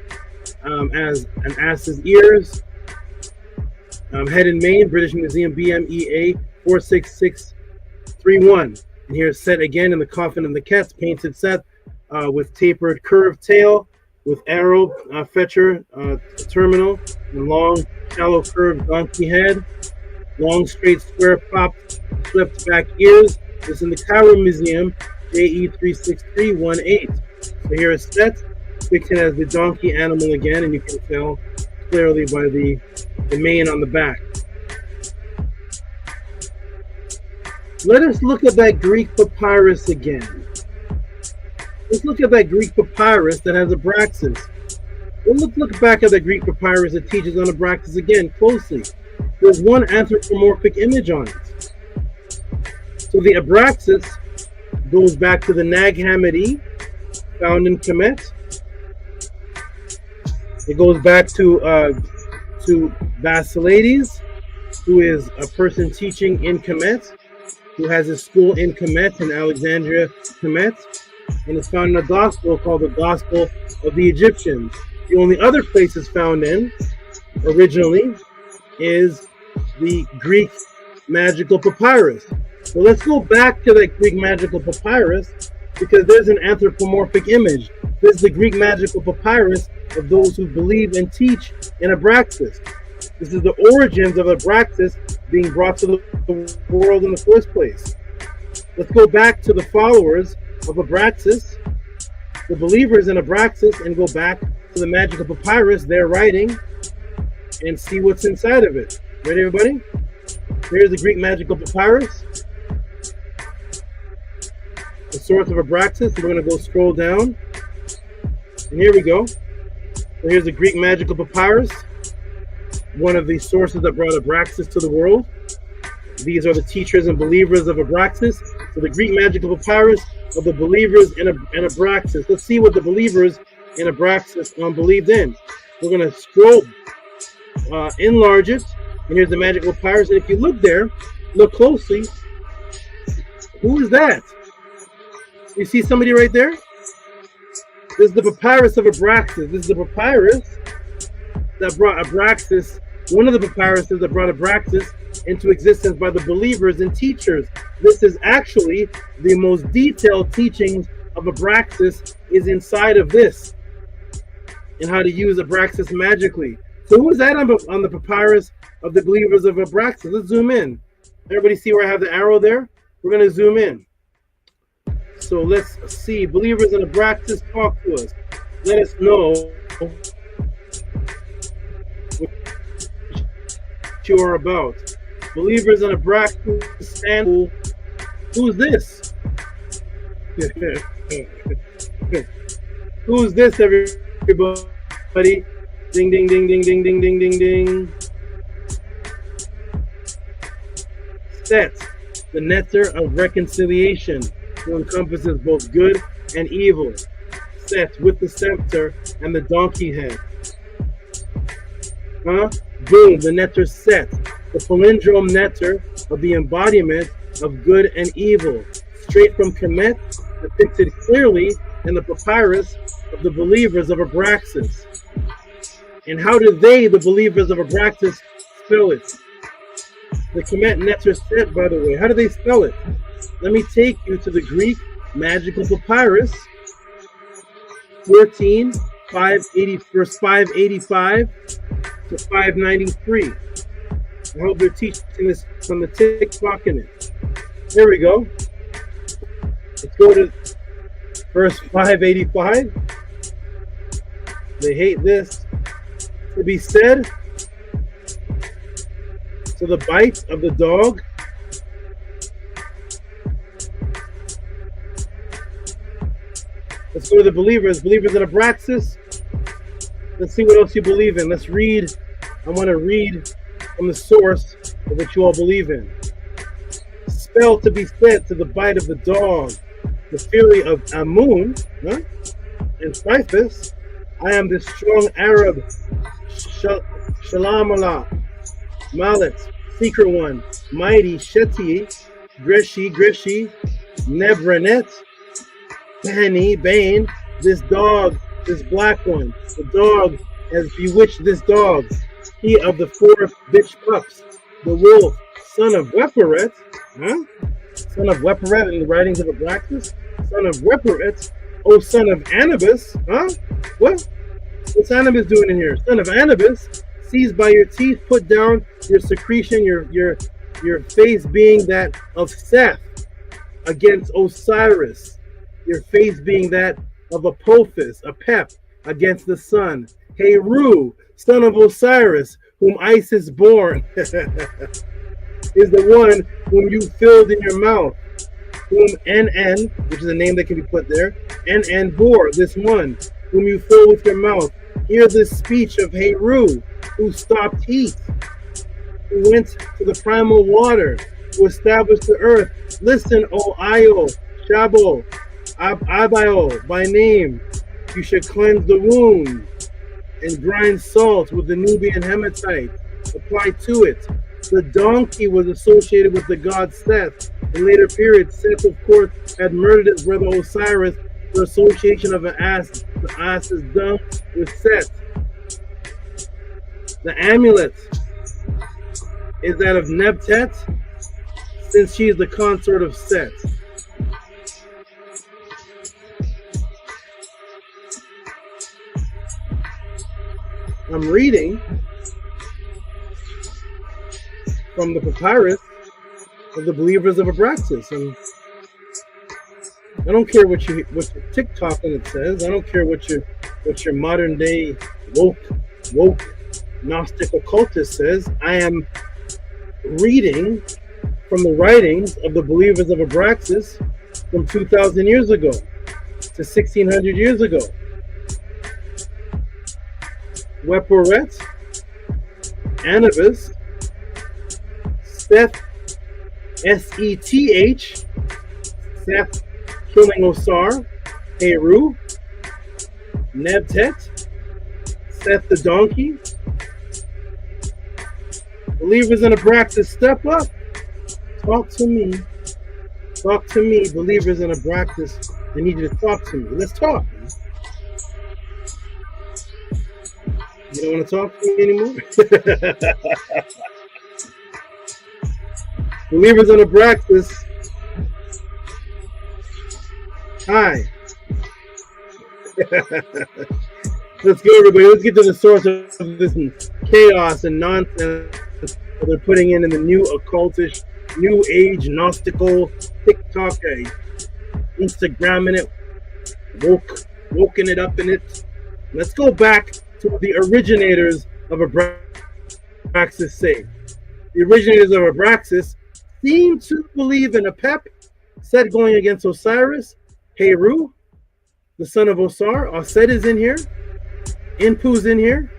as an ass's ears, head and mane, British Museum BMEA 46631. And here's Seth again in the coffin of the Kets, painted Seth with tapered curved tail, with arrow fetcher terminal, and long shallow curved donkey head. Long, straight, square, popped, swept back ears. It's in the Cairo Museum, JE 36318. So here is Set, depicted as the donkey animal again, and you can tell clearly by the mane on the back. Let us look at that Greek papyrus again. Let's look at that Greek papyrus that has Abraxas. Let's look back at the Greek papyrus that teaches on Abraxas again closely. There's one anthropomorphic image on it. So the Abraxas goes back to the Nag Hammadi, found in Kemet. It goes back to Basilides, who is a person teaching in Kemet, who has a school in Kemet, in Alexandria, Kemet, and it's found in a gospel called the Gospel of the Egyptians. The only other place it's found in, originally, is the Greek magical papyrus. So let's go back to that Greek magical papyrus, because there's an anthropomorphic image This is the Greek magical papyrus of those who believe and teach in Abraxas. This is the origins of Abraxas being brought to the world in the first place. Let's go back to the followers of Abraxas, the believers in Abraxas, and go back to the magical papyrus they're writing and see what's inside of it. Ready, everybody? Here's the Greek magical papyrus, the source of Abraxas. We're going to go scroll down, and here we go. So here's the Greek magical papyrus, one of the sources that brought Abraxas to the world. These are the teachers and believers of Abraxas. So the Greek magical papyrus of the believers in Abraxas. Let's see what the believers in Abraxas believed in. We're going to scroll, enlarge it, and here's the magical papyrus. And if you look there, look closely. Who is that? You see somebody right there? This is the papyrus of Abraxas. This is the papyrus that brought Abraxas, one of the papyruses that brought Abraxas into existence by the believers and teachers. This is actually the most detailed teachings of Abraxas is inside of this, and how to use Abraxas magically. So who is that on the papyrus of the believers of Abraxas? Let's zoom in. Everybody see where I have the arrow there? We're going to zoom in. So let's see. Believers in Abraxas, talk to us. Let us know what you are about. Believers in Abraxas, stand. Who's this? Who's this, everybody? Ding, ding, ding, ding, ding, ding, ding, ding, ding. Set, the nectar of reconciliation, who encompasses both good and evil. Set, with the scepter and the donkey head. Boom, the nectar set, the palindrome nectar of the embodiment of good and evil, straight from Kemet, depicted clearly in the papyrus of the believers of Abraxas. And how do they, the believers of Abraxas, spell it? The Kemet nectar set, by the way, how do they spell it? Let me take you to the Greek magical papyrus, 14, 580, verse 585 to 593. I hope they're teaching this from the TikTok in it. Here we go. Let's go to verse 585. They hate this. To be said, to the bite of the dog, let's go to the believers in Abraxas. Let's see what else you believe in. Let's read. I want to read from the source of what you all believe in. Spell to be said to the bite of the dog, the fury of Amun, and Typhus. I am the strong Arab Shalamala, Malet, secret one, mighty Sheti, Greshi, Nebranet, Penny, Bane, this dog, this black one. The dog has bewitched this dog. He of the 4 bitch pups, the wolf, son of Weperet, son of Weperet in the writings of Abraxas, son of Weperet, oh son of Anubis, What's Anubis doing in here? Son of Anubis, seized by your teeth, put down your secretion, your face being that of Seth against Osiris, your face being that of Apophis, a pep against the sun. Heru, son of Osiris, whom Isis born, is the one whom you filled in your mouth, whom NN, which is a name that can be put there, NN bore, this one, whom you fill with your mouth. Hear this speech of Heru, who stopped heat, who went to the primal water, who established the earth. Listen, O Io, Shabo, Abaio, by name. You should cleanse the wound and grind salt with the Nubian hematite. Apply to it. The donkey was associated with the god Seth. In later periods, Seth, of course, had murdered his brother Osiris for association of an ass. The ass's dung with Seth. The amulet is that of Nebtet, since she is the consort of Seth. I'm reading from the papyrus of the believers of Abraxas, and I don't care what your TikTok on it says. I don't care what your modern day woke Gnostic occultist says. I am reading from the writings of the believers of Abraxas from 2,000 years ago to 1,600 years ago. Weporet, Anubis, Seth, S-E-T-H, Seth killing Osar, Heru, Nebtet, Seth the donkey. Believers in Abraxas, step up. Talk to me. Talk to me, believers in Abraxas. I need you to talk to me. Let's talk. You don't want to talk to me anymore? Believers in Abraxas, hi. Let's go, everybody. Let's get to the source of this chaos and nonsense that they're putting in the new occultish, new age, Gnostical, TikTok, Instagram in it, woken it up in it. Let's go back to what the originators of Abraxas say. The originators of Abraxas seem to believe in a pep set going against Osiris, Heru, the son of Osar. Osset is in here. Inpu's in here.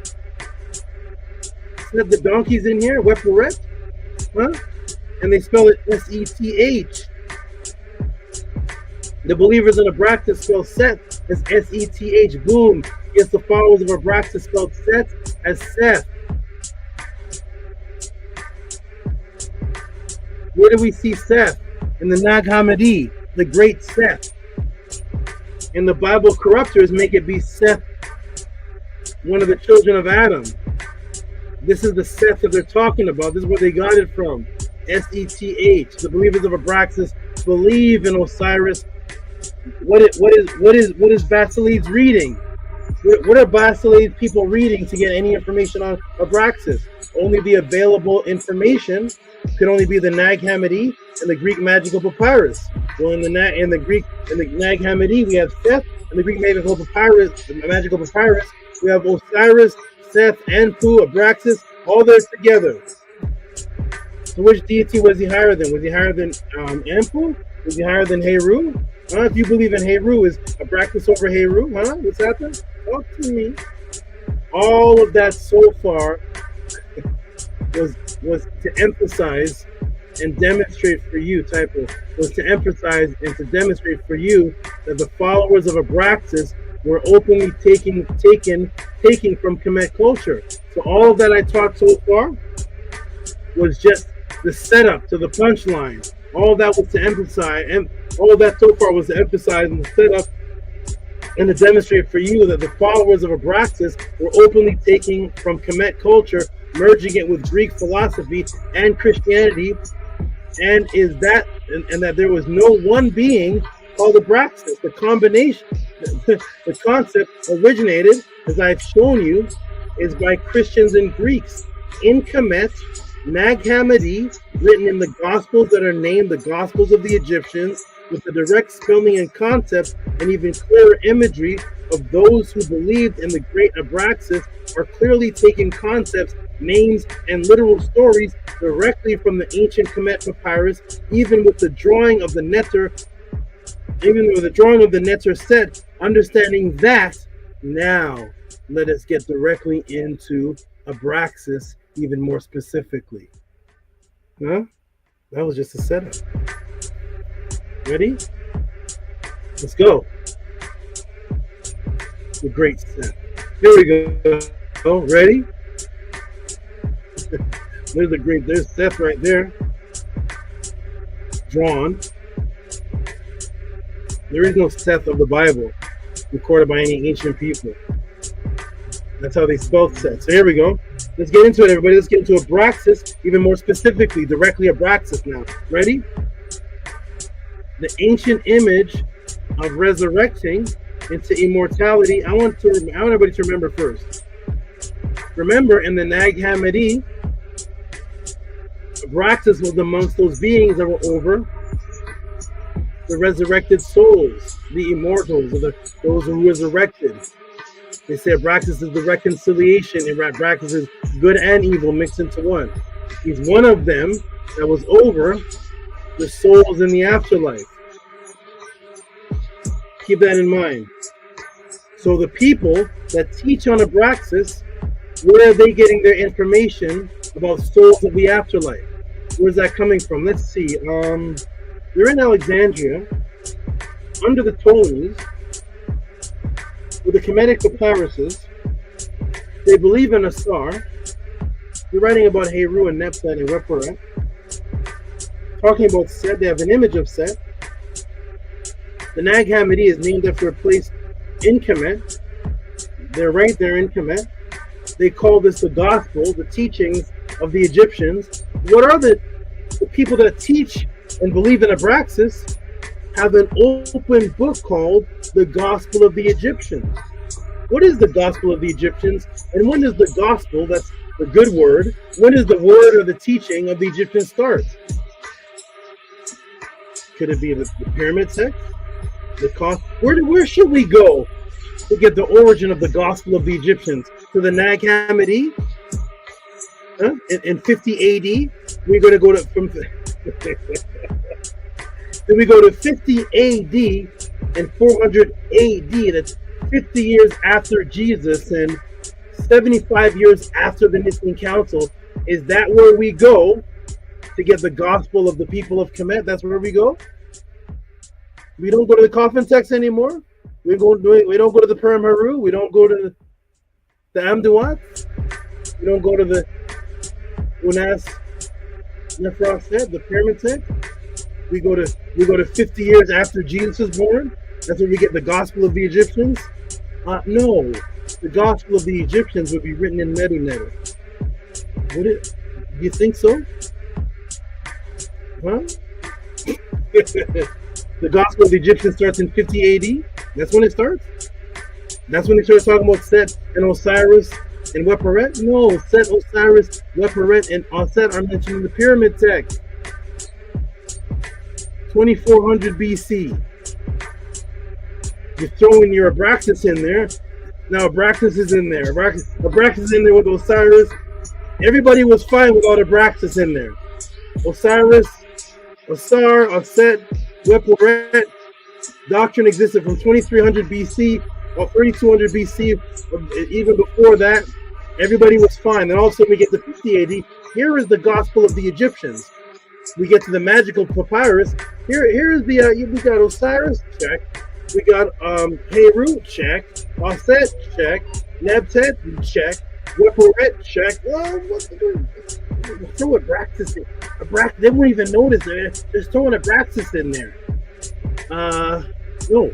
Set the donkey's in here. Weporet. Huh? And they spell it S-E-T-H. The believers in Abraxas spell Seth as S-E-T-H. Boom. Against the followers of Abraxas spelled Seth as Seth. Where do we see Seth? In the Nag Hammadi, the great Seth. And the Bible corruptors make it be Seth, one of the children of Adam. This is the Seth that they're talking about. This is where they got it from. S-E-T-H. The believers of Abraxas believe in Osiris. What is Basiledes reading? What are Basiledes people reading to get any information on Abraxas? Only the available information could only be the Nag Hammadi and the Greek magical papyrus. Well, in the Nag Hammadi, we have Seth, and the Greek magical papyrus, we have Osiris, Seth, Anpu, Abraxas, all there together. So which deity was he higher than? Was he higher than Anpu? Was he higher than Heru? If you believe in Heru, is Abraxas over Heru? What's happening? Talk to me. All of that so far was to emphasize and demonstrate for you, was to emphasize and to demonstrate for you that the followers of Abraxas were openly taking from Kemet culture. So all of that I taught so far was just the setup to the punchline. All that was to emphasize, and all that so far was to emphasize and set up and to demonstrate for you that the followers of Abraxas were openly taking from Kemet culture, merging it with Greek philosophy and Christianity, and that there was no one being called Abraxas. The combination, the concept originated, as I've shown you, is by Christians and Greeks in Kemet, Nag Hammadi, written in the Gospels that are named the Gospels of the Egyptians, with the direct spelling and concept and even clearer imagery of those who believed in the great Abraxas, are clearly taking concepts, names, and literal stories directly from the ancient Kemet papyrus, even with the drawing of the Netter, set, understanding that. Now, let us get directly into Abraxas even more specifically. That was just a setup. Ready? Let's go. The great Seth. Here we go. Oh, ready? There's Seth right there. Drawn. There is no Seth of the Bible recorded by any ancient people. That's how they spelled Seth. So here we go. Let's get into it, everybody. Let's get into Abraxas, even more specifically, directly Abraxas now. Ready? The ancient image of resurrecting into immortality. I want everybody to remember first. Remember, in the Nag Hammadi, Abraxas was amongst those beings that were over the resurrected souls, the immortals, or those who resurrected. They say Abraxas is the reconciliation, and Abraxas is good and evil mixed into one. He's one of them that was over the souls in the afterlife. Keep that in mind. So the people that teach on Abraxas, where are they getting their information about souls of the afterlife? Where's that coming from? Let's see. They're in Alexandria, under the Ptolemies, with the Kemetic papyruses. They believe in a star. They're writing about Heru and Nepset and Weperet. Talking about Set, they have an image of Set. The Nag Hammadi is named after a place in Kemet. They're right there in Kemet. They call this the gospel, the teachings of the Egyptians. What are the people that teach and believe in Abraxas have an open book called the Gospel of the Egyptians. What is the Gospel of the Egyptians? And when does the gospel, that's the good word, when does the word or the teaching of the Egyptians start? Could it be the pyramid text? Where should we go to get the origin of the Gospel of the Egyptians? To the Nag Hammadi? Huh? In 50 AD? We're going to go to then we go to 50 AD and 400 AD. That's 50 years after Jesus and 75 years after the Nicene Council. Is that where we go to get the gospel of the people of Kemet? That's where we go? We don't go to the coffin text anymore? We don't go to the Purim Heru? We don't go to the Amduat? We don't go to the Unas Nephroset, the pyramid text? We go to 50 years after Jesus was born. That's where we get the Gospel of the Egyptians. No, the Gospel of the Egyptians would be written in Medu Neter. Would it? Do you think so? Huh? The Gospel of the Egyptians starts in 50 AD. That's when it starts. That's when they start talking about Set and Osiris and Weperet. No, Set, Osiris, Weperet, and Aset are mentioned in the pyramid text. 2400 BC. You're throwing your Abraxas in there. Now Abraxas is in there. Abraxas is in there with Osiris. Everybody was fine without Abraxas in there. Osiris, Osar, Aset, Weperet. Doctrine existed from 2300 BC or 3200 BC. Even before that, everybody was fine. Then also we get to 50 AD. Here is the Gospel of the Egyptians. We get to the magical papyrus. Here is the we got Osiris, check. We got Heru, check. Aset, check. Nebtet, check. Weperet, check. Oh, what's the doing? Throw Abraxas in. They won't even notice it. They're throwing Abraxas in there. No.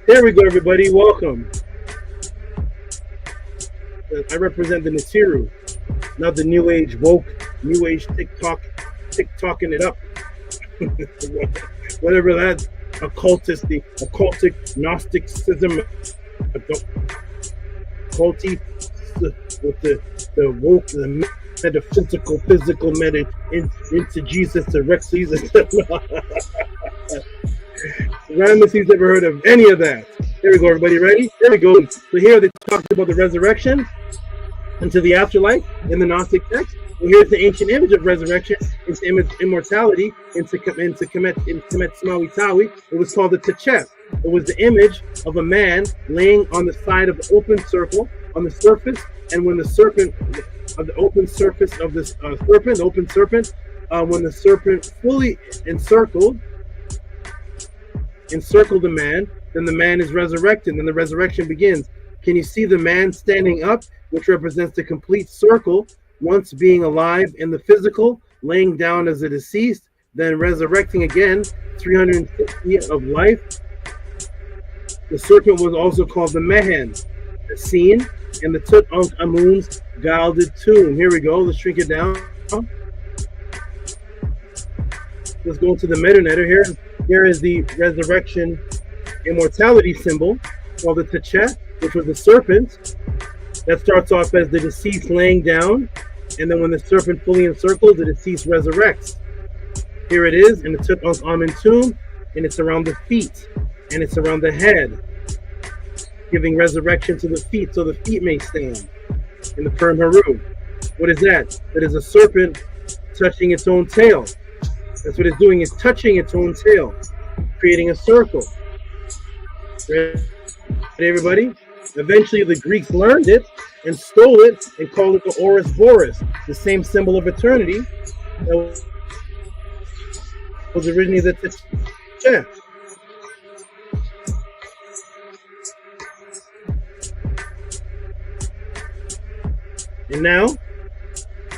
There we go, everybody. Welcome. I represent the Nasiru, not the New Age woke, New Age TikToking it up. Whatever that occultic Gnosticism, occulty with the woke, the metaphysical, physical into Jesus, the Rex Jesus. Ramesses ever heard of any of that? There we go, everybody. Ready? There we go. So here they talked about the resurrection into the afterlife in the Gnostic text. Well, here's the ancient image of resurrection into immortality into Kemet Smawi Tawi. It was called the TCHET. It was the image of a man laying on the side of the open circle on the surface, and when the serpent of the open surface of this when the serpent fully encircled the man, then the man is resurrected, and the resurrection begins. Can you see the man standing up, which represents the complete circle, once being alive in the physical, laying down as a deceased, then resurrecting again, 360 of life. The serpent was also called the Mehen, the scene, and the Tut Ankh Amun's gilded tomb. Here we go. Let's shrink it down. Let's go to the Metanetter. Here is the resurrection immortality symbol called the Tachet. which was the serpent. That starts off as the deceased laying down, and then when the serpent fully encircles, the deceased resurrects. Here it is in the Tutankhamun tomb, and it's around the feet, and it's around the head, giving resurrection to the feet so the feet may stand in the Perm Heru. What is that? That is a serpent touching its own tail. That's what it's doing, it's touching its own tail, creating a circle. Ready, everybody? Eventually the Greeks learned it and stole it and called it the Ouroboros, the same symbol of eternity that was originally the TCHET. And now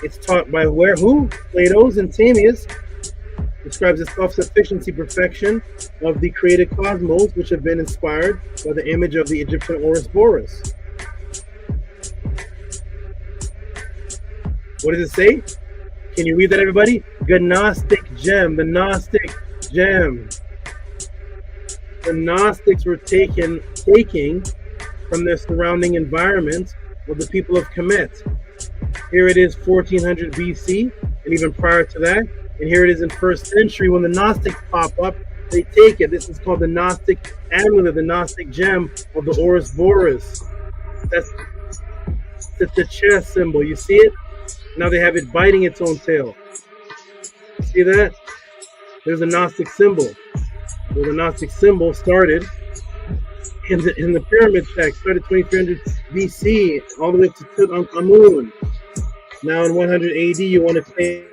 it's taught by who? Plato's and Timaeus describes the self-sufficiency perfection of the created cosmos, which have been inspired by the image of the Egyptian Ouroboros. What does it say? Can you read that, everybody? Gnostic gem, the Gnostic gem. The Gnostics were taking from their surrounding environment of the people of Kemet. Here it is 1400 BC, and even prior to that. And here it is in 1st century when the Gnostics pop up, they take it. This is called the Gnostic amulet, the Gnostic gem of the Ouroboros. That's the chest symbol. You see it? Now they have it biting its own tail. See that? There's a Gnostic symbol. Well, the Gnostic symbol started in the pyramid text, started 2300 BC, all the way to Tutankhamun. Now in 100 AD, you want to claim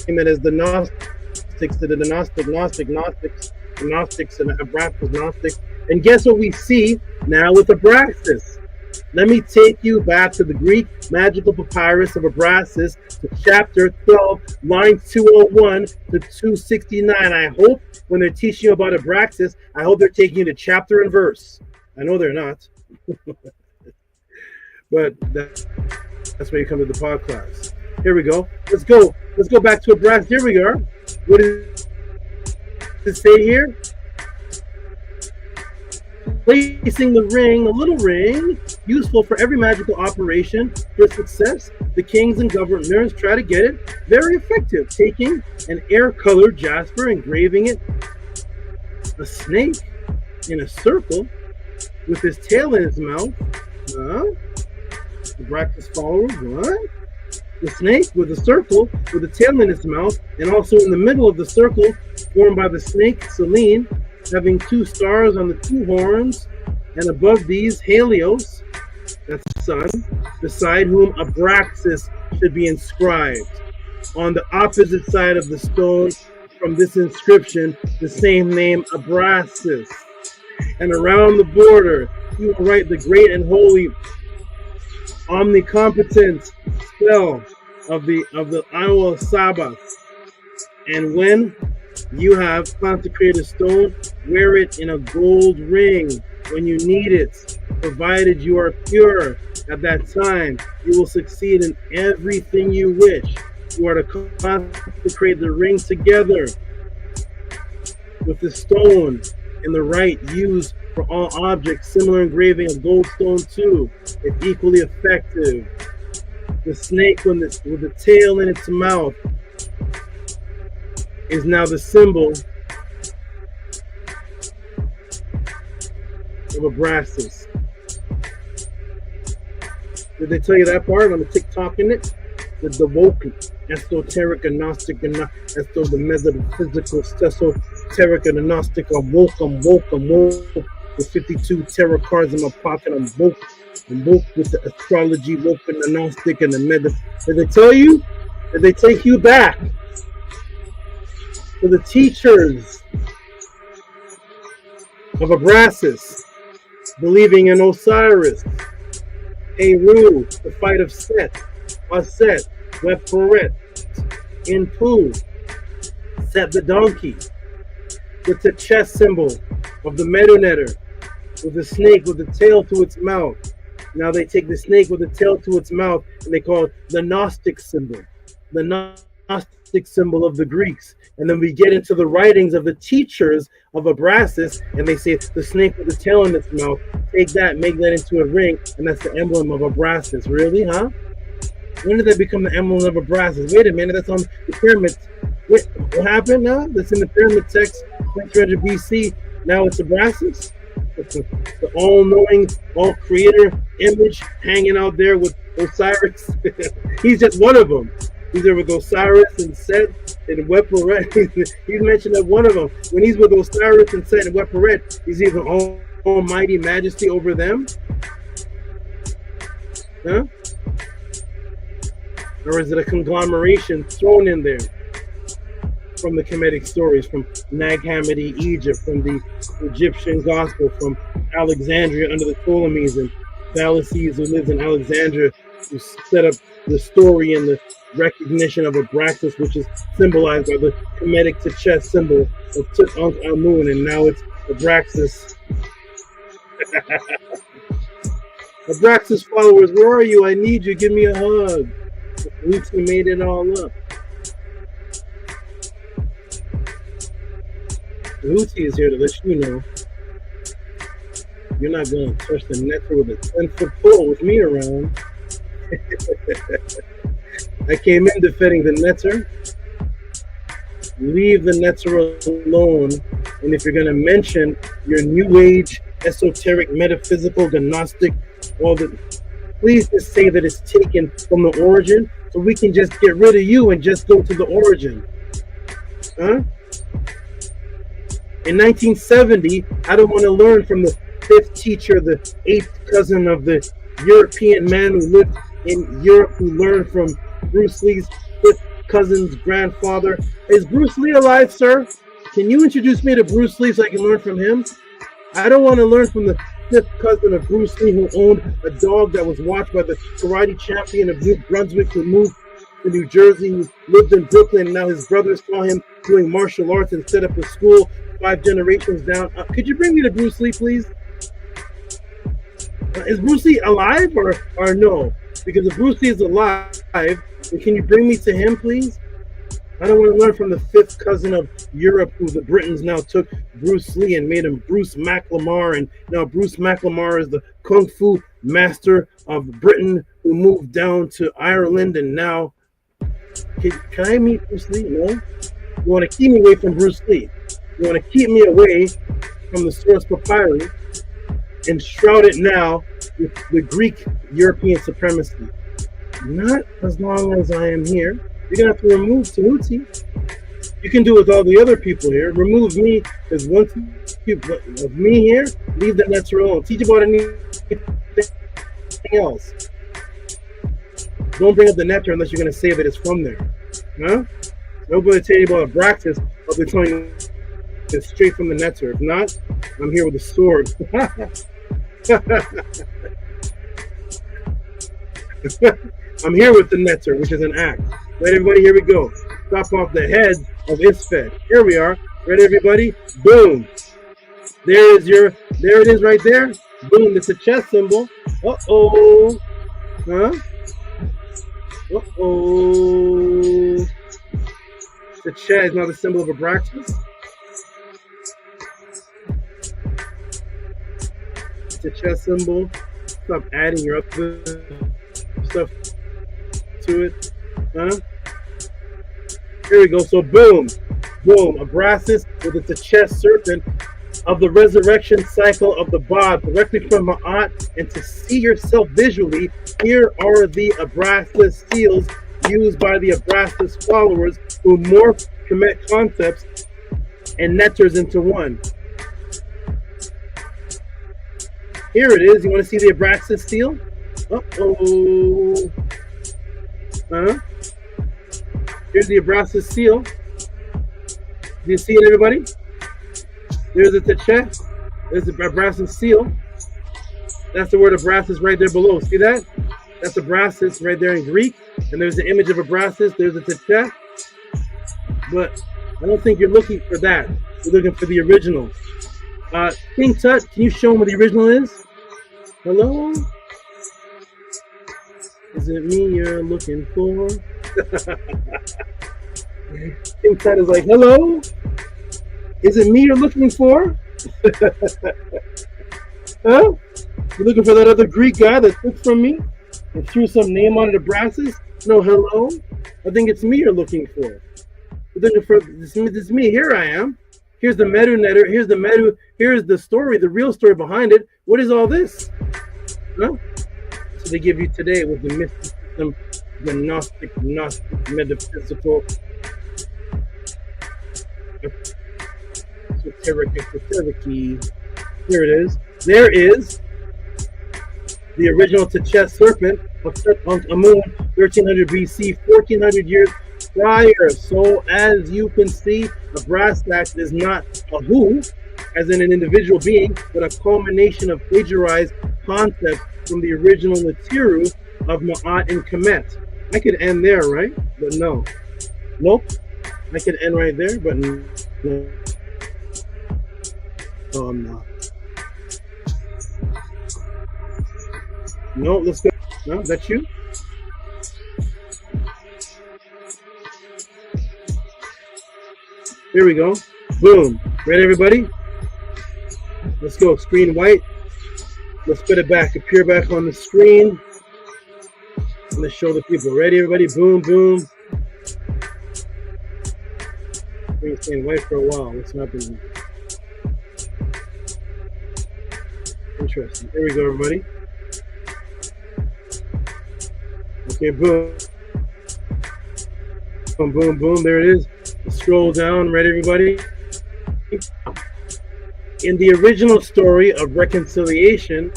it as the Gnostics, the Gnostics, and Abrasax Gnostics. And guess what we see now with Abrasax? Let me take you back to the Greek magical papyrus of Abrasax, to chapter 12, lines 201 to 269. I hope when they're teaching you about Abrasax, I hope they're taking you to chapter and verse. I know they're not. But that's where you come to the pod class. Here we go. Let's go back to Abrasax. Here we are. What does it say here? Placing the ring, a little ring, useful for every magical operation for success. The kings and governors try to get it. Very effective. Taking an air-colored jasper, engraving it. A snake in a circle with his tail in his mouth. The Abrasax followers. What? The snake with a circle with a tail in its mouth, and also in the middle of the circle, formed by the snake Selene, having 2 stars on the 2 horns, and above these Helios, that's the sun, beside whom Abrasax should be inscribed. On the opposite side of the stone from this inscription, the same name Abrasax. And around the border, he will write the great and holy omnicompetent spell of the Iowa SABA. And when you have consecrated a stone, wear it in a gold ring when you need it. Provided you are pure at that time, you will succeed in everything you wish. You are to consecrate the ring together with the stone in the right used for all objects. Similar engraving of gold stone too, if equally effective. The snake with the tail in its mouth is now the symbol of Abrasax. Did they tell you that part on the TikTok in it? The woke, esoteric, agnostic, and esto the metaphysical, esoteric, and agnostic. I'm woke. With 52 tarot cards in my pocket, I'm woke with the astrology, woke and the Gnostic and the meta. Did they tell you? Did they take you back to the teachers of Abrasax, believing in Osiris, Heru, the fight of Set, Aset, Wephoret, Inpu, Set the donkey, with the chest symbol of the Medunetter, with the snake with the tail to its mouth. Now they take the snake with the tail to its mouth and they call it the Gnostic symbol, the Gnostic symbol of the Greeks. And then we get into the writings of the teachers of Abrasax, and they say the snake with the tail in its mouth take that, make that into a ring, and that's the emblem of Abraxas. Really, huh? When did that become the emblem of Abraxas? Wait a minute, that's on the pyramid. Wait, what happened now? That's in the pyramid text, 2300 BC. Now it's Abraxas? The all-knowing, all-creator image hanging out there with Osiris. He's just one of them. He's there with Osiris and Set and Weperet. He's mentioned as one of them. When he's with Osiris and Set and Weperet, he's even almighty majesty over them? Huh? Or is it a conglomeration thrown in there from the Kemetic stories, from Nag Hammadi, Egypt, from the Egyptian gospel, from Alexandria under the Ptolemies, and Pharisees who lived in Alexandria, who set up the story and the recognition of Abraxas, which is symbolized by the Kemetic TCHET symbol of Tut-Ankh-Amun, and now it's Abraxas. Abraxas followers, where are you? I need you. Give me a hug. Lucy made it all up. Tehuti is here to let you know you're not going to touch the netter with a 10-foot pole with me around. I came in defending the netter. Leave the netter alone. And if you're going to mention your new age, esoteric, metaphysical, Gnostic, all the, please just say that it's taken from the origin, so we can just get rid of you and just go to the origin. Huh? In 1970, I don't want to learn from the 5th teacher, the 8th cousin of the European man who lived in Europe, who learned from Bruce Lee's 5th cousin's grandfather. Is Bruce Lee alive, sir? Can you introduce me to Bruce Lee so I can learn from him? I don't want to learn from the 5th cousin of Bruce Lee, who owned a dog that was watched by the karate champion of New Brunswick, who moved to New Jersey, who lived in Brooklyn, and now his brothers saw him doing martial arts and set up a school 5 generations down. Could you bring me to Bruce Lee, please? Is Bruce Lee alive or no? Because if Bruce Lee is alive, then can you bring me to him, please? I don't want to learn from the 5th cousin of Europe, who the Britons now took Bruce Lee and made him Bruce McLemore, and now Bruce McLemore is the kung fu master of Britain, who moved down to Ireland, and now can I meet Bruce Lee? No? You want to keep me away from Bruce Lee. You want to keep me away from the source papyrus and shroud it now with the Greek European supremacy. Not as long as I am here. You're going to have to remove Tehuti. You can do it with all the other people here. Remove me, because once you of me here, leave the netter alone. Teach about anything else. Don't bring up the netter unless you're going to say that it's from there. Huh? Nobody tell you about Abraxas. I'll be telling you it's straight from the netter. If not, I'm here with a sword. I'm here with the netter, which is an act. Right, everybody, here we go. Chop off the head of Isfed. Here we are. Ready, everybody? Boom. There it is right there. Boom, it's a chest symbol. Uh-oh. Huh? Uh-oh. The chest is not a symbol of Abraxas. It's a chest symbol. Stop adding your other stuff to it. Huh? Here we go. So boom, boom. Abraxas with the chest serpent of the resurrection cycle of the Ba, directly from Ma'at. And to see yourself visually, here are the Abraxas seals used by the Abraxas followers who morph, commit concepts and netters into one. Here it is. You want to see the Abraxas seal? Uh-oh. Huh? Here's the Abraxas seal. Do you see it, everybody? There's the TCHET. There's the Abraxas seal. That's the word Abraxas right there below. See that? That's Abraxas right there in Greek. And there's the image of Abraxas. There's the TCHET. But I don't think you're looking for that. You're looking for the original. King Tut, can you show them what the original is? Hello? Is it me you're looking for? King Tut is like, hello? Is it me you're looking for? Huh? You looking for that other Greek guy that took from me and threw some name on it, Abrasax? No, hello? I think it's me you're looking for. You're looking for this is me. Here I am. Here's the Medu Netter. Here's the Medu. Here's the story, the real story behind it. What is all this? Huh? So they give you today with the mysticism, the Gnostic, metaphysical, esoteric. Here it is. There is the original TCHET serpent of Tutankhamun, 1300 BC, 1400 years prior. So as you can see, Abrasax is not a who, as in an individual being, but a culmination of plagiarized concepts from the original Netiru of Ma'at and Kemet. I could end there, right? But no. Nope. I could end right there, but no. Oh, I'm not. No, let's go. No, that's you? Here we go. Boom. Ready, everybody? Let's go. Screen white. Let's put it back. Appear back on the screen. And let's show the people. Ready, everybody? Boom, boom. Screen staying white for a while. What's happening? Interesting. Here we go, everybody. Okay, boom. Boom, boom, boom. There it is. Let's scroll down. Ready, everybody? In the original story of reconciliation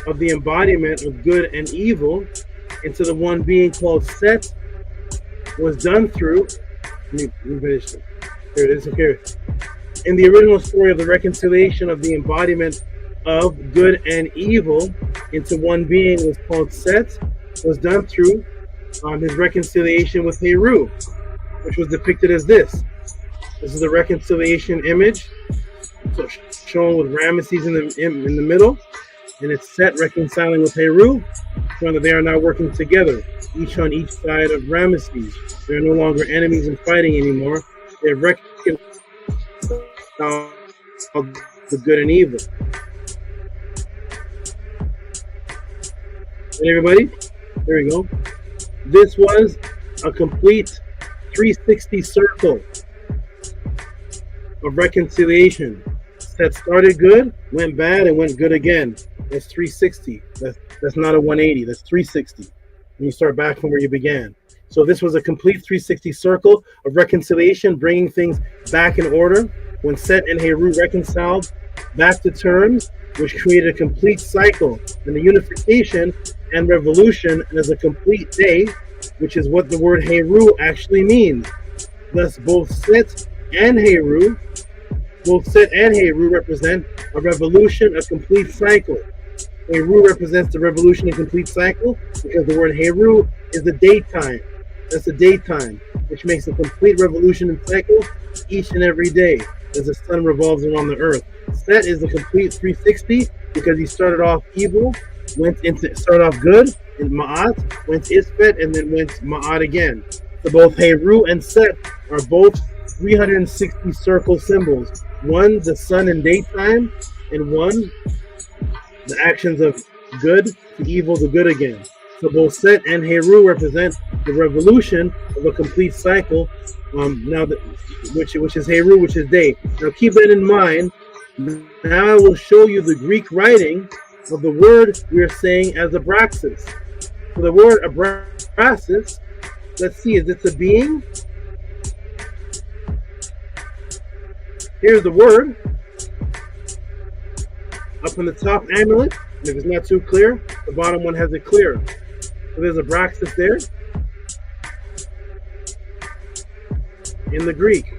of the embodiment of good and evil into the one being called Set was done through. Let me finish it. Here it is. Here. In the original story of the reconciliation of the embodiment of good and evil into one being was called Set, was done through his reconciliation with Heru, which was depicted as this. This is the reconciliation image, so shown with Ramesses in the middle, and it's Set reconciling with Heru, showing that they are now working together, each on each side of Ramesses. They're no longer enemies and fighting anymore. They're reconciled the good and evil. And everybody, there we go. This was a complete 360 circle of reconciliation that started good, went bad, and went good again. That's 360. That's not a 180. That's 360. And you start back from where you began. So this was a complete 360 circle of reconciliation, bringing things back in order. When Set and Heru reconciled back to terms, which created a complete cycle, and the unification and revolution as a complete day, which is what the word Heru actually means. Thus, both Set and Heru represent a revolution, a complete cycle. Heru represents the revolution and complete cycle because the word Heru is the daytime. That's the daytime, which makes a complete revolution and cycle each and every day as the sun revolves around the earth. Set is a complete 360 because he started off evil, started off good in Ma'at, went Isfet, and then went Ma'at again. So both Heru and Set are both 360 circle symbols. One, the sun in daytime, and one, the actions of good to evil to good again. So both Set and Heru represent the revolution of a complete cycle, which is Heru, which is day. Now keep that in mind. Now I will show you the Greek writing of the word we are saying as Abrasax. So the word Abrasax, let's see, is this a being? Here's the word. Up on the top, amulet. And if it's not too clear, the bottom one has it clear. So there's Abrasax there. In the Greek.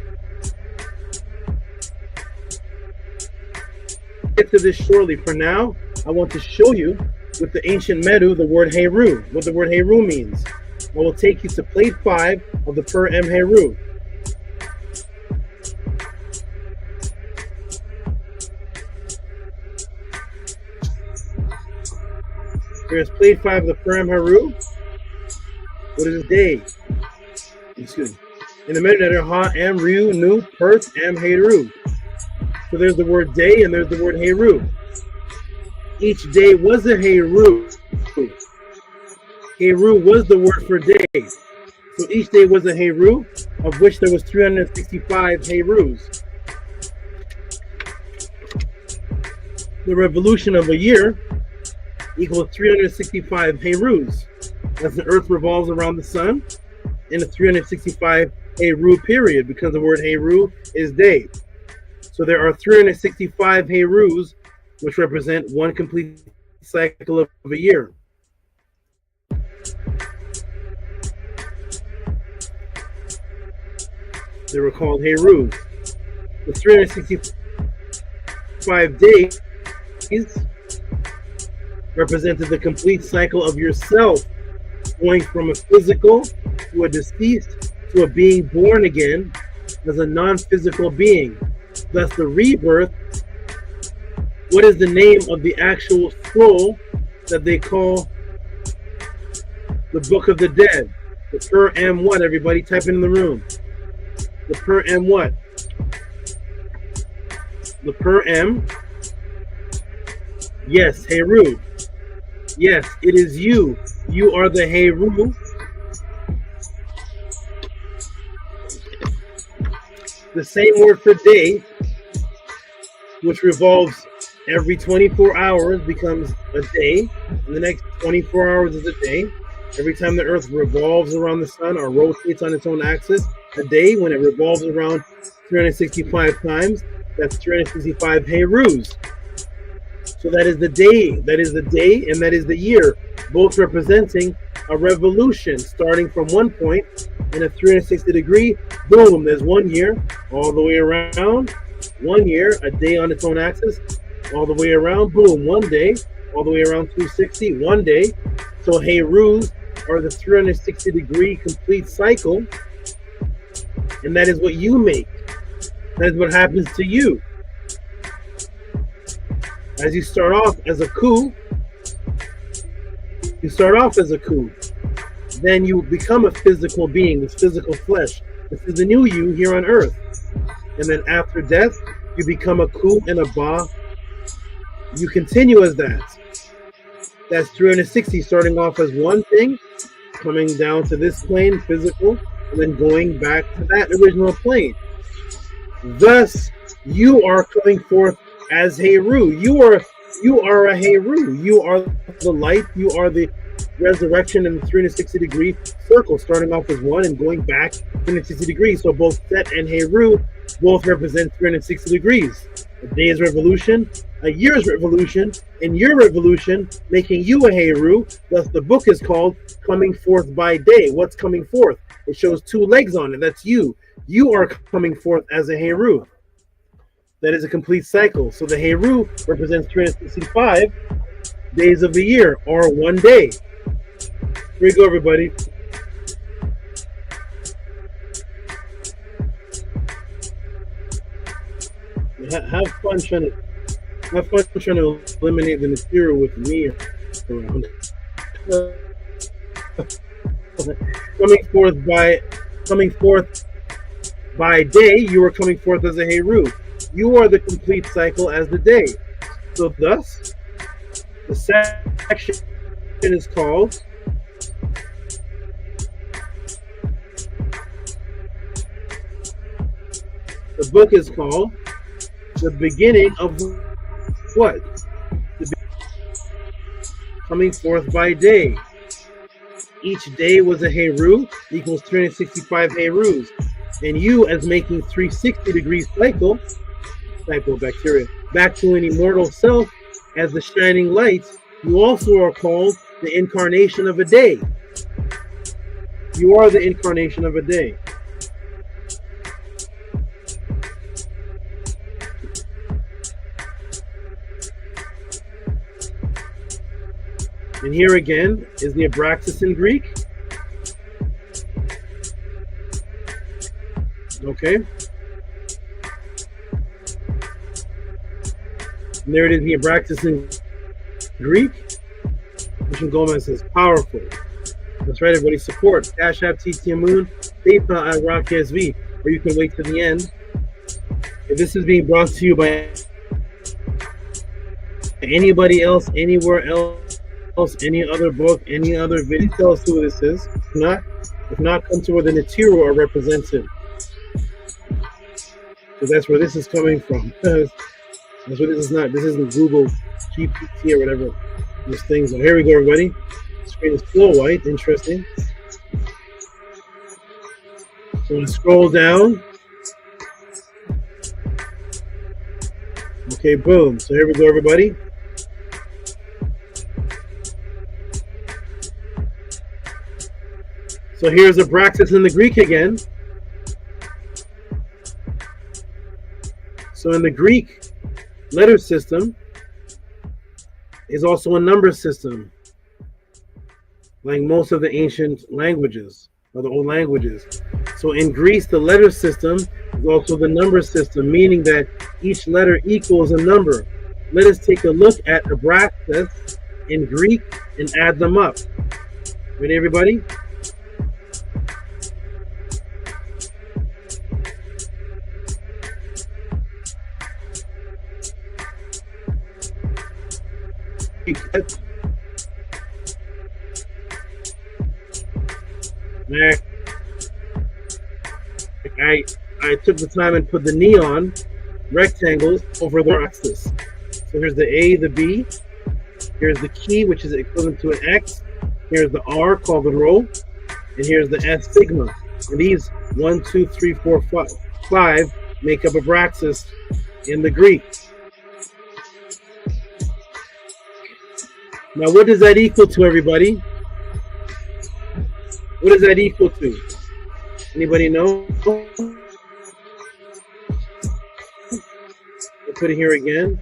Get to this shortly. For now, I want to show you with the ancient Medu the word Heru, what the word Heru means. I will take you to plate 5 of the Per M Heru. Here's plate 5 of the Per M Heru. What is day? Excuse me. In the Medu, Ha, Am, Ryu, Nu, Perth, Am, Heru. So there's the word day and there's the word Heru. each day was a HERU. HERU was the word for day. So each day was a HERU, of which there was 365 HERUs. The revolution of a year equals 365 HERUs, as the earth revolves around the sun in a 365 HERU period, because the word HERU is day. So there are 365 HERUs, which represent one complete cycle of a year. They were called HERUs. The 365 days represented the complete cycle of yourself, going from a physical to a deceased to a being born again as a non-physical being. Thus the rebirth. What is the name of the actual scroll that they call the Book of the Dead? The Per-Am what? Everybody type it in the room. The Per-Am what? The Per-Am. Yes, HERU. Yes, it is you. You are the HERU. The same word for day, which revolves every 24 hours, becomes a day, and the next 24 hours is a day. Every time the earth revolves around the sun or rotates on its own axis, a day. When it revolves around 365 times, that's 365 HERUs. So that is the day, that is the day, and that is the year, both representing a revolution starting from one point in a 360 degree, boom, there's 1 year all the way around, 1 year, a day on its own axis, all the way around, boom, 1 day, all the way around 260, 1 day. So HERUs are the 360 degree complete cycle, and that is what you make. That is what happens to you. As you start off as a coup, then you become a physical being, this physical flesh. This is the new you here on earth. And then after death, you become a coup and a ba. You continue as that. That's 360, starting off as one thing, coming down to this plane, physical, and then going back to that original plane. Thus, you are coming forth as HERU. You are a HERU. You are the light. You are the resurrection in the 360 degree circle, starting off as one and going back 360 degrees. So both Set and HERU both represent 360 degrees. A day's revolution, a year's revolution, and your revolution, making you a HERU. Thus the book is called Coming Forth by Day. What's coming forth? It shows 2 legs on it. That's you. You are coming forth as a HERU. That is a complete cycle. So the HERU represents 365 days of the year, or 1 day. Here you go, everybody. Have fun trying to eliminate the material with me around. Coming forth by day, you are coming forth as a HERU. You are the complete cycle as the day. So thus, the section is called the book is called the beginning of what? Coming forth by day. Each day was a HERU, equals 365 HERUs. And you, as making 360 degrees cycle, bacteria, back to an immortal self as the shining light, you also are called the incarnation of a day. You are the incarnation of a day. And here again is the Abrasax in Greek. Okay. And there it is, the Abrasax in Greek. Mission Gomez says, powerful. That's right, everybody. Support. Cash App, TT Moon, PayPal at Rock SV, or you can wait to the end. And this is being brought to you by Anybody else, anywhere else, any other book, any other video, tell us who this is. If not, come to where the Natiru are represented. Because that's where this is coming from. That's what this is not. This isn't Google GPT or whatever those things are. Here we go, everybody. The screen is full white. Interesting. So I'm going to scroll down. Okay, boom. So here we go, everybody. So here's Abraxas in the Greek again. So in the Greek letter system is also a number system, like most of the ancient languages or the old languages. So in Greece, the letter system is also the number system, meaning that each letter equals a number. Let us take a look at Abraxas in Greek and add them up. Ready, everybody? I took the time and put the neon rectangles over the axis. So here's the A, the B. Here's the key, which is equivalent to an X. Here's the R, called the rho. And here's the S sigma. And these 1, 2, 3, 4, 5 make up Abraxas in the Greek. Now, what does that equal to, everybody? What does that equal to? Anybody know? I'll put it here again.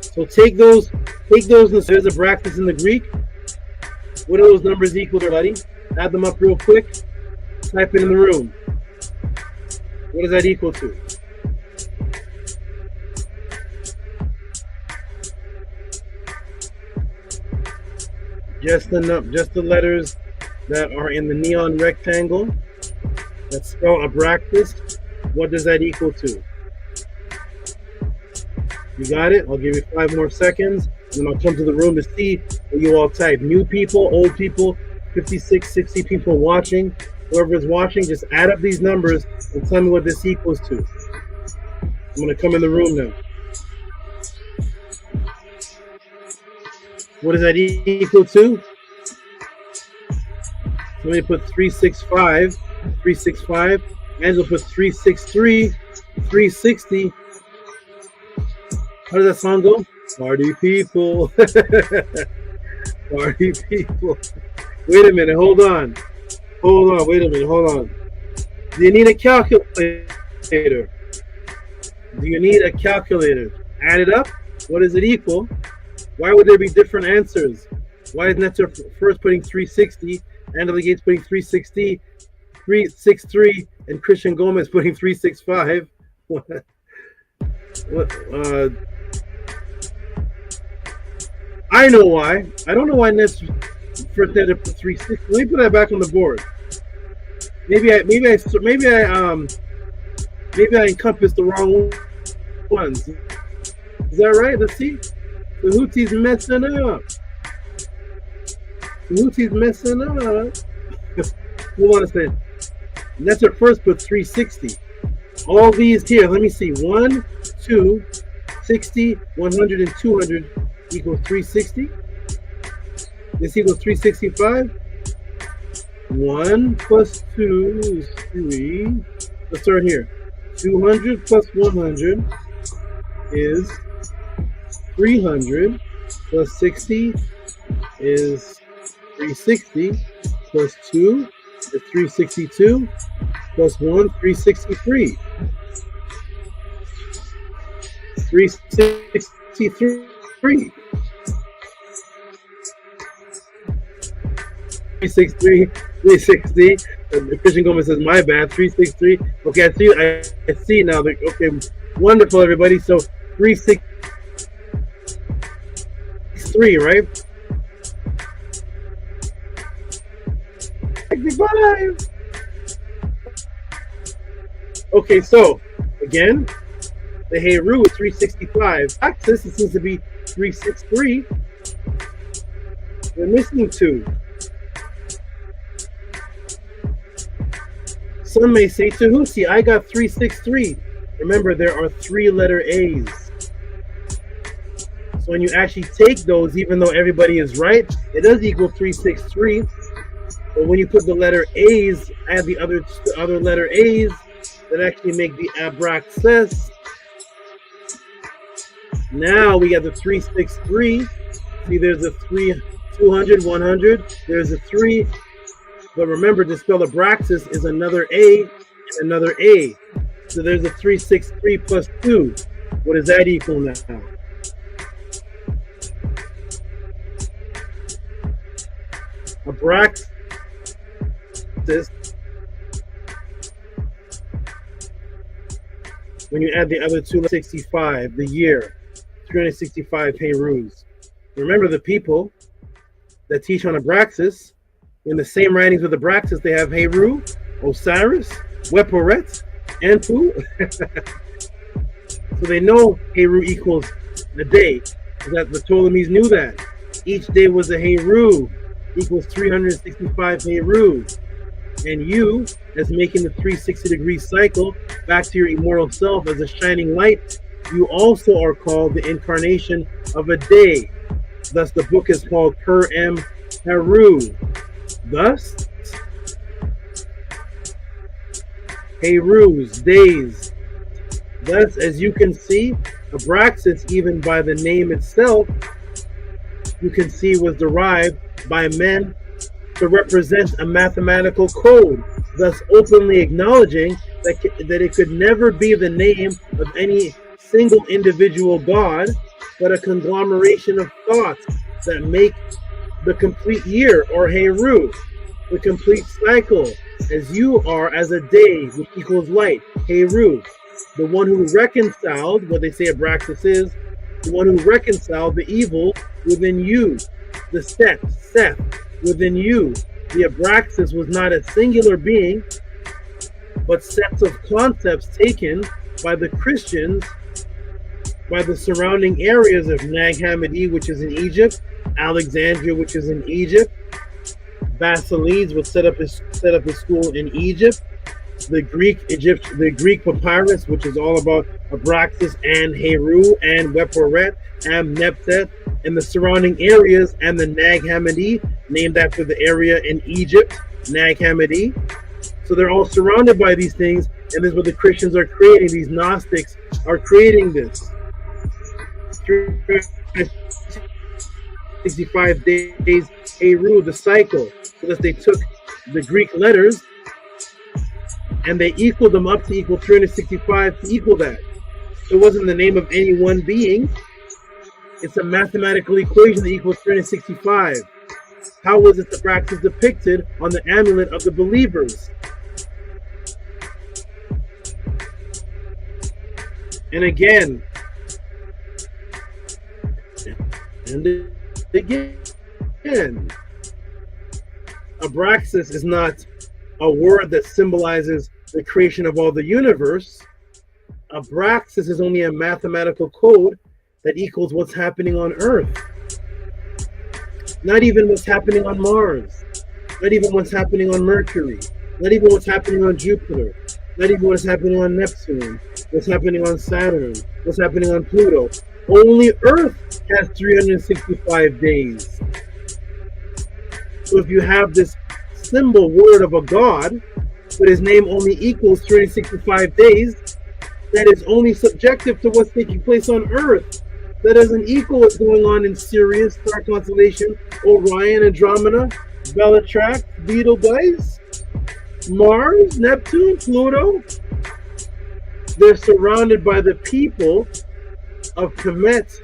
So take those, and there's Abraxas in the Greek. What do those numbers equal to, everybody? Add them up real quick. Type it in the room. What does that equal to? Just the letters that are in the neon rectangle that spell Abraxas. What does that equal to? You got it? I'll give you 5 more seconds, and then I'll come to the room to see what you all type. New people, old people, 56, 60 people watching. Whoever is watching, just add up these numbers and tell me what this equals to. I'm going to come in the room now. What does that equal to? Somebody put 365, 365. Angela put 363, 360. How does that song go? Party people. Party people. Wait a minute, hold on. Hold on, wait a minute, hold on. Do you need a calculator? Do you need a calculator? Add it up. What does it equal? Why would there be different answers? Why is Netzer first putting 360, Angela Gates putting 360, 363, and Christian Gomez putting 365? What? I know why. I don't know why Netzer first had to put 360. Let me put that back on the board. Maybe I encompassed the wrong ones. Is that right? Let's see. Tehuti's messing up. Tehuti's messing up. Hold on a second. That's her first put 360. All these here, let me see. 1, 2, 60, 100, and 200 equals 360. This equals 365. 1 plus 2 is 3. Let's start here. 200 plus 100 is 300 plus 60 is 360 plus 2 is 362 plus 1, 363. 363. 363, 360. Christian Gomez says, my bad, 363. Okay, I see now. Okay, wonderful, everybody. So 363, right? 65. Okay, so Again, the HERU is 365. Axis, it seems to be 363. We're missing 2. Some may say, Tehuti, I got 363. Remember, there are 3 letter A's. So when you actually take those, even though everybody is right, it does equal 363. But when you put the letter A's, add the other letter A's, that actually make the Abrasax. Now we got the 363. See, there's a 3, 200, 100. There's a 3. But remember, to spell Abraxas is another A and another A. So there's a 363 plus 2. What does that equal now? Abraxas. When you add the other 265, the year, 365 HERUs. Remember, the people that teach on Abraxas, in the same writings with Abraxas, they have HERU, Osiris, Weporet, and Pu. So they know HERU equals a day. That the Ptolemies knew that. Each day was a HERU, equals 365 HERU. And you, as making the 360-degree cycle back to your immortal self as a shining light, you also are called the incarnation of a day. Thus, the book is called HERU. Thus, HERUs, days. Thus, as you can see, Abraxas, even by the name itself, you can see was derived by men to represent a mathematical code, thus openly acknowledging that it could never be the name of any single individual god, but a conglomeration of thoughts that make the complete year, or HERU, the complete cycle, as you are as a day, which equals light, HERU, the one who reconciled, what they say Abraxas is, the one who reconciled the evil within you, the Seth, within you. The Abraxas was not a singular being, but sets of concepts taken by the Christians, by the surrounding areas of Nag Hammadi, which is in Egypt, Alexandria, which is in Egypt, Basilenes would set up his school in Egypt, the Greek papyrus, which is all about Abraxas and HERU and Weporet and Neptet and the surrounding areas, and the Nag Hammadi, named after the area in Egypt, Nag Hammadi. So they're all surrounded by these things, and this is what the Christians are creating. These Gnostics are creating this. 65 days, HERU, the cycle, because they took the Greek letters and they equaled them up to equal 365 to equal that. It wasn't the name of any one being. It's a mathematical equation that equals 365. How was it the practice depicted on the amulet of the believers? And again, and again, Abraxas is not a word that symbolizes the creation of all the universe. Abraxas is only a mathematical code that equals what's happening on Earth. Not even what's happening on Mars. Not even what's happening on Mercury. Not even what's happening on Jupiter. Not even what's happening on Neptune. What's happening on Saturn. What's happening on Pluto. Only Earth has 365 days. So if you have this symbol word of a god, but his name only equals 365 days, that is only subjective to what's taking place on Earth. That doesn't equal what's going on in Sirius, star constellation, Orion, Andromeda, Bellatrix, Betelgeuse, Mars, Neptune, Pluto. They're surrounded by the people of Kemet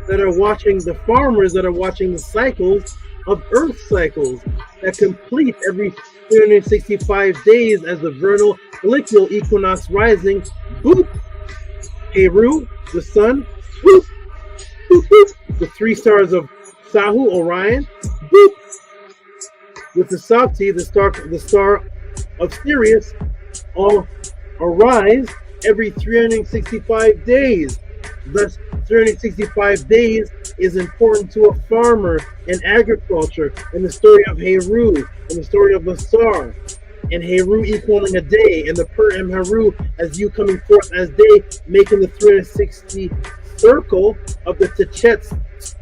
that are watching, the farmers that are watching the cycles of Earth cycles that complete every 365 days as the vernal follicular equinox rising. Boop! HERU, the sun. Boop! Boop, boop. The 3 stars of Sahu, Orion. Boop! With the Sati, the star of Sirius, all arise every 365 days. Thus, 365 days is important to a farmer in agriculture, in the story of Heru, in the story of Asar, and Heru equaling a day, and the per em Heru as you coming forth as day, making the 360 circle of the TCHET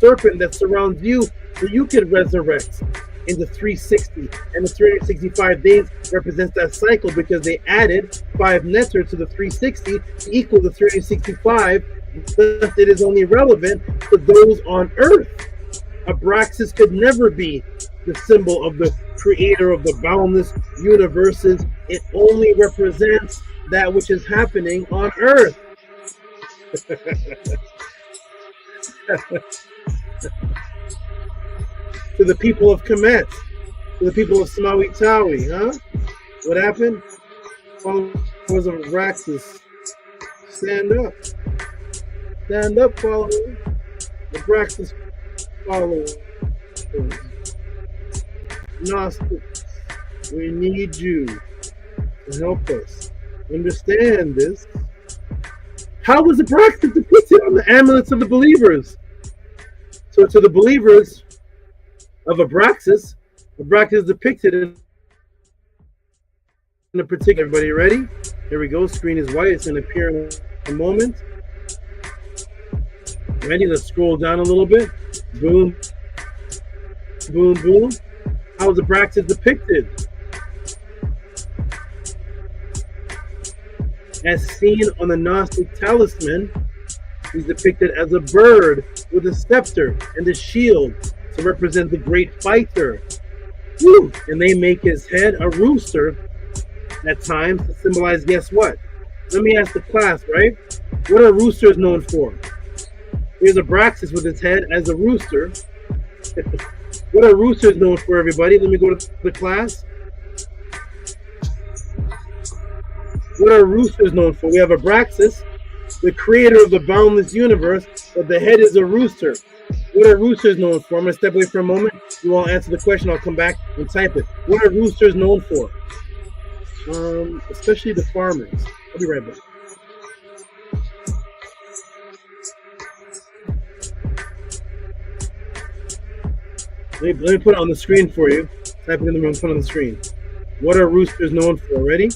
serpent that surrounds you, so you can resurrect into 360. And the 365 days represents that cycle, because they added 5 netter to the 360 to equal the 365. Thus, it is only relevant to those on earth. Abraxas could never be the symbol of the creator of the boundless universes. It only represents that which is happening on earth. To the people of Kemet, to the people of Smawi Tawi, huh? What happened? Followers of Abraxas, stand up. Stand up, followers. Abraxas followers. Gnostics, we need you to help us understand this. How was Abraxas depicted on the amulets of the believers? So to the believers of Abraxas, Abraxas is depicted in a particular. Everybody ready? Here we go. Screen is white. It's going to appear in a moment. Ready? Let's scroll down a little bit. Boom. Boom, boom. How is Abraxas depicted? As seen on the Gnostic talisman, he's depicted as a bird with a scepter and a shield to represent the great fighter. Woo! And they make his head a rooster at times to symbolize, guess what? Let me ask the class, right? What are roosters known for? Here's Abraxas with his head as a rooster. What are roosters known for, everybody? Let me go to the class. What are roosters known for? We have Abraxas, the creator of the boundless universe, but the head is a rooster. What are roosters known for? I'm going to step away for a moment. You all answer the question. I'll come back and type it. What are roosters known for? Especially the farmers. I'll be right back. Let me put it on the screen for you. Type it in the room, put it on the screen. What are roosters known for? Ready?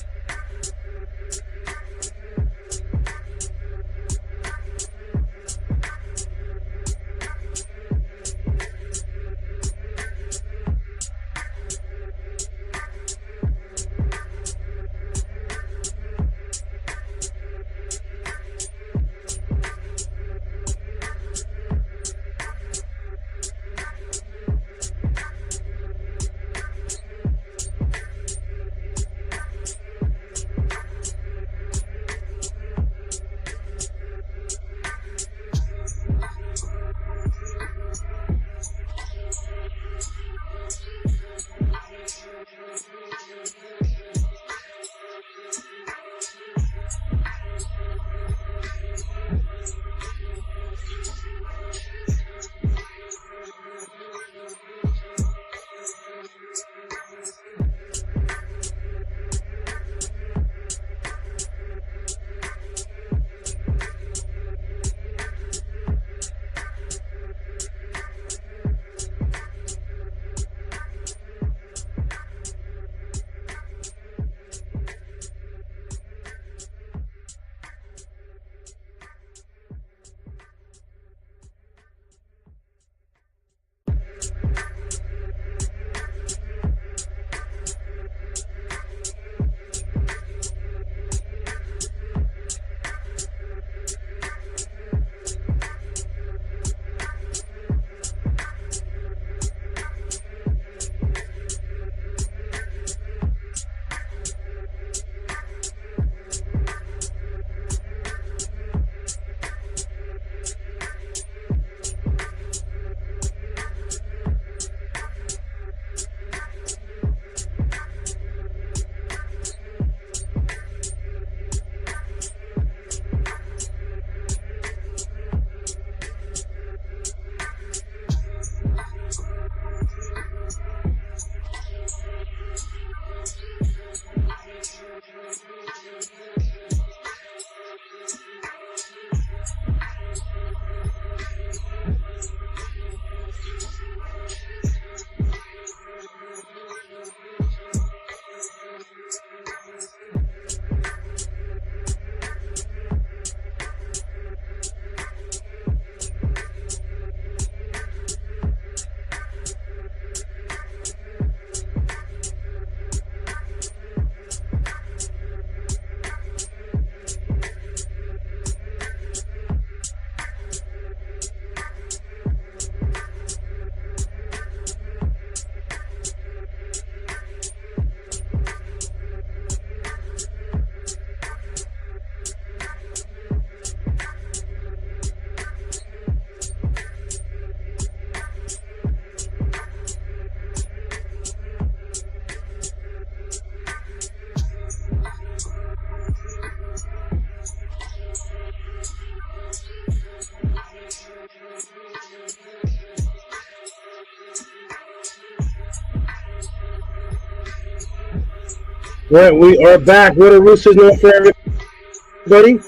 Right, we are back. What are roosters known for, everybody?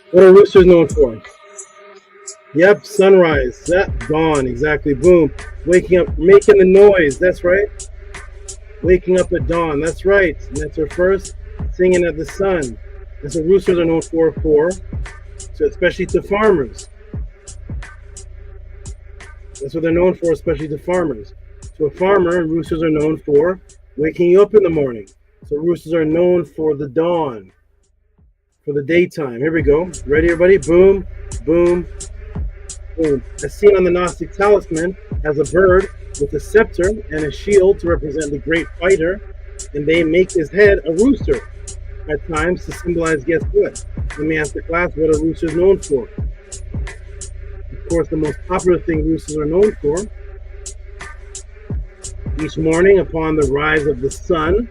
What are roosters known for? Yep, sunrise. Yep, dawn, exactly. Boom. Waking up, making the noise. That's right. Waking up at dawn. That's right. And that's our first singing at the sun. That's what roosters are known for, so especially to farmers. That's what they're known for, especially to farmers. To a farmer, roosters are known for waking you up in the morning. So roosters are known for the dawn, for the daytime. Here we go. Ready, everybody? Boom, boom, boom. As seen on the Gnostic talisman, has a bird with a scepter and a shield to represent the great fighter, and they make his head a rooster at times to symbolize, guess what? Let me ask the class, what are roosters known for? Of course, the most popular thing roosters are known for. Each morning, upon the rise of the sun,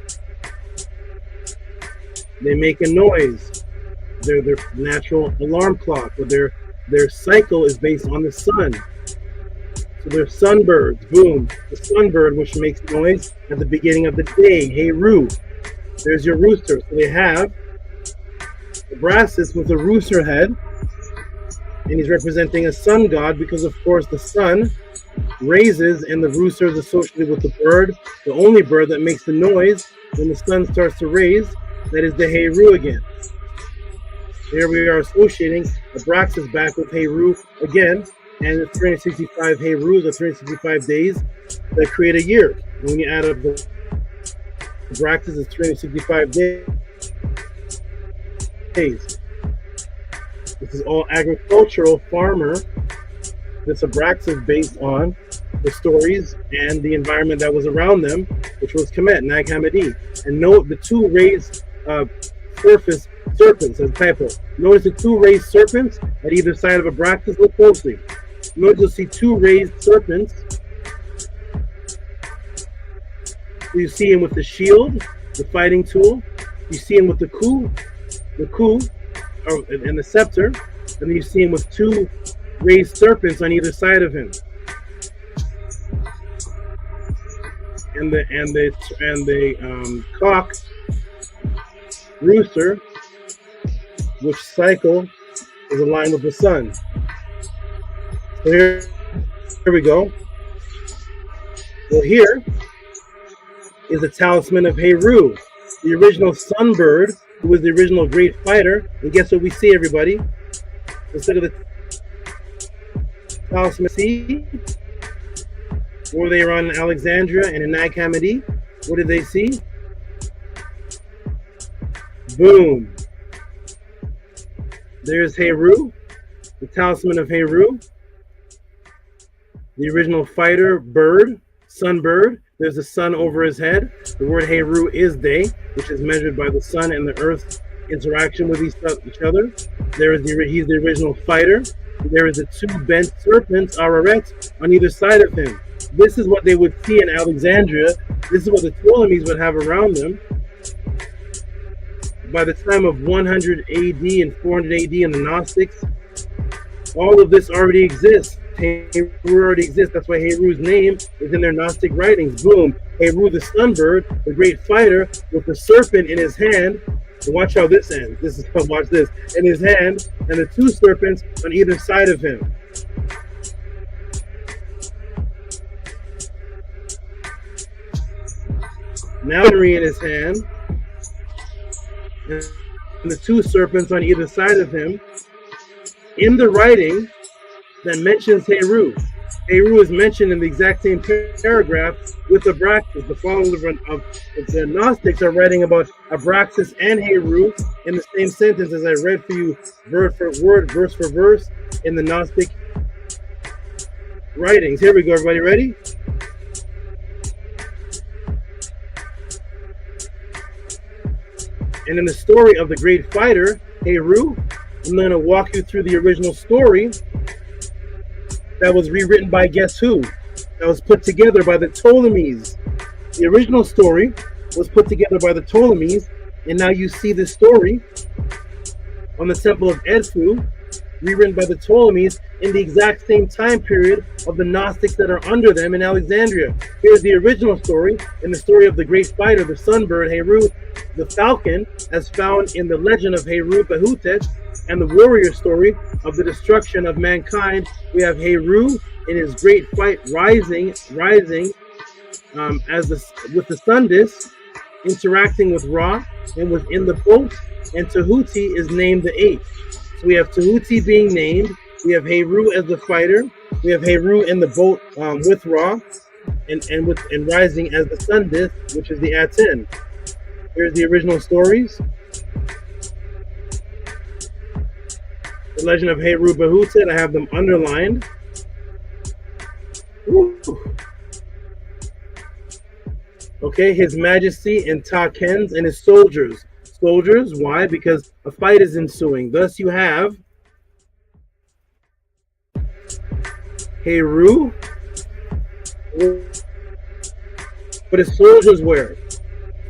they make a noise. They're their natural alarm clock, but their cycle is based on the sun. So they're sunbirds. Boom. The sunbird, which makes noise at the beginning of the day. HERU. There's your rooster. So they have Abrasax with a rooster head, and he's representing a sun god because, of course, the sun raises, and the rooster is associated with the bird, the only bird that makes the noise when the sun starts to raise. That is the HERU again. Here we are associating Abrasax back with HERU again, and it's 365 HERUs, or 365 days that create a year. And when you add up the Abrasax, it's 365 days. This is all agricultural farmer. This Abrasax based on the stories and the environment that was around them, which was Kemet, Nag Hammadi. And note the two raised surface serpents as typo. Notice the two raised serpents at either side of Abrasax. Look closely. Notice you'll see two raised serpents. You see him with the shield, the fighting tool. You see him with the coup, and the scepter. And then you see him with two raised serpents on either side of him. And the cock rooster, which cycle is aligned with the sun. So here we go. Well, here is the talisman of HERU, the original sunbird, who was the original great fighter. And guess what we see, everybody? Let's look at the talisman. See? Were they around Alexandria and in Nag Hammadi? What did they see? Boom. There's HERU, the talisman of HERU, the original fighter bird, sunbird. There's a sun over his head. The word HERU is day, which is measured by the sun and the earth's interaction with each other. He's the original fighter. There is the two bent serpents, Araret, on either side of him. This is what they would see in Alexandria. This is what the Ptolemies would have around them. By the time of 100 AD and 400 AD in the Gnostics, all of this already exists. HERU already exists. That's why HERU's name is in their Gnostic writings. Boom. HERU, the sunbird, the great fighter, with the serpent in his hand. And watch how this ends. Watch this. In his hand, and the two serpents on either side of him. Now in his hand, and the two serpents on either side of him. In the writing that mentions HERU. HERU is mentioned in the exact same paragraph with Abrasax. The followers of the Gnostics are writing about Abrasax and HERU in the same sentence as I read for you, word for word, verse for verse, in the Gnostic writings. Here we go, everybody ready? And in the story of the great fighter, HERU, I'm going to walk you through the original story that was rewritten by guess who? That was put together by the Ptolemies. The original story was put together by the Ptolemies, and now you see this story on the temple of Edfu rewritten by the Ptolemies in the exact same time period of the Gnostics that are under them in Alexandria. Here's the original story, in the story of the great fighter, the sunbird, Heru, the falcon, as found in the legend of Heru Behutet, and the warrior story of the destruction of mankind. We have Heru in his great fight rising with the sun disk, interacting with Ra, and was in the boat, and Tehuti is named the eighth. So we have Tehuti being named, we have Heru as the fighter, we have Heru in the boat with Ra, and rising as the sun disk, which is the ATTON. Here's the original stories. The legend of Heru Behutet, I have them underlined. Woo. Okay, His Majesty and Takens and his soldiers. Soldiers, why? Because a fight is ensuing. Thus you have Heru. What his soldiers wear?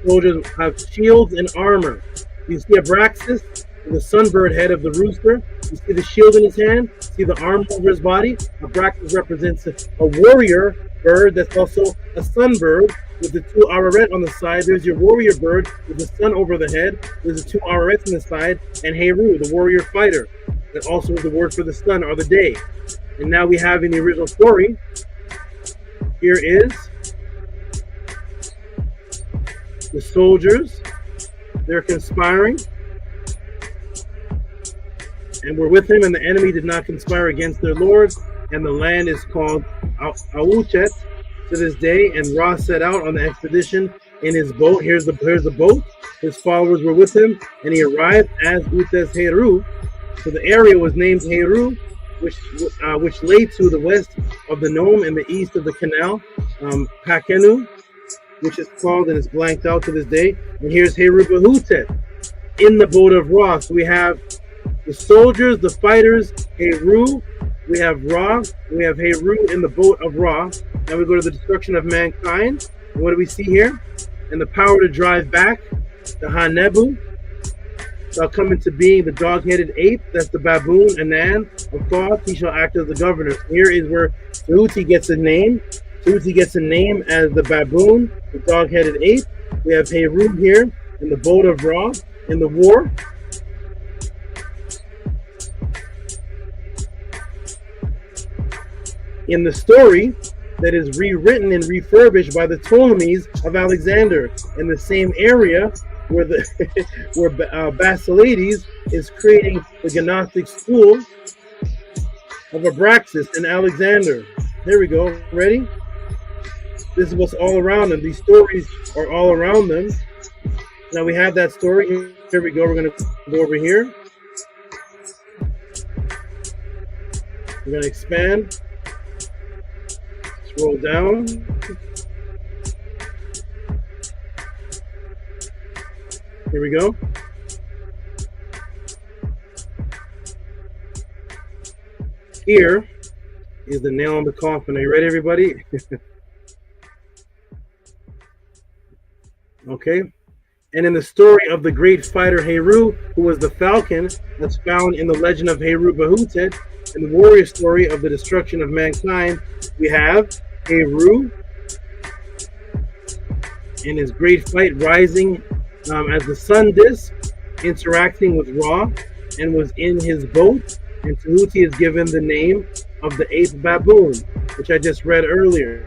Soldiers have shields and armor. You see Abrasax, the sunbird head of the rooster. You see the shield in his hand. See the armor over his body. Abrasax represents a warrior bird that's also a sunbird with the two ararets on the side. There's your warrior bird with the sun over the head. There's the two ararets on the side. And Heru, the warrior fighter. That also is the word for the sun or the day. And now we have in the original story, here is the soldiers. They're conspiring. And we're with him, and the enemy did not conspire against their Lord. And the land is called Auchet to this day. And Ra set out on the expedition in his boat. Here's the boat. His followers were with him, and he arrived as Utes Heru. So the area was named Heru, which lay to the west of the Nome and the east of the canal, Pakenu, which is called and is blanked out to this day. And here's Heru Behutet in the boat of Ra. So we have the soldiers, the fighters, Heru. We have Ra. We have Heru in the boat of Ra. Now we go to the destruction of mankind. And what do we see here? And the power to drive back, the Hanebu, shall come into being the dog-headed ape. That's the baboon, Anan of Thoth. He shall act as the governor. Here is where Tehuti gets a name. Tehuti gets a name as the baboon, the dog-headed ape. We have Heru here in the boat of Ra in the war. In the story that is rewritten and refurbished by the Ptolemies of Alexander in the same area where Basilides is creating the Gnostic school of Abrasax and Alexander. There we go. Ready? This is what's all around them. These stories are all around them. Now we have that story. Here we go. We're going to go over here. We're going to expand. Scroll down. Here we go. Here is the nail in the coffin. Are you ready, everybody? Okay. And in the story of the great fighter Heru, who was the falcon that's found in the legend of Heru Behutet, and the warrior story of the destruction of mankind, we have Heru in his great fight rising as the sun disk, interacting with Ra, and was in his boat. And Tehuti is given the name of the eighth baboon, which I just read earlier.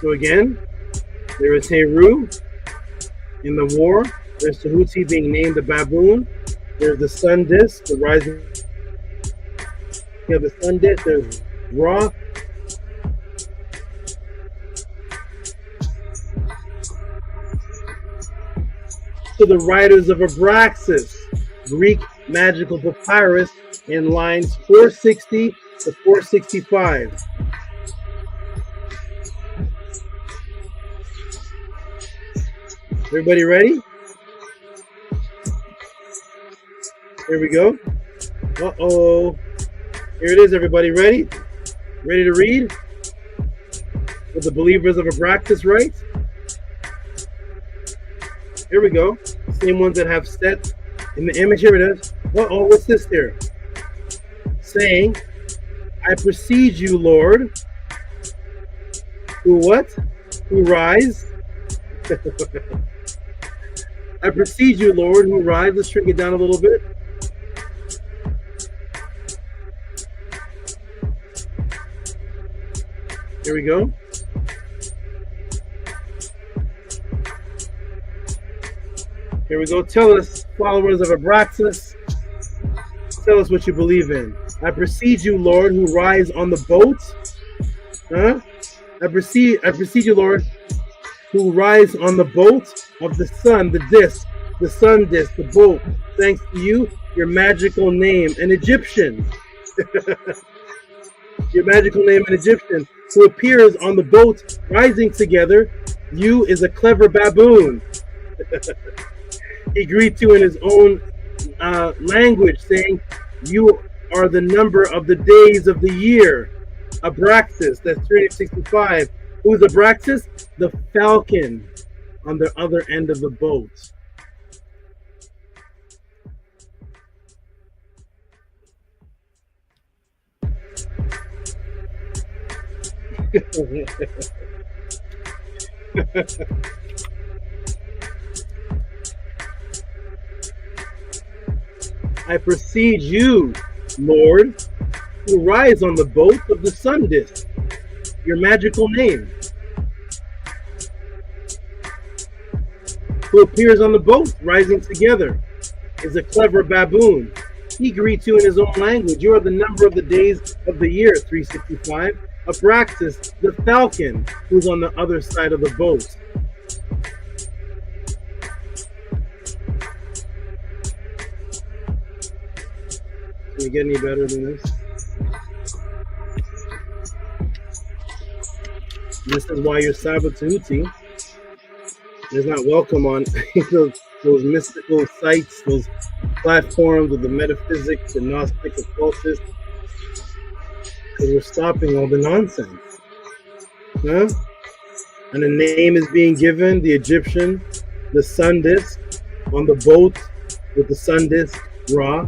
So again, there is Heru in the war. There's Tehuti being named the baboon. There's the sun disk, the rising of the sun disk. There's Ra. To the writers of Abrasax, Greek magical papyrus, in lines 460 to 465. Everybody ready? Here we go. Uh-oh. Here it is, everybody. Ready? Ready to read? What the believers of Abrasax write? Here we go. Same ones that have Set In the image, here it is. Oh, what's this here? Saying, I precede you, Lord. Who what? Who rise? I precede you, Lord, who rise. Let's shrink it down a little bit. Here we go. Here we go. Tell us, followers of Abrasax, tell us what you believe in. I precede you, Lord, who rise on the boat. Huh? I precede you, Lord, who rise on the boat of the sun, the disk, the sun disk, the boat. Thanks to you, your magical name, an Egyptian. Your magical name, an Egyptian, who appears on the boat rising together. You is a clever baboon. He greets you in his own language, saying, you are the number of the days of the year. Abraxas, that's 365. Who's Abraxas? The falcon on the other end of the boat. I precede you, Lord, who rise on the boat of the sun disk, your magical name, who appears on the boat rising together, is a clever baboon. He greets you in his own language. You are the number of the days of the year, 365. Abraxas, the falcon, who's on the other side of the boat. Can you get any better than this? This is why your SABA Tehuti is not welcome on those mystical sites, those platforms of the metaphysics, the Gnostic occultists, because we're stopping all the nonsense. Huh? And a name is being given, the Egyptian, the sun disk, on the boat with the sun disk, Ra,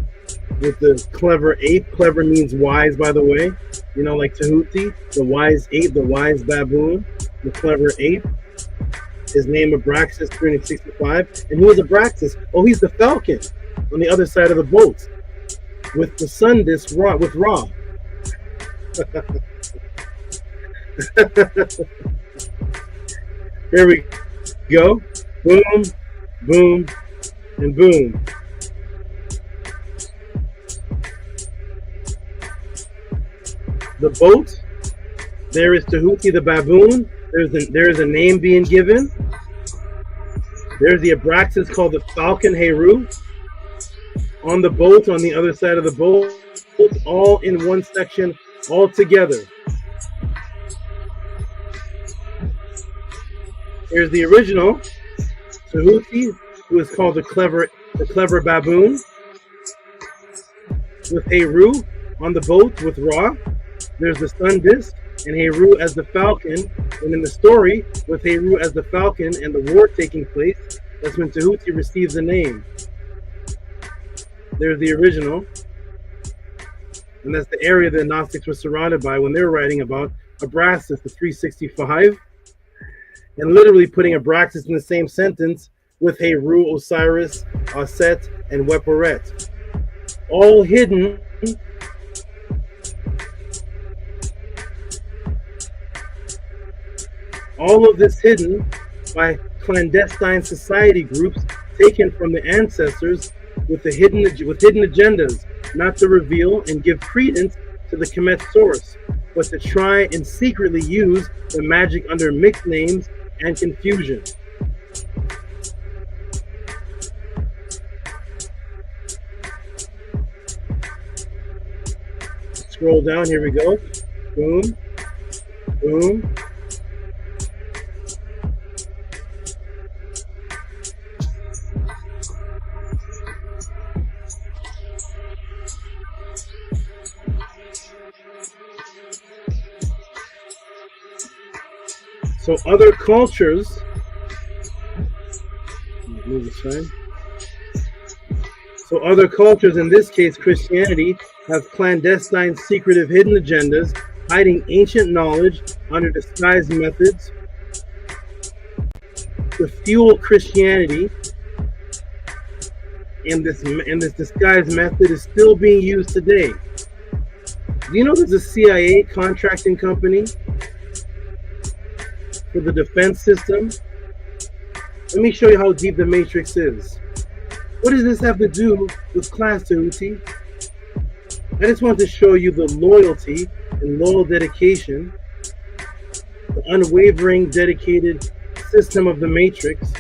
with the clever ape. Clever means wise, by the way. You know, like Tehuti, the wise ape, the wise baboon, the clever ape. His name Abraxas, 365. And who is Abraxas? Oh, he's the falcon on the other side of the boat with the sun disk, Ra, with Ra. Here we go. Boom, boom, and boom. The boat, there is Tehuti the baboon. There's a name being given. There's the Abraxas called the falcon HERU. On the boat, on the other side of the boat, all in one section, all together. Here's the original Tehuti, who is called the clever baboon, with HERU on the boat with Ra. There's the sun disk and HERU as the falcon, and in the story with HERU as the falcon and the war taking place, that's when Tehuti receives the name. There's the original, and that's the area the Gnostics were surrounded by when they were writing about Abraxas, the 365, and literally putting Abraxas in the same sentence with HERU, Osiris, Aset, and Weperet, all hidden all of this hidden by clandestine society groups taken from the ancestors with hidden agendas, not to reveal and give credence to the Kemet source, but to try and secretly use the magic under mixed names and confusion. Scroll down, here we go. Boom, boom. So other cultures, move aside. So other cultures, in this case Christianity, have clandestine, secretive, hidden agendas, hiding ancient knowledge under disguised methods to fuel Christianity. And this disguised method is still being used today. Do you know there's a CIA contracting company for the defense system? Let me show you how deep the matrix is. What does this have to do with class, Tehuti? I just want to show you the loyalty and loyal dedication, the unwavering, dedicated system of the matrix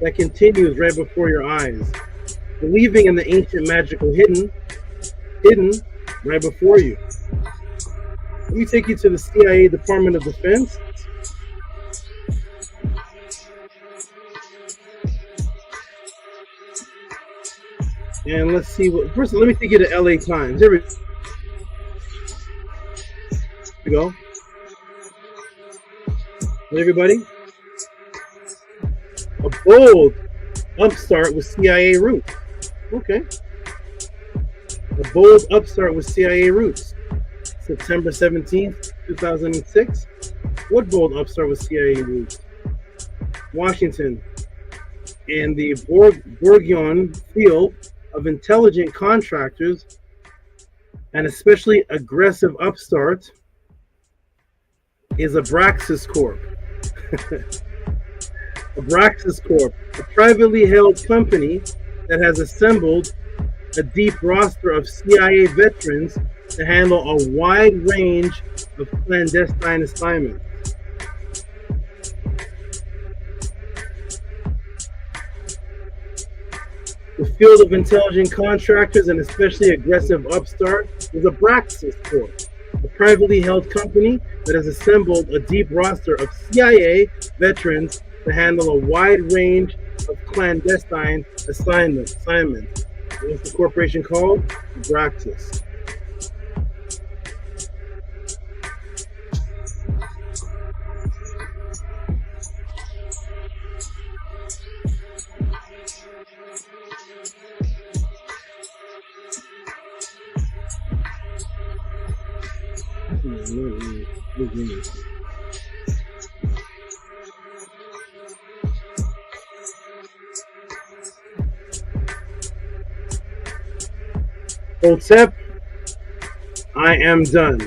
that continues right before your eyes, believing in the ancient magical hidden right before you. Let me take you to the CIA Department of Defense. And let's see what, first let me take you to LA Times. Here we go. Everybody. A bold upstart with CIA roots. Okay. A bold upstart with CIA roots. September 17th, 2006. What bold upstart with CIA roots? Washington. And the Bourguignon field of intelligent contractors, and especially aggressive upstart, is Abrasax Corp. Abrasax Corp, a privately held company that has assembled a deep roster of CIA veterans to handle a wide range of clandestine assignments. The field of intelligent contractors and especially aggressive upstart is Abrasax Corp, a privately held company that has assembled a deep roster of CIA veterans to handle a wide range of clandestine assignments. What's the corporation called? Abrasax. Hotep, I am done.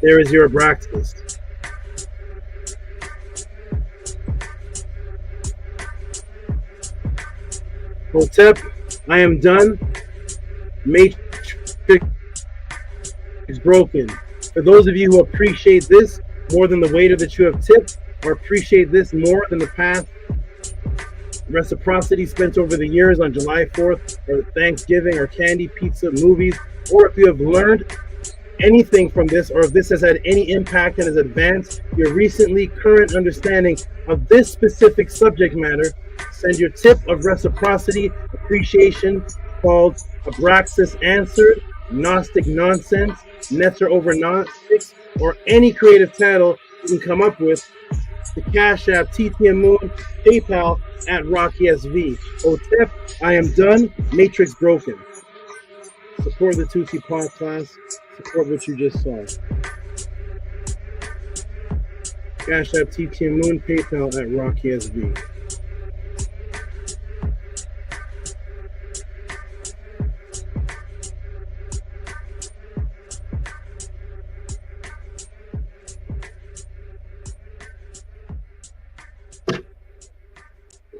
There is your Abrasax. Hotep, I am done. Matrix is broken. For those of you who appreciate this more than the waiter that you have tipped, or appreciate this more than the past reciprocity spent over the years on July 4th or Thanksgiving or candy, pizza, movies, or if you have learned anything from this, or if this has had any impact and has advanced your recently current understanding of this specific subject matter, send your tip of reciprocity appreciation called Abrasax Answered, Gnostic Nonsense, Netzer over Gnostics, or any creative title you can come up with, the Cash App, TTM Moon, PayPal at RockySV. Hotep, I am done. Matrix broken. Support the Tusi podcast. Support what you just saw. Cash App, TTM Moon, PayPal at RockySV.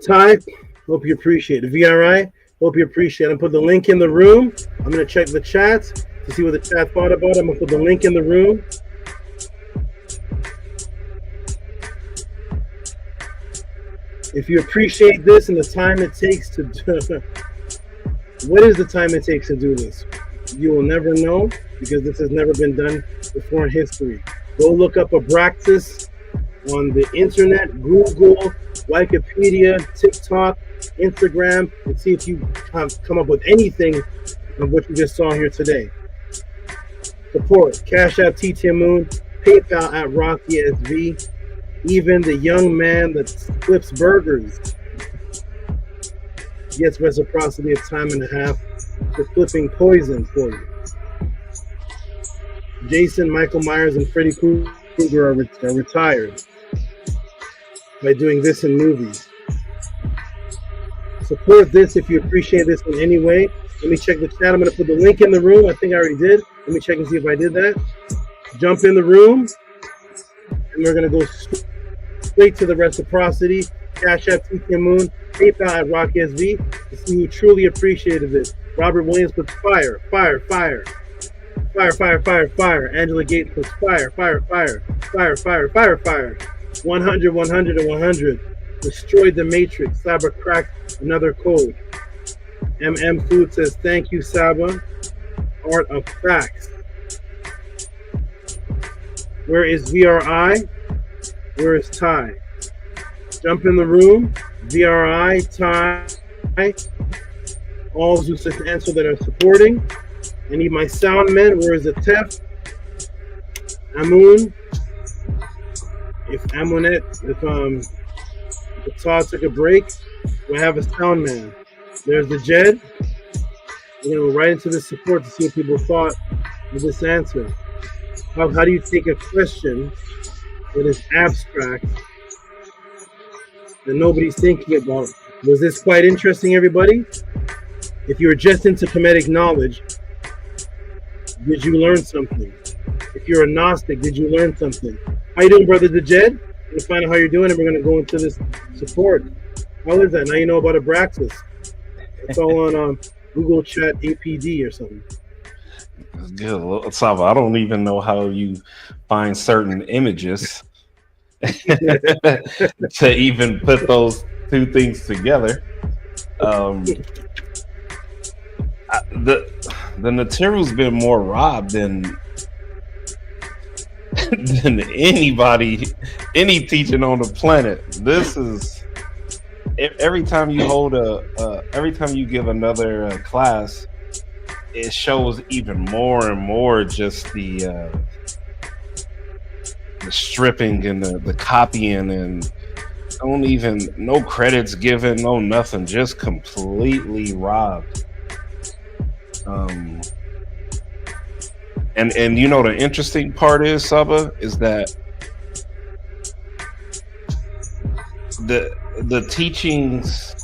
Ty, hope you appreciate it. VRI, hope you appreciate it. I'm put the link in the room. I'm going to check the chat to see what the chat thought about it. I'm going to put the link in the room. If you appreciate this and the time it takes to do what is the time it takes to do this? You will never know, because this has never been done before in history. Go look up Abrasax on the internet, Google, Wikipedia, TikTok, Instagram, and see if you have come up with anything of what you just saw here today. Support Cash App, TTM Moon, PayPal at RockySV. Even the young man that flips burgers gets reciprocity of time and a half for flipping poison for you. Jason, Michael Myers, and Freddy Krueger are retired by doing this in movies. Support this if you appreciate this in any way. Let me check the chat. I'm going to put the link in the room. I think I already did. Let me check and see if I did that. Jump in the room, and we're going to go straight to the reciprocity. Cash App, TK Moon, PayPal at RockSV to see who truly appreciated this. Robert Williams puts fire, fire, fire. Fire, fire, fire, fire. Angela Gates puts fire, fire, fire. Fire, fire, fire, fire. 100, 100, and 100. Destroyed the Matrix. Saba cracked another code. MM Food says, thank you, Saba. Art of Facts. Where is VRI? Where is Ty? Jump in the room. VRI, Ty. All who said answer that are supporting. I need my sound men. Where is the Tef? Amun. If Amunet, if Todd took a break, we have a sound man. There's the Jed. We're gonna go right into the support to see what people thought of this answer. How do you take a question that is abstract that nobody's thinking about? Was this quite interesting, everybody? If you were just into Kemetic knowledge, did you learn something? If you're a Gnostic, did you learn something? How you doing, brother Dejed? We're gonna find out how you're doing, and we're gonna go into this support. How is that? Now you know about Abraxas. It's all on Google Chat APD or something. Good, Saba. I don't even know how you find certain images to even put those two things together. The Natiru's been more robbed than anybody, any teaching on the planet. This is every time you hold every time you give another class, it shows even more and more just the stripping and the copying, and no credits given, no nothing, just completely robbed. And you know the interesting part is, Saba, is that the teachings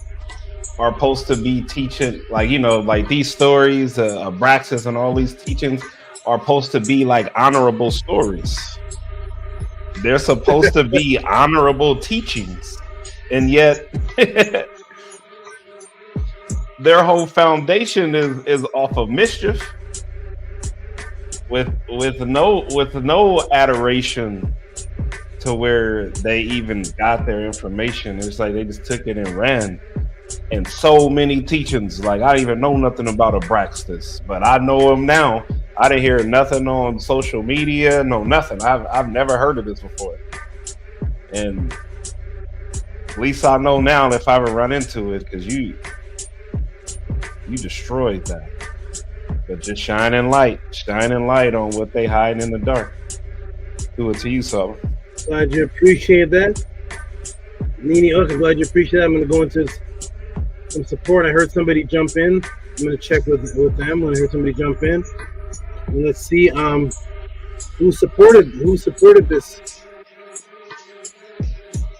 are supposed to be teaching, like, you know, like these stories, Abraxas and all these teachings are supposed to be like honorable stories. They're supposed to be honorable teachings, and yet their whole foundation is off of mischief, with no adoration to where they even got their information. It's like they just took it and ran. And so many teachings, like I didn't even know nothing about Abraxas, but I know him now. I didn't hear nothing on social media, no nothing. I've never heard of this before, and at least I know now if I ever run into it, because you destroyed that. But just shining light on what they hide in the dark. Do it to you, Saba. Glad you appreciate that. Nini, also glad you appreciate that. I'm going to go into some support. I heard somebody jump in. I'm going to check with them when I heard somebody jump in. And let's see who supported this.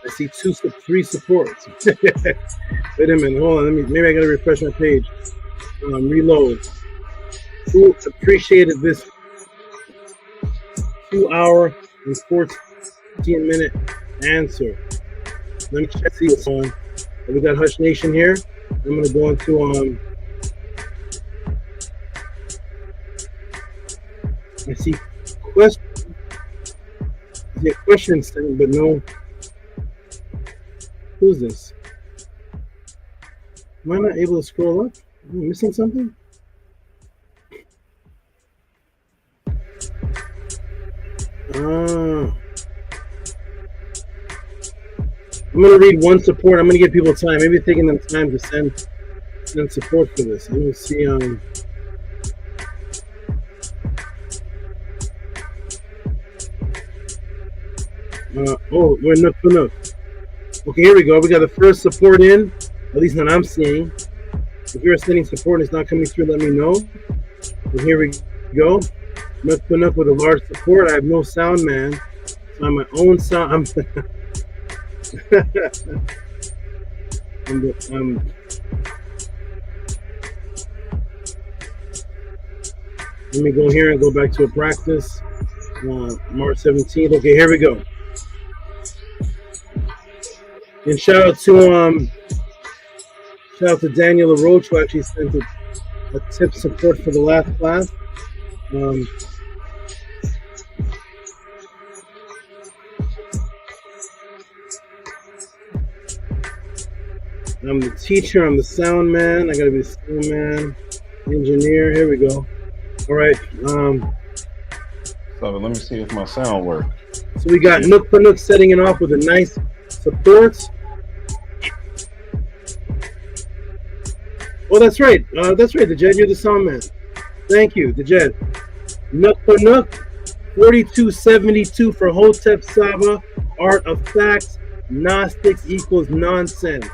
I see three supports. Wait a minute, hold on. Maybe I got to refresh my page. Reload. Who appreciated this 2 hour and 14-minute answer? Let me check, see what's on. We got Hush Nation here. I'm gonna go into I see questions. I see a question thing, but no. Who's this? Am I not able to scroll up? Am I missing something? I'm going to read one support. I'm going to give people time. Maybe taking them time to send support for this. Let me see. We're not. Okay, here we go. We got the first support in. At least that I'm seeing. If you're sending support and it's not coming through, let me know. And here we go. Nook Panook with a large support. I have no sound, man. So I'm my own sound. Let me go here and go back to a practice. March 17th. Okay, here we go. And shout out to Daniel LaRoche, who actually sent a tip support for the last class. I'm the teacher, I'm the sound man, I gotta be the sound man, engineer, here we go. All right. So let me see if my sound works. So we got Nook Panook setting it off with a nice support. Oh, that's right. The Jed, you're the sound man. Thank you, the Jed. Nook Panook, 4272 for Hotep Saba, Art of Facts, Gnostics equals nonsense.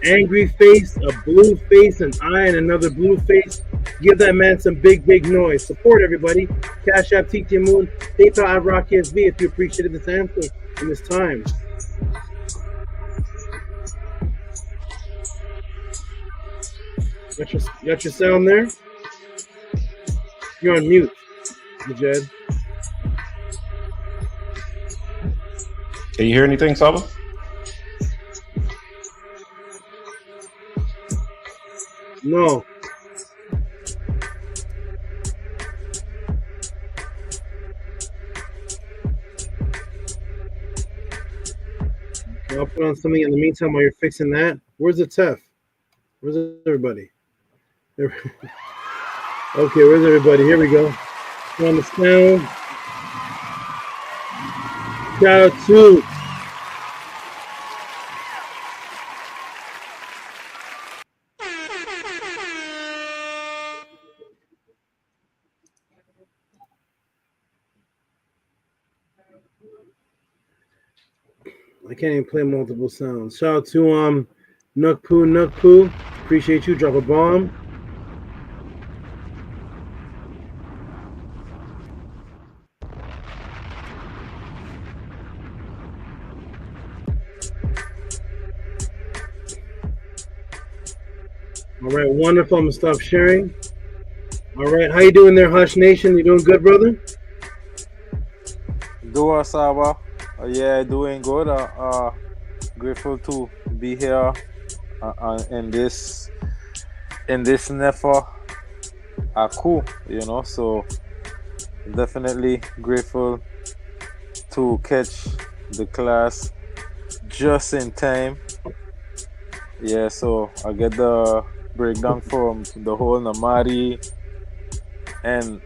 Angry face, a blue face, an eye, and another blue face. Give that man some big noise. Support everybody. Cash App, TT Moon, PayPal, iRock SV if you appreciated this answer in this time. Got your sound there? You're on mute, Jed. Can you hear anything, Saba? No. I'll put on something in the meantime while you're fixing that. Where's the Tef? Where's everybody? There. Okay, where's everybody? Here we go. On the sound. Shout out to I can't even play multiple sounds. Shout out to Nook Poo. Appreciate you. Drop a bomb. All right, wonderful. I'm gonna stop sharing. All right, how you doing there, Hush Nation? You doing good, brother? Dua Saba. Yeah, doing good. Grateful to be here in this Nefa Aku, so definitely grateful to catch the class just in time. Yeah, so I get the breakdown from the whole Namari, and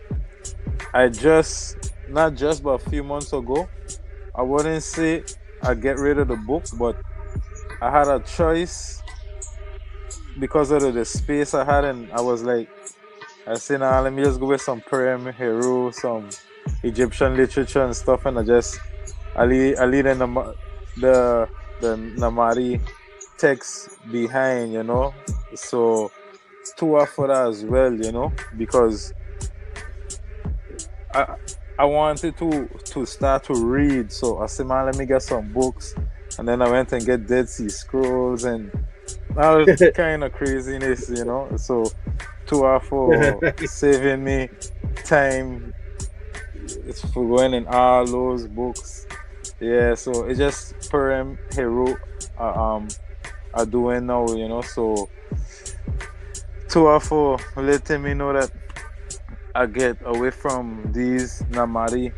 not just but a few months ago, I wouldn't say I get rid of the book, but I had a choice because of the space I had, and I was like, I said, nah, let me just go with some Prem, HERU, some Egyptian literature and stuff, and I leave in the Namari text behind, so to for that as well, because I wanted to start to read, so I said, man, let me get some books, and then I went and get Dead Sea Scrolls, and that was kind of craziness, so to for saving me time, it's for going in all those books. Yeah, so it's just Purim, HERU are doing now, so to for letting me know that I get away from these Namari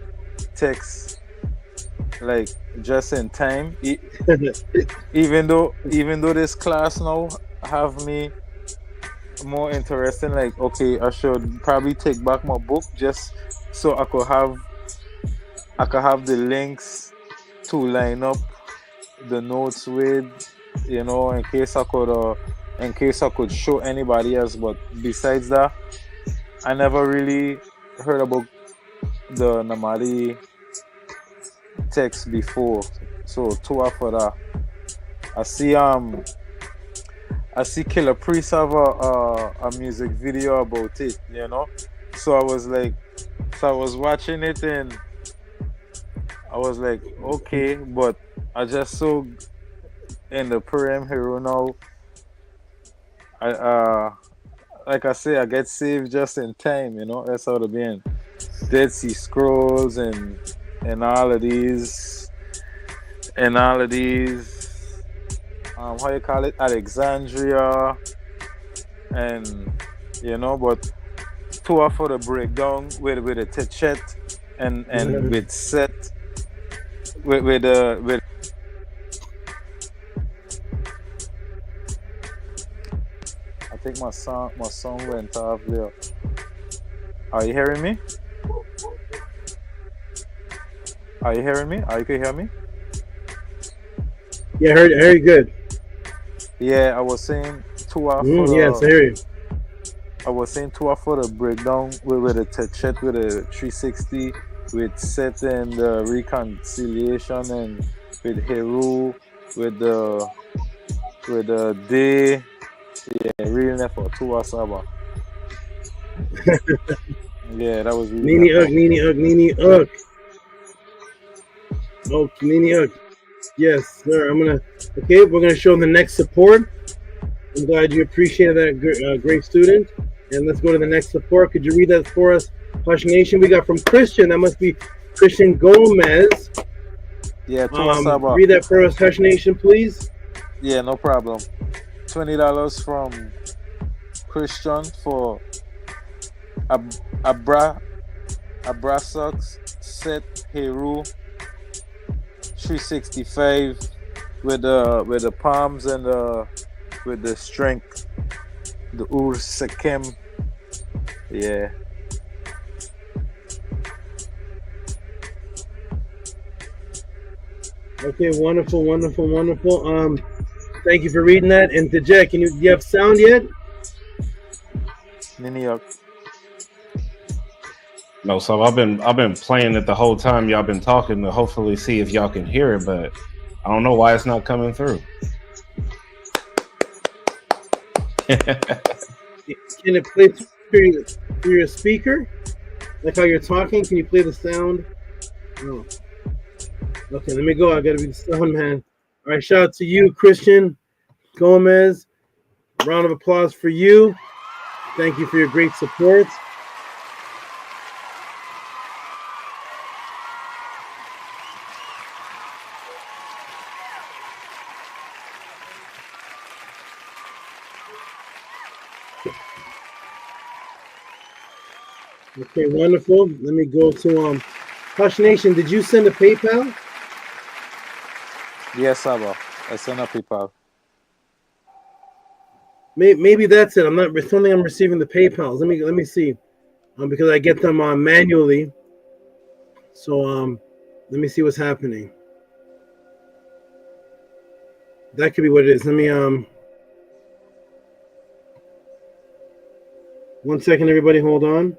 texts like just in time. Even though this class now have me more interested, like, okay, I should probably take back my book just so I could have the links to line up the notes with, in case I could show anybody else. But besides that, I never really heard about the Namadi text before, so to for that. I I see Killer Priest have a music video about it, you know. So I was like, so I was watching it and I was like, okay, but I just saw in the Purim Hero now. I like I say, I get saved just in time, you know. That's how the being Dead Sea Scrolls and all of these how you call it, Alexandria, and you know, but two are for the breakdown with the TCHET and with set with I think my song went off there. Are you hearing me? Are you hearing me? Are you can hear me? Yeah, I heard you good. Yeah, I was saying two are for the. Yes, I hear you. I was saying two are for the breakdown with the TCHET with the 360 with set and the reconciliation and with HERU with the day. Yeah, really for two are SABA. Yeah, that was really Nini Ugg. Oh, Nini Ugg. Yes, sir. Okay, we're gonna show them the next support. I'm glad you appreciated that, great student. And let's go to the next support. Could you read that for us, Hush Nation? We got from Christian. That must be Christian Gomez. Yeah, SABA. Read that for us, Hush Nation, please. Yeah, no problem. $20 from Christian for Abrasax set HERU 365 with the palms and with the strength, the Sekem. Yeah. Okay, wonderful. Thank you for reading that. And to Jack, do you have sound yet? No, so I've been playing it the whole time y'all been talking to hopefully see if y'all can hear it, but I don't know why it's not coming through. Can it play through your speaker? Like how you're talking? Can you play the sound? No. Okay, let me go. I gotta be the sound man. All right, shout out to you, Christian Gomez. Round of applause for you. Thank you for your great support. Okay, wonderful. Let me go to Hush Nation. Did you send a PayPal? Yes, SABA. I sent a PayPal. Maybe that's it. I'm not. It's only I'm receiving the PayPals. Let me see, because I get them manually. So let me see what's happening. That could be what it is. Let me 1 second, everybody. Hold on.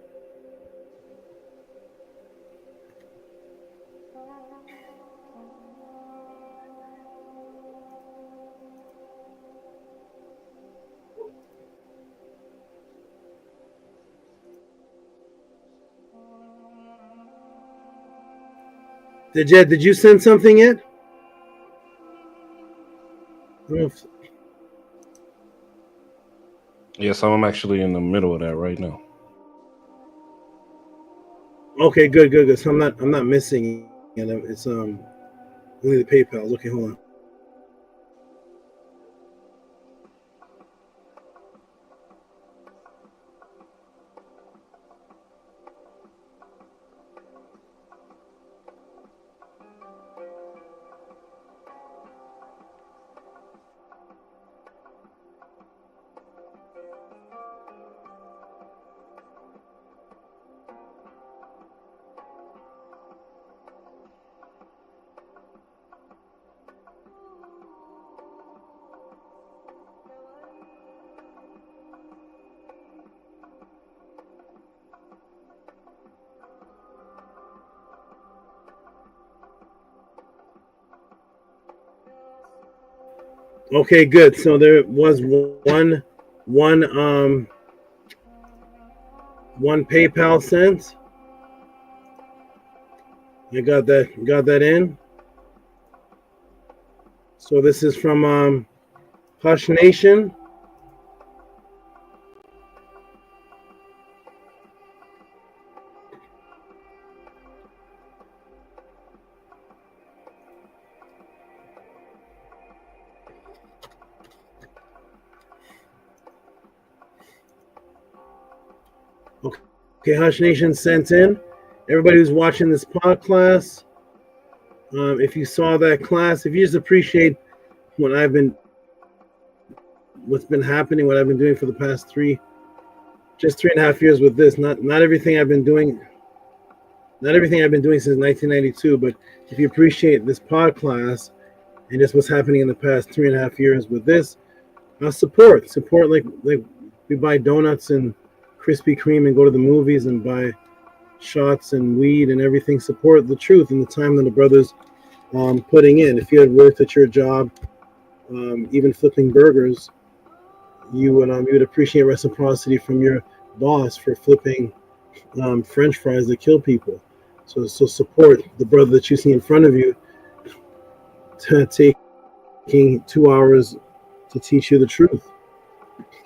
Did you send something yet? Yes, I'm actually in the middle of that right now. Okay, good. So I'm not missing it. It's only the PayPal. Okay, hold on. Okay, good. So there was one PayPal sent. You got that in. So this is from Hush Nation. Okay, Hush Nation sent in. Everybody who's watching this pod class, if you saw that class, if you just appreciate what's been happening, what I've been doing for the past 3.5 years with this. Not everything I've been doing since 1992, but if you appreciate this pod class and just what's happening in the past 3.5 years with this, support like we buy donuts and Krispy Kreme and go to the movies and buy shots and weed and everything. Support the truth and the time that the brothers putting in. If you had worked at your job, even flipping burgers, you would appreciate reciprocity from your boss for flipping French fries that kill people. So support the brother that you see in front of you, taking 2 hours to teach you the truth.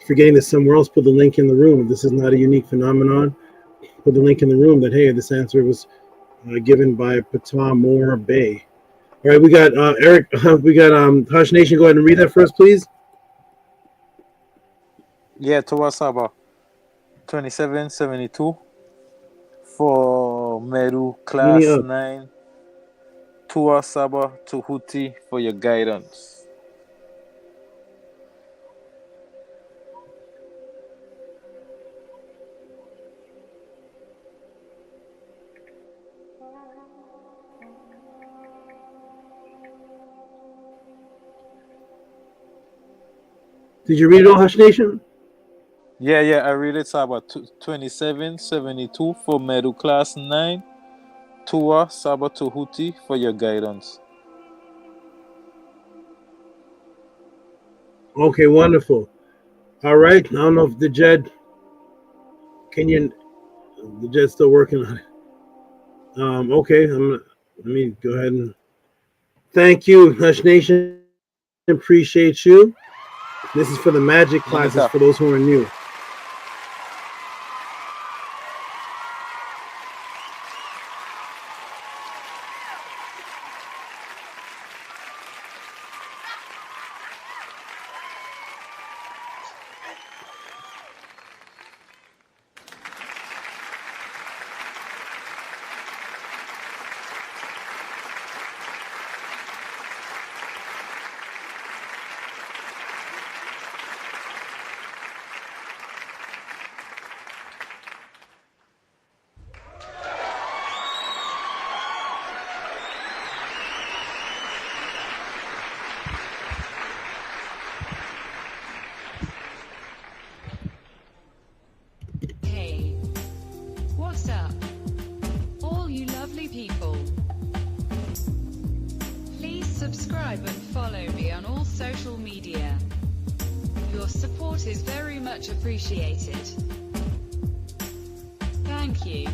If you're getting this somewhere else, put the link in the room. If this is not a unique phenomenon, put the link in the room that, hey, this answer was given by Ptah Moore Bay. All right, we got Eric, we got Hush Nation. Go ahead and read that first, please. Yeah, to SABA 2772 for Meru class 9. To SABA Tehuti for your guidance. Did you read it all, Hush Nation? Yeah, I read it. Saba 2772 for Meru class 9. Tua Saba Tehuti for your guidance. Okay, wonderful. All right. I don't know if the Jed's still working on it. Okay, let me go ahead and thank you, Hush Nation. Appreciate you. This is for the magic classes for those who are new. Subscribe and follow me on all social media. Your support is very much appreciated. Thank you.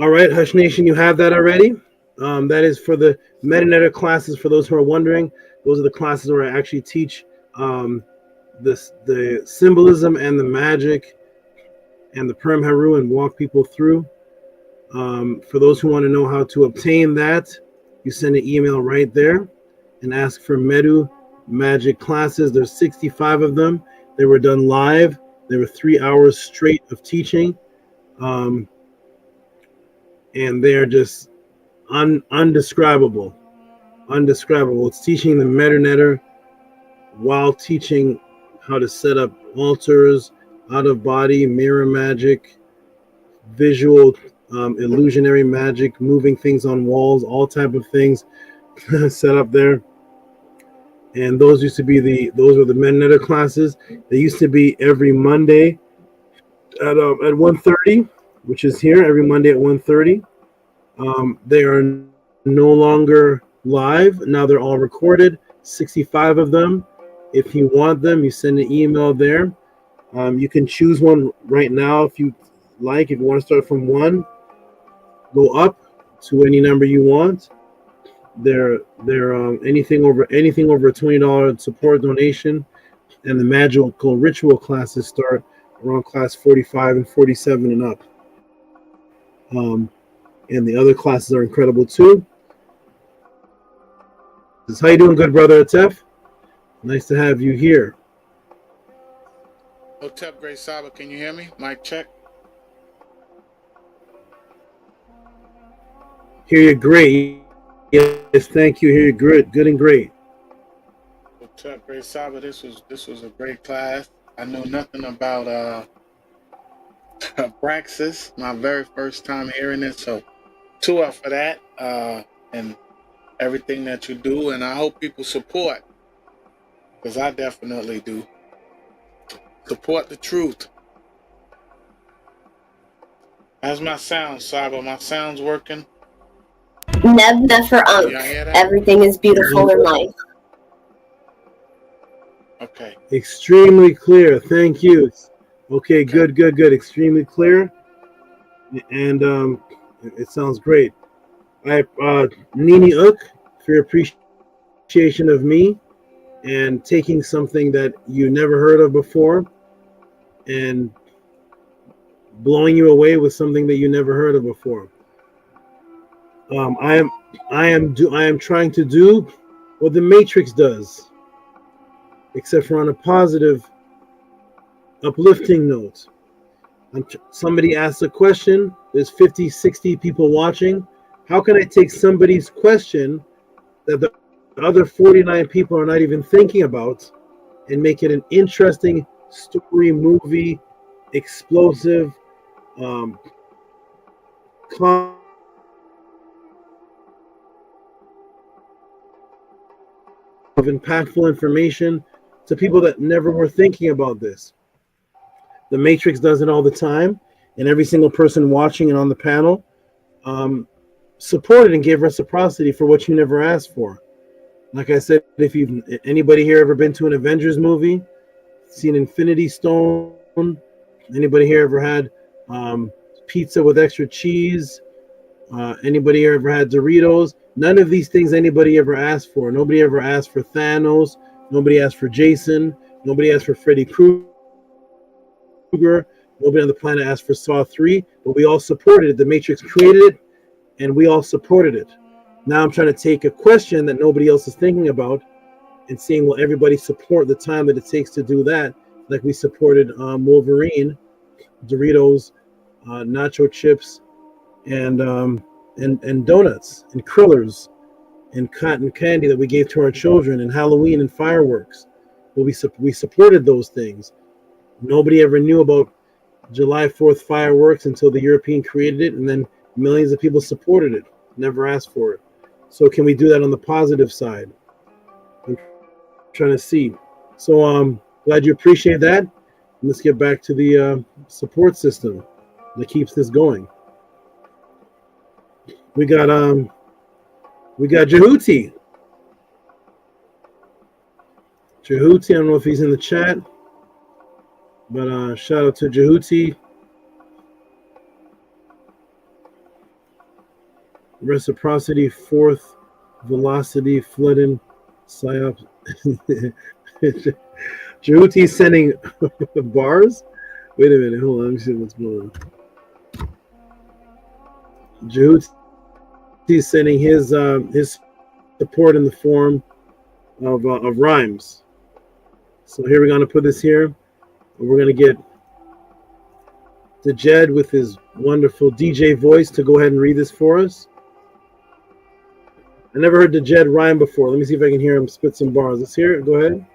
All right, Hush Nation, you have that already. That is for the Meta classes. For those who are wondering, those are the classes where I actually teach the symbolism and the magic and the Perm Heru and walk people through. For those who want to know how to obtain that, you send an email right there and ask for Meru Magic classes. There's 65 of them. They were done live. They were 3 hours straight of teaching. And they're just undescribable. It's teaching the Meta while teaching how to set up altars, out of body, mirror magic, visual, illusionary magic, moving things on walls, all type of things set up there. And those were the Meta classes. They used to be every Monday at 1:30, which is here every Monday at 1:30. They are no longer live. Now they're all recorded, 65 of them. If you want them, you send an email there. You can choose one right now if you like. If you want to start from 1, go up to any number you want. They're anything over a $20 support donation, and the magical ritual classes start around class 45 and 47 and up. And the other classes are incredible too. How you doing, good brother Atef? Nice to have you here. What's up, Great Saba? Can you hear me? Mic check. Hear you great. Yes, thank you. Hear you good and great. What's up, Great Saba? This was a great class. I know nothing about Abrasax. My very first time hearing it, so tour for that and everything that you do, and I hope people support, because I definitely do. Support the truth. How's my sound, Saba? My sound's working? Neb nefer unk. Everything is beautiful in life. Okay. Extremely clear. Thank you. Okay, good. Extremely clear. And it sounds great. Nini Uk, for your appreciation of me and taking something that you never heard of before and blowing you away with something that you never heard of before. I am trying to do what the Matrix does, except for on a positive, uplifting note. Somebody asks a question, there's 50, 60 people watching. How can I take somebody's question that the other 49 people are not even thinking about and make it an interesting story, movie, explosive, of impactful information to people that never were thinking about this? The Matrix does it all the time, and every single person watching and on the panel supported and gave reciprocity for what you never asked for. Like I said, if anybody here ever been to an Avengers movie, seen Infinity Stone, anybody here ever had pizza with extra cheese, anybody here ever had Doritos? None of these things anybody ever asked for. Nobody ever asked for Thanos. Nobody asked for Jason. Nobody asked for Freddy Krueger. Nobody on the planet asked for Saw 3, but we all supported it. The Matrix created it, and we all supported it. Now I'm trying to take a question that nobody else is thinking about and seeing, will everybody support the time that it takes to do that? Like we supported Wolverine, Doritos, nacho chips, and donuts, and Krillers, and cotton candy that we gave to our children, and Halloween and fireworks. Well, we supported those things. Nobody ever knew about July 4th fireworks until the European created it, and then millions of people supported it, never asked for it. So can we do that on the positive side? I'm trying to see. So glad you appreciate that. Let's get back to the support system that keeps this going. We got Tehuti. Tehuti, I don't know if he's in the chat, but shout out to Tehuti. Reciprocity, fourth velocity, flooding, psyop. Tehuti sending bars. Wait a minute, hold on. Let me see what's going on. Tehuti sending his support in the form of rhymes. So here we're gonna put this here. We're gonna get the Jed with his wonderful DJ voice to go ahead and read this for us. I never heard the Jed rhyme before. Let me see if I can hear him spit some bars. Let's hear it. Go ahead.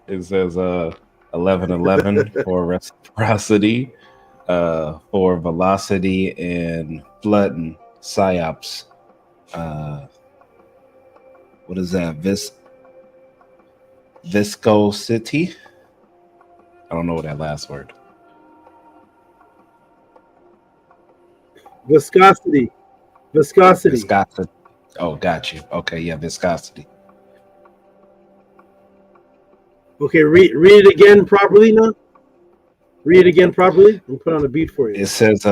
It says 1111 for reciprocity, for velocity, and flooding psyops. What is that? Viscosity? I don't know that last word. Viscosity. Viscosity. Oh, got you. Okay, yeah, viscosity. Okay, read it again properly now. Read it again properly and put on a beat for you. It says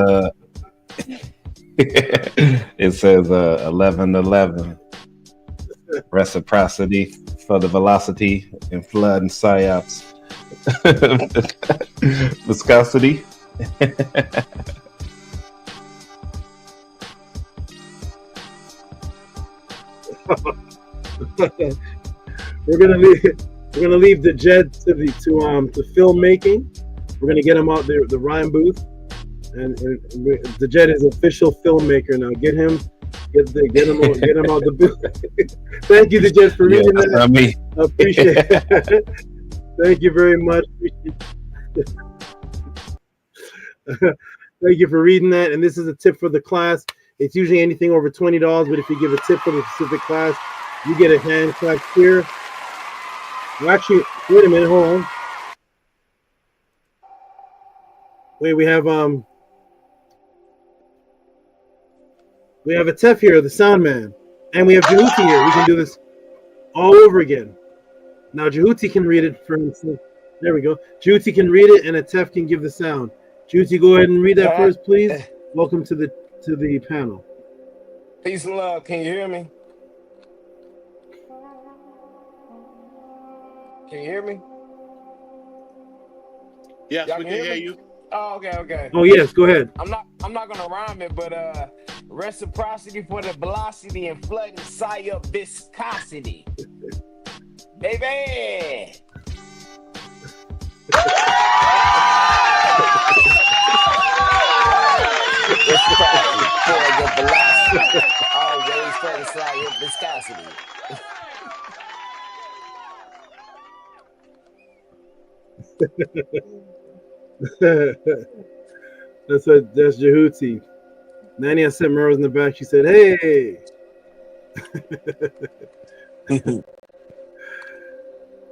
it says 1111 reciprocity for the velocity in flood and psyops. Viscosity. We're gonna leave the Jed to filmmaking. We're gonna get him out there, the rhyme booth, and the Jed is official filmmaker now. Get him out the booth. Thank you, the Jed, for reading that. Me. I appreciate it. Thank you very much. Thank you for reading that. And this is a tip for the class. It's usually anything over $20, but if you give a tip for the specific class, you get a hand clap here. Well, actually, wait a minute, hold on. Wait, we have a Tef here, the sound man, and we have Jehuti here. We can do this all over again. Now Jehuti can read it for instance. There we go. Jehuti can read it, and a Tef can give the sound. Jehuti, go ahead and read that first, please. Welcome to the panel. Peace and love. Can you hear me? Can you hear me? Yes, Y'all we can hear you. Oh, okay. Oh yes, go ahead. I'm not gonna rhyme it, but reciprocity for the velocity and flood and psy viscosity. Baby. Reciprocity for the velocity, always for the psy viscosity. That's Jehuti. Nani, I sent Merle in the back. She said, "Hey."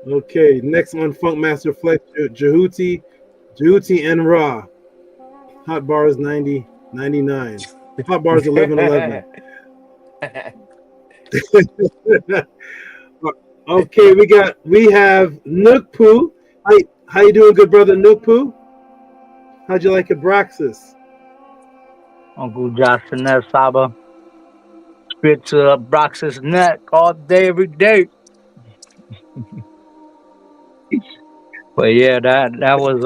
Okay, next on Funk Master Flex, Jehuti and Ra. Hot bars 99. Hot bars 11. Okay, we have Nookpoo. How you doing, good brother Nookpoo? How'd you like Abraxas? Uncle Josh and that SABA. Spit to Abraxas neck all day, every day. But yeah, that was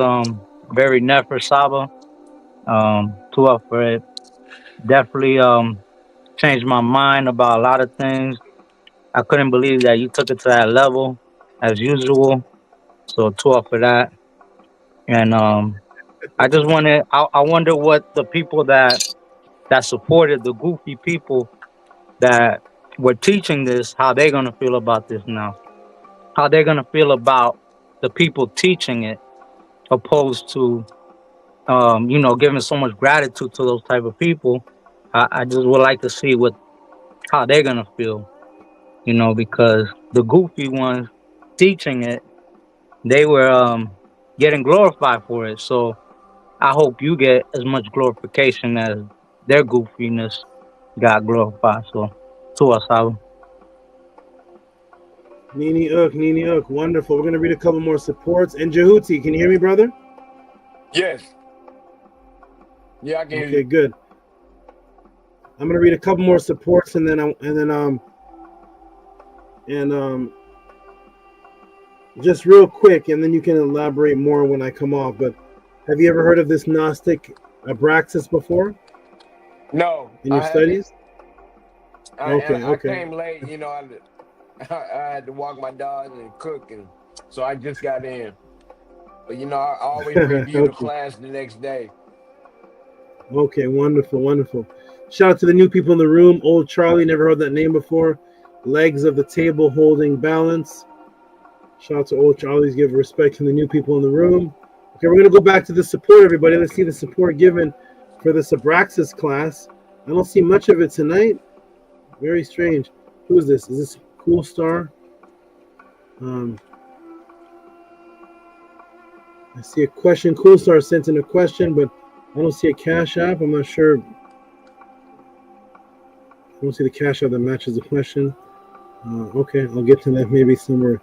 very net for SABA. 2 up for it. Definitely changed my mind about a lot of things. I couldn't believe that you took it to that level as usual. So 2 up for that. And I just wanted I wonder what the people that supported the goofy people that were teaching this, how they're gonna feel about this now. How they're gonna feel about the people teaching it, opposed to giving so much gratitude to those type of people. I just would like to see how they're gonna feel, because the goofy ones teaching it, they were getting glorified for it. So I hope you get as much glorification as their goofiness got glorified. So to us, Saba. Nini Ook, wonderful. We're gonna read a couple more supports. And Jehuti, can you hear me, brother? Yes. Yeah, I can hear you. Okay, good. I'm gonna read a couple more supports and then just real quick, and then you can elaborate more when I come off. But have you ever heard of this Gnostic Abrasax before? No. In your studies? I Okay. came late, I had to walk my dog and cook, and so I just got in. But I always review the class the next day. Okay, wonderful. Shout out to the new people in the room. Old Charlie, never heard that name before. Legs of the table holding balance. Shout out to Old Charlie's, give respect to the new people in the room. Okay, we're gonna go back to the support, everybody. Let's see the support given for the Abraxas class. I don't see much of it tonight. Very strange. Who is this? Is this Cool Star? I see a question. Cool Star sent in a question, but I don't see a cash app. I'm not sure don't see the cash out that matches the question. Okay, I'll get to that maybe somewhere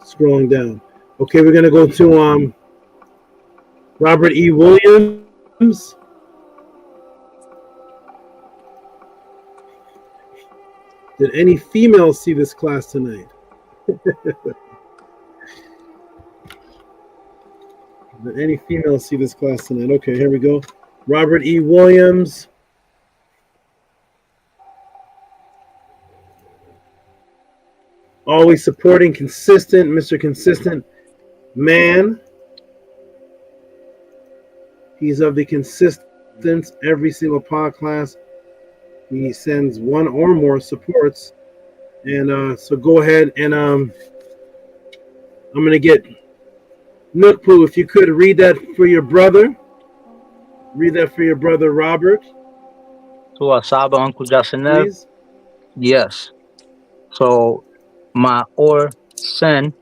scrolling down. Okay, we're gonna go to Robert E. Williams. Did any females see this class tonight? Did any females see this class tonight? Okay, here we go. Robert E. Williams. Always supporting consistent, Mr. Consistent Man. He's of the consistent every single pod class. He sends one or more supports. And so go ahead and I'm going to get Nookpoo, if you could read that for your brother. Read that for your brother, Robert. To SABA, Uncle Jacineb. Please. Yes. So, my or send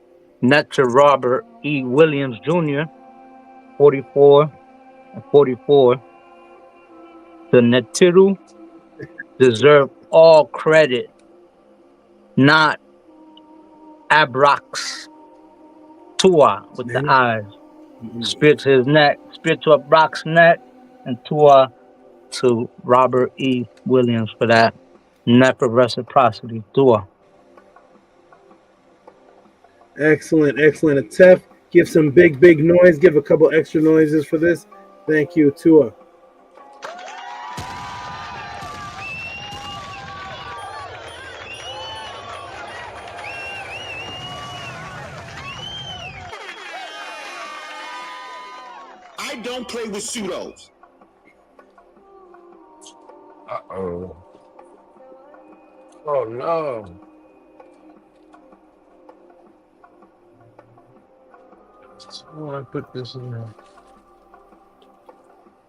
net to Robert E. Williams Jr., 44 and 44. The Netiru deserve all credit, not Abrax Tua with the eyes. Spit to his neck, spit to Abrax's neck, and Tua to Robert E. Williams for that. Net for reciprocity. Tua. Excellent, excellent. Atef, give some big noise. Give a couple extra noises for this. Thank you, Tua. I don't play with pseudos. Uh-oh. Oh, no. I want to put this in there.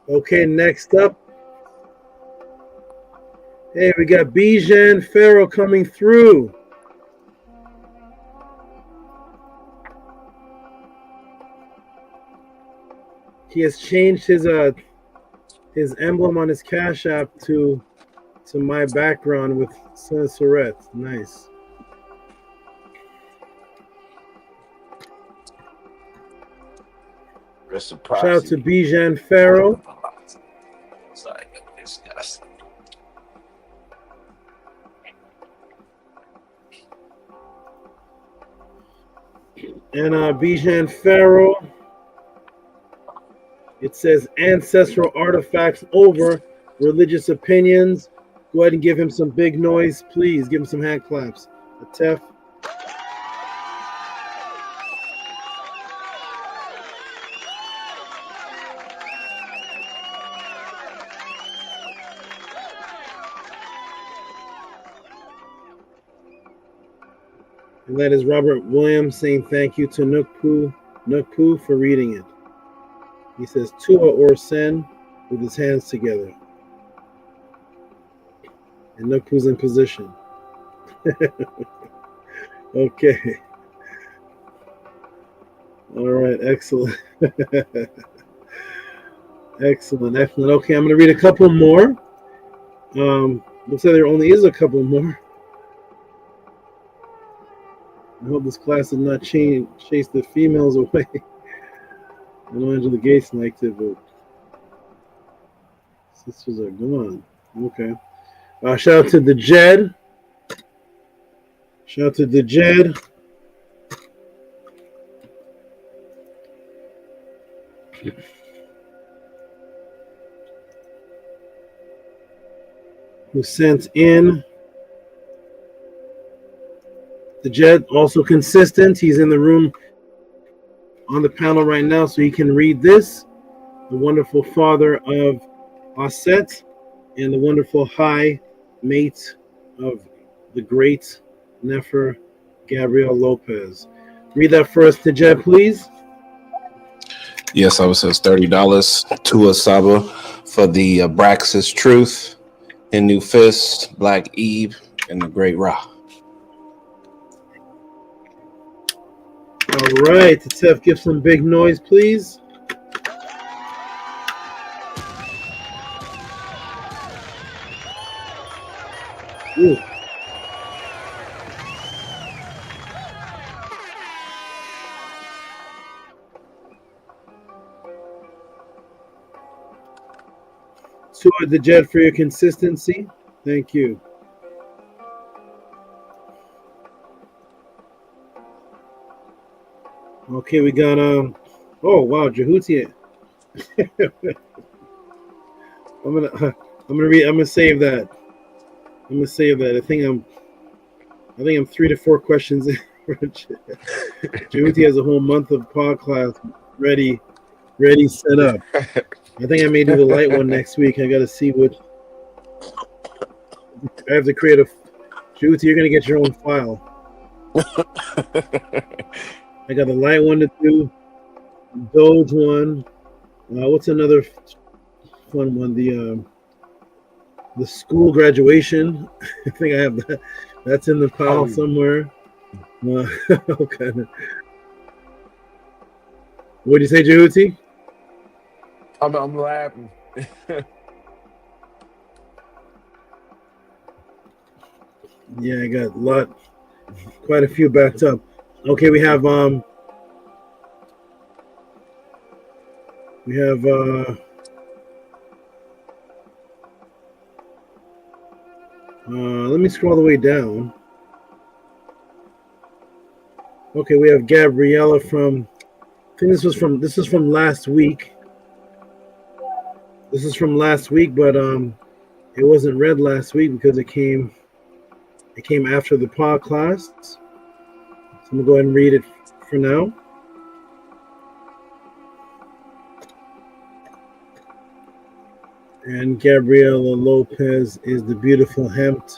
Okay, next up. Hey, we got Bijan Pharaoh coming through. He has changed his emblem on his Cash App to my background with Surret. Nice. Reciprocity. Shout out to Bijan Pharaoh. And Bijan Pharaoh. It says ancestral artifacts over religious opinions. Go ahead and give him some big noise, please. Give him some hand claps. Atef. And that is Robert Williams saying thank you to Nookpoo for reading it. He says Tua or Sen with his hands together. And Nookpoo's in position. Okay. All right, excellent. Excellent. Okay, I'm going to read a couple more. Looks like there only is a couple more. I hope this class did not chase the females away. I know Angela Gates liked it, but sisters are gone. Okay. Shout out to the Jed. Shout out to the Jed. Who sent in the Jed, also consistent. He's in the room on the panel right now, so he can read this. The wonderful father of Aset and the wonderful high mate of the great Nefer Gabriel Lopez. Read that for us, Tajed, please. Yes, I was says $30 to SABA for the Abraxas Truth, Hindu Fist, Black Eve, and the Great Ra. All right, Tef, give some big noise, please. Ooh. To the Jet for your consistency. Thank you. Okay, we got oh wow, Jehuti. I'm gonna save that. I'm gonna save that. I think I'm 3 to 4 questions in. Jehuti has a whole month of pod class ready set up. I think I may do the light one next week. I gotta see what I have to create a Jehuti, you're gonna get your own file. I got the light one to do, Doge one. What's another fun one? The school graduation. I think I have that. That's in the pile somewhere. Okay. What did you say, Jehuti? I'm laughing. Yeah, I got quite a few backed up. Okay, we have let me scroll the way down. Okay, we have Gabriella from, I think this is from last week. This is from last week, but it wasn't read last week because it came after the pod class. So I'm gonna go ahead and read it for now. And Gabriela Lopez is the beautiful hemp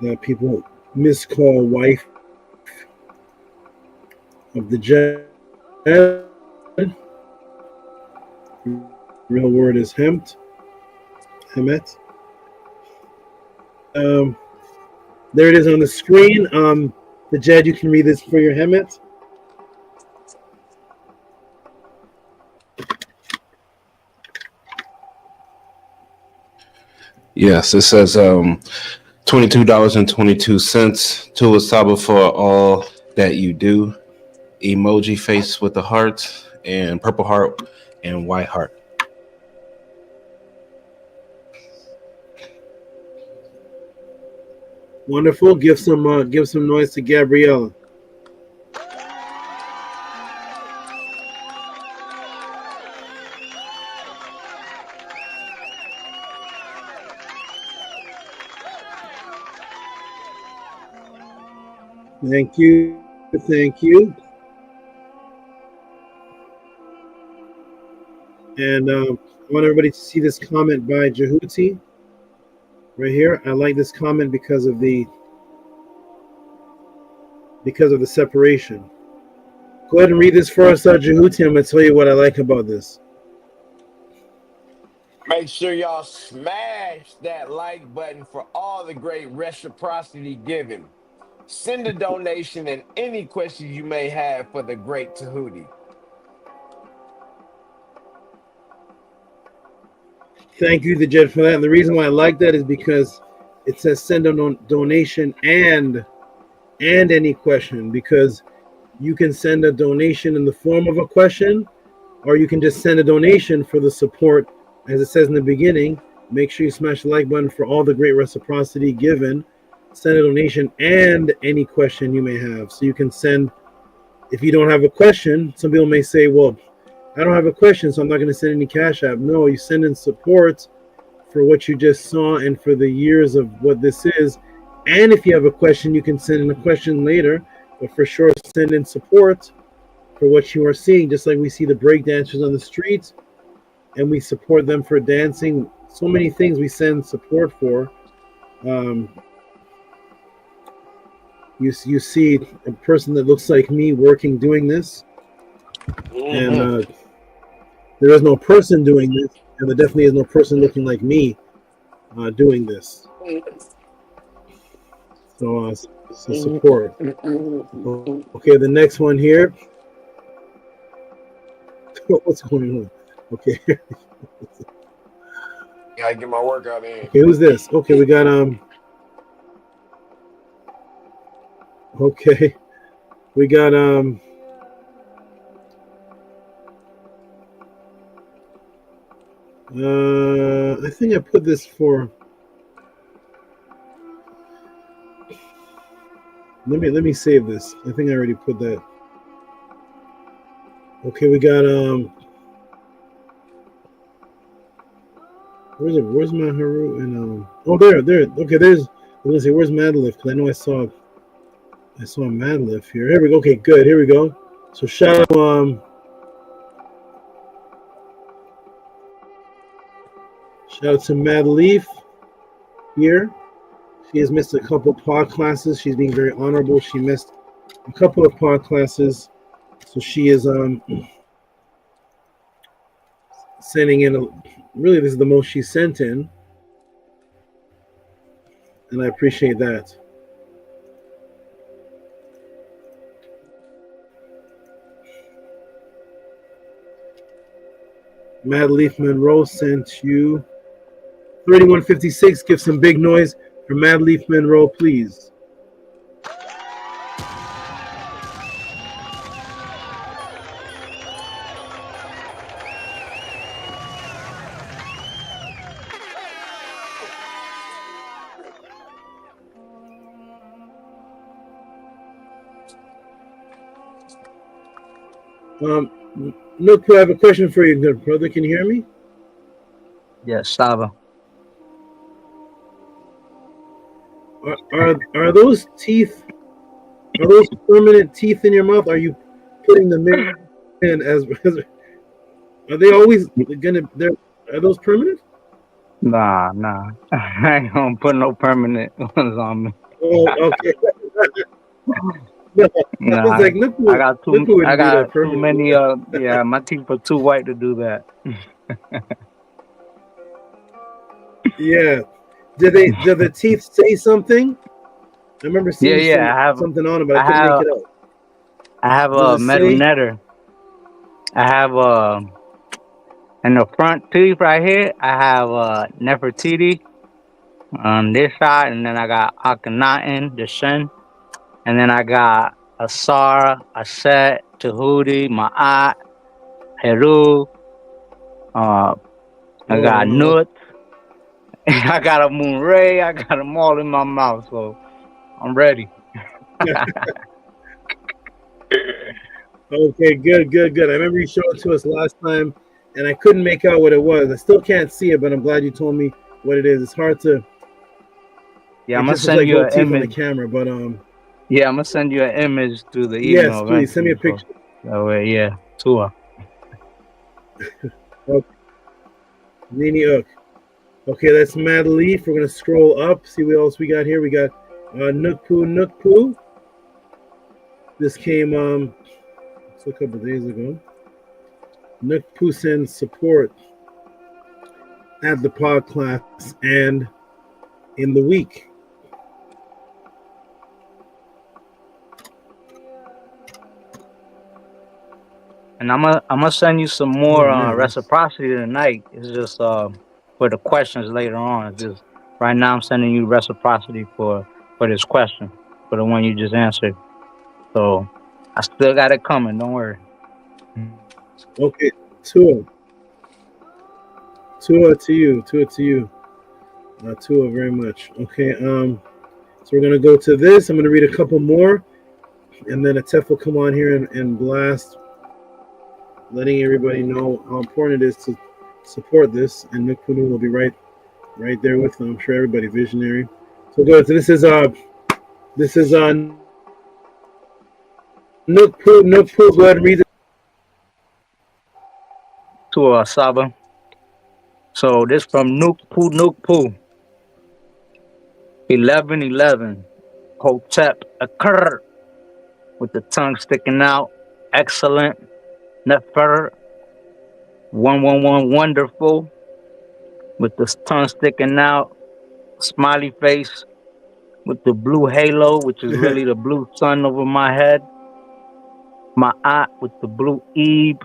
that people miscall wife of the jet. Real word is Hemet. There it is on the screen. The Jed, you can read this for your Hemet. Yes, it says $22.22 to Asaba for all that you do. Emoji face with the heart and purple heart and white heart. Wonderful. Give some noise to Gabriella. Thank you. Thank you. And I want everybody to see this comment by Jehuti right here. I like this comment because of the separation. Go ahead and read this for us, Jehuti. I'm going to tell you what I like about this. Make sure y'all smash that like button for all the great reciprocity given. Send a donation and any questions you may have for the great Tehuti. Thank you, the Jed, for that. And the reason why I like that is because it says send a donation and any question, because you can send a donation in the form of a question, or you can just send a donation for the support. As it says in the beginning, make sure you smash the like button for all the great reciprocity given. Send a donation and any question you may have. So you can send, if you don't have a question, some people may say, well, I don't have a question, so I'm not going to send any Cash App. No, you send in support for what you just saw and for the years of what this is. And if you have a question, you can send in a question later. But for sure, send in support for what you are seeing. Just like we see the break dancers on the streets, and we support them for dancing. So many things we send support for. You see a person that looks like me working, doing this. And there is no person doing this, and there definitely is no person looking like me doing this. So support. Okay, the next one here. What's going on? Okay. Gotta get my workout in. Okay, who's this? Okay, we got okay. We got I think I put this for let me save this. I think I already put that. Okay, we got where's my HERU and oh there. Okay, there's I was gonna say where's Madliff, because I know I saw Madliff here. Here we go. Okay, good. Here we go. So shout out to Madleaf here. She has missed a couple pod classes. She's being very honorable. She missed a couple of pod classes, so she is sending in really this is the most she sent in, and I appreciate that. Madleaf Monroe sent you 3156. Give some big noise for Madleaf Monroe, please. Look, I have a question for you, good brother. Can you hear me? Yes, Saba. Are those teeth? Are those permanent teeth in your mouth? Are you putting them in as are they always gonna? Are those permanent? Nah. I ain't gonna put no permanent ones on me. Oh, okay. No, Nah, I was like, look who, I got too permanent. many. Yeah, my teeth are too white to do that. Yeah. Do the teeth say something? I remember seeing I have something on it, but I couldn't make it out. I have a Does it metal say? netter. I have in the front teeth right here. I have Nefertiti on this side, and then I got Akhenaten, the Shin, and then I got Asara, Aset, Tehuti, Ma'at, Heru. I got Nut. I got a Moon Ray. I got them all in my mouth, so I'm ready. Okay, good. I remember you showed it to us last time, and I couldn't make out what it was. I still can't see it, but I'm glad you told me what it is. It's hard to. Yeah, I'm gonna send you an image on the camera, but Yeah, I'm gonna send you an image through the yes, email. please send me a picture. That way, yeah, tour. Okay. Nini Ook. Okay, that's Mad Leaf. We're gonna scroll up, see what else we got here. We got Nookpoo. This came a couple days ago. Nookpoo sends support at the pod class and in the week. And I'm gonna send you some more Oh, man. reciprocity tonight. It's just for the questions later on. It's just right now I'm sending you reciprocity for this question, for the one you just answered. So I still got it coming. Don't worry. Okay, Tua to you. Tua very much. Okay, so we're gonna go to this. I'm gonna read a couple more, and then Atef will come on here and blast, letting everybody know how important it is to support this. And Nick Punu will be right there with them. I'm sure everybody visionary. So go. So this is Nook Poo. Go ahead and read it. To Saba. So this from Nook Poo. 1111. Hotep occur with the tongue sticking out. Excellent. Nefer. 111 wonderful. With the tongue sticking out. Smiley face. With the blue halo, which is really the blue sun over my head. My eye with the blue Eve.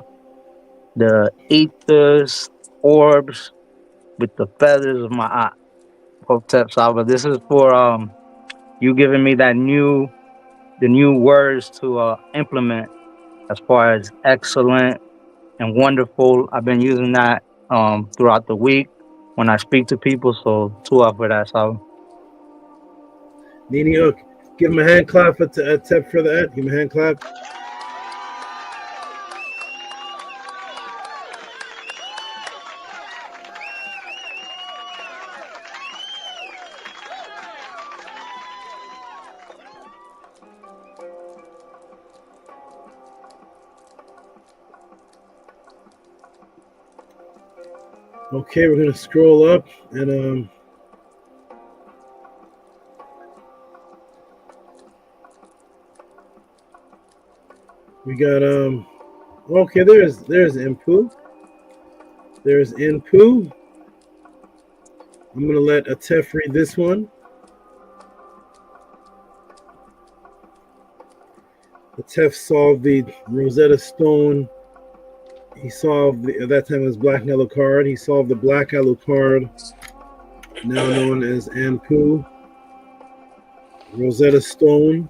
The ethers, orbs, with the feathers of my eye. Hotep Saba. This is for you giving me the new words to implement as far as excellent and wonderful. I've been using that throughout the week when I speak to people. So 2 up for that, Saba. Nini Hook, give him a hand clap for Tep for that. Give him a hand clap. Okay, we're gonna scroll up and we got okay, there's Inpu. There's Inpu. I'm gonna let Atef read this one. Atef solved the Rosetta Stone. He solved at that time it was Black Alucard. He solved the Black Alucard, now known as Anpu. Rosetta Stone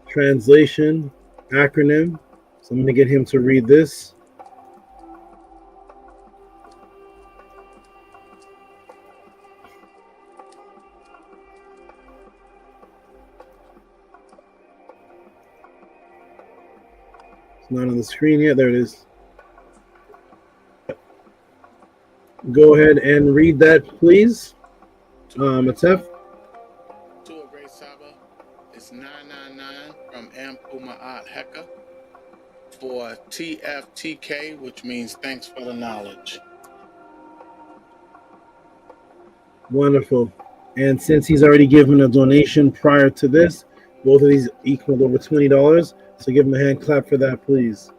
translation acronym. So I'm going to get him to read this. It's not on the screen yet. There it is. Go ahead and read that, please. Atef. To a great Saba, it's 999 from Ampu Ma'at Heka for TFTK, which means thanks for the knowledge. Wonderful. And since he's already given a donation prior to this, both of these equaled over $20. So give him a hand clap for that, please.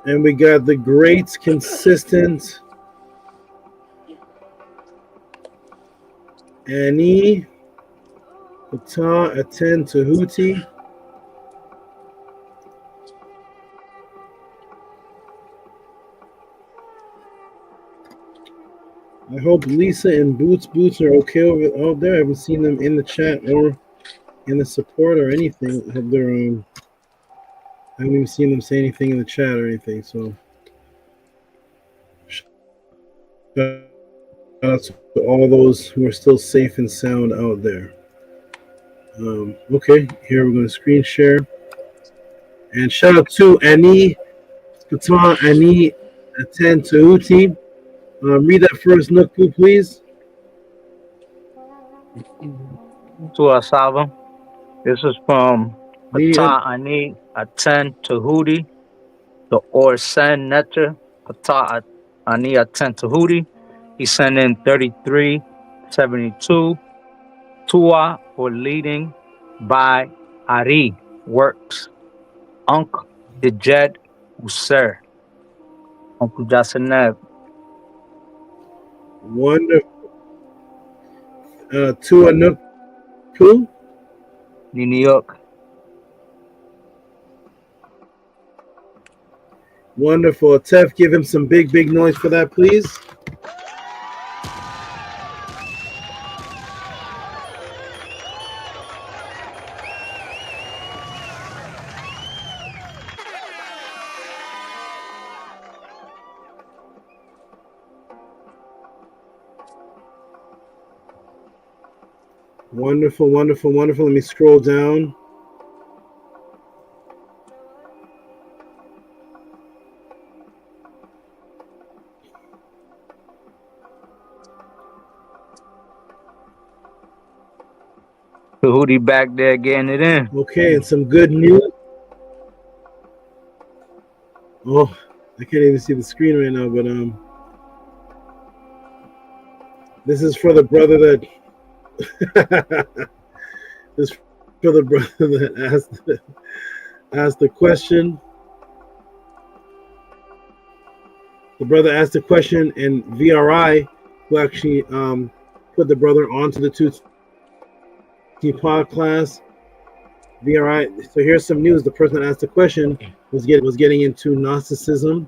And we got the great, consistent Ani Pata Aten Tehuti. I hope Lisa and Boots are okay out there. I haven't seen them in the chat or in the support or anything. I hope they're I haven't even seen them say anything in the chat or anything. So shout out to all those who are still safe and sound out there. Okay, here we're going to screen share. And shout out to Ani Pata Ani Aten Tehuti. Read that first Nukpu, please. To Asaba. This is from Pata Ani Aten Tehuti, the Orsen Netter. Pata Ani Aten Tehuti. He sent in 3372. Tua for leading by Ari Works. Uncle Dijed User. Uncle Jasaneb. Wonderful. Tua Nukpu. New York. Wonderful. Tef, give him some big noise for that, please. Wonderful, wonderful, wonderful. Let me scroll down. Tehuti back there getting it in. Okay, and some good news. Oh, I can't even see the screen right now, but this is for the brother that this is for the brother that asked the question. The brother asked a question, and VRI, who actually put the brother onto the 2T pod class, VRI. So here's some news. The person that asked the question was getting into Gnosticism.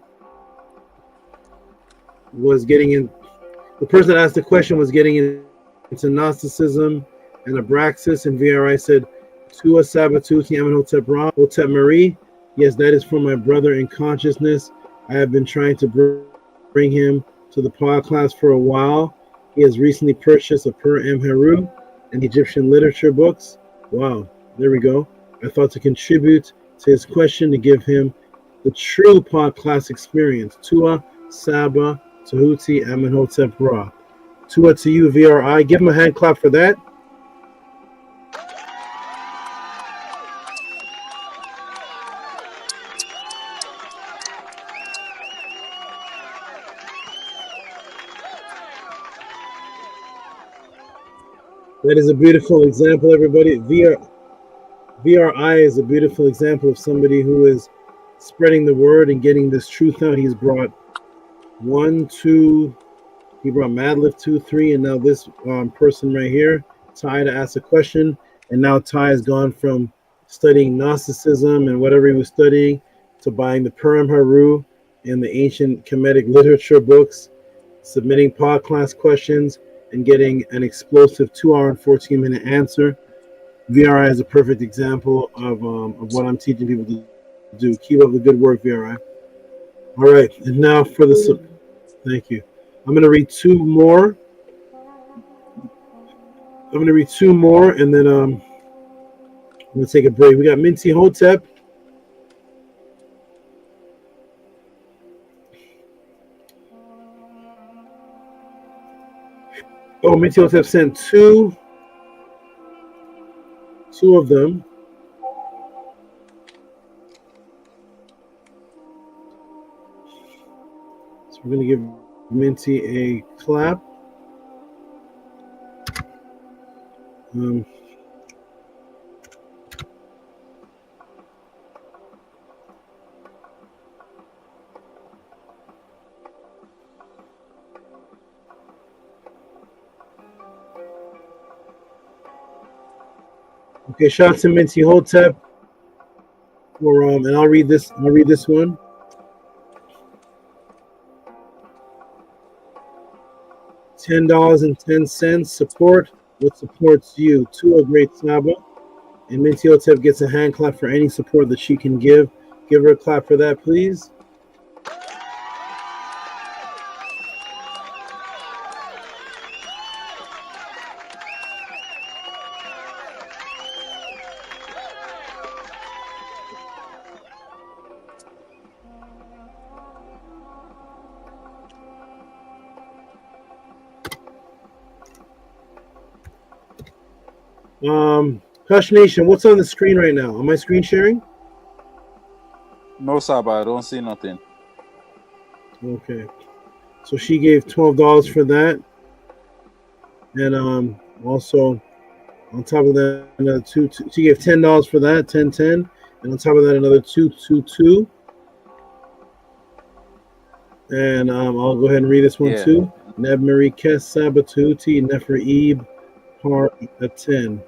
The person that asked the question was getting into Gnosticism and Abraxas, and VRI said, Tua Sabatuti Amenhotep Ra, Hotep Marie. Yes, that is for my brother in consciousness. I have been trying to bring him to the pod class for a while. He has recently purchased a Per M Heru and Egyptian literature books. Wow, there we go. I thought to contribute to his question to give him the true pod class experience. Tua Saba Tehuti Amenhotep Ra. Tua to you, VRI. Give him a hand clap for that. That is a beautiful example, everybody. VRI is a beautiful example of somebody who is spreading the word and getting this truth out. He's brought 1, 2, he brought Madlib 2, 3, and now this person right here, Ty, to ask a question. And now Ty has gone from studying Gnosticism and whatever he was studying to buying the Purim Heru and the ancient Kemetic literature books, submitting pod class questions, and getting an explosive 2-hour and 14-minute answer. VRI is a perfect example of what I'm teaching people to do. Keep up the good work, VRI. All right, and now for the thank you. I'm going to read two more. And then I'm going to take a break. We got Minty Hotep. Oh, Minty Hotep sent two of them. So we're going to give Minty a clap. Okay, shout out to Minty Hotep for and I'll read this one. $10.10 support. What supports you? To a great Saba. And Minty Hotep gets a hand clap for any support that she can give. Give her a clap for that, please. Hush Nation, what's on the screen right now? Am I screen sharing? No, Saba, I don't see nothing. Okay. So she gave $12 for that. And also on top of that, another two. She gave $10 for that, 10. And on top of that, another 2. And I'll go ahead and read this one too. Neb Marie Kes Sabatuti Nefer Eb Par a 10.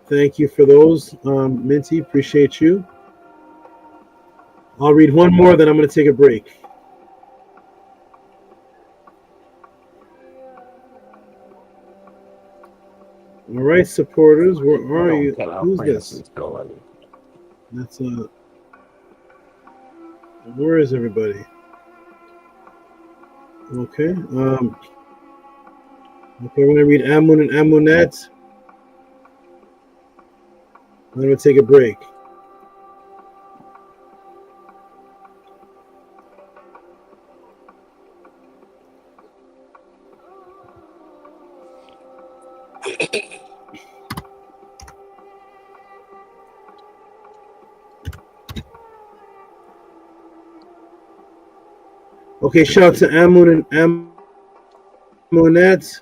Thank you for those, Minty. Appreciate you. I'll read one more, then I'm going to take a break. All right, supporters, where are you? Who's this? That's where is everybody? Okay. Okay, we're going to read Amun and Amunet. I'm going to take a break. Okay, shout out to Amun and Amunet.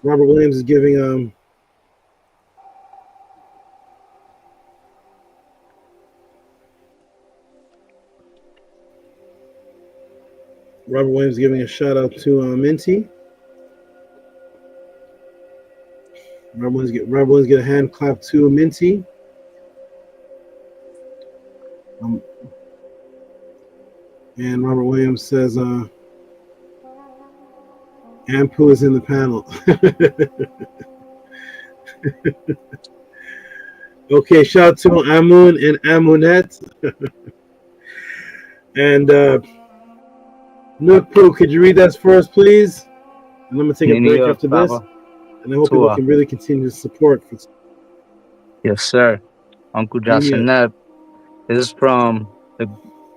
Robert Williams is giving Robert Williams giving a shout out to Minty. Robert Williams get a hand clap to Minty. And Robert Williams says, Ampu is in the panel. Okay, shout out to Amun and Amunet. And Nukpu, could you read that for us, please? And I'm going to take a break after this. And I hope people can really continue to support. Yes, sir. Uncle Jasaneb. This is from the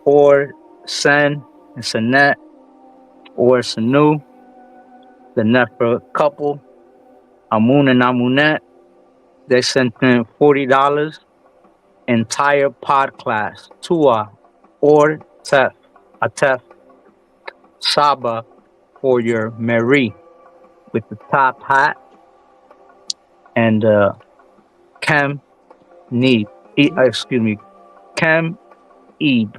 Or Sen and Sanet or Sanu, the Nephra couple, Amun and Amunet. They sent in $40 entire pod class, Tua or Tef, Atef, Saba for your Mary with the top hat and Chem Neeb, Chem Ebe,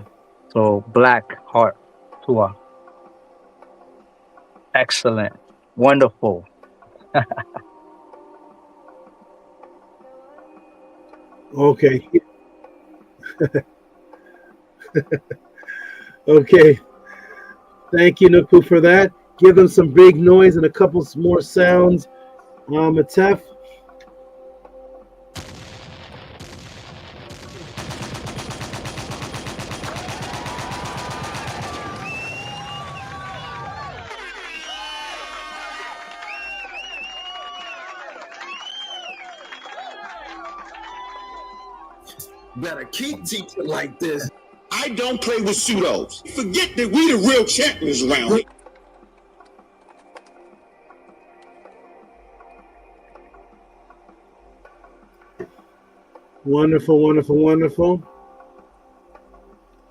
so black heart, Tua. Excellent, wonderful. Okay. Okay. Thank you, Nuku, for that. Give them some big noise and a couple more sounds. Atef. Better keep teaching like this. I don't play with pseudos. Forget that we the real champions around here. Wonderful, wonderful, wonderful.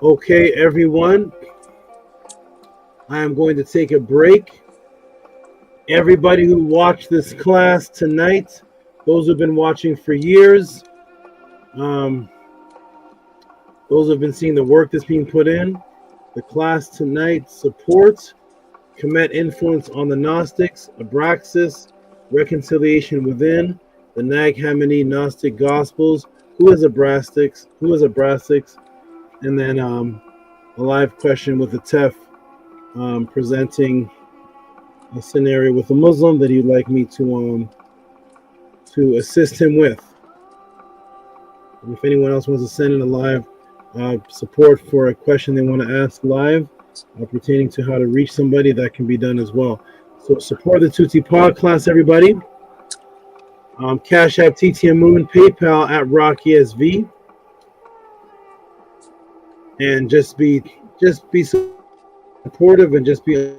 Okay, everyone. I am going to take a break. Everybody who watched this class tonight, those who've been watching for years, those who have been seeing the work that's being put in, the class tonight supports Kemet influence on the Gnostics, Abraxas, reconciliation within, the Nag Hammadi Gnostic Gospels, who is Abraxas, and then a live question with the Tef presenting a scenario with a Muslim that he'd like me to assist him with. And if anyone else wants to send in a live support for a question they want to ask live pertaining to how to reach somebody, that can be done as well. So support the Tutti Pod class, everybody. Cash App, TTM Moon, PayPal at RockESV. And just be supportive and just be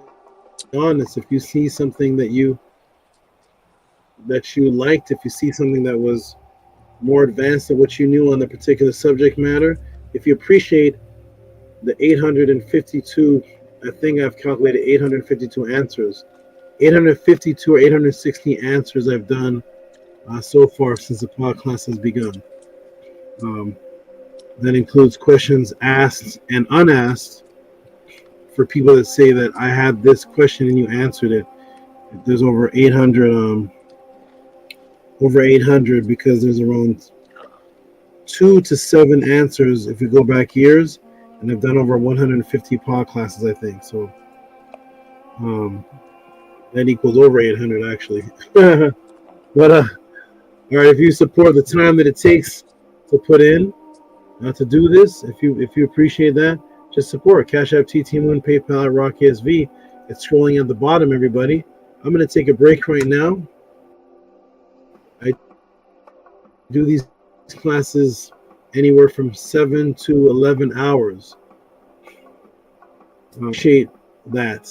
honest. If you see something that you liked, if you see something that was more advanced than what you knew on the particular subject matter, if you appreciate the 852, I think I've calculated 852 answers, 852 or 860 answers I've done so far since the pod class has begun. That includes questions asked and unasked for people that say that I had this question and you answered it. There's over 800, because there's around 2 to 7 answers if you go back years, and I've done over 150 pod classes, I think. So that equals over 800 actually. But all right, if you support the time that it takes to put in to do this, if you appreciate that, just support. Cash App, TT Moon, PayPal at RockESV. It's scrolling at the bottom, everybody. I'm going to take a break right now. I do these classes anywhere from 7 to 11 hours. Appreciate that.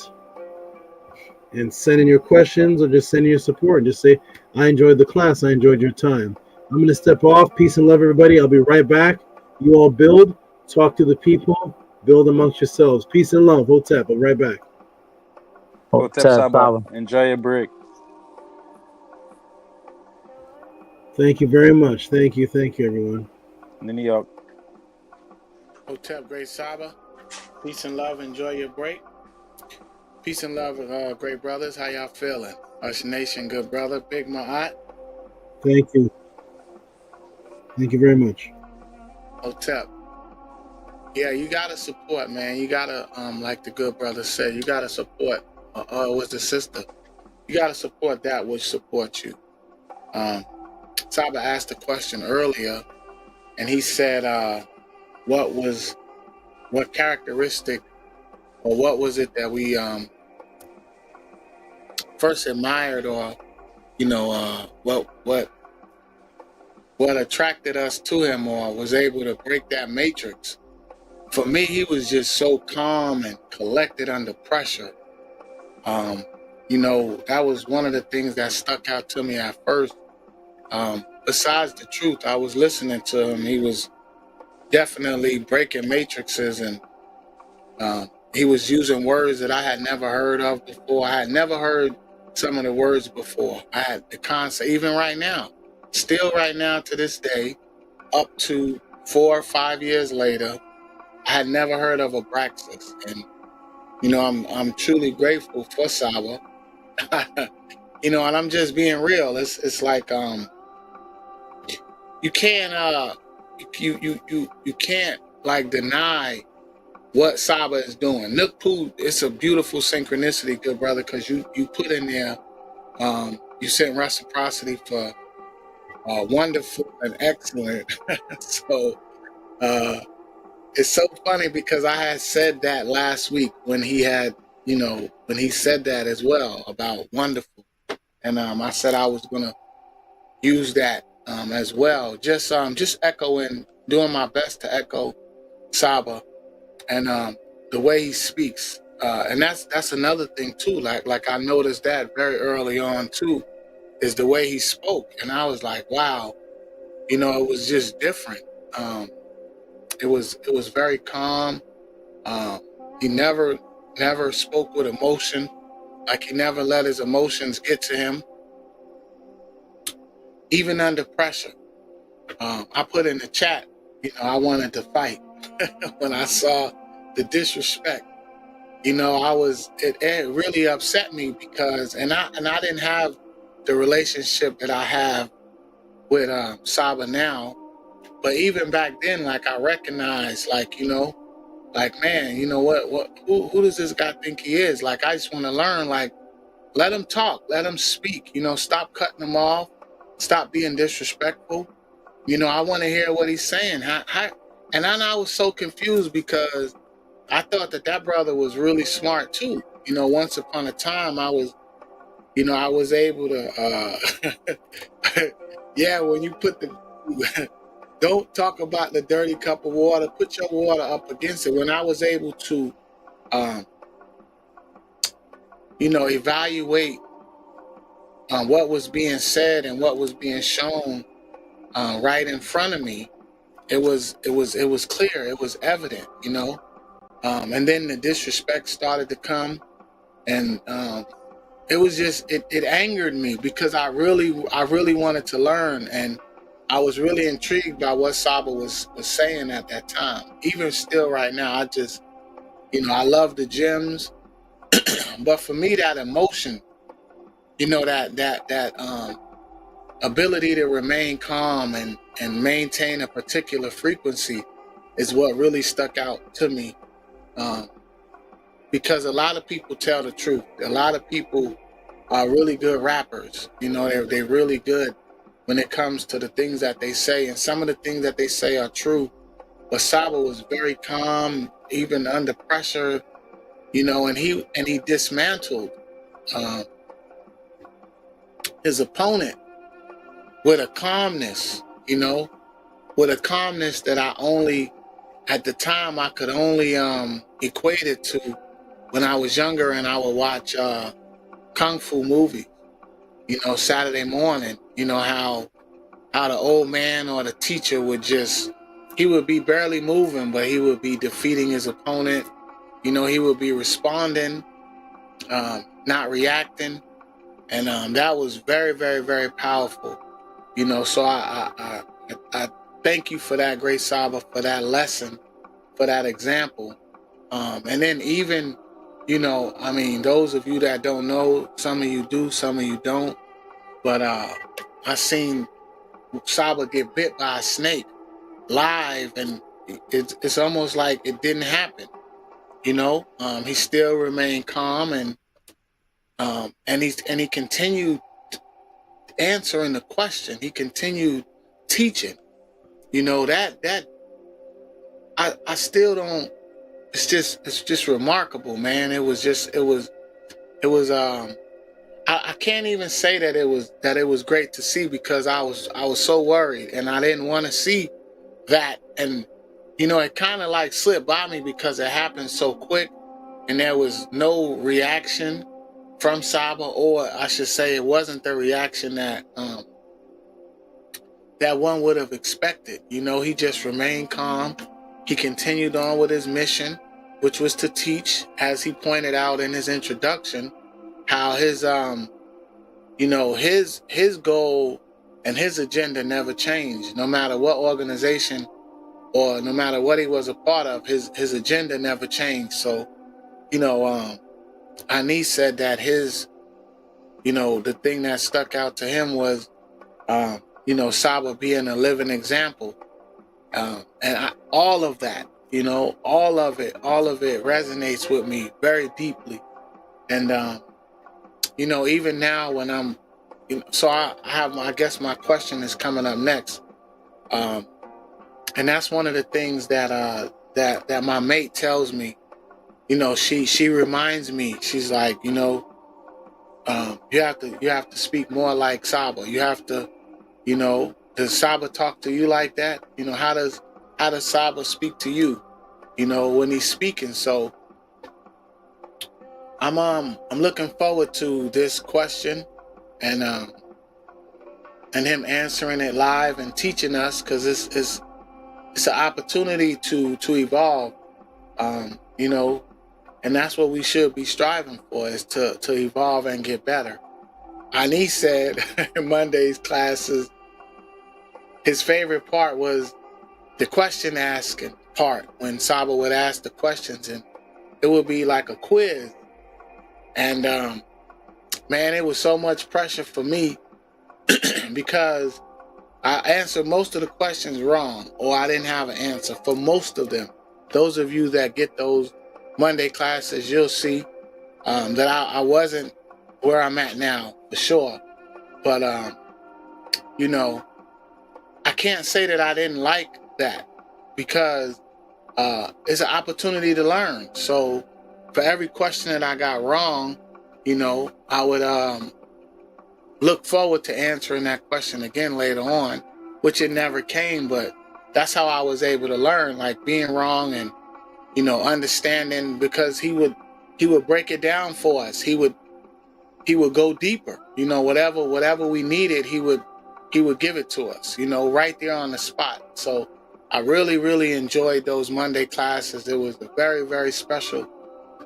And send in your questions or just send in your support. Just say, I enjoyed the class. I enjoyed your time. I'm going to step off. Peace and love, everybody. I'll be right back. You all build. Talk to the people. Build amongst yourselves. Peace and love. Hotep. I'll be right back. Hotep Saba. Enjoy your break. Thank you very much. Thank you, everyone. New York. Hotep, great Saba. Peace and love. Enjoy your break. Peace and love, great brothers. How y'all feeling? Us Nation, good brother. Big Ma'at. Thank you. Thank you very much. Hotep. Yeah, you gotta support, man. You gotta, like the good brother said, you gotta support. Was the sister? You gotta support that which supports you. Saba asked a question earlier, and he said, what characteristic, or what was it that we first admired, or what attracted us to him, or was able to break that matrix? For me, he was just so calm and collected under pressure. That was one of the things that stuck out to me at first. Besides the truth, I was listening to him. He was definitely breaking matrices, and he was using words that I had never heard of before. I had never heard some of the words before. I had the concept, even right now, still right now to this day, up to 4 or 5 years later, I had never heard of Abraxas. And, I'm truly grateful for Saba. And I'm just being real. It's like, you can't, you can't like deny what Saba is doing. Nukpu, it's a beautiful synchronicity, good brother, because you put in there, you sent reciprocity for wonderful and excellent. So it's so funny because I had said that last week when he had, when he said that as well about wonderful. And I said I was gonna use that as well. Just echoing, doing my best to echo Saba and the way he speaks. And that's another thing too. Like I noticed that very early on too, is the way he spoke. And I was like, wow, it was just different. It was very calm. He never spoke with emotion. Like he never let his emotions get to him, even under pressure. I put in the chat, I wanted to fight when I saw the disrespect. It really upset me because, and I didn't have the relationship that I have with Saba now, but even back then, like I recognized, like man, who does this guy think he is? Like I just want to learn, like let him talk, let him speak, stop cutting him off, stop being disrespectful. I want to hear what he's saying. And I was so confused because I thought that brother was really smart too. Once upon a time I was able to, yeah, when you put don't talk about the dirty cup of water, put your water up against it. When I was able to, evaluate what was being said and what was being shown right in front of me, it was clear, it was evident, and then the disrespect started to come, and it was just it angered me because I really wanted to learn, and I was really intrigued by what Saba was saying at that time. Even still right now, I just I love the gems, but for me that emotion, that ability to remain calm and maintain a particular frequency is what really stuck out to me, because a lot of people tell the truth. A lot of people are really good rappers. They're really good when it comes to the things that they say, and some of the things that they say are true. But Saba was very calm, even under pressure, and he dismantled his opponent with a calmness, with a calmness that I only, at the time, I could only equate it to when I was younger and I would watch Kung Fu movies, Saturday morning, how the old man or the teacher he would be barely moving, but he would be defeating his opponent. He would be responding, not reacting. And that was very, very, very powerful. So I thank you for that, great Saba, for that lesson, for that example. And then even you know, I mean, those of you that don't know, some of you do, some of you don't. But I seen Saba get bit by a snake live, and it's almost like it didn't happen. You know, he still remained calm, and he continued answering the question. He continued teaching. You know, that I still don't. It's just remarkable, man. It was I can't even say that it was great to see, because I was so worried, and I didn't want to see that. And you know, it kind of like slipped by me because it happened so quick, and there was no reaction from Saba, or I should say, it wasn't the reaction that that one would have expected. You know, he just remained calm. He continued on with his mission, which was to teach, as he pointed out in his introduction, how his you know, his goal and his agenda never changed. No matter what organization or no matter what he was a part of, his agenda never changed. So, you know, Anis said that his, you know, the thing that stuck out to him was, you know, Saba being a living example. All of that, you know, all of it resonates with me very deeply. And, you know, even now when I'm, you know, so I guess my question is coming up next. And that's one of the things that that my mate tells me. You know, she reminds me, she's like, you know, you have to speak more like Saba. You have to, you know, does Saba talk to you like that? You know, how does Saba speak to you, you know, when he's speaking? So I'm looking forward to this question and him answering it live and teaching us, because it's an opportunity to evolve, you know, and that's what we should be striving for, is to evolve and get better. Anis said in Monday's classes, his favorite part was the question asking part, when Saba would ask the questions, and it would be like a quiz. And man, it was so much pressure for me because I answered most of the questions wrong, or I didn't have an answer for most of them. Those of you that get those Monday classes, you'll see that I wasn't where I'm at now, for sure. But, you know, I can't say that I didn't like that, because it's an opportunity to learn. So for every question that I got wrong, you know, I would look forward to answering that question again later on, which it never came, but that's how I was able to learn, like being wrong and, you know, understanding, because he would break it down for us. He would go deeper, you know, whatever we needed, he would give it to us, you know, right there on the spot. So I really, really enjoyed those Monday classes. It was a very, very special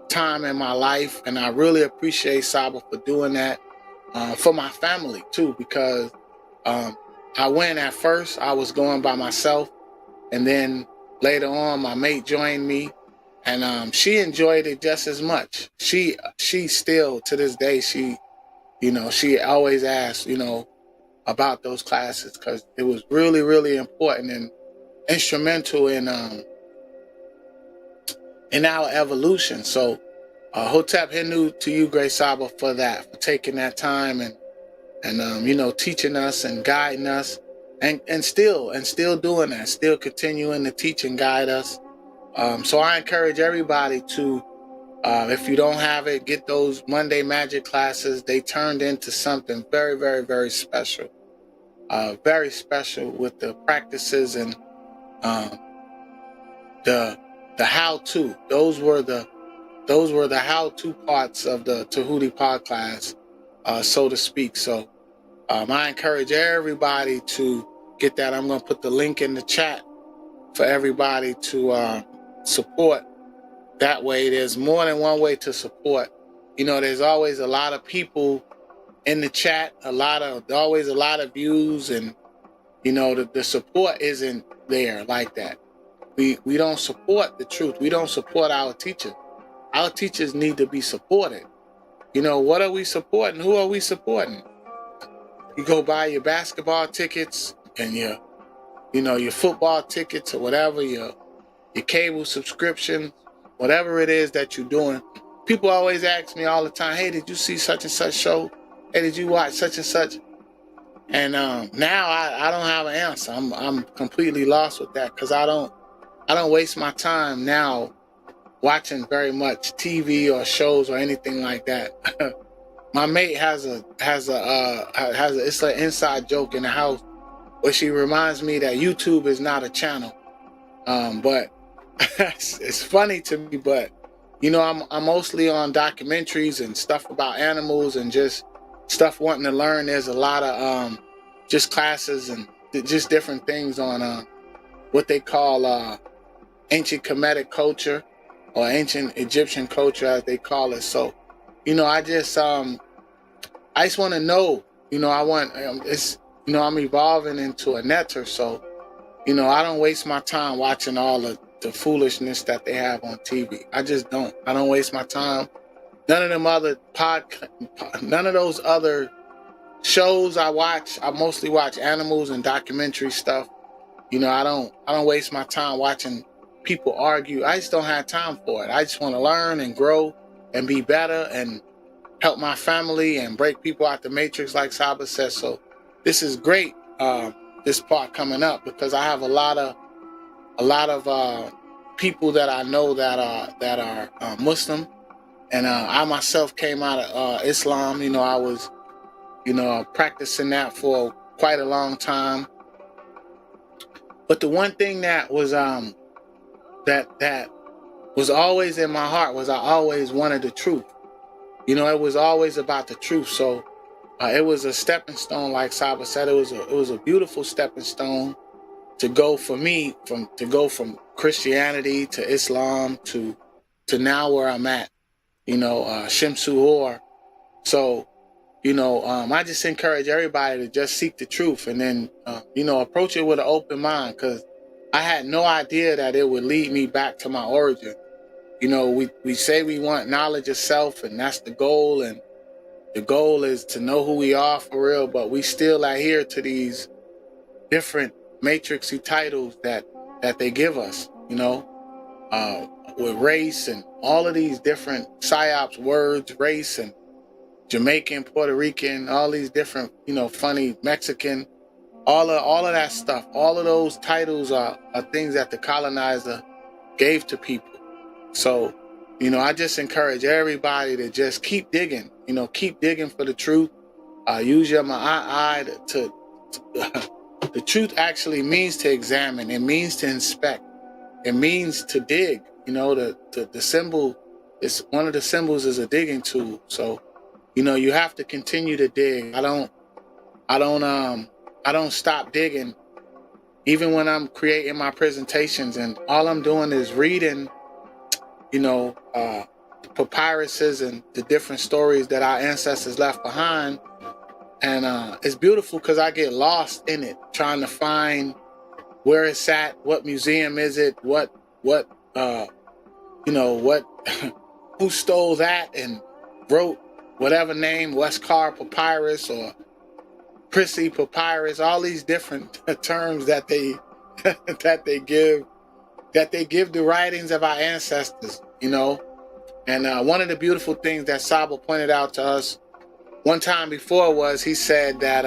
time in my life, and I really appreciate Saba for doing that for my family too, because I went at first, I was going by myself, and then later on my mate joined me, and she enjoyed it just as much. She still to this day, she, you know, she always asks, you know, about those classes, because it was really, really important and instrumental in our evolution. So Hotep Henu to you, Great Saba, for that, for taking that time and you know, teaching us and guiding us, and still doing that, still continuing to teach and guide us. So I encourage everybody to, if you don't have it, get those Monday Magic classes. They turned into something very, very, very special. Very special with the practices and the how-to. Those were the how-to parts of the Tehuti pod class, so to speak. So I encourage everybody to get that. I'm going to put the link in the chat for everybody to support. That way, there's more than one way to support. You know, there's always a lot of people in the chat, always a lot of views, and you know, the support isn't there like that. We don't support the truth. We don't support our teacher. our teachers need to be supported. You know, what are we supporting? Who are we supporting? You go buy your basketball tickets and your football tickets or whatever, your cable subscription, whatever it is that you're doing. People always ask me all the time, hey, did you see such and such show? Hey, did you watch such and such? And now I don't have an answer. I'm completely lost with that because I don't waste my time now watching very much TV or shows or anything like that. My mate has it's an inside joke in the house where she reminds me that YouTube is not a channel. But it's funny to me, but you know, I'm mostly on documentaries and stuff about animals and just stuff wanting to learn. There's a lot of just classes and just different things on what they call ancient Kemetic culture or ancient Egyptian culture, as they call it. So, you know, I just want to know. You know, I'm evolving into a netter, so you know, I don't waste my time watching all of the foolishness that they have on TV. I just don't. I don't waste my time. None of them other none of those other shows I watch. I mostly watch animals and documentary stuff. You know, I don't waste my time watching people argue. I just don't have time for it. I just want to learn and grow and be better and help my family and break people out the matrix, like Saba says. So this is great. This part coming up because I have a lot of people that I know that are Muslim, and I myself came out of Islam. You know, I was practicing that for quite a long time. But the one thing that was that was always in my heart was I always wanted the truth. You know, it was always about the truth. So it was a stepping stone, like Saba said. It was a beautiful stepping stone to go for me to go from Christianity to Islam to now where I'm at. You know, Shimsu Hor. So, you know, I just encourage everybody to just seek the truth and then, you know, approach it with an open mind, because I had no idea that it would lead me back to my origin. You know, we say we want knowledge of self, and that's the goal, and the goal is to know who we are for real, but we still adhere to these different matrixy titles that they give us, you know, with race and all of these different psyops words, race and Jamaican, Puerto Rican, all these different, you know, funny Mexican, all of that stuff. All of those titles are things that the colonizer gave to people. So, you know, I just encourage everybody to just keep digging, you know, keep digging for the truth. Use your eye to the truth actually means to examine. It means to inspect. It means to dig. You know, the symbol is one of the symbols is a digging tool. So, you know, you have to continue to dig. I don't stop digging, even when I'm creating my presentations, and all I'm doing is reading, you know, papyruses and the different stories that our ancestors left behind. And it's beautiful because I get lost in it, trying to find where it's at, what museum is it, what you know, what who stole that and wrote whatever name, Westcar Papyrus or Prissy Papyrus, all these different terms that they give the writings of our ancestors, you know. And one of the beautiful things that Saba pointed out to us one time before was, he said that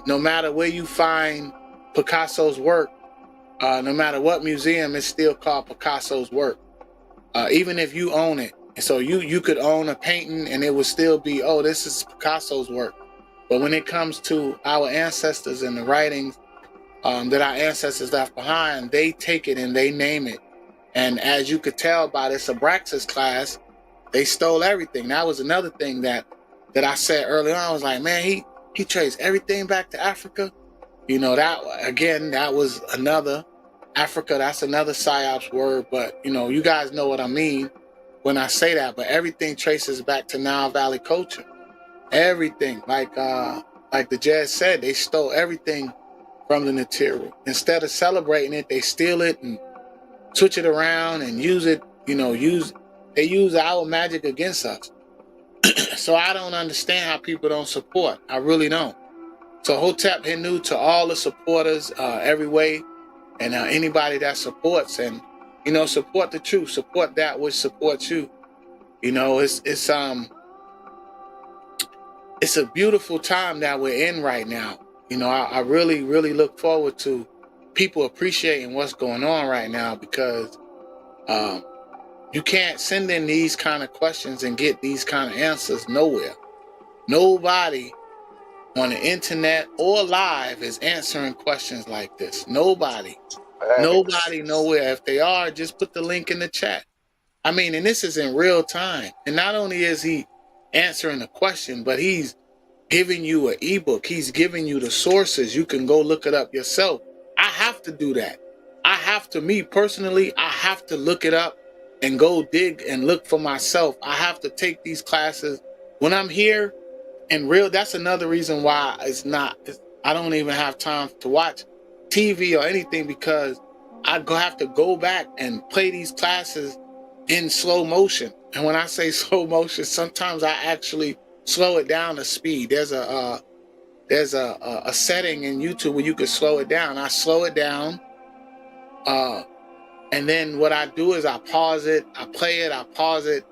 no matter where you find Picasso's work, no matter what museum, it's still called Picasso's work, even if you own it. So you could own a painting and it would still be, oh, this is Picasso's work. But when it comes to our ancestors and the writings that our ancestors left behind, they take it and they name it. And as you could tell by this Abrasax class, they stole everything. That was another thing that I said earlier on. I was like, man, he traced everything back to Africa. You know, that was another Africa. That's another psyops word. But, you know, you guys know what I mean when I say that. But everything traces back to Nile Valley culture. Everything, like the jazz said, they stole everything from the Natiri. Instead of celebrating it, they steal it and switch it around and use it, you know, use They use our magic against us. So I don't understand how people don't support. I really don't. So Hotep Henu to all the supporters every way, and anybody that supports, and support the truth, support that which supports you. It's a beautiful time that we're in right now. I really, really look forward to people appreciating what's going on right now, because you can't send in these kind of questions and get these kind of answers nowhere. Nobody on the internet or live is answering questions like this. Nobody nowhere. If they are, just put the link in the chat. I mean, and this is in real time. And not only is he answering a question, but he's giving you an ebook. He's giving you the sources. You can go look it up yourself. I have to do that. Me personally, I have to look it up and go dig and look for myself. I have to take these classes when I'm here in real. That's another reason why I don't even have time to watch TV or anything, because I have to go back and play these classes in slow motion. And when I say slow motion, sometimes I actually slow it down to speed. There's a setting in YouTube where you can slow it down. I slow it down, and then what I do is I pause it, I play it, I pause it,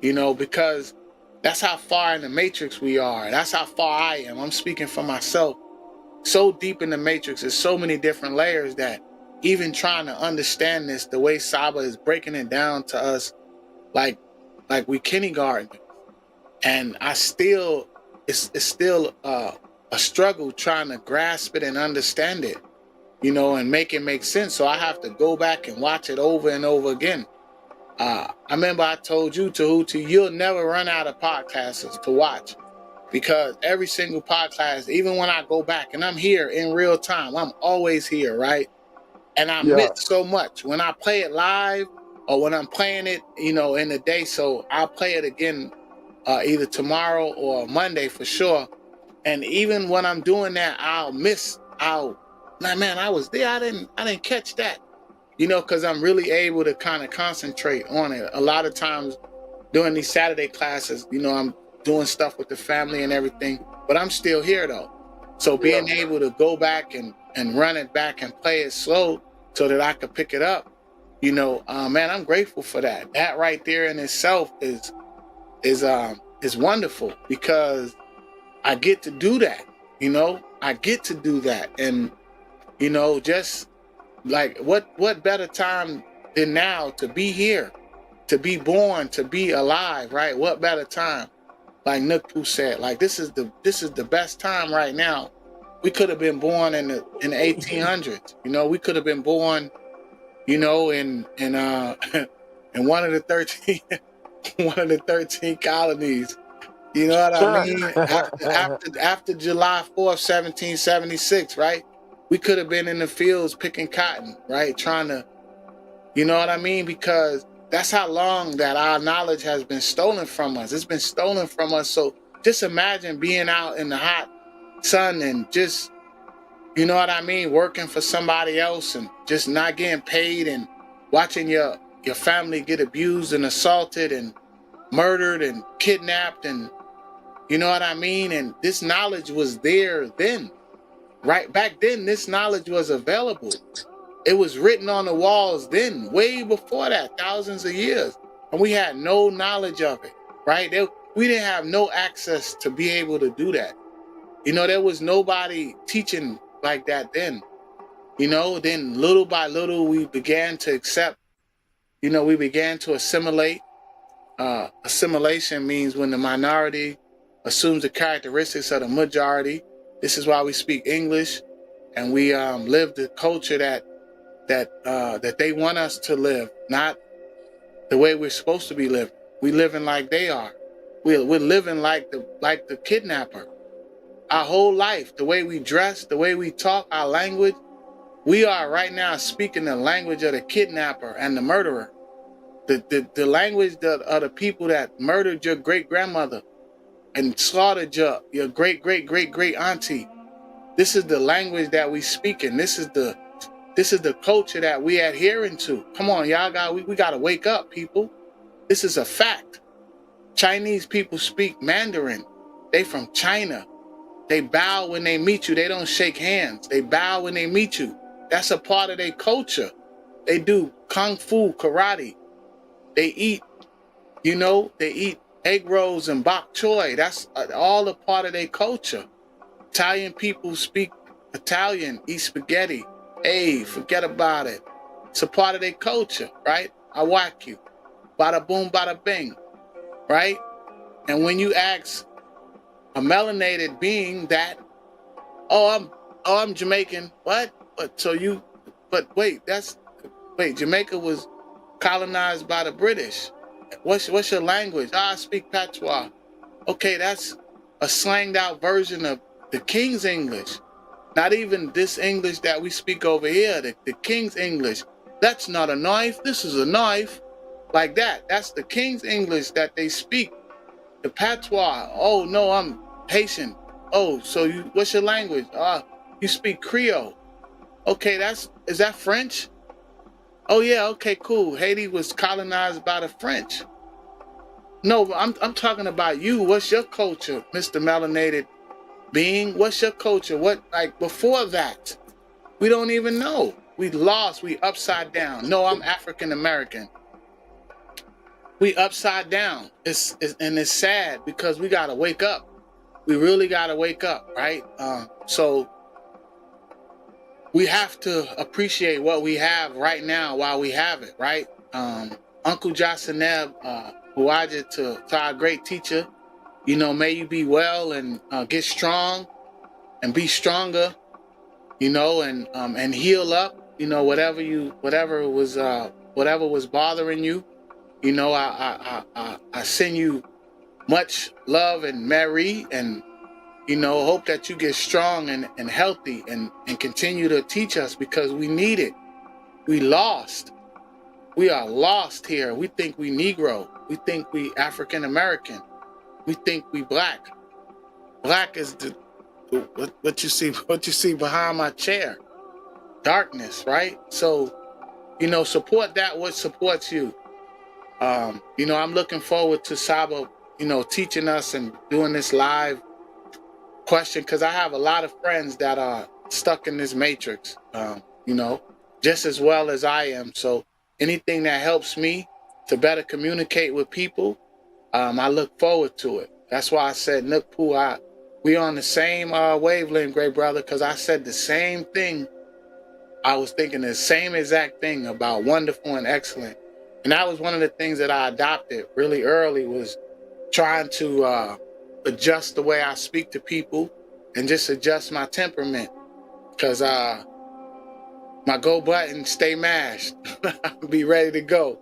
because that's how far in the matrix we are. That's how far I am. I'm speaking for myself. So deep in the matrix, there's so many different layers that even trying to understand this, the way Saba is breaking it down to us, like we kindergarten, and it's still a struggle trying to grasp it and understand it, and make it make sense. So I have to go back and watch it over and over again. I remember I told you, Tehuti, you'll never run out of podcasts to watch, because every single podcast, even when I go back and I'm here in real time, I'm always here, right? And I miss so much when I play it live or when I'm playing it, in the day. So I'll play it again either tomorrow or Monday for sure. And even when I'm doing that, I was there. I didn't catch that, because I'm really able to kind of concentrate on it. A lot of times during these Saturday classes, I'm doing stuff with the family and everything, but I'm still here though. So being able to go back and run it back and play it slow so that I could pick it up, man, I'm grateful for that. That right there in itself is wonderful, because I get to do that. I get to do that, and just like what better time than now to be here, to be born, to be alive, right? What better time? Like Nukpu said, like this is the best time right now. We could have been born in the 1800s. We could have been born, in one of the 13 colonies. You know what I mean? After July 4th, 1776, right? We could have been in the fields picking cotton, right? Trying to, you know what I mean? Because that's how long that our knowledge has been stolen from us. It's been stolen from us. So just imagine being out in the hot sun and just, you know what I mean, working for somebody else and just not getting paid, and watching your family get abused and assaulted and murdered and kidnapped, and you know what I mean? And this knowledge was there then, right? Back then, this knowledge was available. It was written on the walls then, way before that, thousands of years. And we had no knowledge of it, right? We didn't have no access to be able to do that. There was nobody teaching like that then. Then little by little, we began to accept, we began to assimilate. Assimilation means when the minority assumes the characteristics of the majority. This is why we speak English, and we live the culture that they want us to live, not the way we're supposed to be living. We living like they are. We're living like the kidnapper. Our whole life, the way we dress, the way we talk, our language, we are right now speaking the language of the kidnapper and the murderer. The language of the people that murdered your great-grandmother and slaughtered your great-great-great-great auntie. This is the language that we speaking. This is the culture that we adhering to. Come on, y'all, we got to wake up, people. This is a fact. Chinese people speak Mandarin. They from China. They bow when they meet you. They don't shake hands. They bow when they meet you. That's a part of their culture. They do kung fu, karate. They eat, they eat egg rolls and bok choy. That's all a part of their culture. Italian people speak Italian, eat spaghetti. Hey, forget about it. It's a part of their culture, right? I whack you. Bada boom, bada bing, right? And when you ask a melanated being that, I'm Jamaican. What? Jamaica was colonized by the British. What's your language? I speak patois. Okay, that's a slanged out version of the King's English. Not even this English that we speak over here, the King's English. That's not a knife. This is a knife. Like that. That's the King's English that they speak. The patois. Oh no, I'm Haitian. Oh, so what's your language? You speak Creole. Okay, is that French? Oh yeah, okay, cool. Haiti was colonized by the French. No, I'm talking about you. What's your culture, Mr. Melanated being? What's your culture? Before that? We don't even know. We lost. We upside down. No, I'm African American. We upside down. And it's sad because we gotta wake up. We really gotta wake up, right? So we have to appreciate what we have right now while we have it, right? Uncle Jasaneb, Huwaja to our great teacher, may you be well and get strong and be stronger, and heal up, whatever was bothering you. I send you much love and merry, and hope that you get strong and healthy and continue to teach us, because we need it. We lost. We are lost here. We think we Negro. We think we African American. We think we black. Black is what you see behind my chair. Darkness, right? So, support that what supports you. I'm looking forward to Saba, teaching us and doing this live question, because I have a lot of friends that are stuck in this matrix, just as well as I am. So anything that helps me to better communicate with people, I look forward to it. That's why I said, Nukpu, we on the same wavelength, great brother, because I said the same thing. I was thinking the same exact thing about wonderful and excellent. And that was one of the things that I adopted really early, was trying to adjust the way I speak to people and just adjust my temperament, because my go button stay mashed. Be ready to go.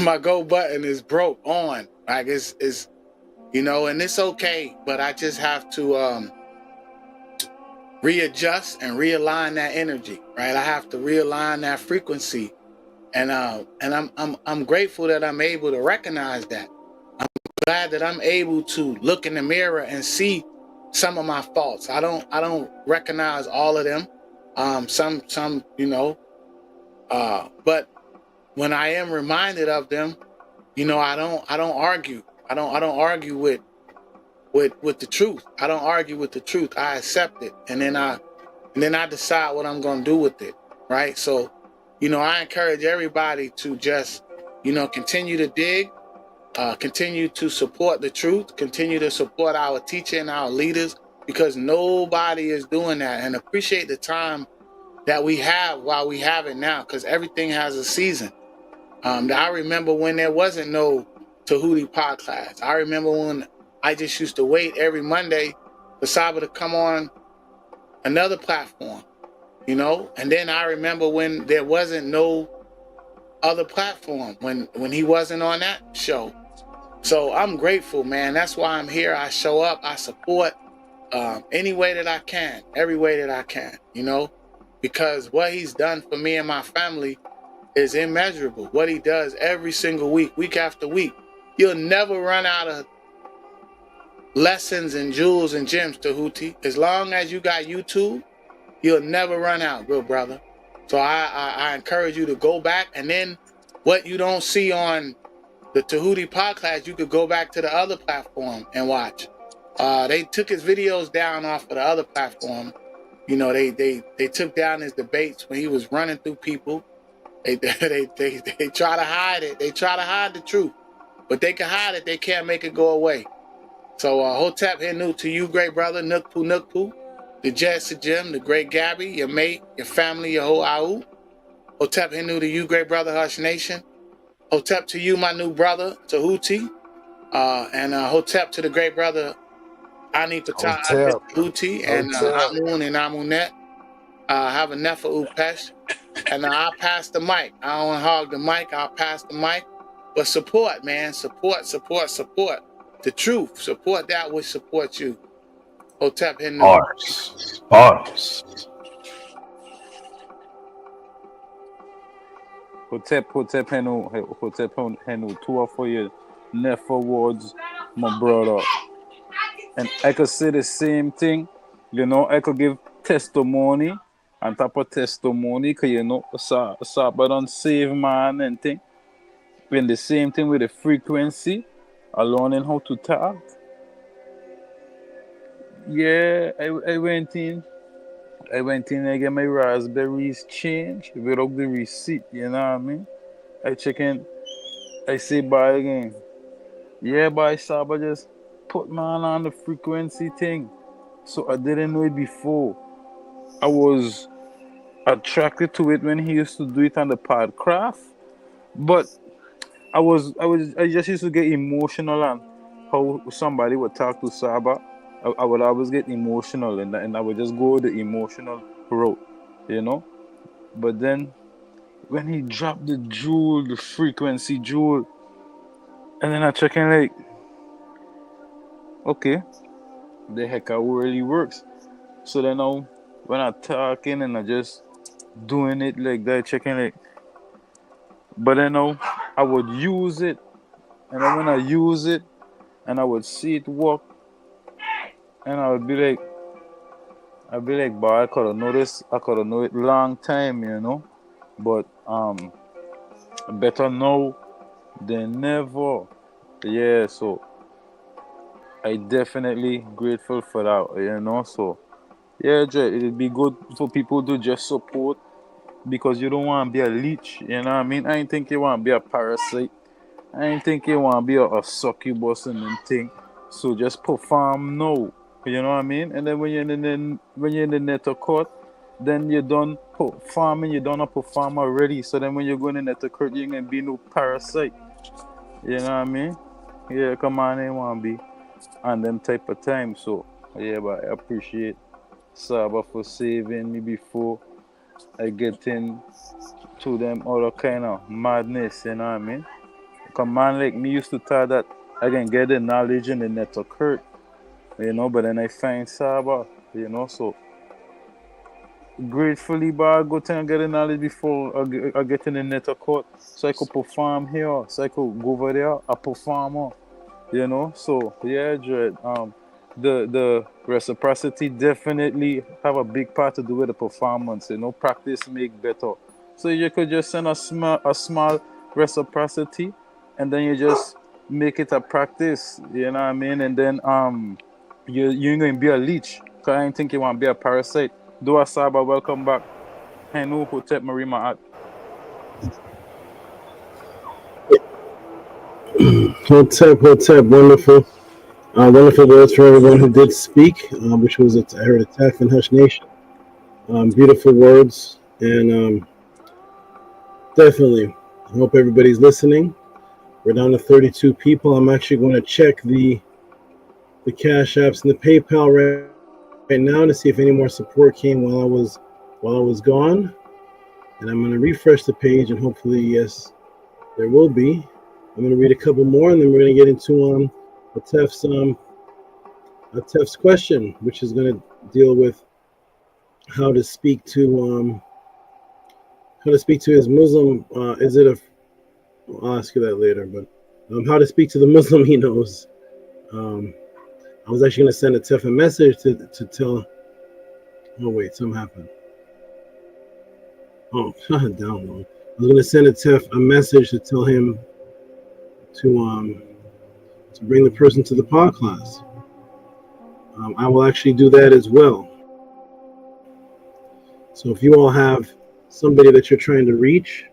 My go button is broke on. Like it's and it's okay, but I just have to readjust and realign that energy, right? I have to realign that frequency. And I'm grateful that I'm able to recognize that. I'm glad that I'm able to look in the mirror and see some of my faults. I don't recognize all of them. Some but when I am reminded of them, I don't argue. I don't argue with the truth. I don't argue with the truth. I accept it, and then I decide what I'm going to do with it, right? So, I encourage everybody to just, continue to dig, continue to support the truth, continue to support our teacher and our leaders, because nobody is doing that. And appreciate the time that we have while we have it now, because everything has a season. I remember when there wasn't no Tehuti podcast. I remember when I just used to wait every Monday for Saba to come on another platform, and then I remember when there wasn't no other platform, when he wasn't on that show. So I'm grateful, man. That's why I'm here. I show up, I support any way that I can, every way that I can, because what he's done for me and my family is immeasurable. What he does every single week, week after week. You'll never run out of lessons and jewels and gems, Tehuti. As long as you got YouTube, you'll never run out, good brother. So I encourage you to go back and then what you don't see on the Tehuti podcast, you could go back to the other platform and watch. They took his videos down off of the other platform. You know, they took down his debates when he was running through people. They try to hide it. They try to hide the truth, but they can hide it. They can't make it go away. So Hotep Henu to you, great brother, Nukpu, the Jesse Jim, the great Gabby, your mate, your family, your whole AU. Hotep Henu to you, great brother, Hush Nation. Hotep to you, my new brother, Tehuti. And Hotep to the great brother, Ani Patah Tehuti, and Amun and Amunet. Have a Nefa Upesh. And I'll pass the mic. I don't hog the mic. I'll pass the mic. But support, man. Support. The truth. Support that which supports you. Hotep Henu. Bars. Hotep Henu, 2 or 4 years. Never words, my brother. And I could say the same thing. You know, I could give testimony on top of testimony, because you know, SABA don't save man and thing. When the same thing with the frequency, learning how to talk. Yeah, I went in, I get my raspberries changed without the receipt, you know what I mean? I check in, I say bye again. Yeah, but SABA just put man on the frequency thing. So I didn't know it before. I was attracted to it when he used to do it on the Podcraft, but I just used to get emotional on how somebody would talk to SABA. I would always get emotional, and I would just go the emotional route, you know. But then when he dropped the jewel, the frequency jewel, and then I check in like, okay, the heck how it really works. So then now when I talking and I just doing it like that, checking it. But then now I would use it, and then when I use it and I would see it work, and I would be like, but I could have noticed, I could have known it long time, you know. But better now than never. Yeah, so I definitely grateful for that, you know. So yeah, it'd be good for people to just support, because you don't want to be a leech, you know what I mean? I ain't think you want to be a parasite. I ain't think you want to be a succubus and thing. So just perform now, you know what I mean? And then when you're in the net of court, then you're done performing, you done a perform already. So then when you're going in net of court, you ain't gonna be no parasite. You know what I mean? Yeah, come on, I want to be on them type of time. So yeah, but I appreciate SABA for saving me before I get in to them other kind of madness, you know what I mean? Because man like me used to thought that I can get the knowledge in the net of court, you know, but then I find SABA, you know, so gratefully, but I go to and get the knowledge before I get in the net of court, so I could perform here, so I could go over there, a performer, you know. So yeah, Dread, the reciprocity definitely have a big part to do with the performance, you know. Practice make better. So you could just send a small reciprocity, and then you just make it a practice, you know what I mean? And then you ain't gonna be a leech, because I ain't think you want to be a parasite. Dua SABA, welcome back. Henu Hotep Marima at. Hotep, wonderful. Wonderful words for everyone who did speak, which was, I heard Attack and Hush Nation. Beautiful words, and definitely, I hope everybody's listening. We're down to 32 people. I'm actually going to check the Cash Apps and the PayPal right now to see if any more support came while I was gone. And I'm going to refresh the page, and hopefully, yes, there will be. I'm going to read a couple more, and then we're going to get into Tef's question, which is going to deal with how to speak to his Muslim. I'll ask you that later, but how to speak to the Muslim he knows. I was actually going to send Tef a message to tell. Oh wait, something happened. Oh, download. was going to send a message to tell him to bring the person to the pod class. I will actually do that as well. So if you all have somebody that you're trying to reach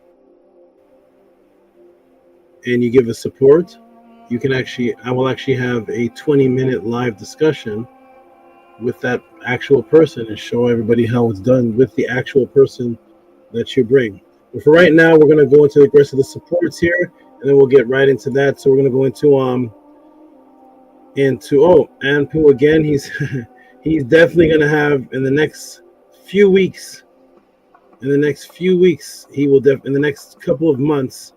and you give us support, you can I will actually have a 20-minute live discussion with that actual person and show everybody how it's done with the actual person that you bring. But for right now, we're going to go into the rest of the supports here, and then we'll get right into that. So we're going to go into Anpu again. He's he's definitely going to have in the next few weeks. In the next few weeks, he will in the next couple of months,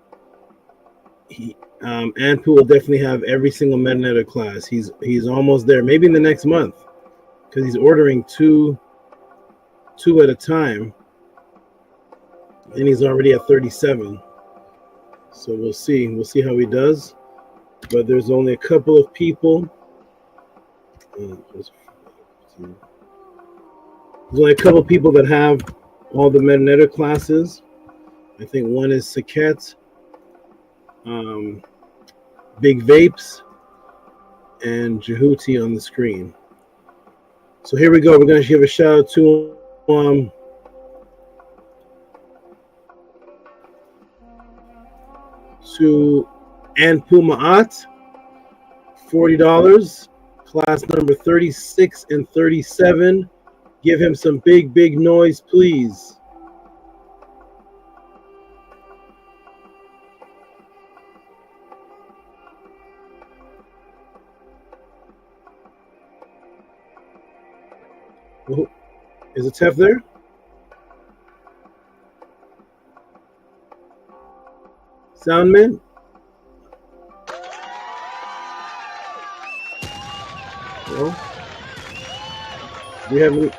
Anpu will definitely have every single metadata class. He's almost there. Maybe in the next month, because he's ordering two at a time, and he's already at 37. So we'll see. We'll see how he does. But there's only a couple of people. There's only a couple of people that have all the metadata classes. I think one is CCHET, Big Vapes, and Tehuti on the screen. So here we go. We're going to give a shout out to Anpu Ma'at, $40, class number 36 and 37. Give him some big noise, please. Oh, is it Tef there? Soundman? No? Do you have any?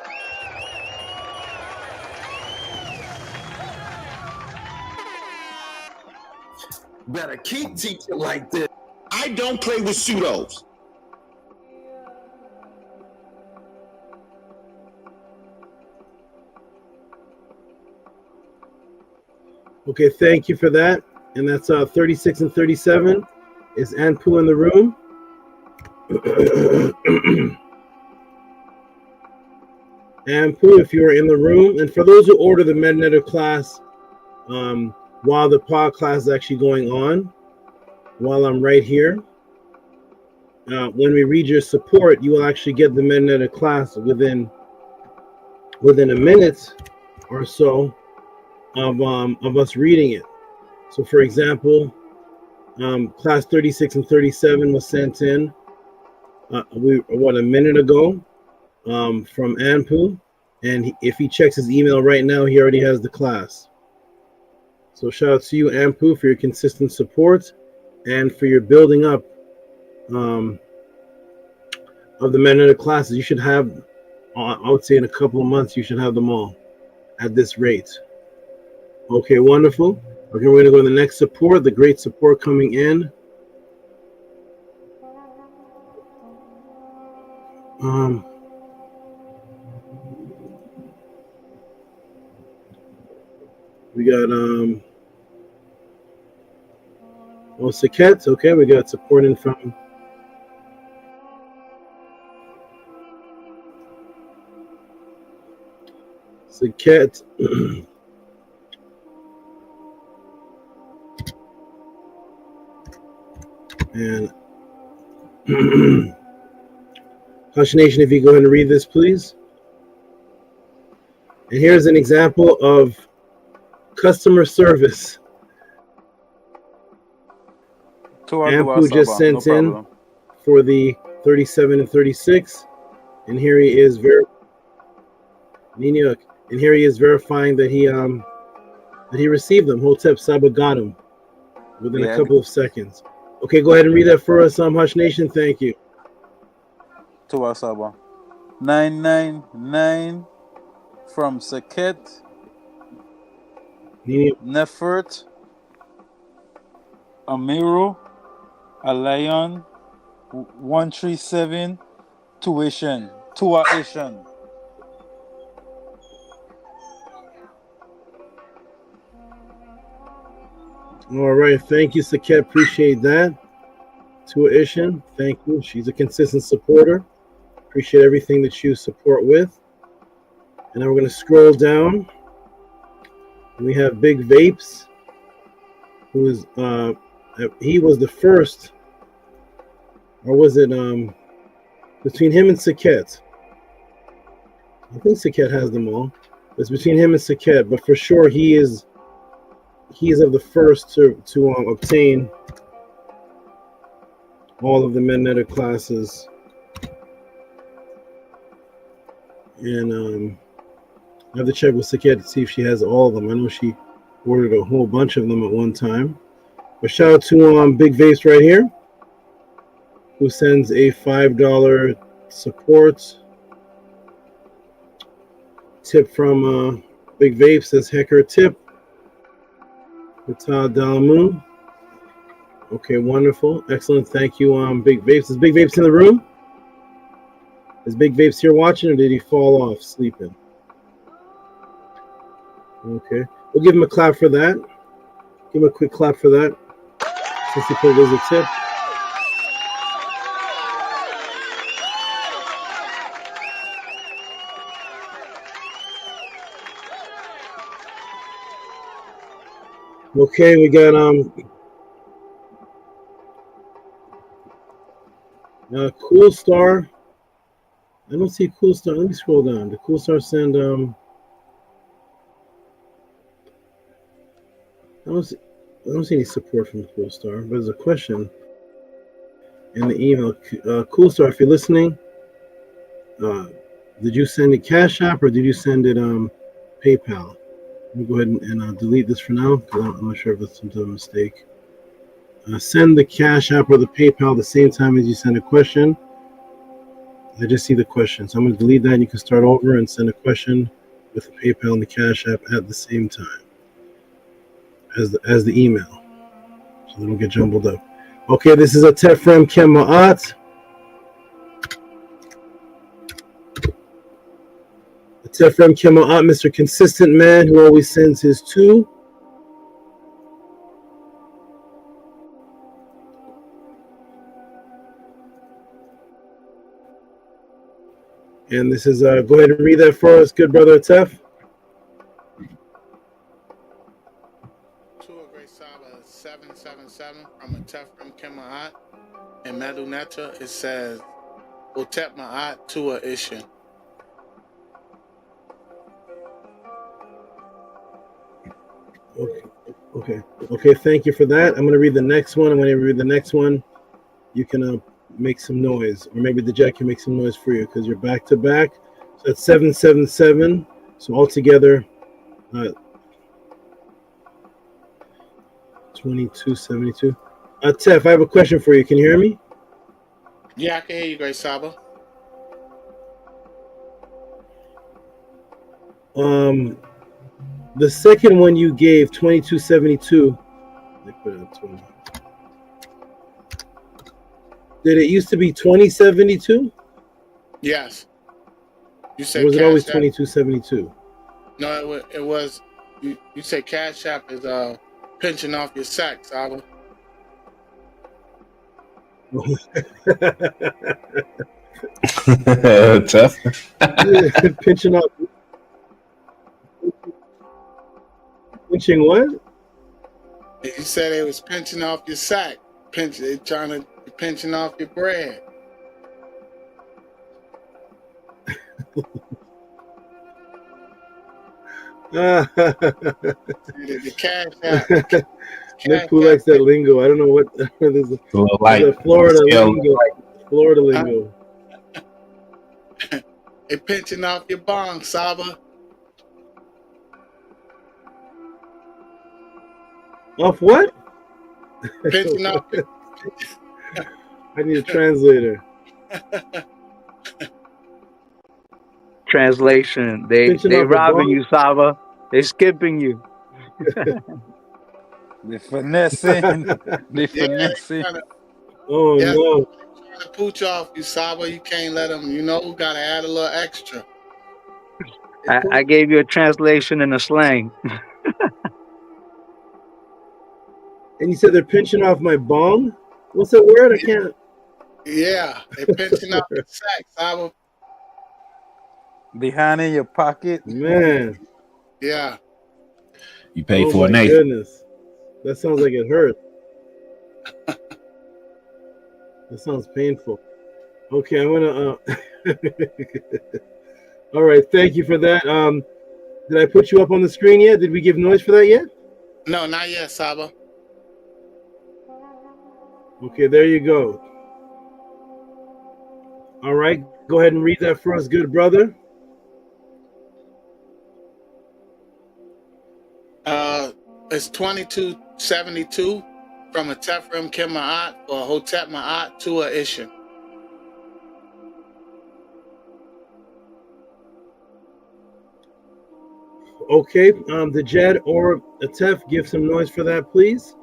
Better keep teaching like this. I don't play with pseudos. Okay, thank you for that. And that's 36 and 37. Is Anpu in the room? Anpu, if you are in the room, and for those who order the MedNetter class, while the pod class is actually going on, while I'm right here, when we read your support, you will actually get the MedNetter class within a minute or so of us reading it. So, for example, class 36 and 37 was sent in a minute ago from Anpu, and if he checks his email right now, he already has the class. So shout out to you, Anpu, for your consistent support and for your building up of the Mentor classes. You should have, I would say in a couple of months, you should have them all at this rate. Okay, wonderful. Okay, we're going to go to the next support, the great support coming in. We got CCHET. Okay, we got support in from CCHET. And Hush Nation, if you go ahead and read this, please. And here's an example of customer service. Ampu just sent in for the 37 and 36, and here he is verifying that he received them. Hotep Saba got him within a couple of seconds. Okay, go ahead and read that for us, Hush Nation. Thank you. Tuwa Saba 999 from Saket Nefert Amiru Alayon 137 Tuition Tuition. All right, thank you, Saket. Appreciate that. Tua Ishin, thank you. She's a consistent supporter. Appreciate everything that you support with. And now we're going to scroll down. We have Big Vapes, who is he was the first, or was it between him and Saket? I think Saket has them all. It's between him and Saket, but for sure he is of the first to obtain all of the magnetic classes. And I have to check with Saket to see if she has all of them. I know she ordered a whole bunch of them at one time. But shout out to Big Vapes right here, who sends a $5 support tip from Big Vapes. Says Hecker tip. Vital Dalamu. Okay, wonderful. Excellent. Thank you, Big Vapes. Is Big Vapes in the room? Is Big Vapes here watching, or did he fall off sleeping? Okay. We'll give him a clap for that. Give him a quick clap for that, since he put it as a tip. Okay, we got Cool Star. I don't see Cool Star. Let me scroll down. The Cool Star send I don't see any support from Cool Star, but there's a question in the email. Cool Star, if you're listening, did you send it Cash App or did you send it PayPal? Let me go ahead and delete this for now, because I'm not sure if that's a mistake. Send the Cash App or the PayPal the same time as you send a question. I just see the question, so I'm going to delete that, and you can start over and send a question with the PayPal and the Cash App at the same time as the email, so they don't get jumbled up. Okay, this is a Tefrem Kemaat. A Tefrem Kemaat, Mr. Consistent Man, who always sends his two. And this is, go ahead and read that for us, good brother Tef. Tua Great Saba 777 from a Tefram Kemaat. In Meduneta, it says, Otep Ma'at Tua Ishin. Okay, thank you for that. I'm going to read the next one. And when I read the next one, you can make some noise, or maybe the Jack can make some noise for you, because you're back to back. So that's 777. So altogether, 2272. Tef, I have a question for you. Can you hear me? Yeah, I can hear you, Great Saba. The second one you gave, 2272. They put it at 20. Did it used to be 2072? Yes. You said Or was it always Cash App? 2272? No, it was. You said Cash App is pinching off your sack, Saba. Tough. Pinching off. Pinching what? You said it was pinching off your sack. Pinching off your bread. The Cash App. Nick who likes that lingo. I don't know what there's a Florida lingo. Florida lingo. They pinching off your bong, Saba. Off what? Pinching off your... I need a translator. Translation. They robbing you, Saba. They skipping you. They finessing. They finessing. Oh Yeah, no. trying to pooch off you, Saba. You can't let them, gotta add a little extra. I gave you a translation and a slang. And you said they're pinching off my bong? What's that word? I can't. Yeah, they pinching out the sack, Saba. The hand in your pocket. Man. Yeah. You pay Oh for an my eighth. goodness. That sounds like it hurt. That sounds painful. Okay, I'm gonna all right, thank you for that. Did I put you up on the screen yet? Did we give noise for that yet? No, not yet, Saba. Okay, there you go. All right, go ahead and read that for us, good brother. It's 2272 from a Tefrim Kima'at or Hotep Ma'at to a Ishin. Okay, the Jed or Atef, give some noise for that, please.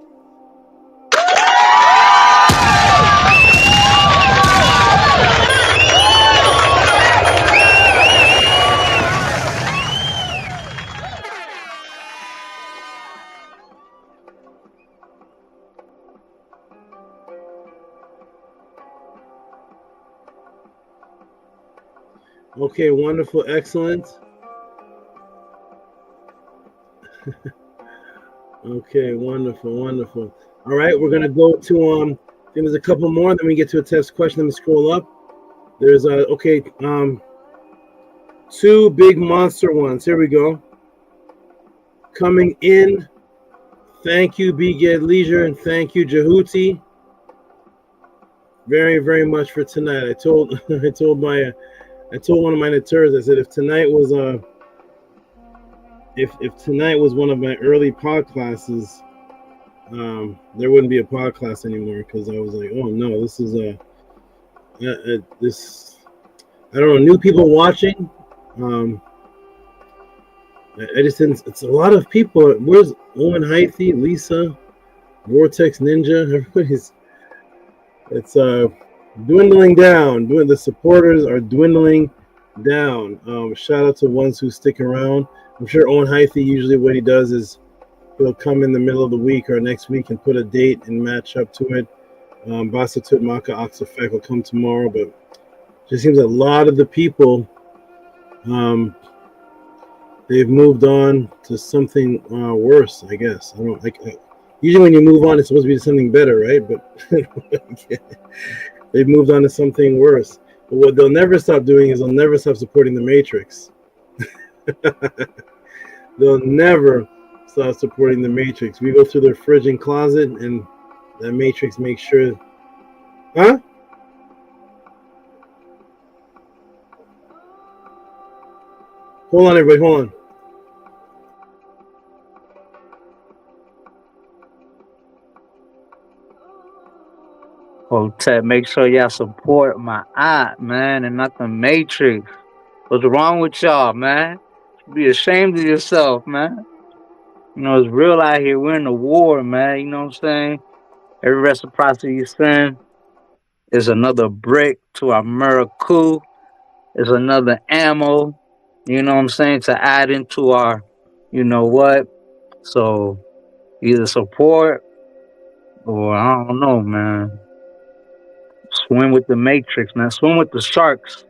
Okay, wonderful, excellent. Okay, wonderful, wonderful. All right, we're gonna go to I think there's a couple more. Then we get to a test question. Let me scroll up. There's okay, two big monster ones. Here we go. Coming in. Thank you, Beged Leisure, and thank you, Tehuti. Very, very much for tonight. I told one of my naturs, I said if tonight was if tonight was one of my early pod classes, there wouldn't be a pod class anymore, because I was like, oh no, this is this, I don't know, new people watching. I just didn't. It's a lot of people. Where's Owen Hythe, Lisa, Vortex Ninja? Everybody's. It's dwindling down. The supporters are dwindling down. Shout out to ones who stick around. I'm sure Owen Hythe, usually what he does is he'll come in the middle of the week or next week and put a date and match up to it. Basa Tut Maka Oxafek will come tomorrow, but it just seems a lot of the people, they've moved on to something worse, I guess. I don't like. Usually when you move on, it's supposed to be something better, right? But they've moved on to something worse. But what they'll never stop doing is they'll never stop supporting the Matrix. They'll never stop supporting the Matrix. We go through their fridge and closet, and that Matrix makes sure. Huh? Hold on, everybody. Hold on. Well, Ted, make sure y'all support my aunt, man, and not the Matrix. What's wrong with y'all, man? Be ashamed of yourself, man. You know, it's real out here. We're in a war, man. You know what I'm saying? Every reciprocity you send is another brick to our miracle. Is another ammo, you know what I'm saying, to add into our, you know what? So either support or I don't know, man. Swim with the Matrix, man. Swim with the sharks.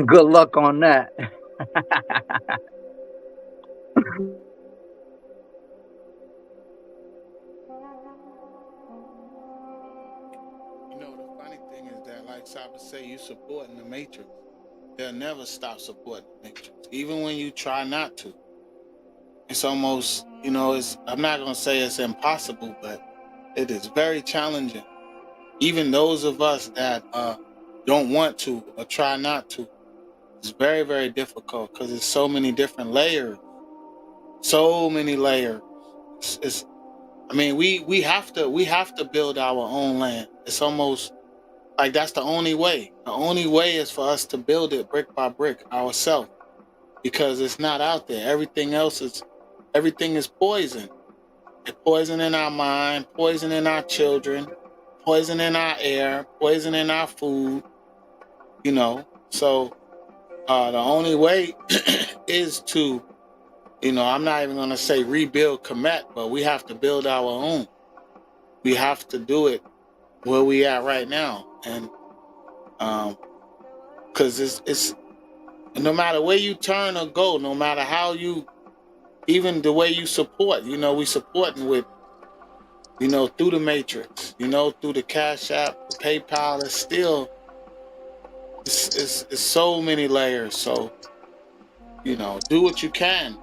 Good luck on that. You know, the funny thing is that, like Saba say, you supporting the Matrix. They'll never stop supporting the Matrix, even when you try not to. It's almost, you know, I'm not going to say it's impossible, but it is very challenging. Even those of us that don't want to or try not to, it's very, very difficult because there's so many different layers. So many layers. I mean, we have to build our own land. It's almost like that's the only way. The only way is for us to build it brick by brick ourselves, because it's not out there. Everything is poison. It's poison in our mind, poison in our children, poison in our air, poison in our food. You know, so the only way is to, you know, I'm not even gonna say rebuild Kemet, but we have to build our own. we have to do it where we at right now. And because it's no matter where you turn or go, no matter how you, even the way you support, we supporting with, through the matrix, through the Cash App, the PayPal. It's still, it's so many layers. So, do what you can.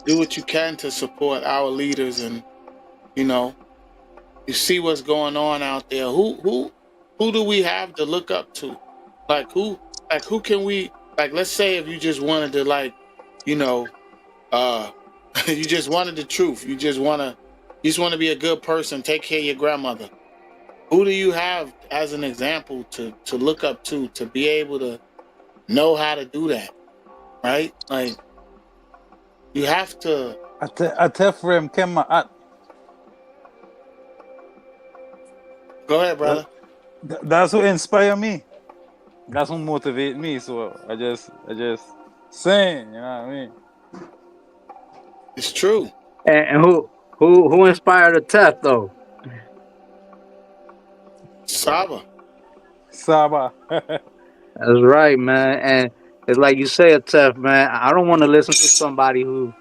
Do what you can to support our leaders, and you see what's going on out there. Who do we have to look up to? Who can we, let's say if you just wanted to, you just wanted the truth. You just want to be a good person, take care of your grandmother. Who do you have as an example to look up to be able to know how to do that? Right? You have to. I tell for him, Kemet. Go ahead, brother. That's what inspire me. That's what motivate me. So I just saying, you know what I mean? It's true. And who inspired the test though? SABA. That's right, man. And it's like you say, a tough man. I don't want to listen to somebody who's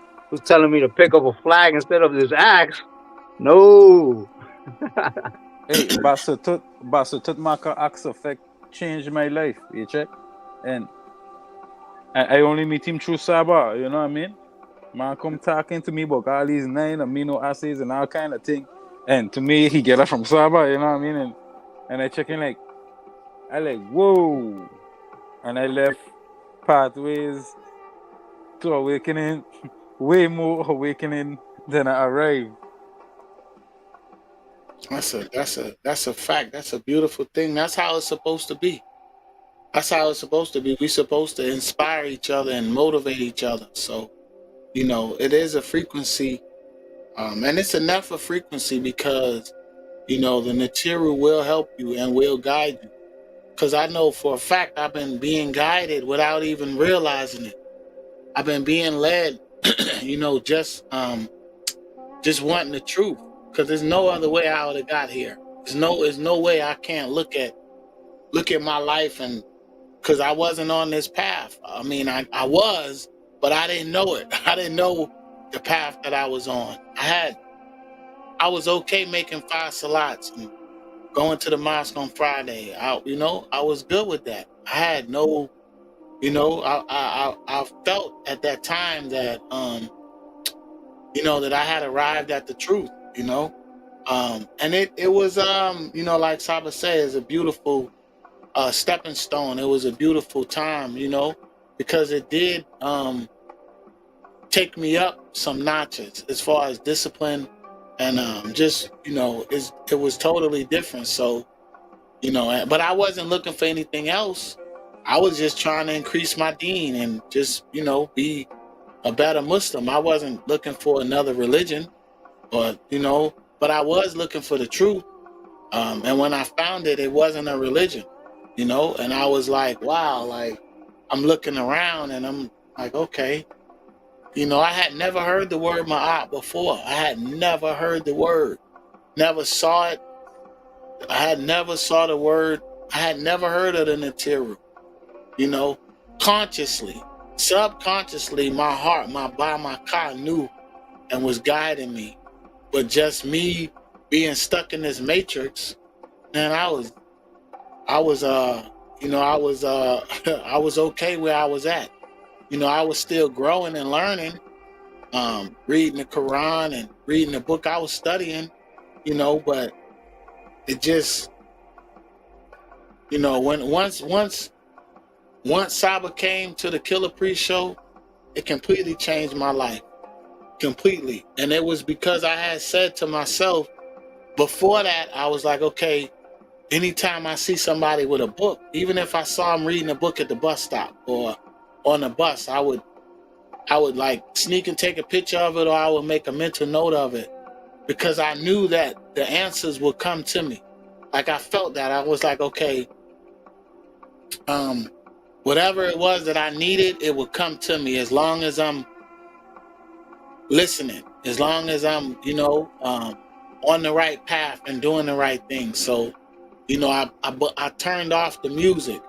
telling me to pick up a flag instead of this axe. No. Hey, but Maka axe effect changed my life, you check? And I only meet him through SABA, you know what I mean? Man come talking to me about all these 9 amino acids and all kind of thing. And to me, he get it from SABA, you know what I mean? And I check in whoa. And I left pathways to awakening, way more awakening than I arrived. That's a fact. That's a beautiful thing. That's how it's supposed to be. We're supposed to inspire each other and motivate each other. So, it is a frequency, and it's enough of frequency because, the Natiru will help you and will guide you. Because I know for a fact I've been being guided without even realizing it. I've been being led, just wanting the truth. Because there's no other way I would have got here. There's no way I can't look at my life, and because I wasn't on this path. I mean, I was, but I didn't know it. I didn't know the path that I was on. I was okay making 5 salats and going to the mosque on Friday. I was good with that. I had no, I felt at that time that, that I had arrived at the truth, and it was, like Saba said, it's a beautiful stepping stone. It was a beautiful time, because it did take me up some notches as far as discipline. And it was totally different. So, but I wasn't looking for anything else. I was just trying to increase my deen and just, be a better Muslim. I wasn't looking for another religion, but I was looking for the truth. And when I found it, it wasn't a religion, and I was like, wow, I'm looking around and I'm like, okay. I had never heard the word Ma'at before. I had never heard the word. Never saw it. I had never saw the word. I had never heard of the Natiru. Consciously, subconsciously, my heart, my Ka knew and was guiding me. But just me being stuck in this matrix, man, I was okay where I was at. I was still growing and learning, reading the Quran and reading the book I was studying, but it just, once Saba came to the Killer Priest show, it completely changed my life, completely. And it was because I had said to myself, before that, I was like, okay, anytime I see somebody with a book, even if I saw them reading a book at the bus stop or on the bus, I would sneak and take a picture of it, or I would make a mental note of it, because I knew that the answers would come to me. I felt that. I was like, okay, whatever it was that I needed, it would come to me as long as I'm listening, as long as I'm, on the right path and doing the right thing. So, you know, I turned off the music.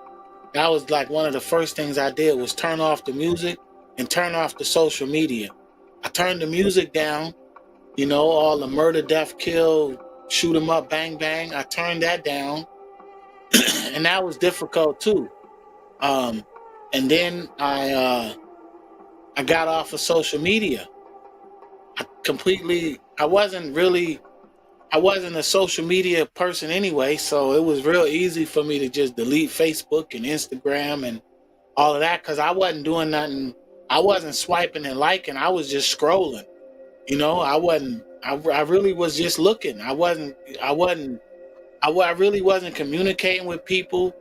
That was like one of the first things I did was turn off the music and turn off the social media. I turned the music down, you know, all the murder, death, kill, shoot 'em up, bang, bang. I turned that down. And that was difficult too. And then I got off of social media. I wasn't a social media person anyway, so it was real easy for me to just delete Facebook and Instagram and all of that because I wasn't doing nothing. I wasn't swiping and liking. I was just scrolling. You know, I really was just looking. I really wasn't communicating with people.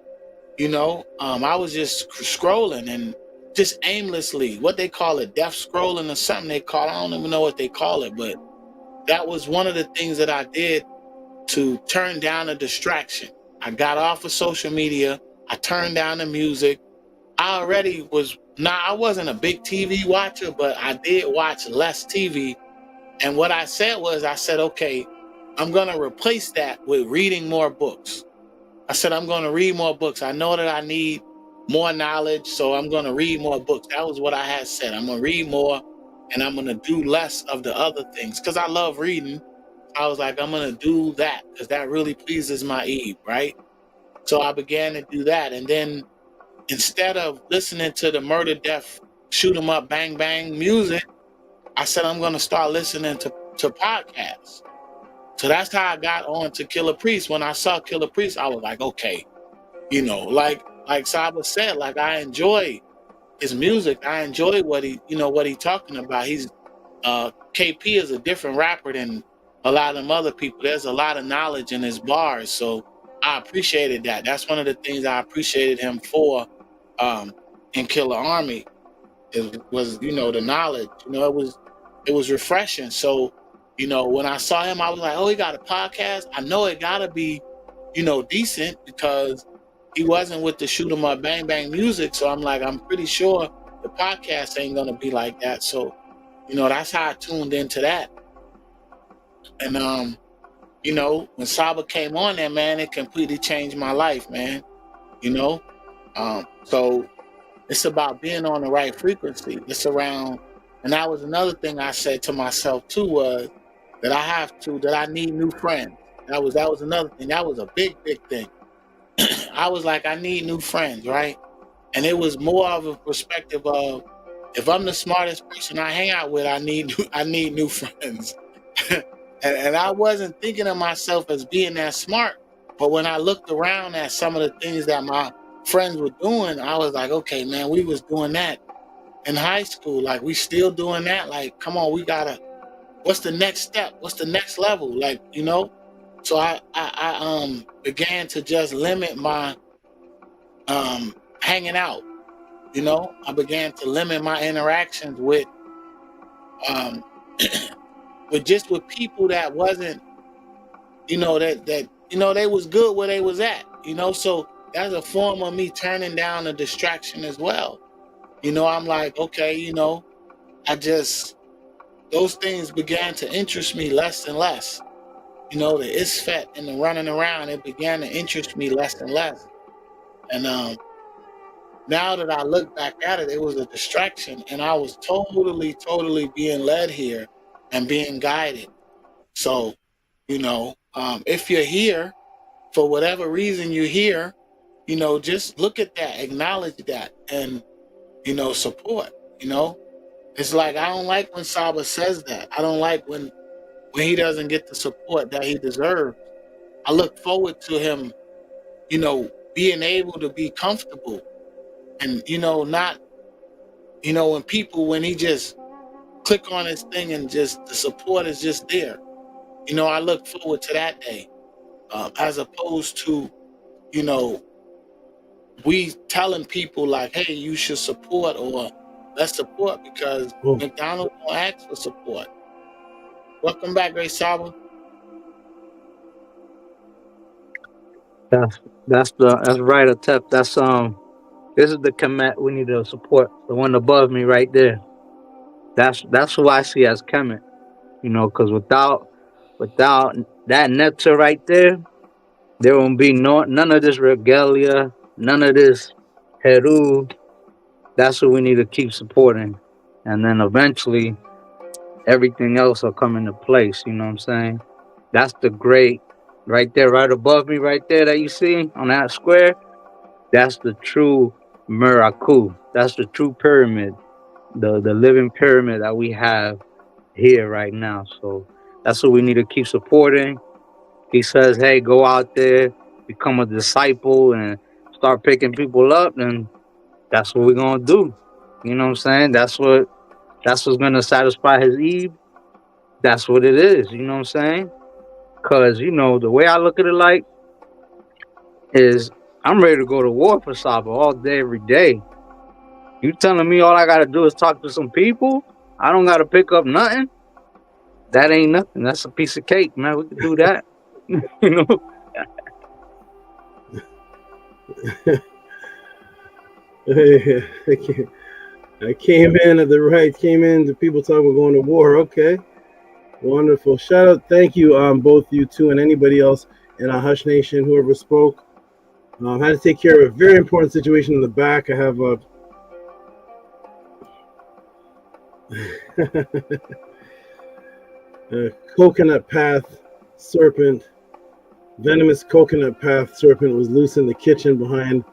You know, I was just scrolling and just aimlessly, what they call it, death scrolling or something they call it. I don't even know what they call it, but that was one of the things that I did to turn down a distraction. I got off of social media. I turned down the music. I wasn't a big TV watcher, but I did watch less TV. And what I said was, okay, I'm going to replace that with reading more books. I said, I'm going to read more books. I know that I need more knowledge, so I'm going to read more books. That was what I had said. I'm going to read more, and I'm going to do less of the other things because I love reading. I was like, I'm going to do that because that really pleases my Eve, right? So I began to do that. And then instead of listening to the murder, death, shoot 'em up, bang, bang music, I said, I'm going to start listening to podcasts. So that's how I got on to Killer Priest. When I saw Killer Priest, I was like, okay, you know, like Saba said, like I enjoy his music. I enjoy what he talking about. He's KP is a different rapper than a lot of them other people. There's a lot of knowledge in his bars. So I appreciated that. That's one of the things I appreciated him for in Killer Army was, you know, the knowledge. You know, it was refreshing. So, you know, when I saw him, I was like, oh, he got a podcast. I know it gotta be, you know, decent because he wasn't with the shoot 'em up, bang, bang music. So I'm like, I'm pretty sure the podcast ain't gonna be like that. So, you know, that's how I tuned into that. And you know, when Saba came on there, man, it completely changed my life, man. You know? So it's about being on the right frequency. It's around, and that was another thing I said to myself too, was that I need new friends. That was another thing. That was a big thing. I was like, I need new friends, right? And it was more of a perspective of, if I'm the smartest person I hang out with, I need new friends. and I wasn't thinking of myself as being that smart. But when I looked around at some of the things that my friends were doing, I was like, okay, man, we was doing that in high school. Like, we still doing that. Like, come on, what's the next step? What's the next level? Like, you know? So I began to just limit my hanging out. You know, I began to limit my interactions with with people that wasn't, you know, that you know, they was good where they was at. You know, so that's a form of me turning down a distraction as well. You know, I'm like, okay, you know, those things began to interest me less and less. You know, the isfet and the running around, it began to interest me less and less. And now that I look back at it, it was a distraction, and I was totally being led here and being guided. So, you know, if you're here, for whatever reason you're here, you know, just look at that, acknowledge that, and, you know, support. You know, it's like, I don't like when Saba says that. I don't like when he doesn't get the support that he deserves. I look forward to him, you know, being able to be comfortable and, you know, not, you know, when he just click on his thing and just the support is just there. You know, I look forward to that day, as opposed to, you know, we telling people like, hey, you should support, or let's support because McDonald's don't ask for support. Welcome back, Ray Saba. That's right, Atep. This is the Kemet we need to support. The one above me right there. That's who I see as Kemet. You know, because without Without that nectar right there won't be none of this regalia, none of this Heru. That's what we need to keep supporting. And then eventually everything else will come into place. You know what I'm saying? That's the great right there, right above me, right there that you see on that square. That's the true Miraku. That's the true pyramid, the living pyramid that we have here right now. So that's what we need to keep supporting. He says, hey, go out there, become a disciple, and start picking people up, and that's what we're gonna do. You know what I'm saying? That's what's gonna satisfy his Eve. That's what it is. You know what I'm saying? Cause the way I look at it, like, is I'm ready to go to war for Saba all day, every day. You telling me all I gotta do is talk to some people? I don't gotta pick up nothing. That ain't nothing. That's a piece of cake, man. We can do that. you know. I came in at the right. Came in to people talking about going to war. Okay, wonderful. Shout out, thank you, both you two and anybody else in our Hush Nation, whoever spoke. I had to take care of a very important situation in the back. I have a coconut path serpent, venomous coconut path serpent was loose in the kitchen behind.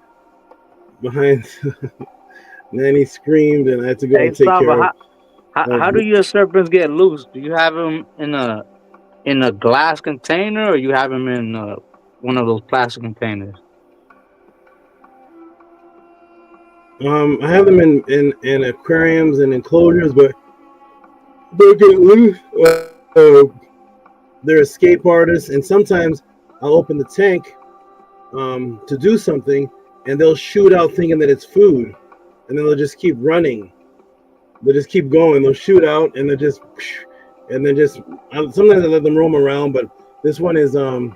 Nanny screamed, and I had to go and take care of. How do your serpents get loose? Do you have them in a glass container, or you have them in one of those plastic containers? I have them in aquariums and enclosures, but they get loose. They're escape artists, and sometimes I'll open the tank to do something, and they'll shoot out thinking that it's food, and then they'll just keep running. They'll just keep going. They'll shoot out, and sometimes I let them roam around, but this one is a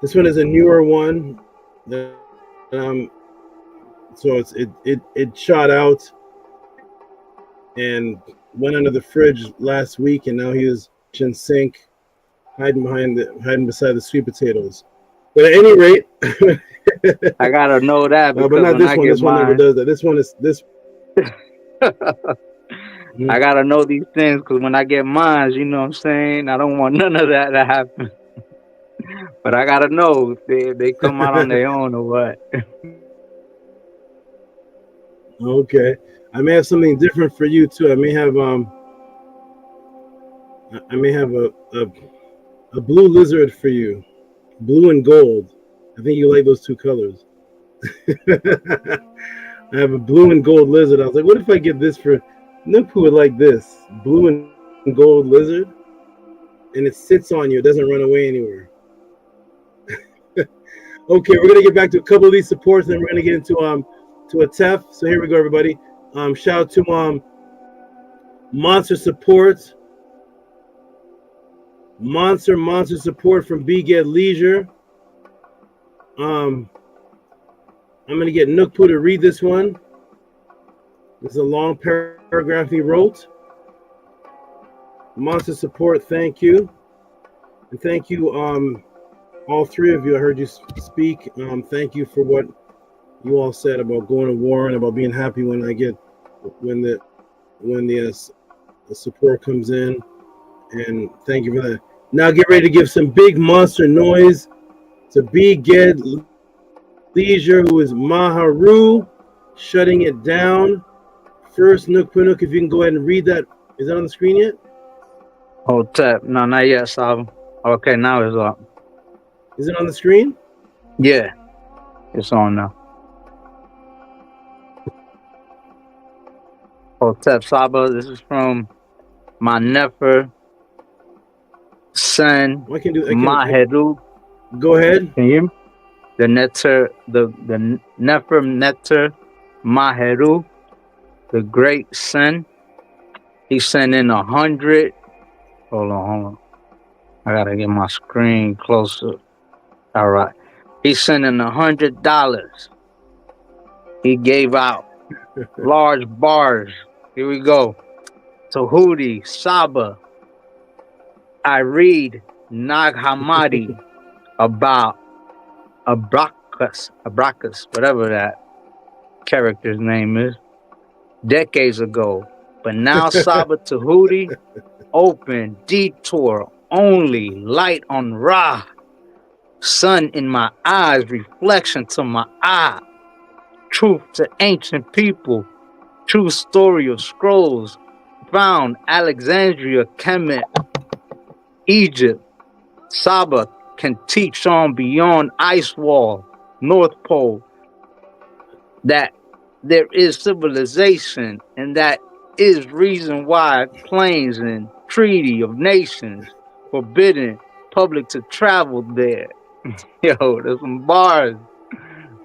newer one. So it shot out and went under the fridge last week, and now he was in sink, hiding beside the sweet potatoes. But at any rate, I gotta know that. But not this one. This one never does that. This one is this. I gotta know these things, because when I get mine, you know what I'm saying, I don't want none of that to happen. But I gotta know if they come out on their own or what. Okay, I may have something different for you too. I may have a blue lizard for you, blue and gold. I think you like those two colors. I have a blue and gold lizard. I was like, what if I get this for Nook, who would like this blue and gold lizard, and it sits on you. It doesn't run away anywhere. Okay, we're gonna get back to a couple of these supports, and then we're gonna get into to a TEF. So here we go, everybody. Shout out to Monster Support. Monster Support from B-Get Leisure. I'm gonna get Nookpoo to read this one. This is a long paragraph he wrote. Monster Support, thank you. And thank you, all three of you. I heard you speak. Thank you for what you all said about going to war and about being happy when the support comes in. And thank you for that. Now get ready to give some big monster noise to B-Get Leisure, who is Maharu, shutting it down. First, Nook, if you can go ahead and read that. Is that on the screen yet? Oh, tap. No, not yet, Sab. Okay, now it's up. Is it on the screen? Yeah, it's on now. Oh, tap, Saba. This is from my Nefer son, Maheru. Go ahead. Can you hear me? The Nefer Netter Maheru, the great son. He sent in 100. Hold on. I gotta get my screen closer. All right. He sent in $100. He gave out large bars. Here we go. Tehuti, Saba, I read Nag Hammadi about Abrasax, whatever that character's name is, decades ago. But now Saba Tehuti, open, detour, only, light on Ra. Sun in my eyes, reflection to my eye. Truth to ancient people, true story of scrolls. Found Alexandria, Kemet, Egypt. Saba can teach on beyond ice wall, North Pole, that there is civilization, and that is reason why planes and treaty of nations forbidden public to travel there. Yo, there's some bars.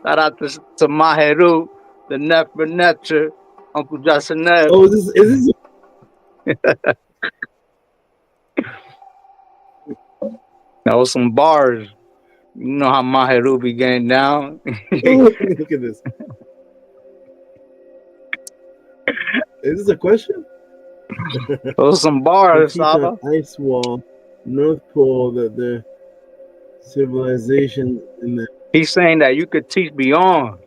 Shout out to my HERU, the Nefer Netcher, Uncle Jasaneb. Oh, is this? That was some bars. You know how my HERU be getting down. Look at this. Is this a question? Those some bars, Saba. Ice wall, North Pole, the civilization in the. He's saying that you could teach beyond.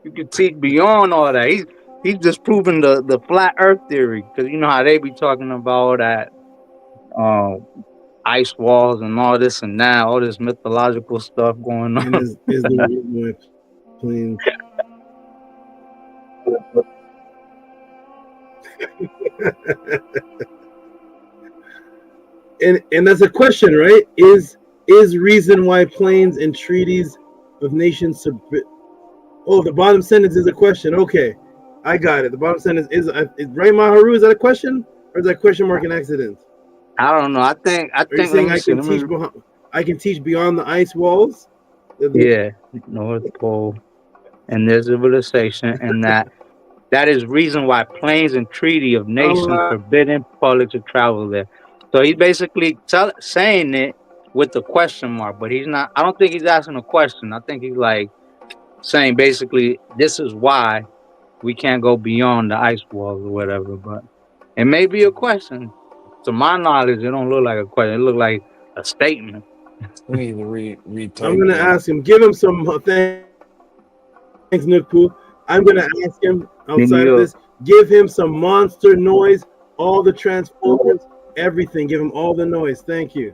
You could teach beyond all that. He's just proving the flat Earth theory, because you know how they be talking about that ice walls and all this and that, all this mythological stuff going on. And is the reason why planes. and that's a question, right? Is reason why planes and treaties of nations oh, the bottom sentence is a question. Okay, I got it. The bottom sentence is right, Maharu? Is that a question, or is that question mark an accident? I don't know. I think saying I can teach beyond the ice walls. Yeah, North Pole, and there's civilization, and that is reason why planes and treaty of nations forbidden public to travel there. So he's basically saying it with the question mark, but he's not. I don't think he's asking a question. I think he's like saying basically this is why we can't go beyond the ice walls or whatever. But it may be a question. To my knowledge, it don't look like a question. It look like a statement. We need to read. I'm gonna ask him. Give him some thanks, Nukpu. I'm gonna ask him outside of this. Give him some monster noise. All the transformers, everything. Give him all the noise. Thank you.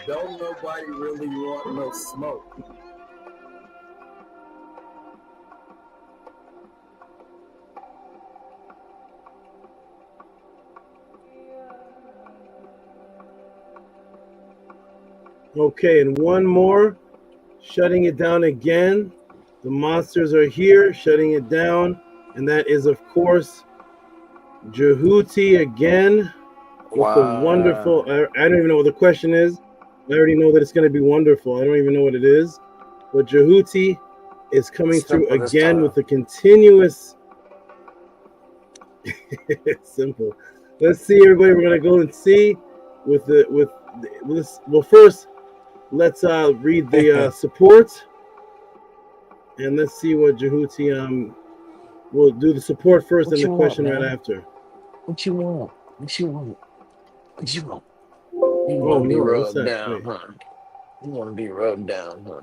Don't nobody really want no smoke. Okay, and one more. Shutting it down again. The monsters are here, shutting it down. And that is, of course, Tehuti again. With the wonderful, I don't even know what the question is. I already know that it's going to be wonderful. I don't even know what it is. But Tehuti is coming through again with a continuous. Simple. Let's see, everybody. We're going to go and see with this. Well, first, let's read the support. And let's see what Tehuti we'll do the support first and the question right after. What you want? What you want? What you want? You want to be rubbed down, huh? You want to be rubbed down, huh?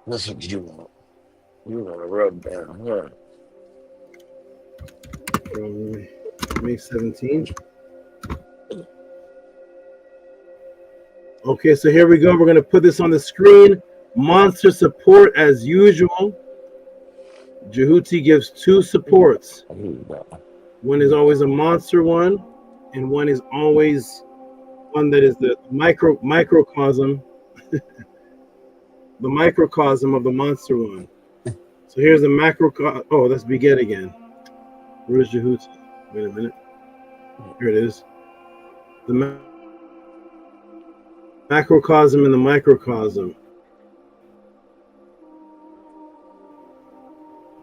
That's what you want. You want to rub down, huh? From May 17th. Okay, so here we go. We're going to put this on the screen. Monster support as usual. Tehuti gives two supports. One is always a monster one, and one is always one that is the microcosm the microcosm of the monster one. So here's the macrocosm. Oh, that's Beget again. Where's Jehuti? Wait a minute. Here it is. The macrocosm and the microcosm.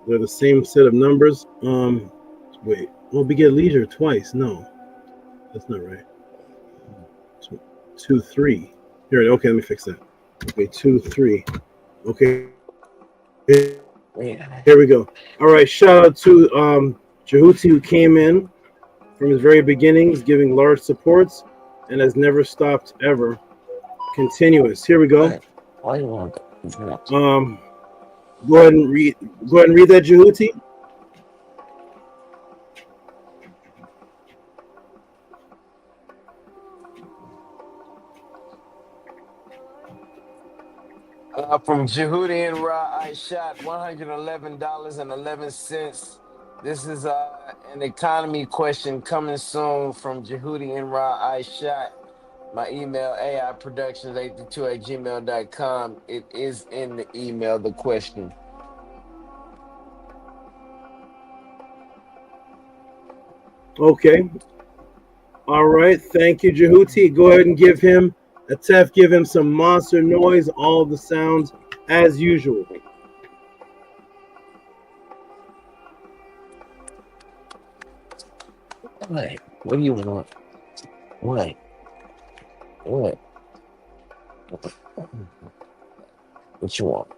They're the same set of numbers. Wait. Well, Beget leisure twice. No, that's not right. 2, 3. Here. Okay, let me fix that. Okay, 2, 3. Okay. Here we go. All right. Shout out to Jehuti, who came in from his very beginnings, giving large supports, and has never stopped ever. Continuous. Here we go. Why you want Go ahead and read. Go ahead and read that, Jehuti. From Jehuti and Ra, I shot $111.11. This is an economy question coming soon from Jehuti and Ra, I shot. My email, aiproductions82@gmail.com. It is in the email, the question. Okay. All right. Thank you, Jehuti. Go ahead and give him a Tef. Give him some monster noise. All the sounds as usual. What? What do you want? What? What? What you want?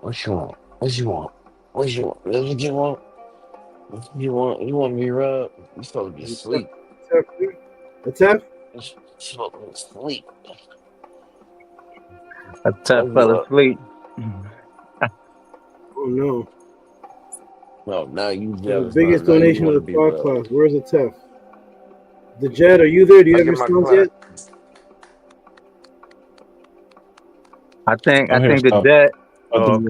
What you want? What you want? What you want? That's what you want? What you want? You want me to rub? You supposed to be asleep. A Tef? You supposed to be asleep. A Tef fell asleep. Oh no. No, now you The jealous. biggest now you donation wanna of the be thought rubbed. class. Where's the Tef? The Jet, are you there? Do you have your my sounds class. yet? I think I'm here, the stop. debt. What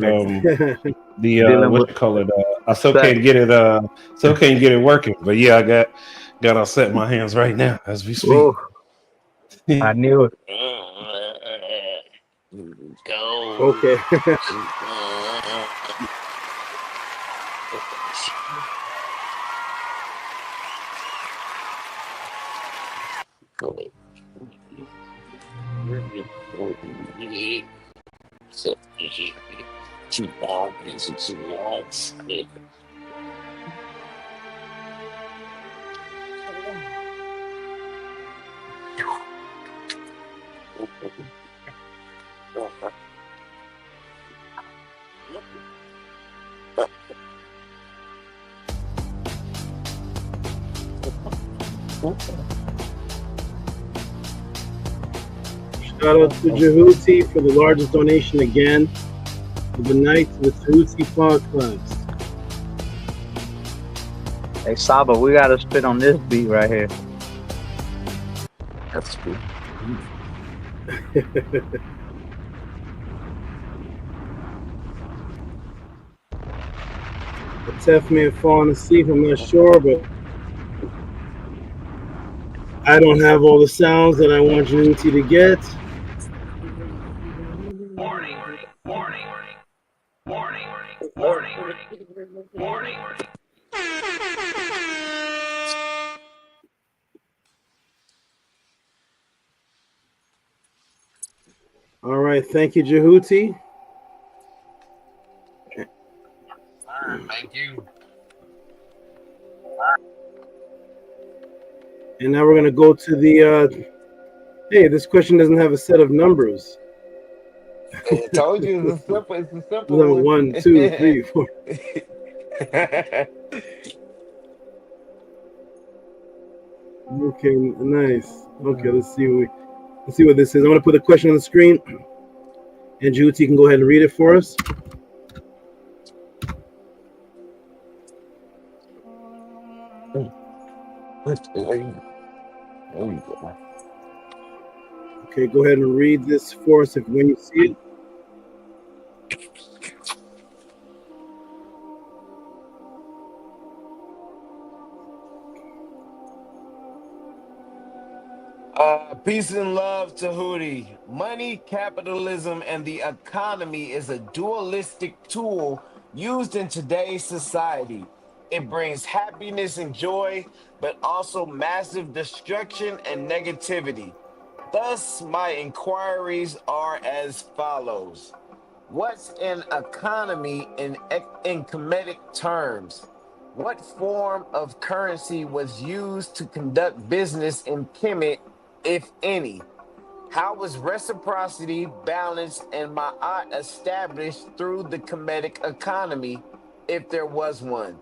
you call it? I still can't get it. Still can't get it working. But yeah, I got all set in my hands right now as we speak. Oh, I knew it. Go. Okay. Shout out to Jehuti for the largest donation again of the night to the Tehuti podcast. Hey, Saba, we got to spit on this beat right here. That's good. The Tef may have fallen asleep, I'm not sure, but I don't have all the sounds that I want Jehuti to get. Warning, warning, warning, warning, warning. All right, thank you, Jehuti. Thank you. And now we're going to go to the, hey, this question doesn't have a set of numbers. I told you it's a simple Number one. 1, 2, 3, 4. Okay, nice. Okay, let's see what this is. I'm going to put the question on the screen, and Jehuti can go ahead and read it for us. Okay, go ahead and read this for us when you see it. Peace and love, Tehuti. Money, capitalism, and the economy is a dualistic tool used in today's society. It brings happiness and joy, but also massive destruction and negativity. Thus, my inquiries are as follows. What's an economy in Kemetic terms? What form of currency was used to conduct business in Kemet, if any? How was reciprocity, balance, and ma'at established through the Kemetic economy, if there was one?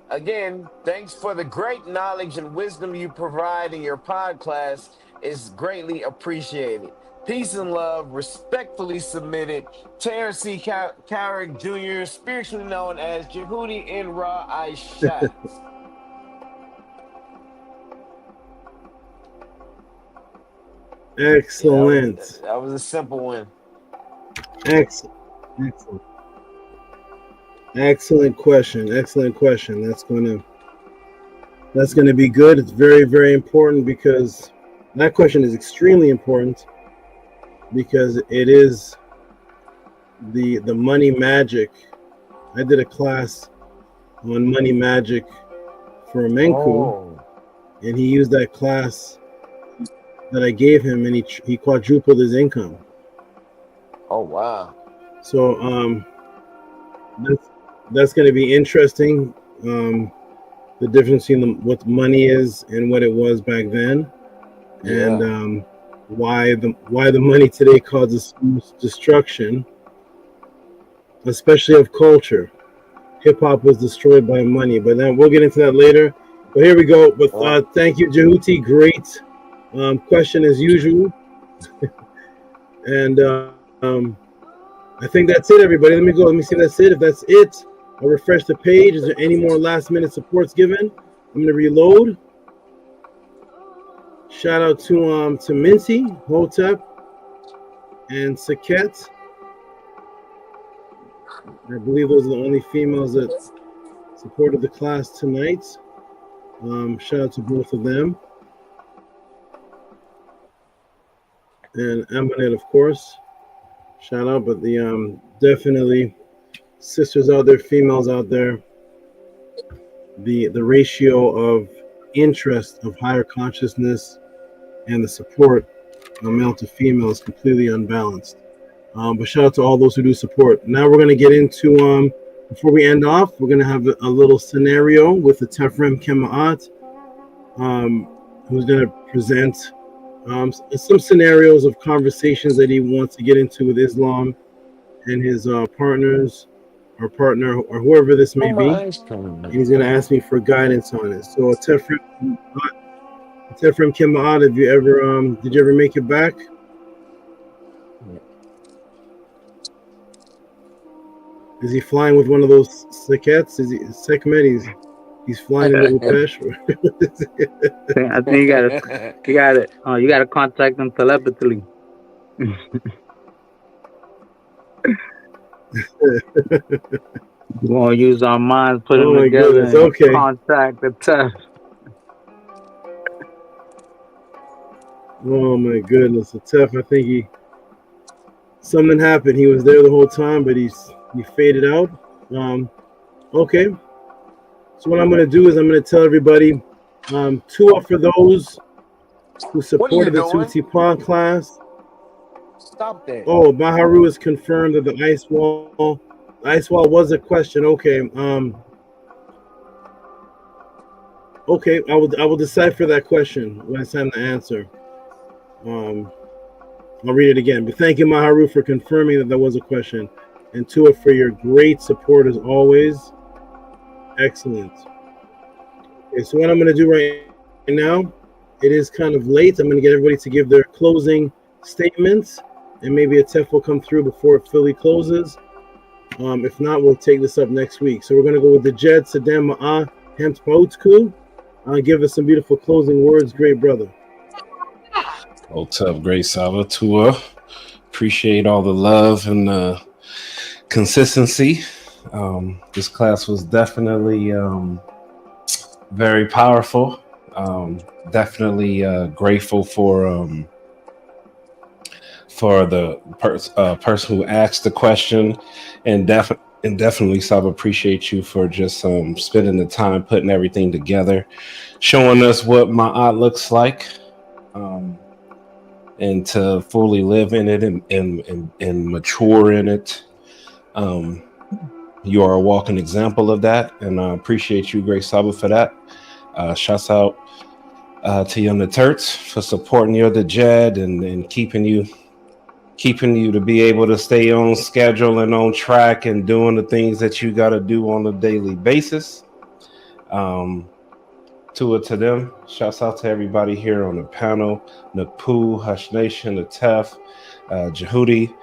Again, thanks for the great knowledge and wisdom you provide in your podcast. It's greatly appreciated. Peace and love, respectfully submitted, Terrence C. Carrick Jr., spiritually known as Jehudi N. Ra Aisha. Excellent. That was a simple one. Excellent. Excellent. Excellent question. Excellent question. That's gonna be good. It's very, very important because that question is extremely important because it is the money magic. I did a class on money magic for Menku, and he used that class that I gave him, and he quadrupled his income. Oh wow! So that's going to be interesting. The difference in what money is and what it was back then, and why the money today causes destruction, especially of culture. Hip hop was destroyed by money, but then we'll get into that later. But here we go. But thank you, Jehuti. Great question as usual. And I think that's it, everybody. Let me go. Let me see. That's it. If that's it, I'll refresh the page. Is there any more last minute supports given? I'm going to reload. Shout out to Minty, Hotep, and Saket. I believe those are the only females that supported the class tonight. Shout out to both of them. And Amanet, of course. Shout out, but the definitely sisters out there, females out there. The ratio of interest of higher consciousness and the support male to female is completely unbalanced. But shout out to all those who do support. Now we're going to get into, before we end off, we're going to have a little scenario with the Tefrem Kema'at, who's going to present some scenarios of conversations that he wants to get into with Islam and his partners or partner or whoever this may be. And he's going to ask me for guidance on it. So Tefrem Kema'at, have you ever did you ever make it back? Is he flying with one of those Sekets? Is he Sekmet? He's flying with Upesh? I think you got it. You got to contact them telepathically. We're gonna use our minds, put them together, and contact the test. Oh my goodness, the Tef. I think something happened. He was there the whole time, but he faded out. Okay. So what I'm going to do is I'm going to tell everybody, two up for those who supported the Tehuti Pawn class. Stop there. Oh, Baharu has confirmed that the ice wall was a question. Okay. Okay, I will decipher that question when it's time to answer. I'll read it again. But thank you, Maharu, for confirming that was a question. And Tua, for your great support as always. Excellent. Okay, so what I'm going to do right now, it is kind of late. I'm going to get everybody to give their closing statements, and maybe a TEF will come through before it fully closes. If not, we'll take this up next week. So we're going to go with the Jed Sadem Ma'a Hemt Pautku. Give us some beautiful closing words, great brother. What's up, great Saba Tua? Appreciate all the love and consistency. This class was definitely very powerful. Definitely grateful for the person who asked the question, and definitely Sab, appreciate you for just spending the time putting everything together, showing us what Ma'at looks like, and to fully live in it and mature in it. You are a walking example of that, and I appreciate you, Great Saba, for that. Shouts out to you on the Turks for supporting you, the Jed, and keeping you to be able to stay on schedule and on track and doing the things that you got to do on a daily basis. To them, shouts out to everybody here on the panel, Nakpu, Hush Nation, the Tef, Tehuti.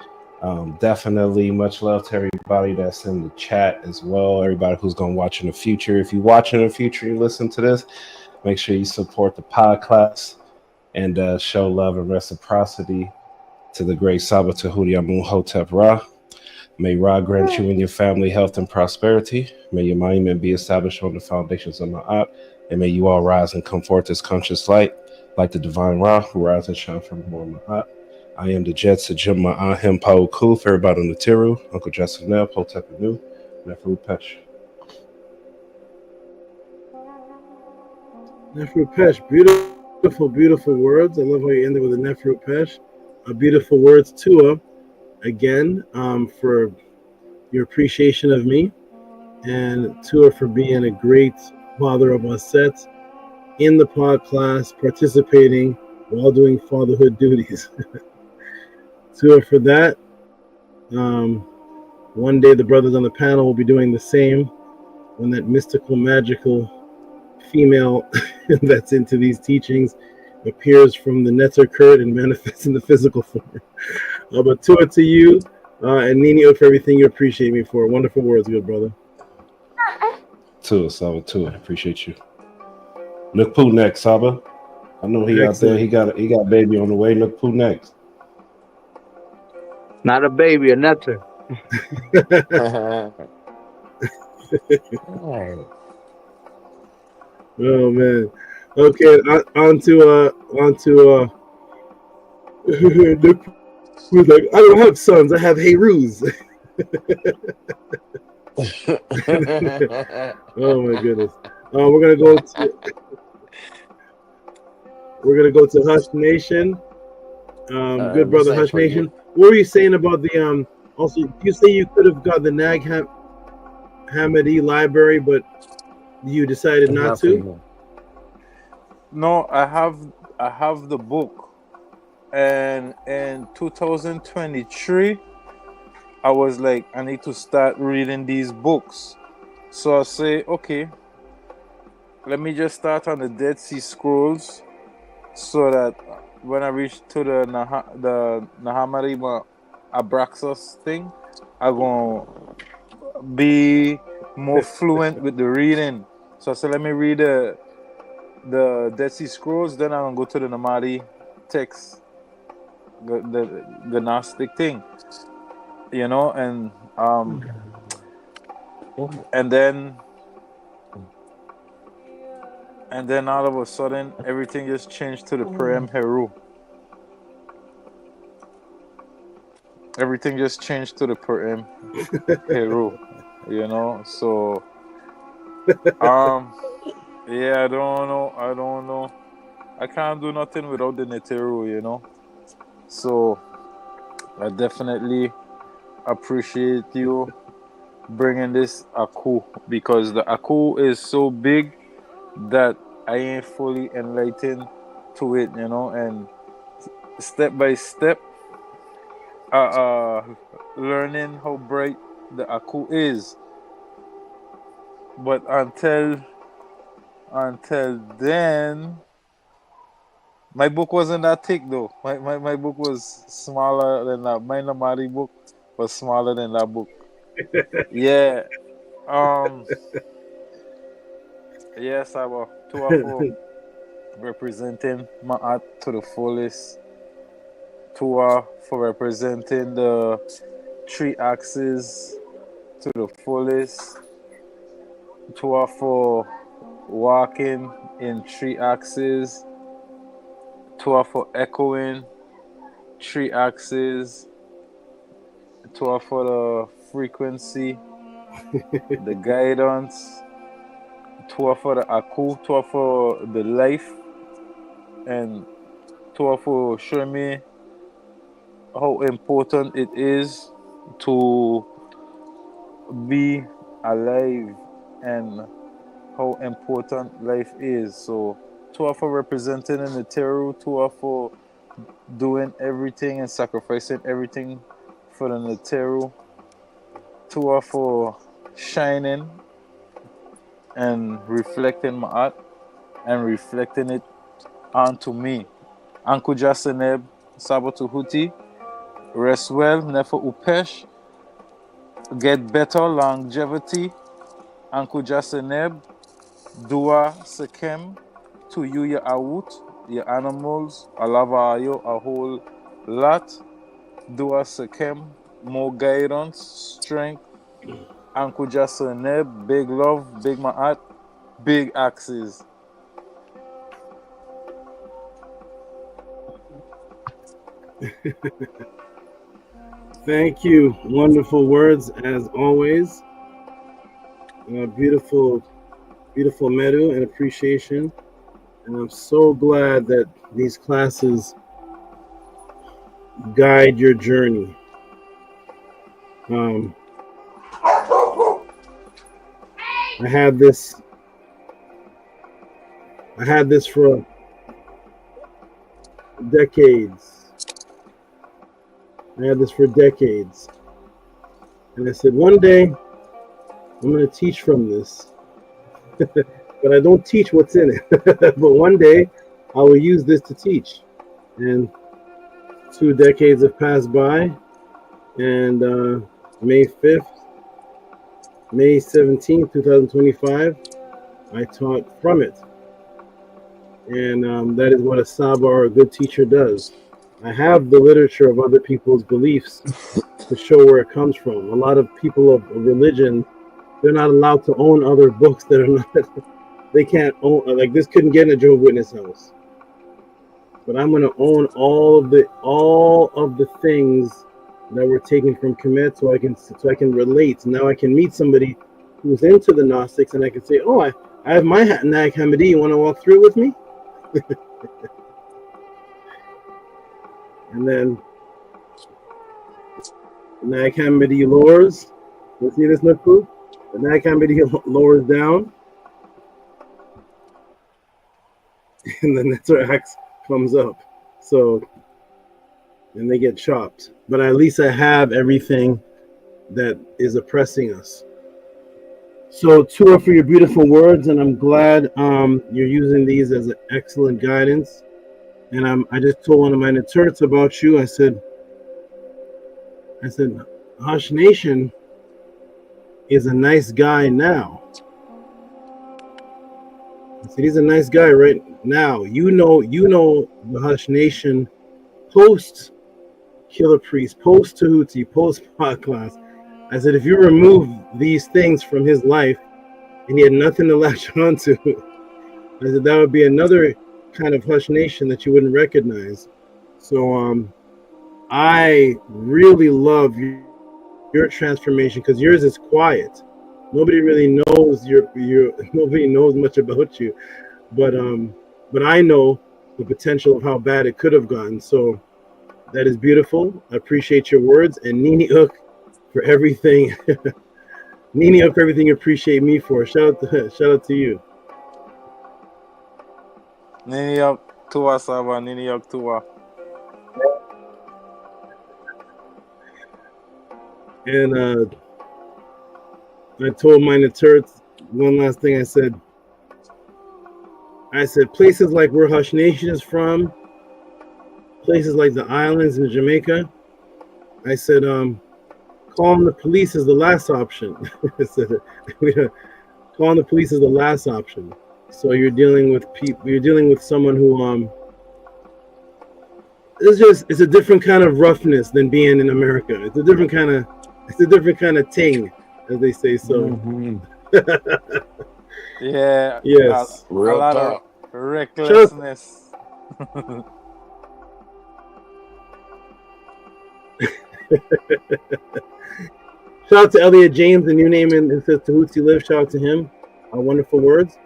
Definitely much love to everybody that's in the chat as well, everybody who's going to watch in the future. If you watch in the future, you listen to this, make sure you support the podcast and show love and reciprocity to the great Saba Tehuti Amun Hotep Ra. May Ra grant you and your family health and prosperity. May your monument be established on the foundations of Ma'at, and may you all rise and come forth as conscious light, like the divine Ra, who rise and shine from among Ma'at. I am the Jet Sajim Ma'ahim Pau Kuf, everybody on the Tiru, Uncle Justin Neb, Hotep Anu, Nefru Pesh. Nefru Pesh, beautiful, beautiful words. I love how you ended with a Nefru Pesh. Beautiful words, Tua, again, for your appreciation of me, and Tua for being a great father of us sets in the pod class, participating while doing fatherhood duties. Tua for that. One day the brothers on the panel will be doing the same when that mystical, magical female that's into these teachings appears from the Netzer Kurt and manifests in the physical form. But Tua to you, and Nini for everything you appreciate me for. Wonderful words, good brother. Tua, Saba, Tua, appreciate you. Look Pooh next, Saba. I know he Excellent. out there. He got baby on the way. Look Pooh next. Not a baby, a netter. Oh man. Okay, on to who's like, I don't have sons, I have HERUs. Oh my goodness. We're gonna go to Hush Nation. Good brother Hush Nation. What were you saying about the also you say you could have got the Nag Hammadi library, but you decided not to? No, I have the book, and in 2023 I was like, I need to start reading these books. So I say, okay, let me just start on the Dead Sea Scrolls, so that when I reach to the Nag Hammadi Abrasax thing, I'm gonna be more fluent with the reading. So I said, let me read the Dead Sea Scrolls, then I'm gonna go to the Hammadi text, the Gnostic thing, you know, and then all of a sudden everything just changed to the Prem Heru. Everything just changed to the Prem Heru, you know. So yeah, I don't know. I can't do nothing without the Neteru, you know. So I definitely appreciate you bringing this Aku, because the Aku is so big that I ain't fully enlightened to it, you know, and step by step learning how bright the Aku is. But until then, my book wasn't that thick though. My book was smaller than that. My Hammadi book was smaller than that book. Yeah. Yes, I will. 2 representing Ma'at to the fullest. 2 for representing the 3 axes to the fullest. 2 for walking in 3 axes, 2 for echoing, 3 axes, 2 for the frequency, the guidance, 2 for the aku, 2 for the life, and 2 for showing me how important it is to be alive and how important life is. So 2 for representing in the Teru, 2 for doing everything and sacrificing everything for the Neteru, 2 for shining and reflecting my art and reflecting it onto me. Anku Jaseneb, Sabatu Huti, rest well, never upesh, get better, longevity. Anku Jaseneb, Dua Sekem, to you, your awut, your animals, alava ayo a whole lot. Dua Sekem, more guidance, strength. Anku Jaseneb, big love, big ma'at, big axes. Thank you. Wonderful words as always. Beautiful, beautiful medu and appreciation. And I'm so glad that these classes guide your journey. I had this for decades. I had this for decades. And I said, one day I'm going to teach from this. But I don't teach what's in it. But one day I will use this to teach. And 2 decades have passed by. And May 5th, May 17th, 2025, I taught from it. And that is what a SABA or a good teacher does. I have the literature of other people's beliefs to show where it comes from. A lot of people of religion, they're not allowed to own other books that are not, they can't own, like this couldn't get in a Jehovah's Witness house. But I'm going to own all of the things that were taken from Kemet so I can relate. Now I can meet somebody who's into the Gnostics and I can say, oh, I have my Nag Hammadi, you want to walk through with me? And then Nag Hammadi lowers. You see this, Nuku? The Nag Hammadi lowers down. And the Netzer axe comes up. So, and they get chopped. But at least I have everything that is oppressing us. So, Tua, for your beautiful words, and I'm glad you're using these as an excellent guidance. And I just told one of my Neturts about you. I said, Hush Nation is a nice guy now. I said, he's a nice guy right now. You know the Hush Nation post Killer Priest, post Tehuti, post Pot Class. I said, if you remove these things from his life and he had nothing to latch onto, I said, that would be another kind of Hush Nation that you wouldn't recognize. So I really love your transformation because yours is quiet. Nobody really knows nobody knows much about you, but I know the potential of how bad it could have gone. So that is beautiful. I appreciate your words, and Nini Uk for everything. Nini Uk for everything you appreciate me for. Shout out to you. Nini Uk Tua Saba, Nini Uk Tua. And I told my Neturts one last thing. I said places like where Hush Nation is from, places like the islands in Jamaica, I said calling the police is the last option. I said calling the police is the last option. So you're dealing with people. You're dealing with someone who it's a different kind of roughness than being in America. It's a different kind of thing, as they say. So Yeah, Yes. a lot of Shout recklessness. out to Elliot James, the new name, and it says Tehuti Live. Shout out to him. Wonderful words.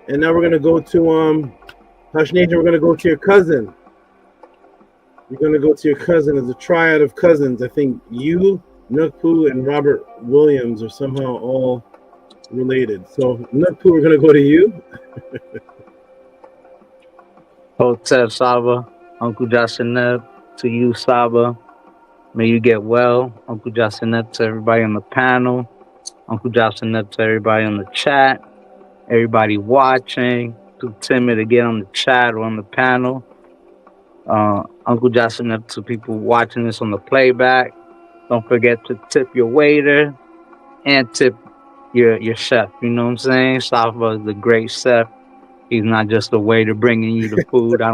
And now we're gonna go to Hush Nation. We're gonna go to your cousin. You're gonna go to your cousin. It's a triad of cousins. I think you, Nukpu, and Robert Williams are somehow all related. So Nukpu, we're gonna go to you. Hotep Saba, Uncle Jasaneb, to you, Saba. May you get well. Uncle Jasaneb to everybody on the panel. Uncle Jasaneb to everybody on the chat. Everybody watching. Too timid to get on the chat or on the panel. Uncle Jasaneb to people watching this on the playback. Don't forget to tip your waiter and tip your chef. You know what I'm saying? Saba is the great chef. He's not just a waiter bringing you the food. I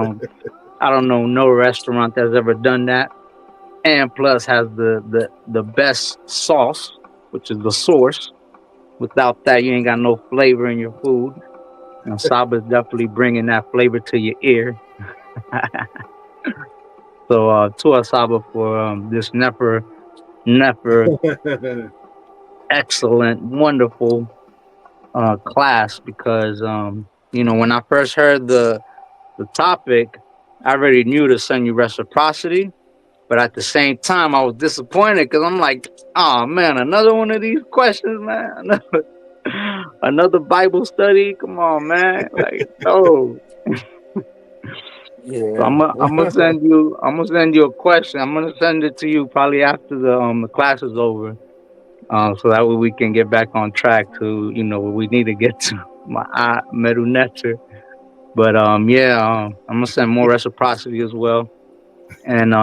don't know no restaurant that's ever done that. And plus has the best sauce, which is the source. Without that, you ain't got no flavor in your food. And Saba's definitely bringing that flavor to your ear. So to us, Saba, for this never excellent, wonderful class, because when I first heard the topic, I already knew to send you reciprocity, but at the same time I was disappointed because I'm like, oh man, another one of these questions, man. Another Bible study, come on, man. Like, no. Yeah. So I'm gonna send you a question. I'm gonna send it to you probably after the class is over. So that way we can get back on track to, where we need to get to, my Meru Nectar. But I'm gonna send more reciprocity as well. And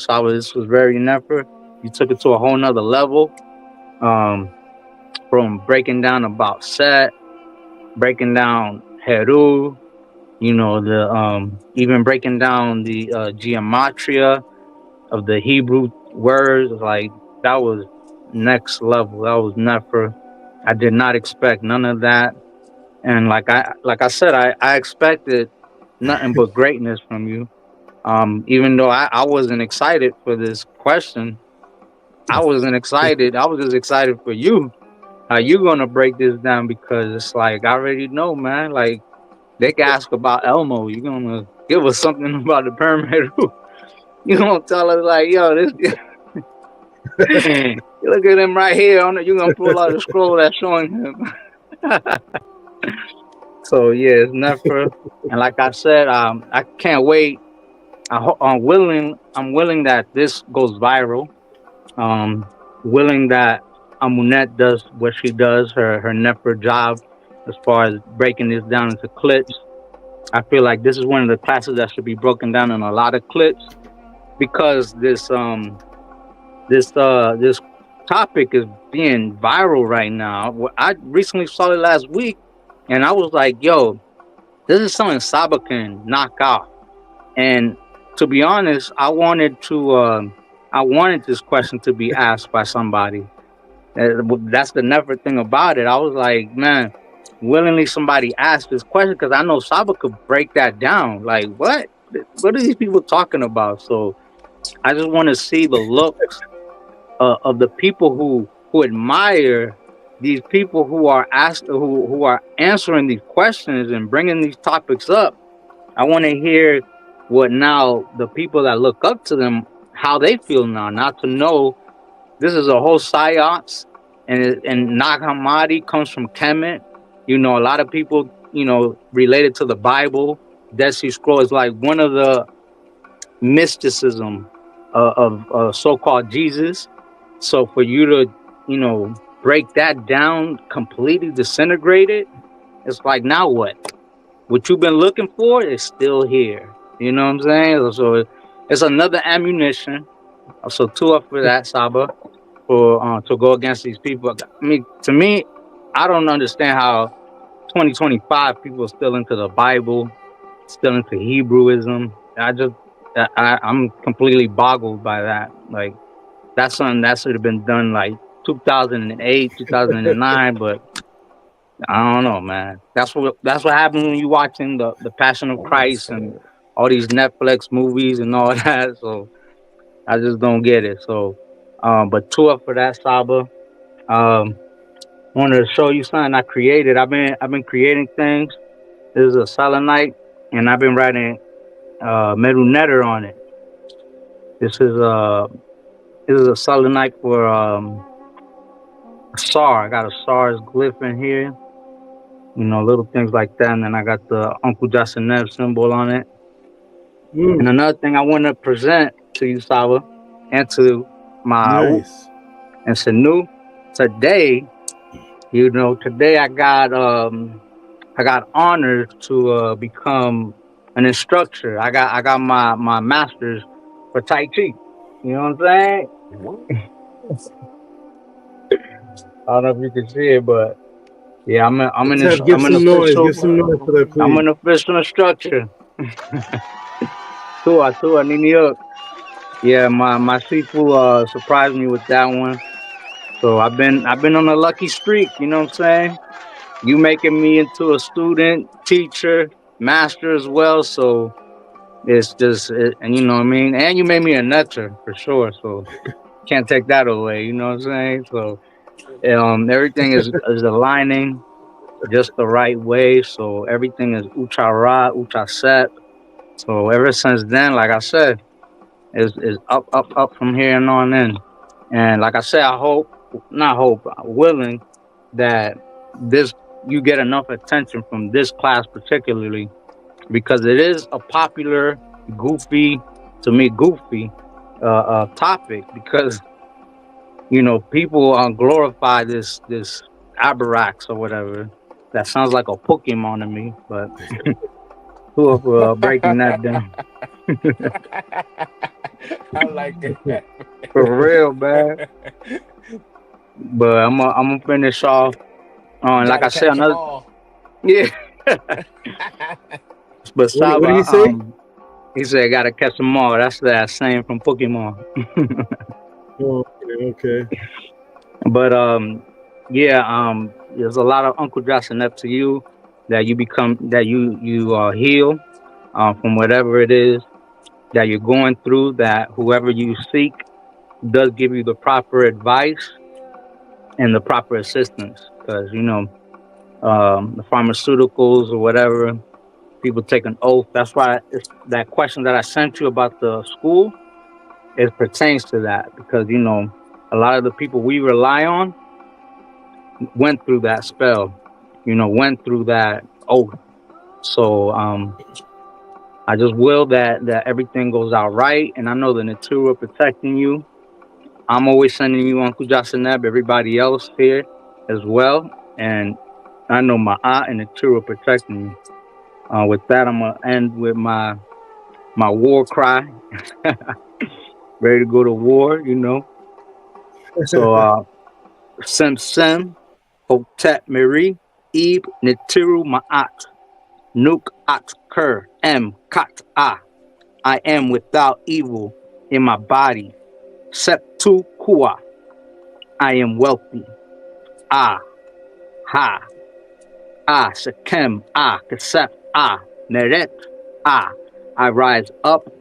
Saba, this was very never. You took it to a whole nother level. From breaking down about Set, breaking down Heru, even breaking down the gematria of the Hebrew words. Like, that was next level. That was never. I did not expect none of that. And like I said, I expected nothing but greatness from you. Even though I wasn't excited for this question, I wasn't excited. I was just excited for you. How you gonna break this down? Because it's like, I already know, man. Like, they can ask about Elmo. You're gonna give us something about the pyramid. You gonna tell us like, yo, this. Look at him right here. You're gonna pull out a scroll that's showing him. So yeah, it's never. And like I said, I can't wait. I'm willing that this goes viral. Willing that Amunet does what she does, her never job, as far as breaking this down into clips. I feel like this is one of the classes that should be broken down in a lot of clips, because this topic is being viral right now. I recently saw it last week, and I was like, yo, this is something Saba can knock out. And to be honest, I wanted this question to be asked by somebody. That's the never thing about it. I was like, man, willingly somebody asked this question, because I know Saba could break that down. Like, what are these people talking about? So I just want to see the looks of the people who admire these people who are who are answering these questions and bringing these topics up. I want to hear what now the people that look up to them, how they feel now. Not to know this is a whole psyops, and Nag Hammadi comes from Kemet. A lot of people, related to the Bible. Dead Sea Scroll is like one of the mysticism of so-called Jesus. So for you to, break that down, completely disintegrate it, it's like, now what? What you've been looking for is still here. You know what I'm saying? So it's another ammunition. So two up for that, Saba, for to go against these people. I mean, to me, I don't understand how 2025 people are still into the Bible, still into Hebrewism. I'm completely boggled by that. Like, that's something that should have been done like 2008, 2009, but I don't know, man. That's what happens when you watching the Passion of Christ and all these Netflix movies and all that. So I just don't get it. So, but two up for that, Saba. Wanted to show you something I created. I've been creating things. This is a selenite, and I've been writing metal netter on it. This is a selenite for a SAR. I got a SAR's glyph in here. Little things like that. And then I got the Uncle Jasanev symbol on it. And another thing I want to present to you, Saba, and to my Nice. and Sanu, today, today I got honored to become an instructor. I got my master's for Tai Chi. You know what I'm saying? I don't know if you can see it, but yeah, I'm an Give some noise. Give some noise for that, please. I'm an official instructor. Tua, Nini Hook. Yeah, my Sifu surprised me with that one. So I've been on a lucky streak, you know what I'm saying? You making me into a student, teacher, master as well, so it's just and you know what I mean? And you made me a netter for sure, so can't take that away, you know what I'm saying? So everything is aligning just the right way, so everything is Uchara, Uchaset. So ever since then, like I said, is up from here and on in. And like I said, willing that you get enough attention from this class particularly, because it is a popular, goofy topic, because people glorify this Abrasax or whatever. That sounds like a Pokemon to me, but who for breaking that down. I like it. For real, man. But I'm gonna finish off on, like I said, another. Yeah. But Saba, what did he say? He said, "Gotta catch them all." That's that saying from Pokemon. Okay. But there's a lot of Uncle Johnson up to you that you heal from whatever it is that you're going through. That whoever you seek does give you the proper advice and the proper assistance, because the pharmaceuticals or whatever, people take an oath. That's why that question that I sent you about the school, it pertains to that, because a lot of the people we rely on went through that spell, went through that oath. So I just will that everything goes out right, and I know the Natura protecting you. I'm always sending you Uncle Jasaneb, everybody else here as well, and I know my aunt and Natura protecting you. With that, I'm gonna end with my war cry. Ready to go to war, So Sem Hotet Meri Ib Nitiru Ma'at Nuk At Kur M Kat A. I am without evil in my body. Septu Kua. I am wealthy. Ah Ha Ah Sekem Ah Kasep Ah Meret Ah. I rise up,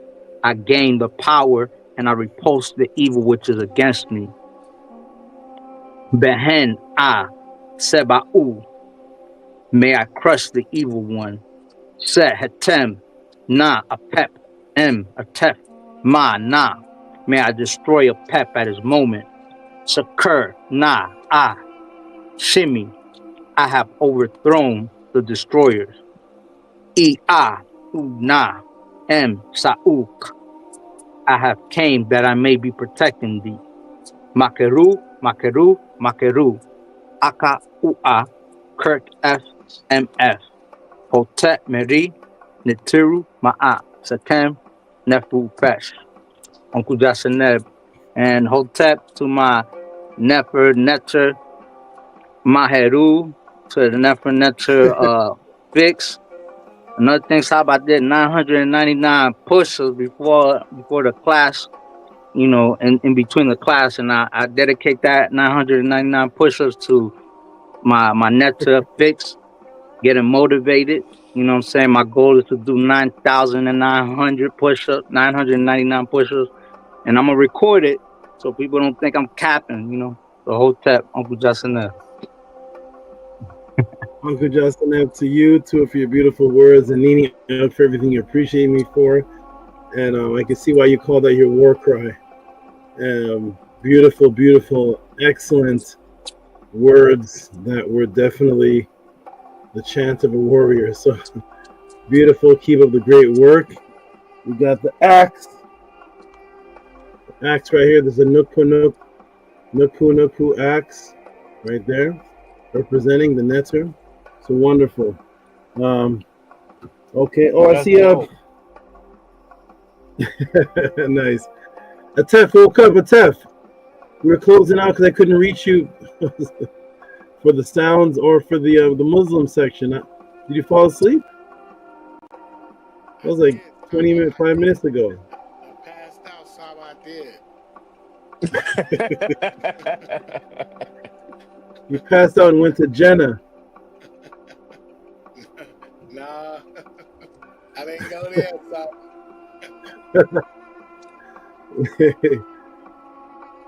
I gain the power, and I repulse the evil which is against me. Behen Ah Seba'u. May I crush the evil one. Se Hetem Na Apep M Atef Ma Na. May I destroy a pep at his moment. Sakur Na Ah Shimi. I have overthrown the destroyers. E Ah U Na M Sauk. I have came that I may be protecting thee. Makeru, Makeru, Makeru. Aka Ua Kirk F M F. Hotet Meri Nitiru Ma'a Satem Nefu Fesh. Uncle Jasaneb. And Hotep to my Nefer Netzer Maheru, to the Nefer Netzer Fix. Another thing, Saba, I did 999 push-ups before the class, in between the class, and I dedicate that 999 push-ups to my nectar fixed, getting motivated. You know what I'm saying? My goal is to do 9,900 push-ups, 999 push-ups, and I'm gonna record it so people don't think I'm capping. You know, the whole tap, Uncle Justin there. Uncle Justin, up to you too for your beautiful words, and Nini, for everything you appreciate me for. And I can see why you call that your war cry. Beautiful, beautiful, excellent words that were definitely the chant of a warrior. So beautiful. Keep up the great work. We got the axe. Axe right here. There's a Nupu axe right there, representing the netter. So wonderful. Okay. Oh, I see. Nice. Atef woke up. Atef, we were closing out because I couldn't reach you for the sounds or for the Muslim section. Did you fall asleep? That was like 5 minutes ago. I passed out, Saba, I did. You passed out and went to Jenna. Nah, I didn't go there, Saba.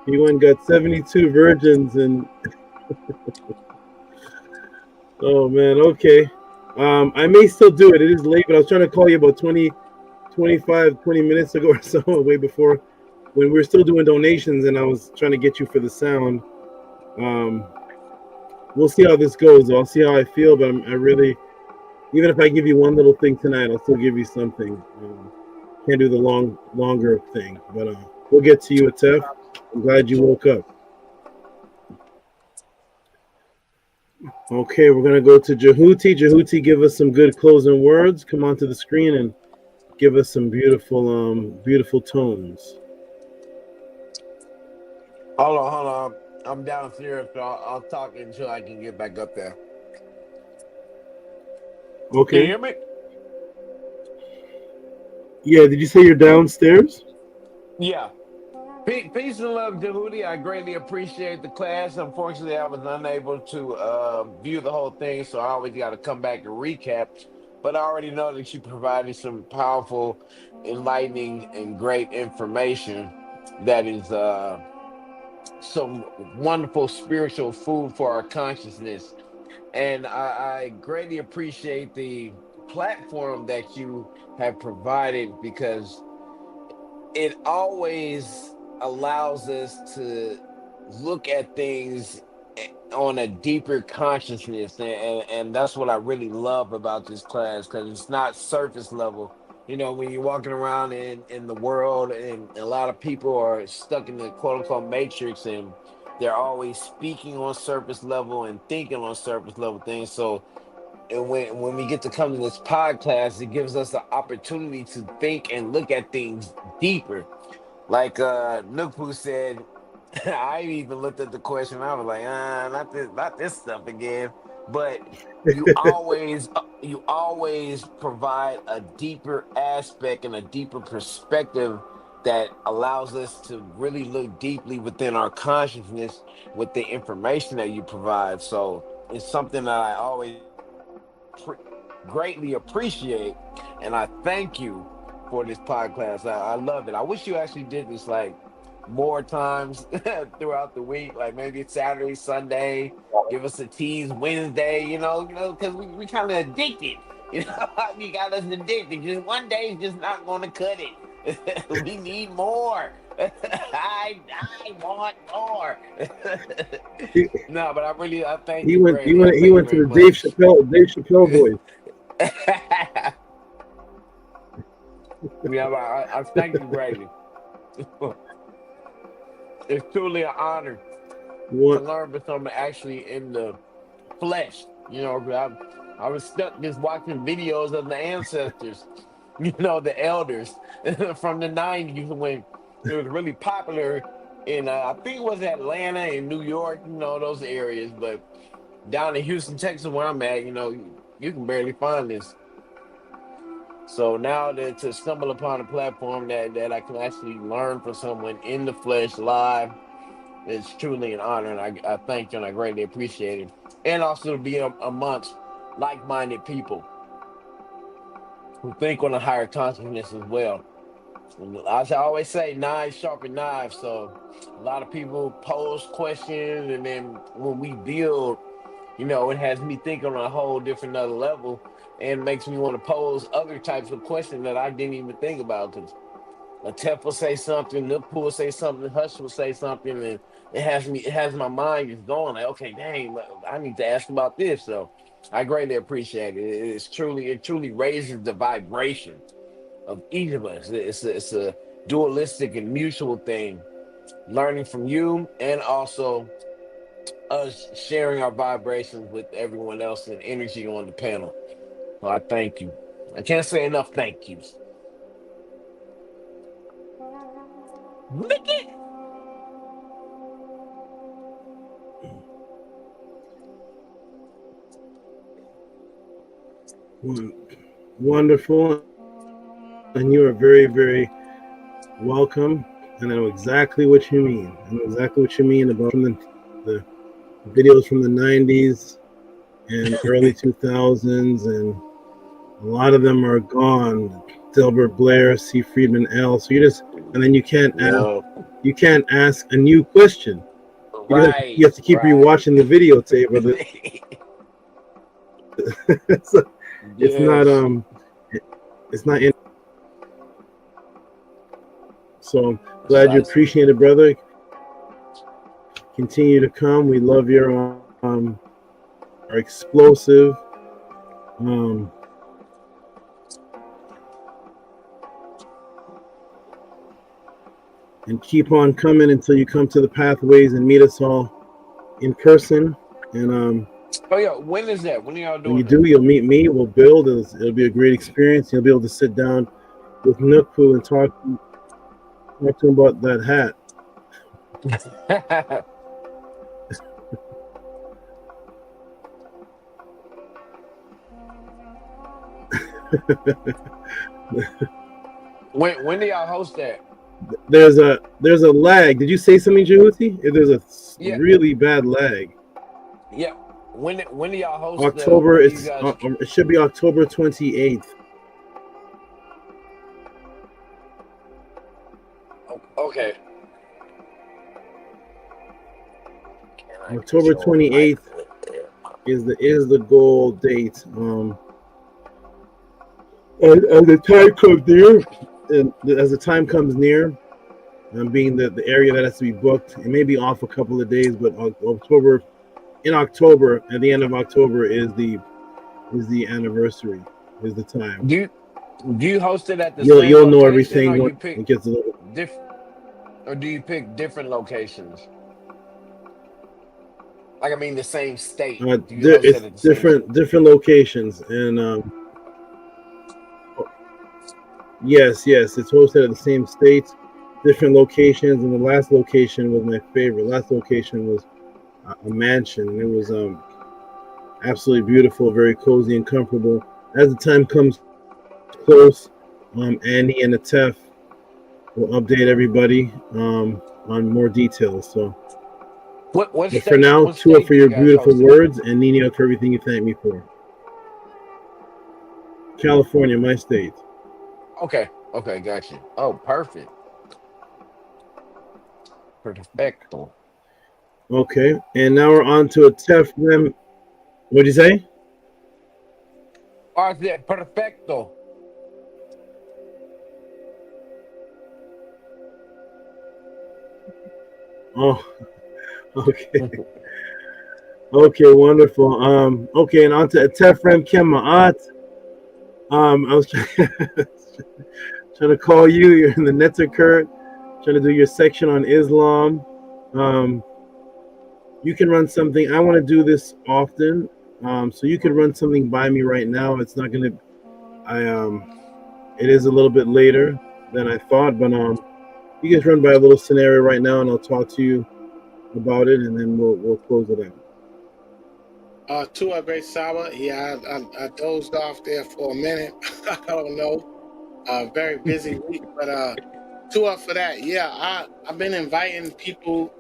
He went and got 72 virgins and oh man, okay. I may still do it. It is late, but I was trying to call you about 20 minutes ago or so, way before when we were still doing donations, and I was trying to get you for the sound. We'll see how this goes. I'll see how I feel, but I really, even if I give you one little thing tonight, I'll still give you something. Can't do the longer thing, but we'll get to you, Atef. I'm glad you woke up. Okay, we're gonna go to Jehuti. Jehuti, give us some good closing words. Come onto the screen and give us some beautiful, beautiful tones. Hold on. I'm downstairs, so I'll talk until I can get back up there. Okay. Can you hear me? Yeah, did you say you're downstairs? Yeah. Peace and love, Tehuti. I greatly appreciate the class. Unfortunately, I was unable to view the whole thing, so I always got to come back and recap. But I already know that you provided some powerful, enlightening, and great information that is some wonderful spiritual food for our consciousness. And I greatly appreciate the platform that you have provided, because it always allows us to look at things on a deeper consciousness, and that's what I really love about this class, because it's not surface level. You know, when you're walking around in the world, and a lot of people are stuck in the quote-unquote matrix, and they're always speaking on surface level and thinking on surface level things. So and when we get to come to this podcast, it gives us the opportunity to think and look at things deeper. Like Nukpu said, I even looked at the question. I was like, not this stuff again. But you always provide a deeper aspect and a deeper perspective that allows us to really look deeply within our consciousness with the information that you provide. So it's something that I always greatly appreciate, and I thank you for this podcast. I love it. I wish you actually did this like more times throughout the week, like maybe Saturday, Sunday. Give us a tease Wednesday, because we kind of addicted. You got us addicted. Just one day is just not going to cut it. We need more. I want more. No, but I thank you. He went to the Dave Chappelle voice. Yeah, I thank you greatly. It's truly an honor to learn from someone actually in the flesh. I was stuck just watching videos of the ancestors, the elders from the 90s when it was really popular in, I think it was Atlanta and New York, those areas. But down in Houston, Texas, where I'm at, you can barely find this. So now to stumble upon a platform that I can actually learn from someone in the flesh live, It's truly an honor, and I thank you, and I greatly appreciate it. And also to be amongst like-minded people who think on a higher consciousness as well. As I always say, knives sharpen knives. So a lot of people pose questions, and then when we build, it has me thinking on a whole different other level, and makes me want to pose other types of questions that I didn't even think about. Because Tef will say something, Nook will say something, Hush will say something, and it has my mind just going like, okay, dang, I need to ask about this. So I greatly appreciate it. It truly raises the vibration of each of us. It's a dualistic and mutual thing, learning from you and also us sharing our vibrations with everyone else and energy on the panel. So I thank you. I can't say enough thank yous. Mickey! Wonderful. And you are very, very welcome. And I know exactly what you mean. I know exactly what you mean about the videos from the 90s and early 2000s, and a lot of them are gone. Delbert Blair, C. Friedman L. So and then you can't ask a new question. You have to keep rewatching the videotape. So it's not in. So I'm glad you appreciate it, brother. Continue to come. We love your are explosive. And keep on coming until you come to the pathways and meet us all in person. And oh yeah, when is that? When are y'all doing? When you do, you'll meet me. We'll build. It'll be a great experience. You'll be able to sit down with Nukpu and talk to him about that hat. When do y'all host that? There's a lag. Did you say something, Jehuti? There's a really bad lag. Yeah. When do y'all host October? It should be October 28th. Okay. October 28th is the goal date. As the time comes near, and as the time comes near, being the area that has to be booked, it may be off a couple of days, but in October, at the end of October is the anniversary, is the time. Do you host it at the you'll same know location, everything. or you pick it gets a little different, or do you pick different locations? Like, I mean, the same state. It's different locations, and yes, it's hosted at the same states, different locations, and the last location was my favorite. Last location was a mansion, and it was absolutely beautiful, very cozy and comfortable. As the time comes close, Andy and the Tef will update everybody on more details. So, what but state, for now, Tua for your beautiful words, and Nino for everything you thanked me for. California, my state. Okay, got you. Oh, perfect. Perfecto. Okay, and now we're on to a Tef Rem. What'd you say? Perfecto. Oh, okay. Okay, wonderful. Okay, and on to Tefrem Kemaat. I was trying to call you. You're in the Netzerkurt, trying to do your section on Islam. You can run something. I want to do this often. So you could run something by me right now. It's not gonna. It is a little bit later than I thought, but you guys run by a little scenario right now, and I'll talk to you about it, and then we'll close it out. Tua Great Saba. Yeah, I dozed off there for a minute. I don't know. Very busy week, but Tua for that. Yeah, I've been inviting people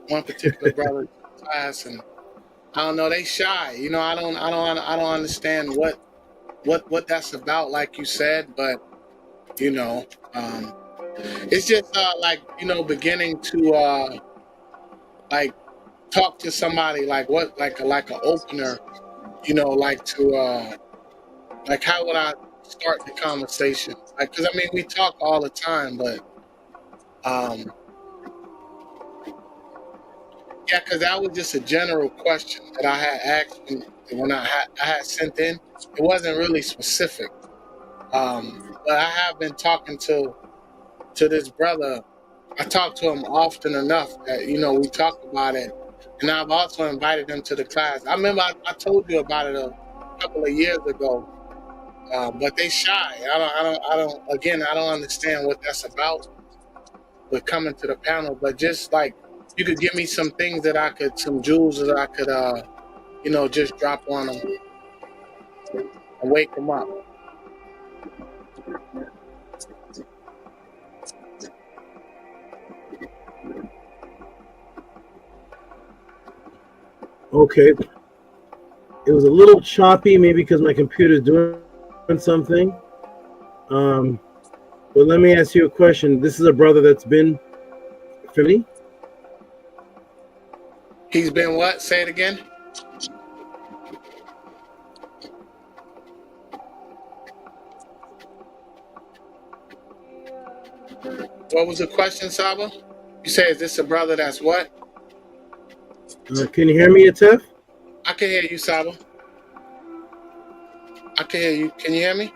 one particular brother to the class, and I don't know, they shy. You know, I don't understand what that's about, like you said, but you know, it's just like, you know, beginning to like talk to somebody, like what, like an opener, you know, like to like how would I start the conversation? Like, because I mean, we talk all the time, but yeah, because that was just a general question that I had asked when I had sent in. It wasn't really specific, but I have been talking to this brother. I talk to him often enough that, you know, we talk about it, and I've also invited him to the class. I remember I told you about it a couple of years ago, but they shy. I don't understand what that's about with coming to the panel. But just like, you could give me some things that some jewels that I could, you know, just drop on them and wake them up. Okay. It was a little choppy, maybe because my computer's doing something. But let me ask you a question. This is a brother that's been Philly? He's been what? Say it again. What was the question, Saba? You say, is this a brother that's what? Can you hear me, Atef? I can hear you, Saba. I can hear you. Can you hear me?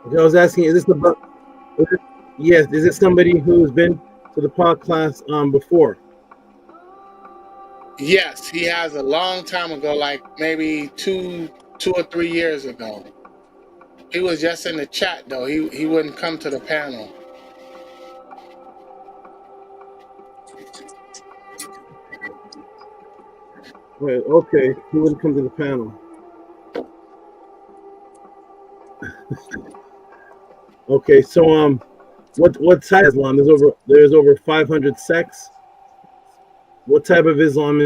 I was asking, is this the brother? Yes, is this somebody who's been to the pod class before? Yes, he has a long time ago, like maybe two or 3 years ago. He was just in the chat though. He wouldn't come to the panel. Right, okay. He wouldn't come to the panel. Okay, so what type of Islam? There's over 500 sects. What type of Islam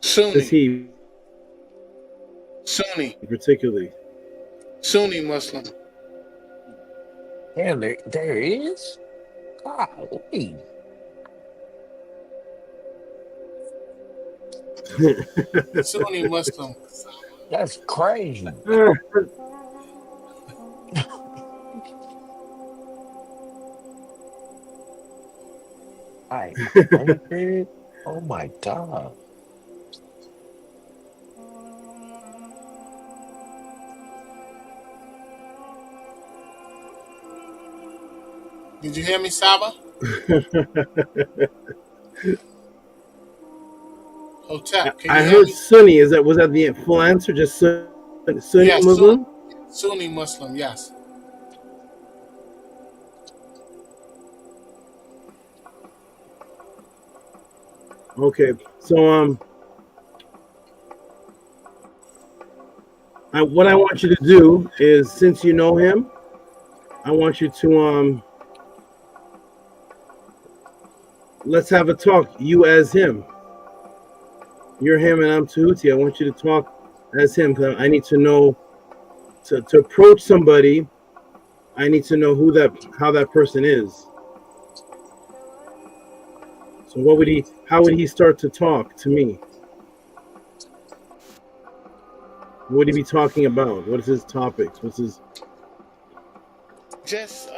is he? Sunni. Particularly. Sunni Muslim. Yeah, there is. Golly. Sunni Muslim. That's crazy. Oh my God. Did you hear me, Saba? Hotep, can you I hear heard me? Sunni. Was that the full answer? Just Sunni Yes, Muslim? Sunni Muslim, yes. Okay, so what I want you to do is, since you know him, I want you to let's have a talk. You as him. You're him and I'm Tehuti. I want you to talk as him because I need to know to approach somebody. I need to know how that person is. So how would he start to talk to me? What would he be talking about? What is his topics? What's his? Just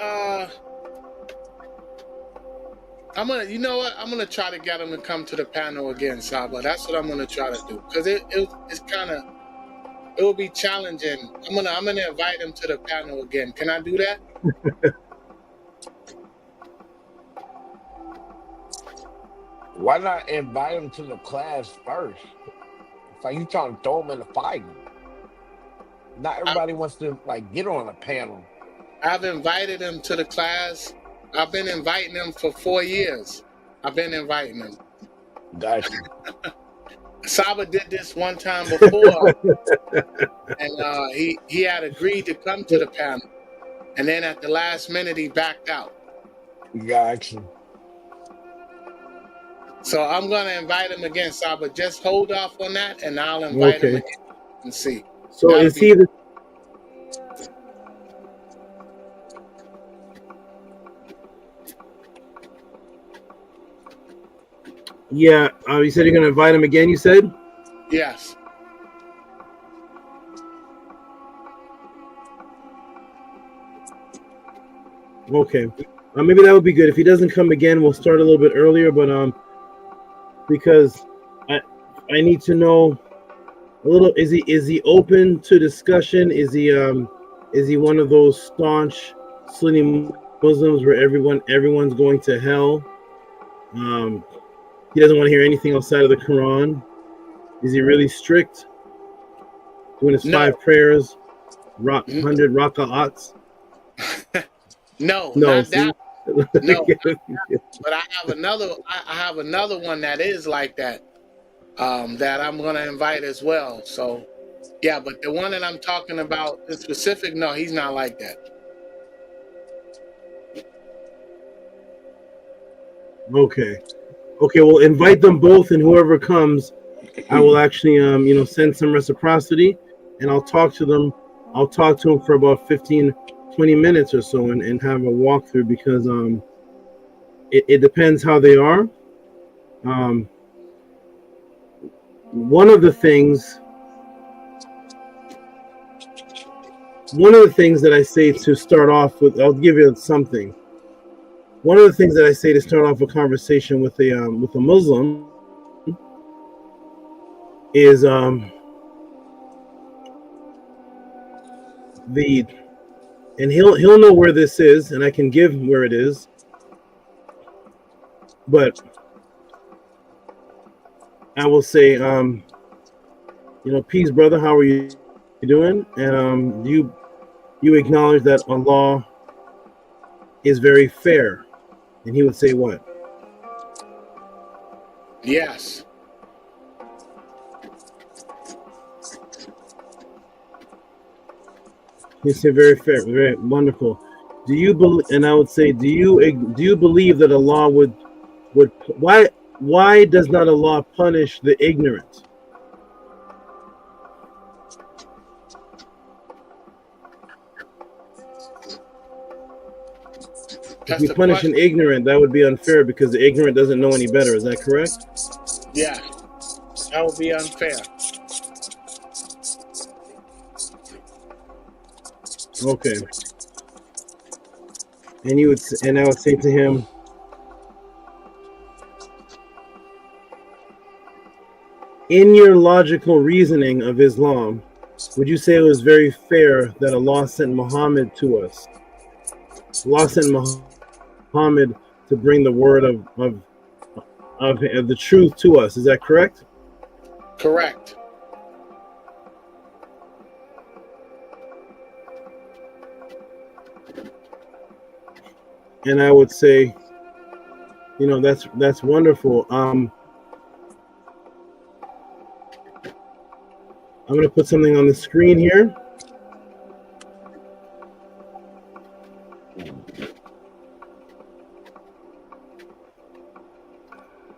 I'm gonna try to get him to come to the panel again, Saba. That's what I'm gonna try to do, because it's kind of, it will be challenging. I'm gonna invite him to the panel again. Can I do that? Why not invite him to the class first? It's like you trying to throw him in the fire. Not everybody wants to get on a panel. I've invited him to the class. I've been inviting him for 4 years. I've been inviting him. Gotcha. Saba did this one time before, and he had agreed to come to the panel, and then at the last minute he backed out. Gotcha. So I'm going to invite him again, Saba. Just hold off on that, and I'll invite him Okay. again and see. So That'll is be- he the? Yeah. You said you're gonna invite him again. You said. Yes. Okay. Maybe that would be good. If he doesn't come again, we'll start a little bit earlier. But because I need to know a little. Is he open to discussion? Is he one of those staunch Sunni Muslims where everyone's going to hell? He doesn't want to hear anything outside of the Quran. Is he really strict? Doing his 5 prayers, 100 raka'ats? No, No, not see? that. No, not that. But I have another. I have another one that is like that. That I'm going to invite as well. So, yeah, but the one that I'm talking about, the specific, no, he's not like that. Okay. Well, invite them both, and whoever comes, I will actually, send some reciprocity, and I'll talk to them. I'll talk to them for about 15, 20 minutes or so, and have a walkthrough because it depends how they are. One of the things that I say to start off with, I'll give you something. One of the things that I say to start off a conversation with a Muslim is and he'll know where this is, and I can give where it is, but I will say, peace, brother. How are you doing? And you acknowledge that Allah is very fair, and he would say what? Yes. He said very fair, very wonderful. Do you believe? And I would say, do you believe that Allah would why does not Allah punish the ignorant? If you punish an ignorant, that would be unfair because the ignorant doesn't know any better. Is that correct? Yeah, that would be unfair. Okay. And I would say to him, in your logical reasoning of Islam, would you say it was very fair that Allah sent Muhammad to us? Allah sent Muhammad to bring the word of the truth to us. Is that correct? Correct. And I would say, that's wonderful. I'm going to put something on the screen here.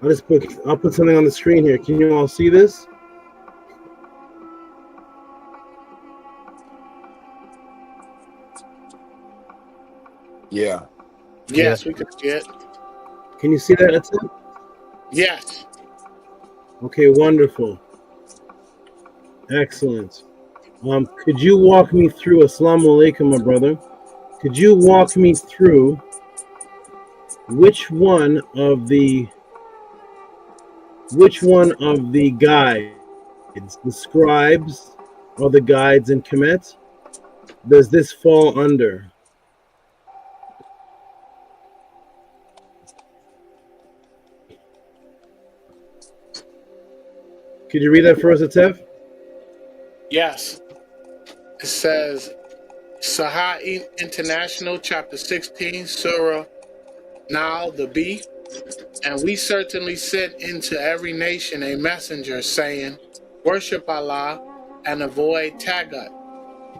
I'll put something on the screen here. Can you all see this? Yeah. Yes, we could see it. Can you see that? That's it? Yes. Okay, wonderful. Excellent. Could you walk me through, Assalamu alaikum, my brother? Could you walk me through which one of the guides, the scribes or the guides in Kemet, does this fall under? Could you read that for us, Atef? Yes. It says, Sahih International, chapter 16, Surah Now the B. And we certainly sent into every nation a messenger saying, worship Allah and avoid Tagut.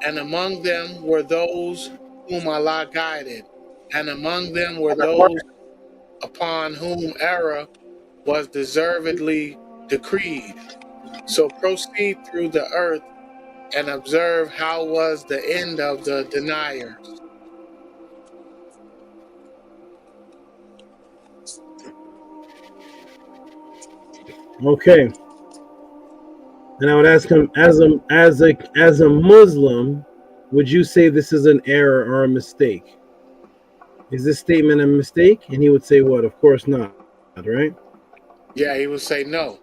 And among them were those whom Allah guided. And among them were those upon whom error was deservedly decreed. So proceed through the earth and observe how was the end of the deniers. Okay. And I would ask him, as a Muslim, would you say this is an error or a mistake? Is this statement a mistake? And he would say what? Of course not, right? Yeah, he would say no.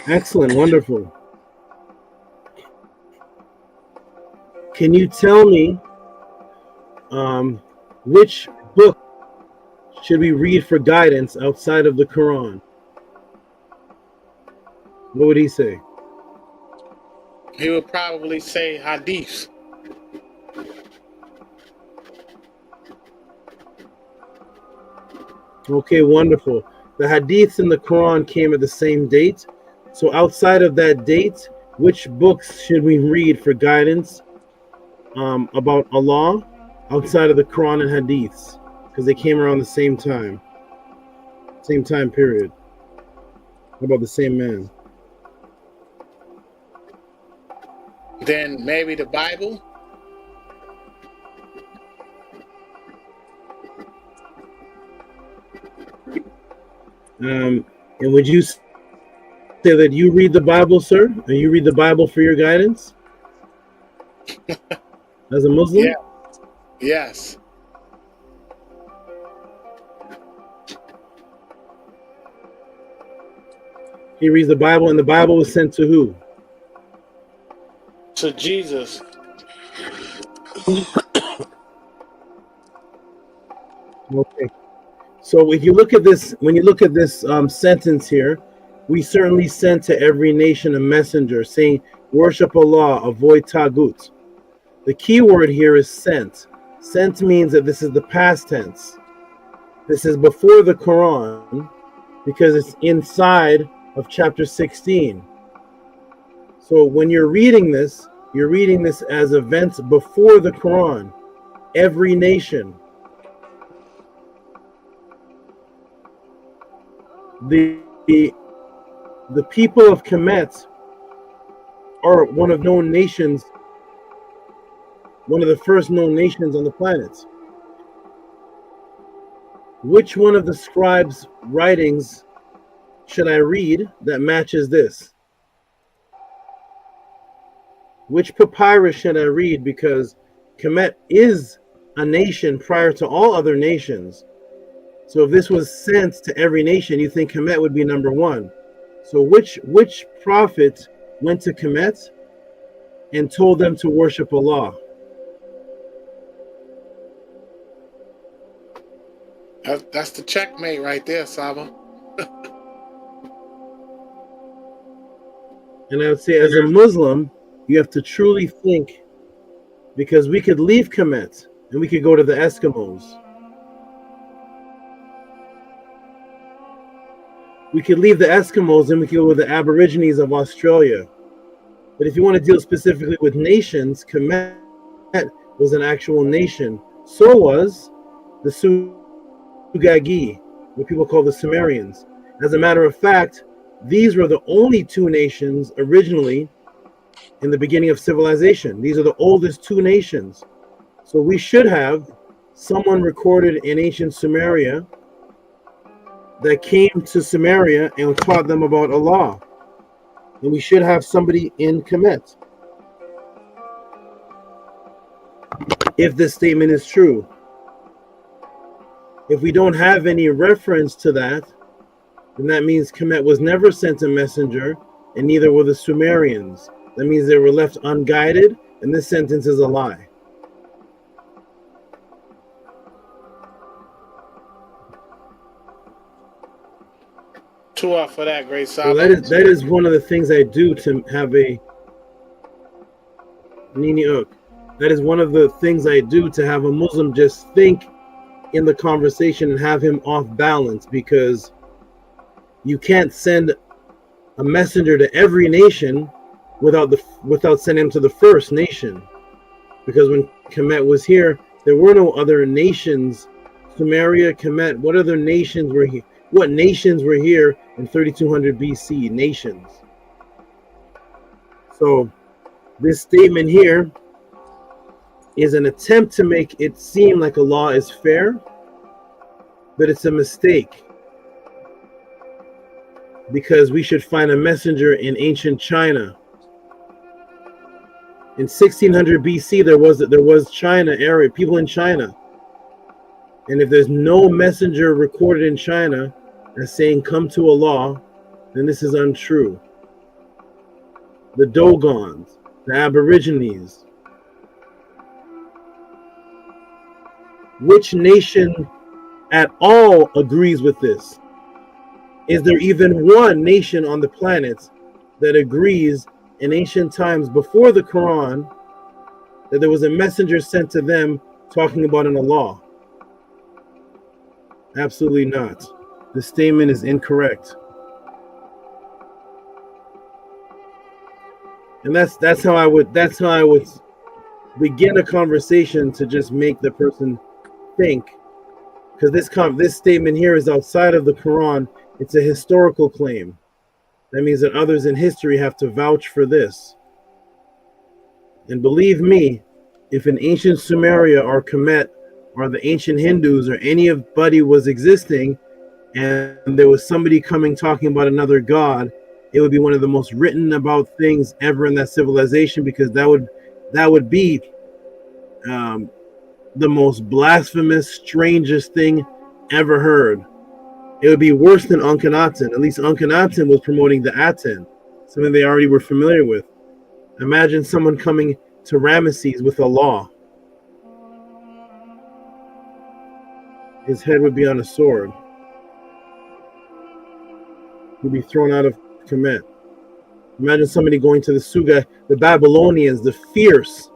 Excellent, wonderful. Can you tell me which book should we read for guidance outside of the Quran? What would he say? He would probably say hadiths. Okay, wonderful. The hadiths in the Quran came at the same date. So outside of that date, which books should we read for guidance about Allah outside of the Quran and hadiths? Because they came around the same time period. About the same man. Then maybe the Bible. And would you say that you read the Bible, sir? Or you read the Bible for your guidance? As a Muslim? Yeah. Yes. He reads the Bible, and the Bible was sent to who? To Jesus. Okay. So if you look at this, when you look at this sentence here, we certainly sent to every nation a messenger saying, worship Allah, avoid tagut. The key word here is sent. Sent means that this is the past tense. This is before the Quran because it's inside of chapter 16. So when you're reading this as events before the Quran. Every nation. The people of Kemet are one of known nations, one of the first known nations on the planet. Which one of the scribes' writings should I read that matches this? Which papyrus should I read? Because Kemet is a nation prior to all other nations. So if this was sent to every nation, you think Kemet would be number one. So which prophet went to Kemet and told them to worship Allah? That's the checkmate right there, Saba. And I would say, as a Muslim, you have to truly think, because we could leave Kemet and we could go to the Eskimos. We could leave the Eskimos and we could go with the Aborigines of Australia. But if you want to deal specifically with nations, Kemet was an actual nation. So was the Sugagi, what people call the Sumerians. As a matter of fact, these were the only two nations originally in the beginning of civilization. These are the oldest two nations. So we should have someone recorded in ancient Sumeria that came to Sumeria and taught them about Allah. And we should have somebody in Kemet, if this statement is true. If we don't have any reference to that, then that means Kemet was never sent a messenger, and neither were the Sumerians. That means they were left unguided, and this sentence is a lie. Two off for that, great So Saba. that is one of the things I do to have a That is one of the things I do to have a Muslim just think in the conversation and have him off balance, because you can't send a messenger to every nation without sending him to the first nation. Because when Kemet was here, There were no other nations. Sumeria, Kemet, what other nations were here? What nations were here in 3200 BC? Nations. So this statement here is an attempt to make it seem like a law is fair, but it's a mistake, because we should find a messenger in ancient China. In 1600 BC, there was China area, people in China. And if there's no messenger recorded in China as saying come to a law, then this is untrue. The Dogons, the Aborigines. Which nation at all agrees with this? Is there even one nation on the planet that agrees in ancient times before the Quran that there was a messenger sent to them talking about in a law? Absolutely not. The statement is incorrect. And that's how I would begin a conversation, to just make the person think, because this statement here is outside of the Quran. It's a historical claim. That means that others in history have to vouch for this. And believe me, if in ancient Sumeria or Kemet or the ancient Hindus or anybody was existing and there was somebody coming talking about another god, it would be one of the most written about things ever in that civilization, because that would be the most blasphemous, strangest thing ever heard. It would be worse than Akhenaten. At least Akhenaten was promoting the ATTON, something they already were familiar with. Imagine someone coming to Ramesses with a law. His head would be on a sword. He'd be thrown out of Kemet. Imagine somebody going to the Suga, the Babylonians, the fierce.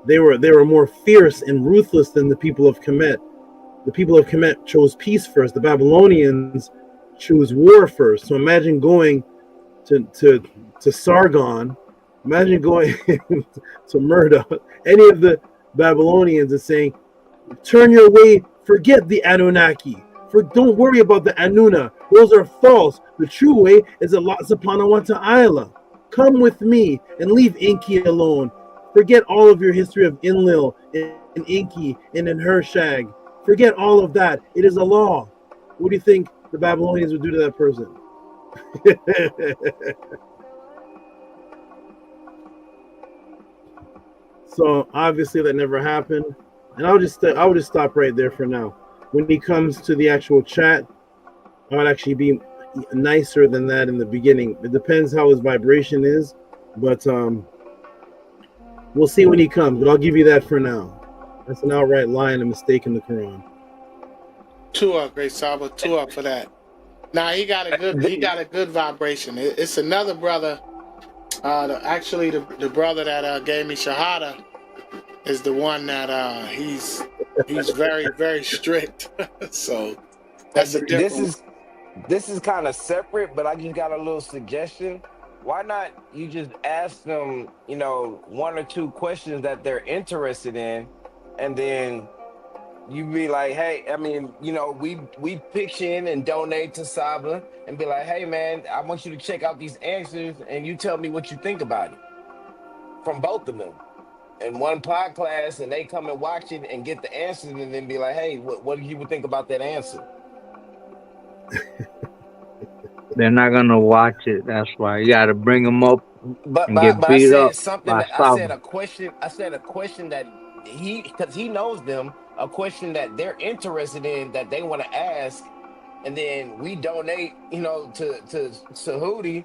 They were more fierce and ruthless than the people of Kemet. The people of Kemet chose peace first. The Babylonians chose war first. So imagine going to Sargon. Imagine going to Murda. Any of the Babylonians and saying, turn your way, forget the Anunnaki. Don't worry about the Anuna. Those are false. The true way is Allah subhanahu wa ta'ala. Come with me and leave Enki alone. Forget all of your history of Enlil and Enki and Hershag. Forget all of that. It is a law. What do you think the Babylonians would do to that person? So obviously that never happened. And I would just stop right there for now. When he comes to the actual chat, I would actually be nicer than that in the beginning. It depends how his vibration is, but we'll see when he comes. But I'll give you that for now. That's an outright lie and a mistake in the Quran. Tua, great Saba, Tua for that. Now he got a good vibration. It's another brother. The brother that gave me Shahada is the one that he's very, very strict. So that's a difference. This is kind of separate, but I just got a little suggestion. Why not you just ask them, one or two questions that they're interested in, and then you be like, hey, we pitch in and donate to SABA and be like, hey man, I want you to check out these answers and you tell me what you think about it from both of them in one podcast, and they come and watch it and get the answers and then be like, hey, what do you think about that answer? They're not gonna watch it. That's why you gotta bring them up but and get I beat said up something by that I said SABA. a question that because he knows them, a question that they're interested in that they want to ask, and then we donate to Tehuti,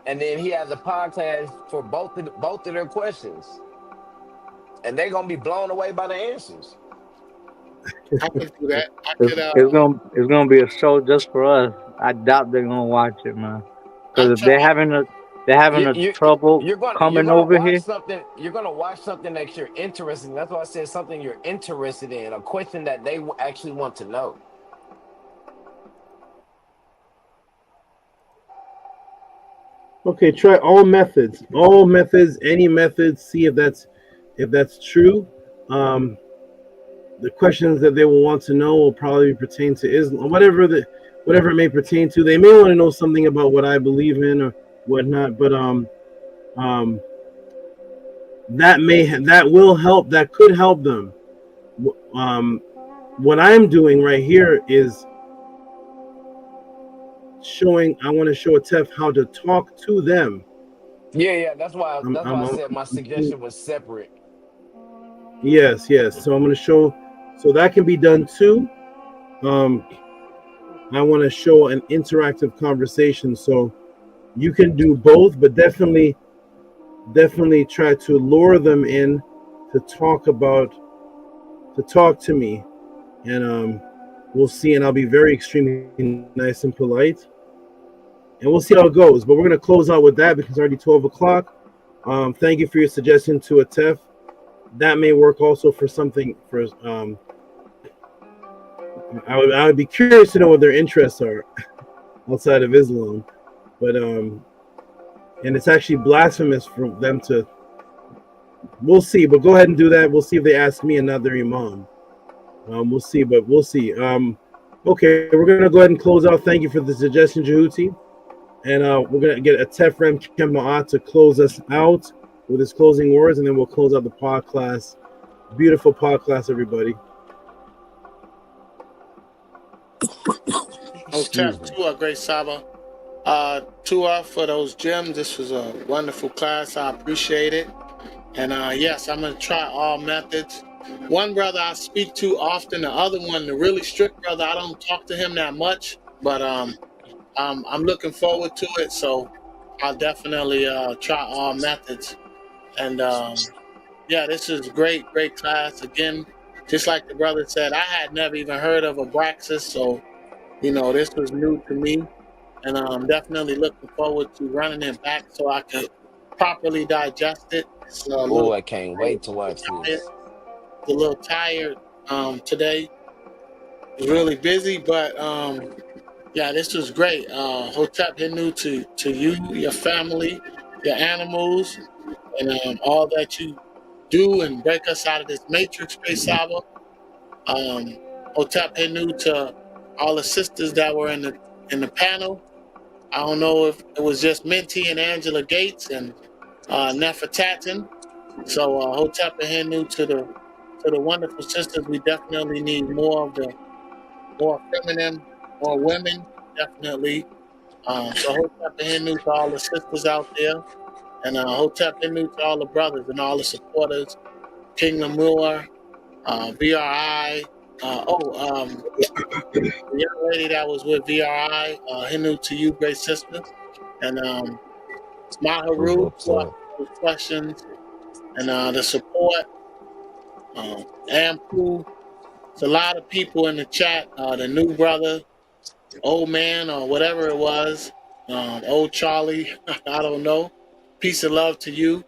and then he has a podcast for both of their questions, and they're gonna be blown away by the answers. I could do that. It's gonna be a show just for us. I doubt they're gonna watch it, man. Because if they're having a trouble coming over here. You're gonna watch something that you're interested in. That's why I said something you're interested in, a question that they actually want to know. Okay, try all methods. Any methods. See if that's true. the questions that they will want to know will probably pertain to Islam, whatever it may pertain to. They may want to know something about what I believe in or whatnot, but that will help. That could help them. What I'm doing right here is showing. I want to show Tef how to talk to them. Yeah. That's why I said my suggestion was separate. Yes. So I'm going to show. So that can be done too. I want to show an interactive conversation, so you can do both, but definitely try to lure them in to talk to me, and we'll see. And I'll be very extremely nice and polite, and we'll see how it goes. But we're gonna close out with that because it's already 12 o'clock. Thank you for your suggestion to Atef. That may work also for something for I would be curious to know what their interests are outside of Islam, but and it's actually blasphemous for them to. We'll see, but go ahead and do that. We'll see if they ask me and not their imam. We'll see, but we'll see. Okay, we're gonna go ahead and close out. Thank you for the suggestion, Jehuti, and we're gonna get a Tefrem Kema'at to close us out with his closing words, and then we'll close out the podcast. Beautiful podcast, everybody. Tua, great Saba. Tua, for those gems. This was a wonderful class. I appreciate it. And yes, I'm going to try all methods. One brother I speak to often, the other one, the really strict brother, I don't talk to him that much. But I'm looking forward to it. So I'll definitely try all methods. And yeah, this is great class. Again, just like the brother said, I had never even heard of Abraxas. So this was new to me, and I'm definitely looking forward to running it back so I could properly digest it. Oh, I can't wait to watch this. A little tired today. Really busy, but yeah, this was great. Hotep Henu to you, your family, your animals, and all that you do and break us out of this matrix, Space Saba. Hotep Henu to all the sisters that were in the panel. I don't know if it was just Minty and Angela Gates and Nefertatan. So Hotep and Henu to the wonderful sisters. We definitely need more feminine, more women, definitely. So Hotep and Henu to all the sisters out there, and Hotep and Henu to all the brothers and all the supporters. King Lemur, VRI. The young lady that was with VRI, Henu to you, great sister, and my HERU for questions and the support. Ampu, it's a lot of people in the chat. The new brother, old man, or whatever it was, old Charlie, I don't know. Peace and love to you.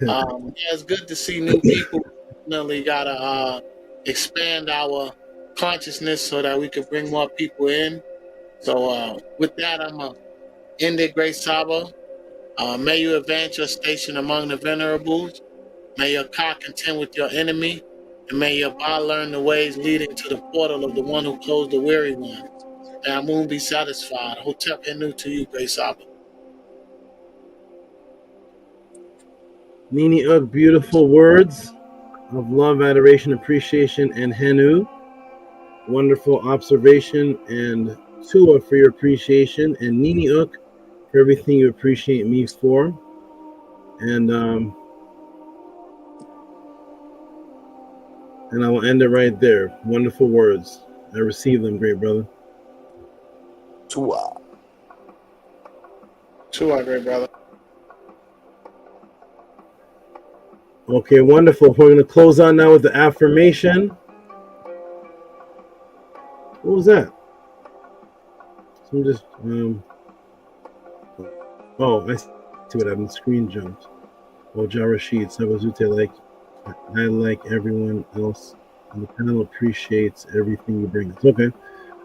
Yeah, it's good to see new people. Definitely gotta expand our consciousness so that we can bring more people in. So with that, I'm gonna end it, great Saba. May you advance your station among the venerables. May your Ka contend with your enemy, and may your Ba learn the ways leading to the portal of the one who closed the weary one. May Amun be satisfied. Hotep Henu to you, great Saba. Nini Ugg, beautiful words of love, adoration, appreciation, and Henu. Wonderful observation, and Tua for your appreciation, and Nini Ugg for everything you appreciate me for. And I will end it right there. Wonderful words. I receive them, great brother. Tua, great brother. Okay, wonderful. We're going to close on now with the affirmation. What was that? So I'm just, oh, I see what happened. Screen jumped. Oh, Jarashid, Sabazute, I like everyone else on the panel appreciates everything you bring us. Okay.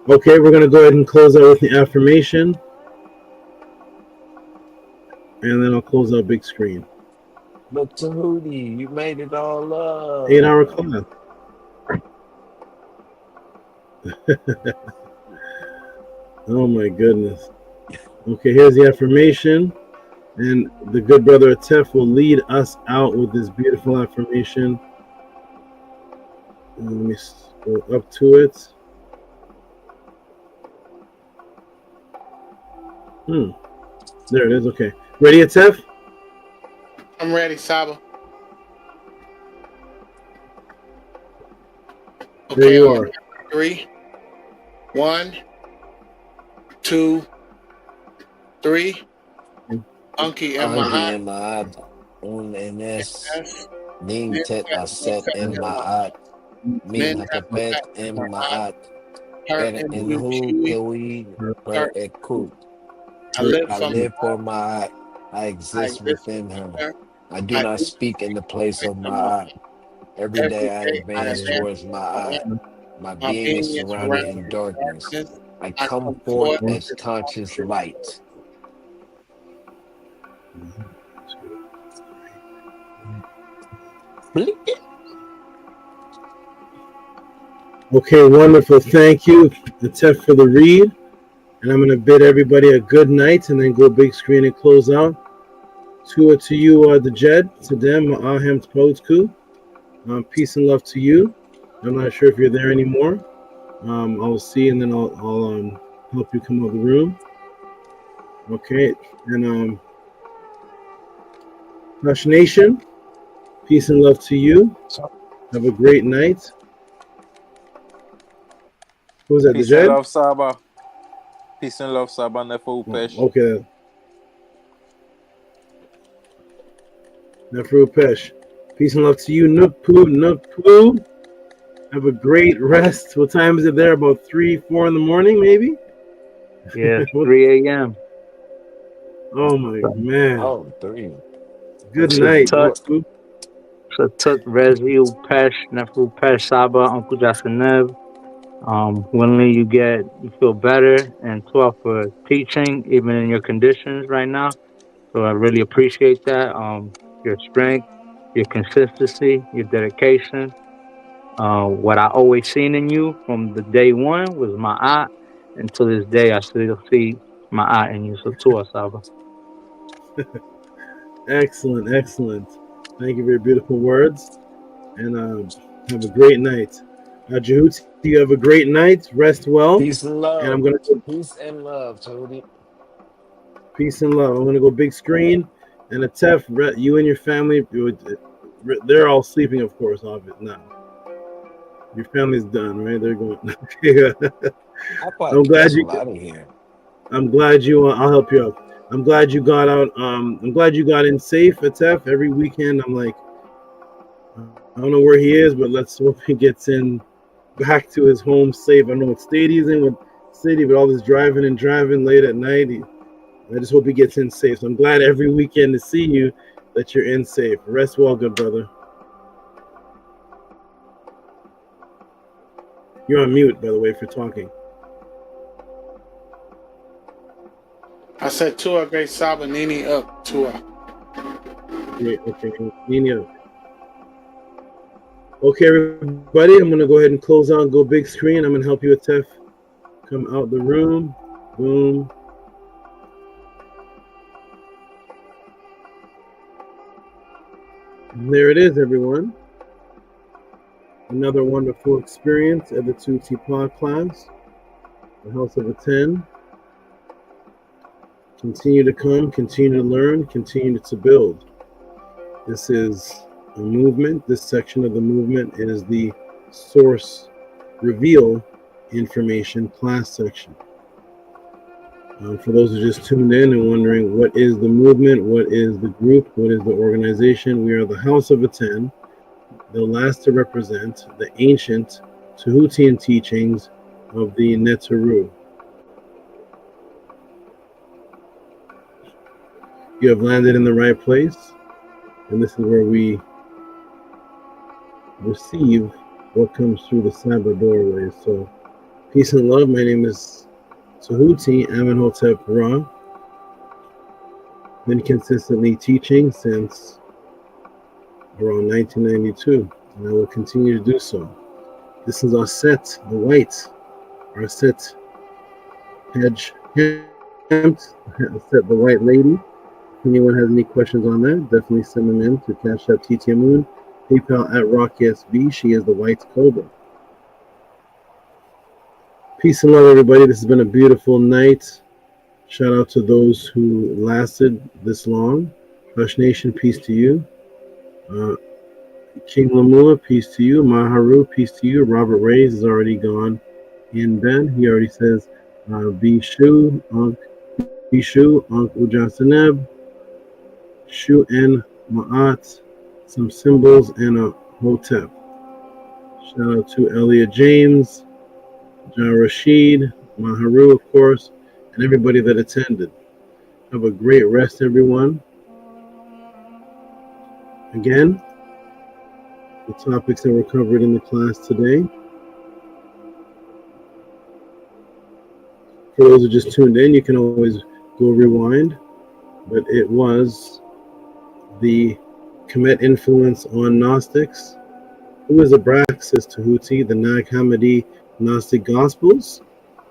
Okay, we're going to go ahead and close out with the affirmation. And then I'll close out big screen. But Tehuti, you made it all up. 8-hour class. Oh my goodness. Okay, here's the affirmation. And the good brother Atef will lead us out with this beautiful affirmation. Let me go up to it. There it is. Okay. Ready, Atef? I'm ready, Saba. There you are. 3. 1, 2, 3. Anki Ma'at, Un Enes, Nintet Aset En Ma'at, Min Hatapet En Ma'at, Enhu Kewi Per Ekut. I live I from live for Ma'at. I exist within her. I do not speak in the place of Ma'at. Every day I advance towards Ma'at. My being is surrounded in darkness. I come forth as conscious light. Okay, wonderful. Thank you, Atef, for the read. And I'm going to bid everybody a good night and then go big screen and close out. To you, the Jed, to them, Ma'ahem T'Potku. Peace and love to you. I'm not sure if you're there anymore. I'll see, and then I'll help you come out of the room. Okay, and Hush Nation, peace and love to you. Have a great night. Who's that? Peace the and Jed? love, Saba. Peace and love, Saba. Nefu Upesh. Okay. Nefu Upesh. Peace and love to you. Nukpu. Have a great rest. What time is it there? About 3, 4 in the morning, maybe? Yeah, 3 a.m. Oh my man. Oh, 3. Good night. So Tuk Rezi Upesh, Nefu Upesh, Saba, Uncle Jasanev. Willingly you feel better, and 12 for teaching, even in your conditions right now. So I really appreciate that. Your strength, your consistency, your dedication. What I always seen in you from the day one was my eye, and to this day I still see my eye in you. So to us, Saba. Excellent, excellent. Thank you for your beautiful words, and have a great night. Jehuti, you have a great night. Rest well. Peace and love. And I'm gonna Peace and love, Tony. Peace and love. I'm gonna go big screen, and Atef, you and your family, they're all sleeping, of course. Now, your family's done, right? They're going. I'm glad you out of here. I'm glad you. I'll help you out. I'm glad you got out. I'm glad you got in safe, Atef. Every weekend, I'm like, I don't know where he is, but let's hope he gets in back to his home safe. I don't know what state he's in with city, but all this driving late at night. I just hope he gets in safe. So I'm glad every weekend to see you that you're in safe. Rest well, good brother. You're on mute, by the way, if you're talking. I said Tua Great Saba Nini up Tua. Great, okay, Nini up. Okay, everybody, I'm gonna go ahead and close out and go big screen. I'm gonna help you with Tef. Come out the room. Boom. And there it is, everyone. Another wonderful experience at the 2T Pod class, the House of a 10. Continue to come, continue to learn, continue to build. This is a movement. This section of the movement is the source reveal information class section. For those who just tuned in and wondering what is the movement, what is the group, what is the organization, we are the House of a 10, the last to represent the ancient Tehutian teachings of the Neteru. You have landed in the right place, and this is where we receive what comes through the SABA doorway. So, peace and love. My name is Tehuti Amenhotep Ra. Been consistently teaching since around 1992, and I will continue to do so. This is our set, the white, our set hedge set the white lady. If anyone has any questions on that, definitely send them in to Cash App TT Moon, PayPal at RockSB. She is the white cobra. Peace and love, everybody. This has been a beautiful night. Shout out to those who lasted this long. Hush Nation, peace to you. King Lamula, peace to you. Maharu, peace to you. Robert Reyes is already gone. In Ben, he already says, Bishu, Unc Ujasaneb, Shu and Ma'at, some symbols, and a hotep. Shout out to Elliot James, Jah Rashid, Maharu, of course, and everybody that attended. Have a great rest, everyone. Again, the topics that were covered in the class today. For those who just tuned in, you can always go rewind, but it was the Kemet influence on Gnostics. Who is Abrasax Tehuti, the Nag Hammadi Gnostic Gospels,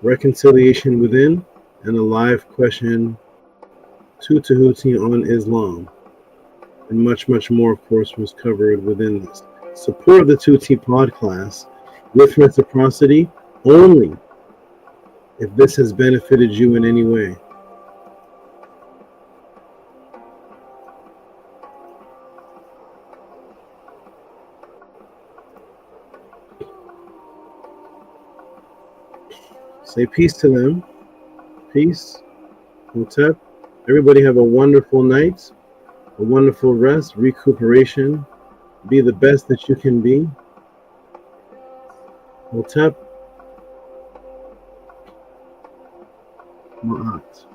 Reconciliation Within, and a live question to Tehuti on Islam. And much, much more, of course, was covered within this. Support the 2T pod class with reciprocity only if this has benefited you in any way. Say peace to them. Peace. Hotep. Everybody have a wonderful night, a wonderful rest, recuperation. Be the best that you can be. Hotep. Ma'at.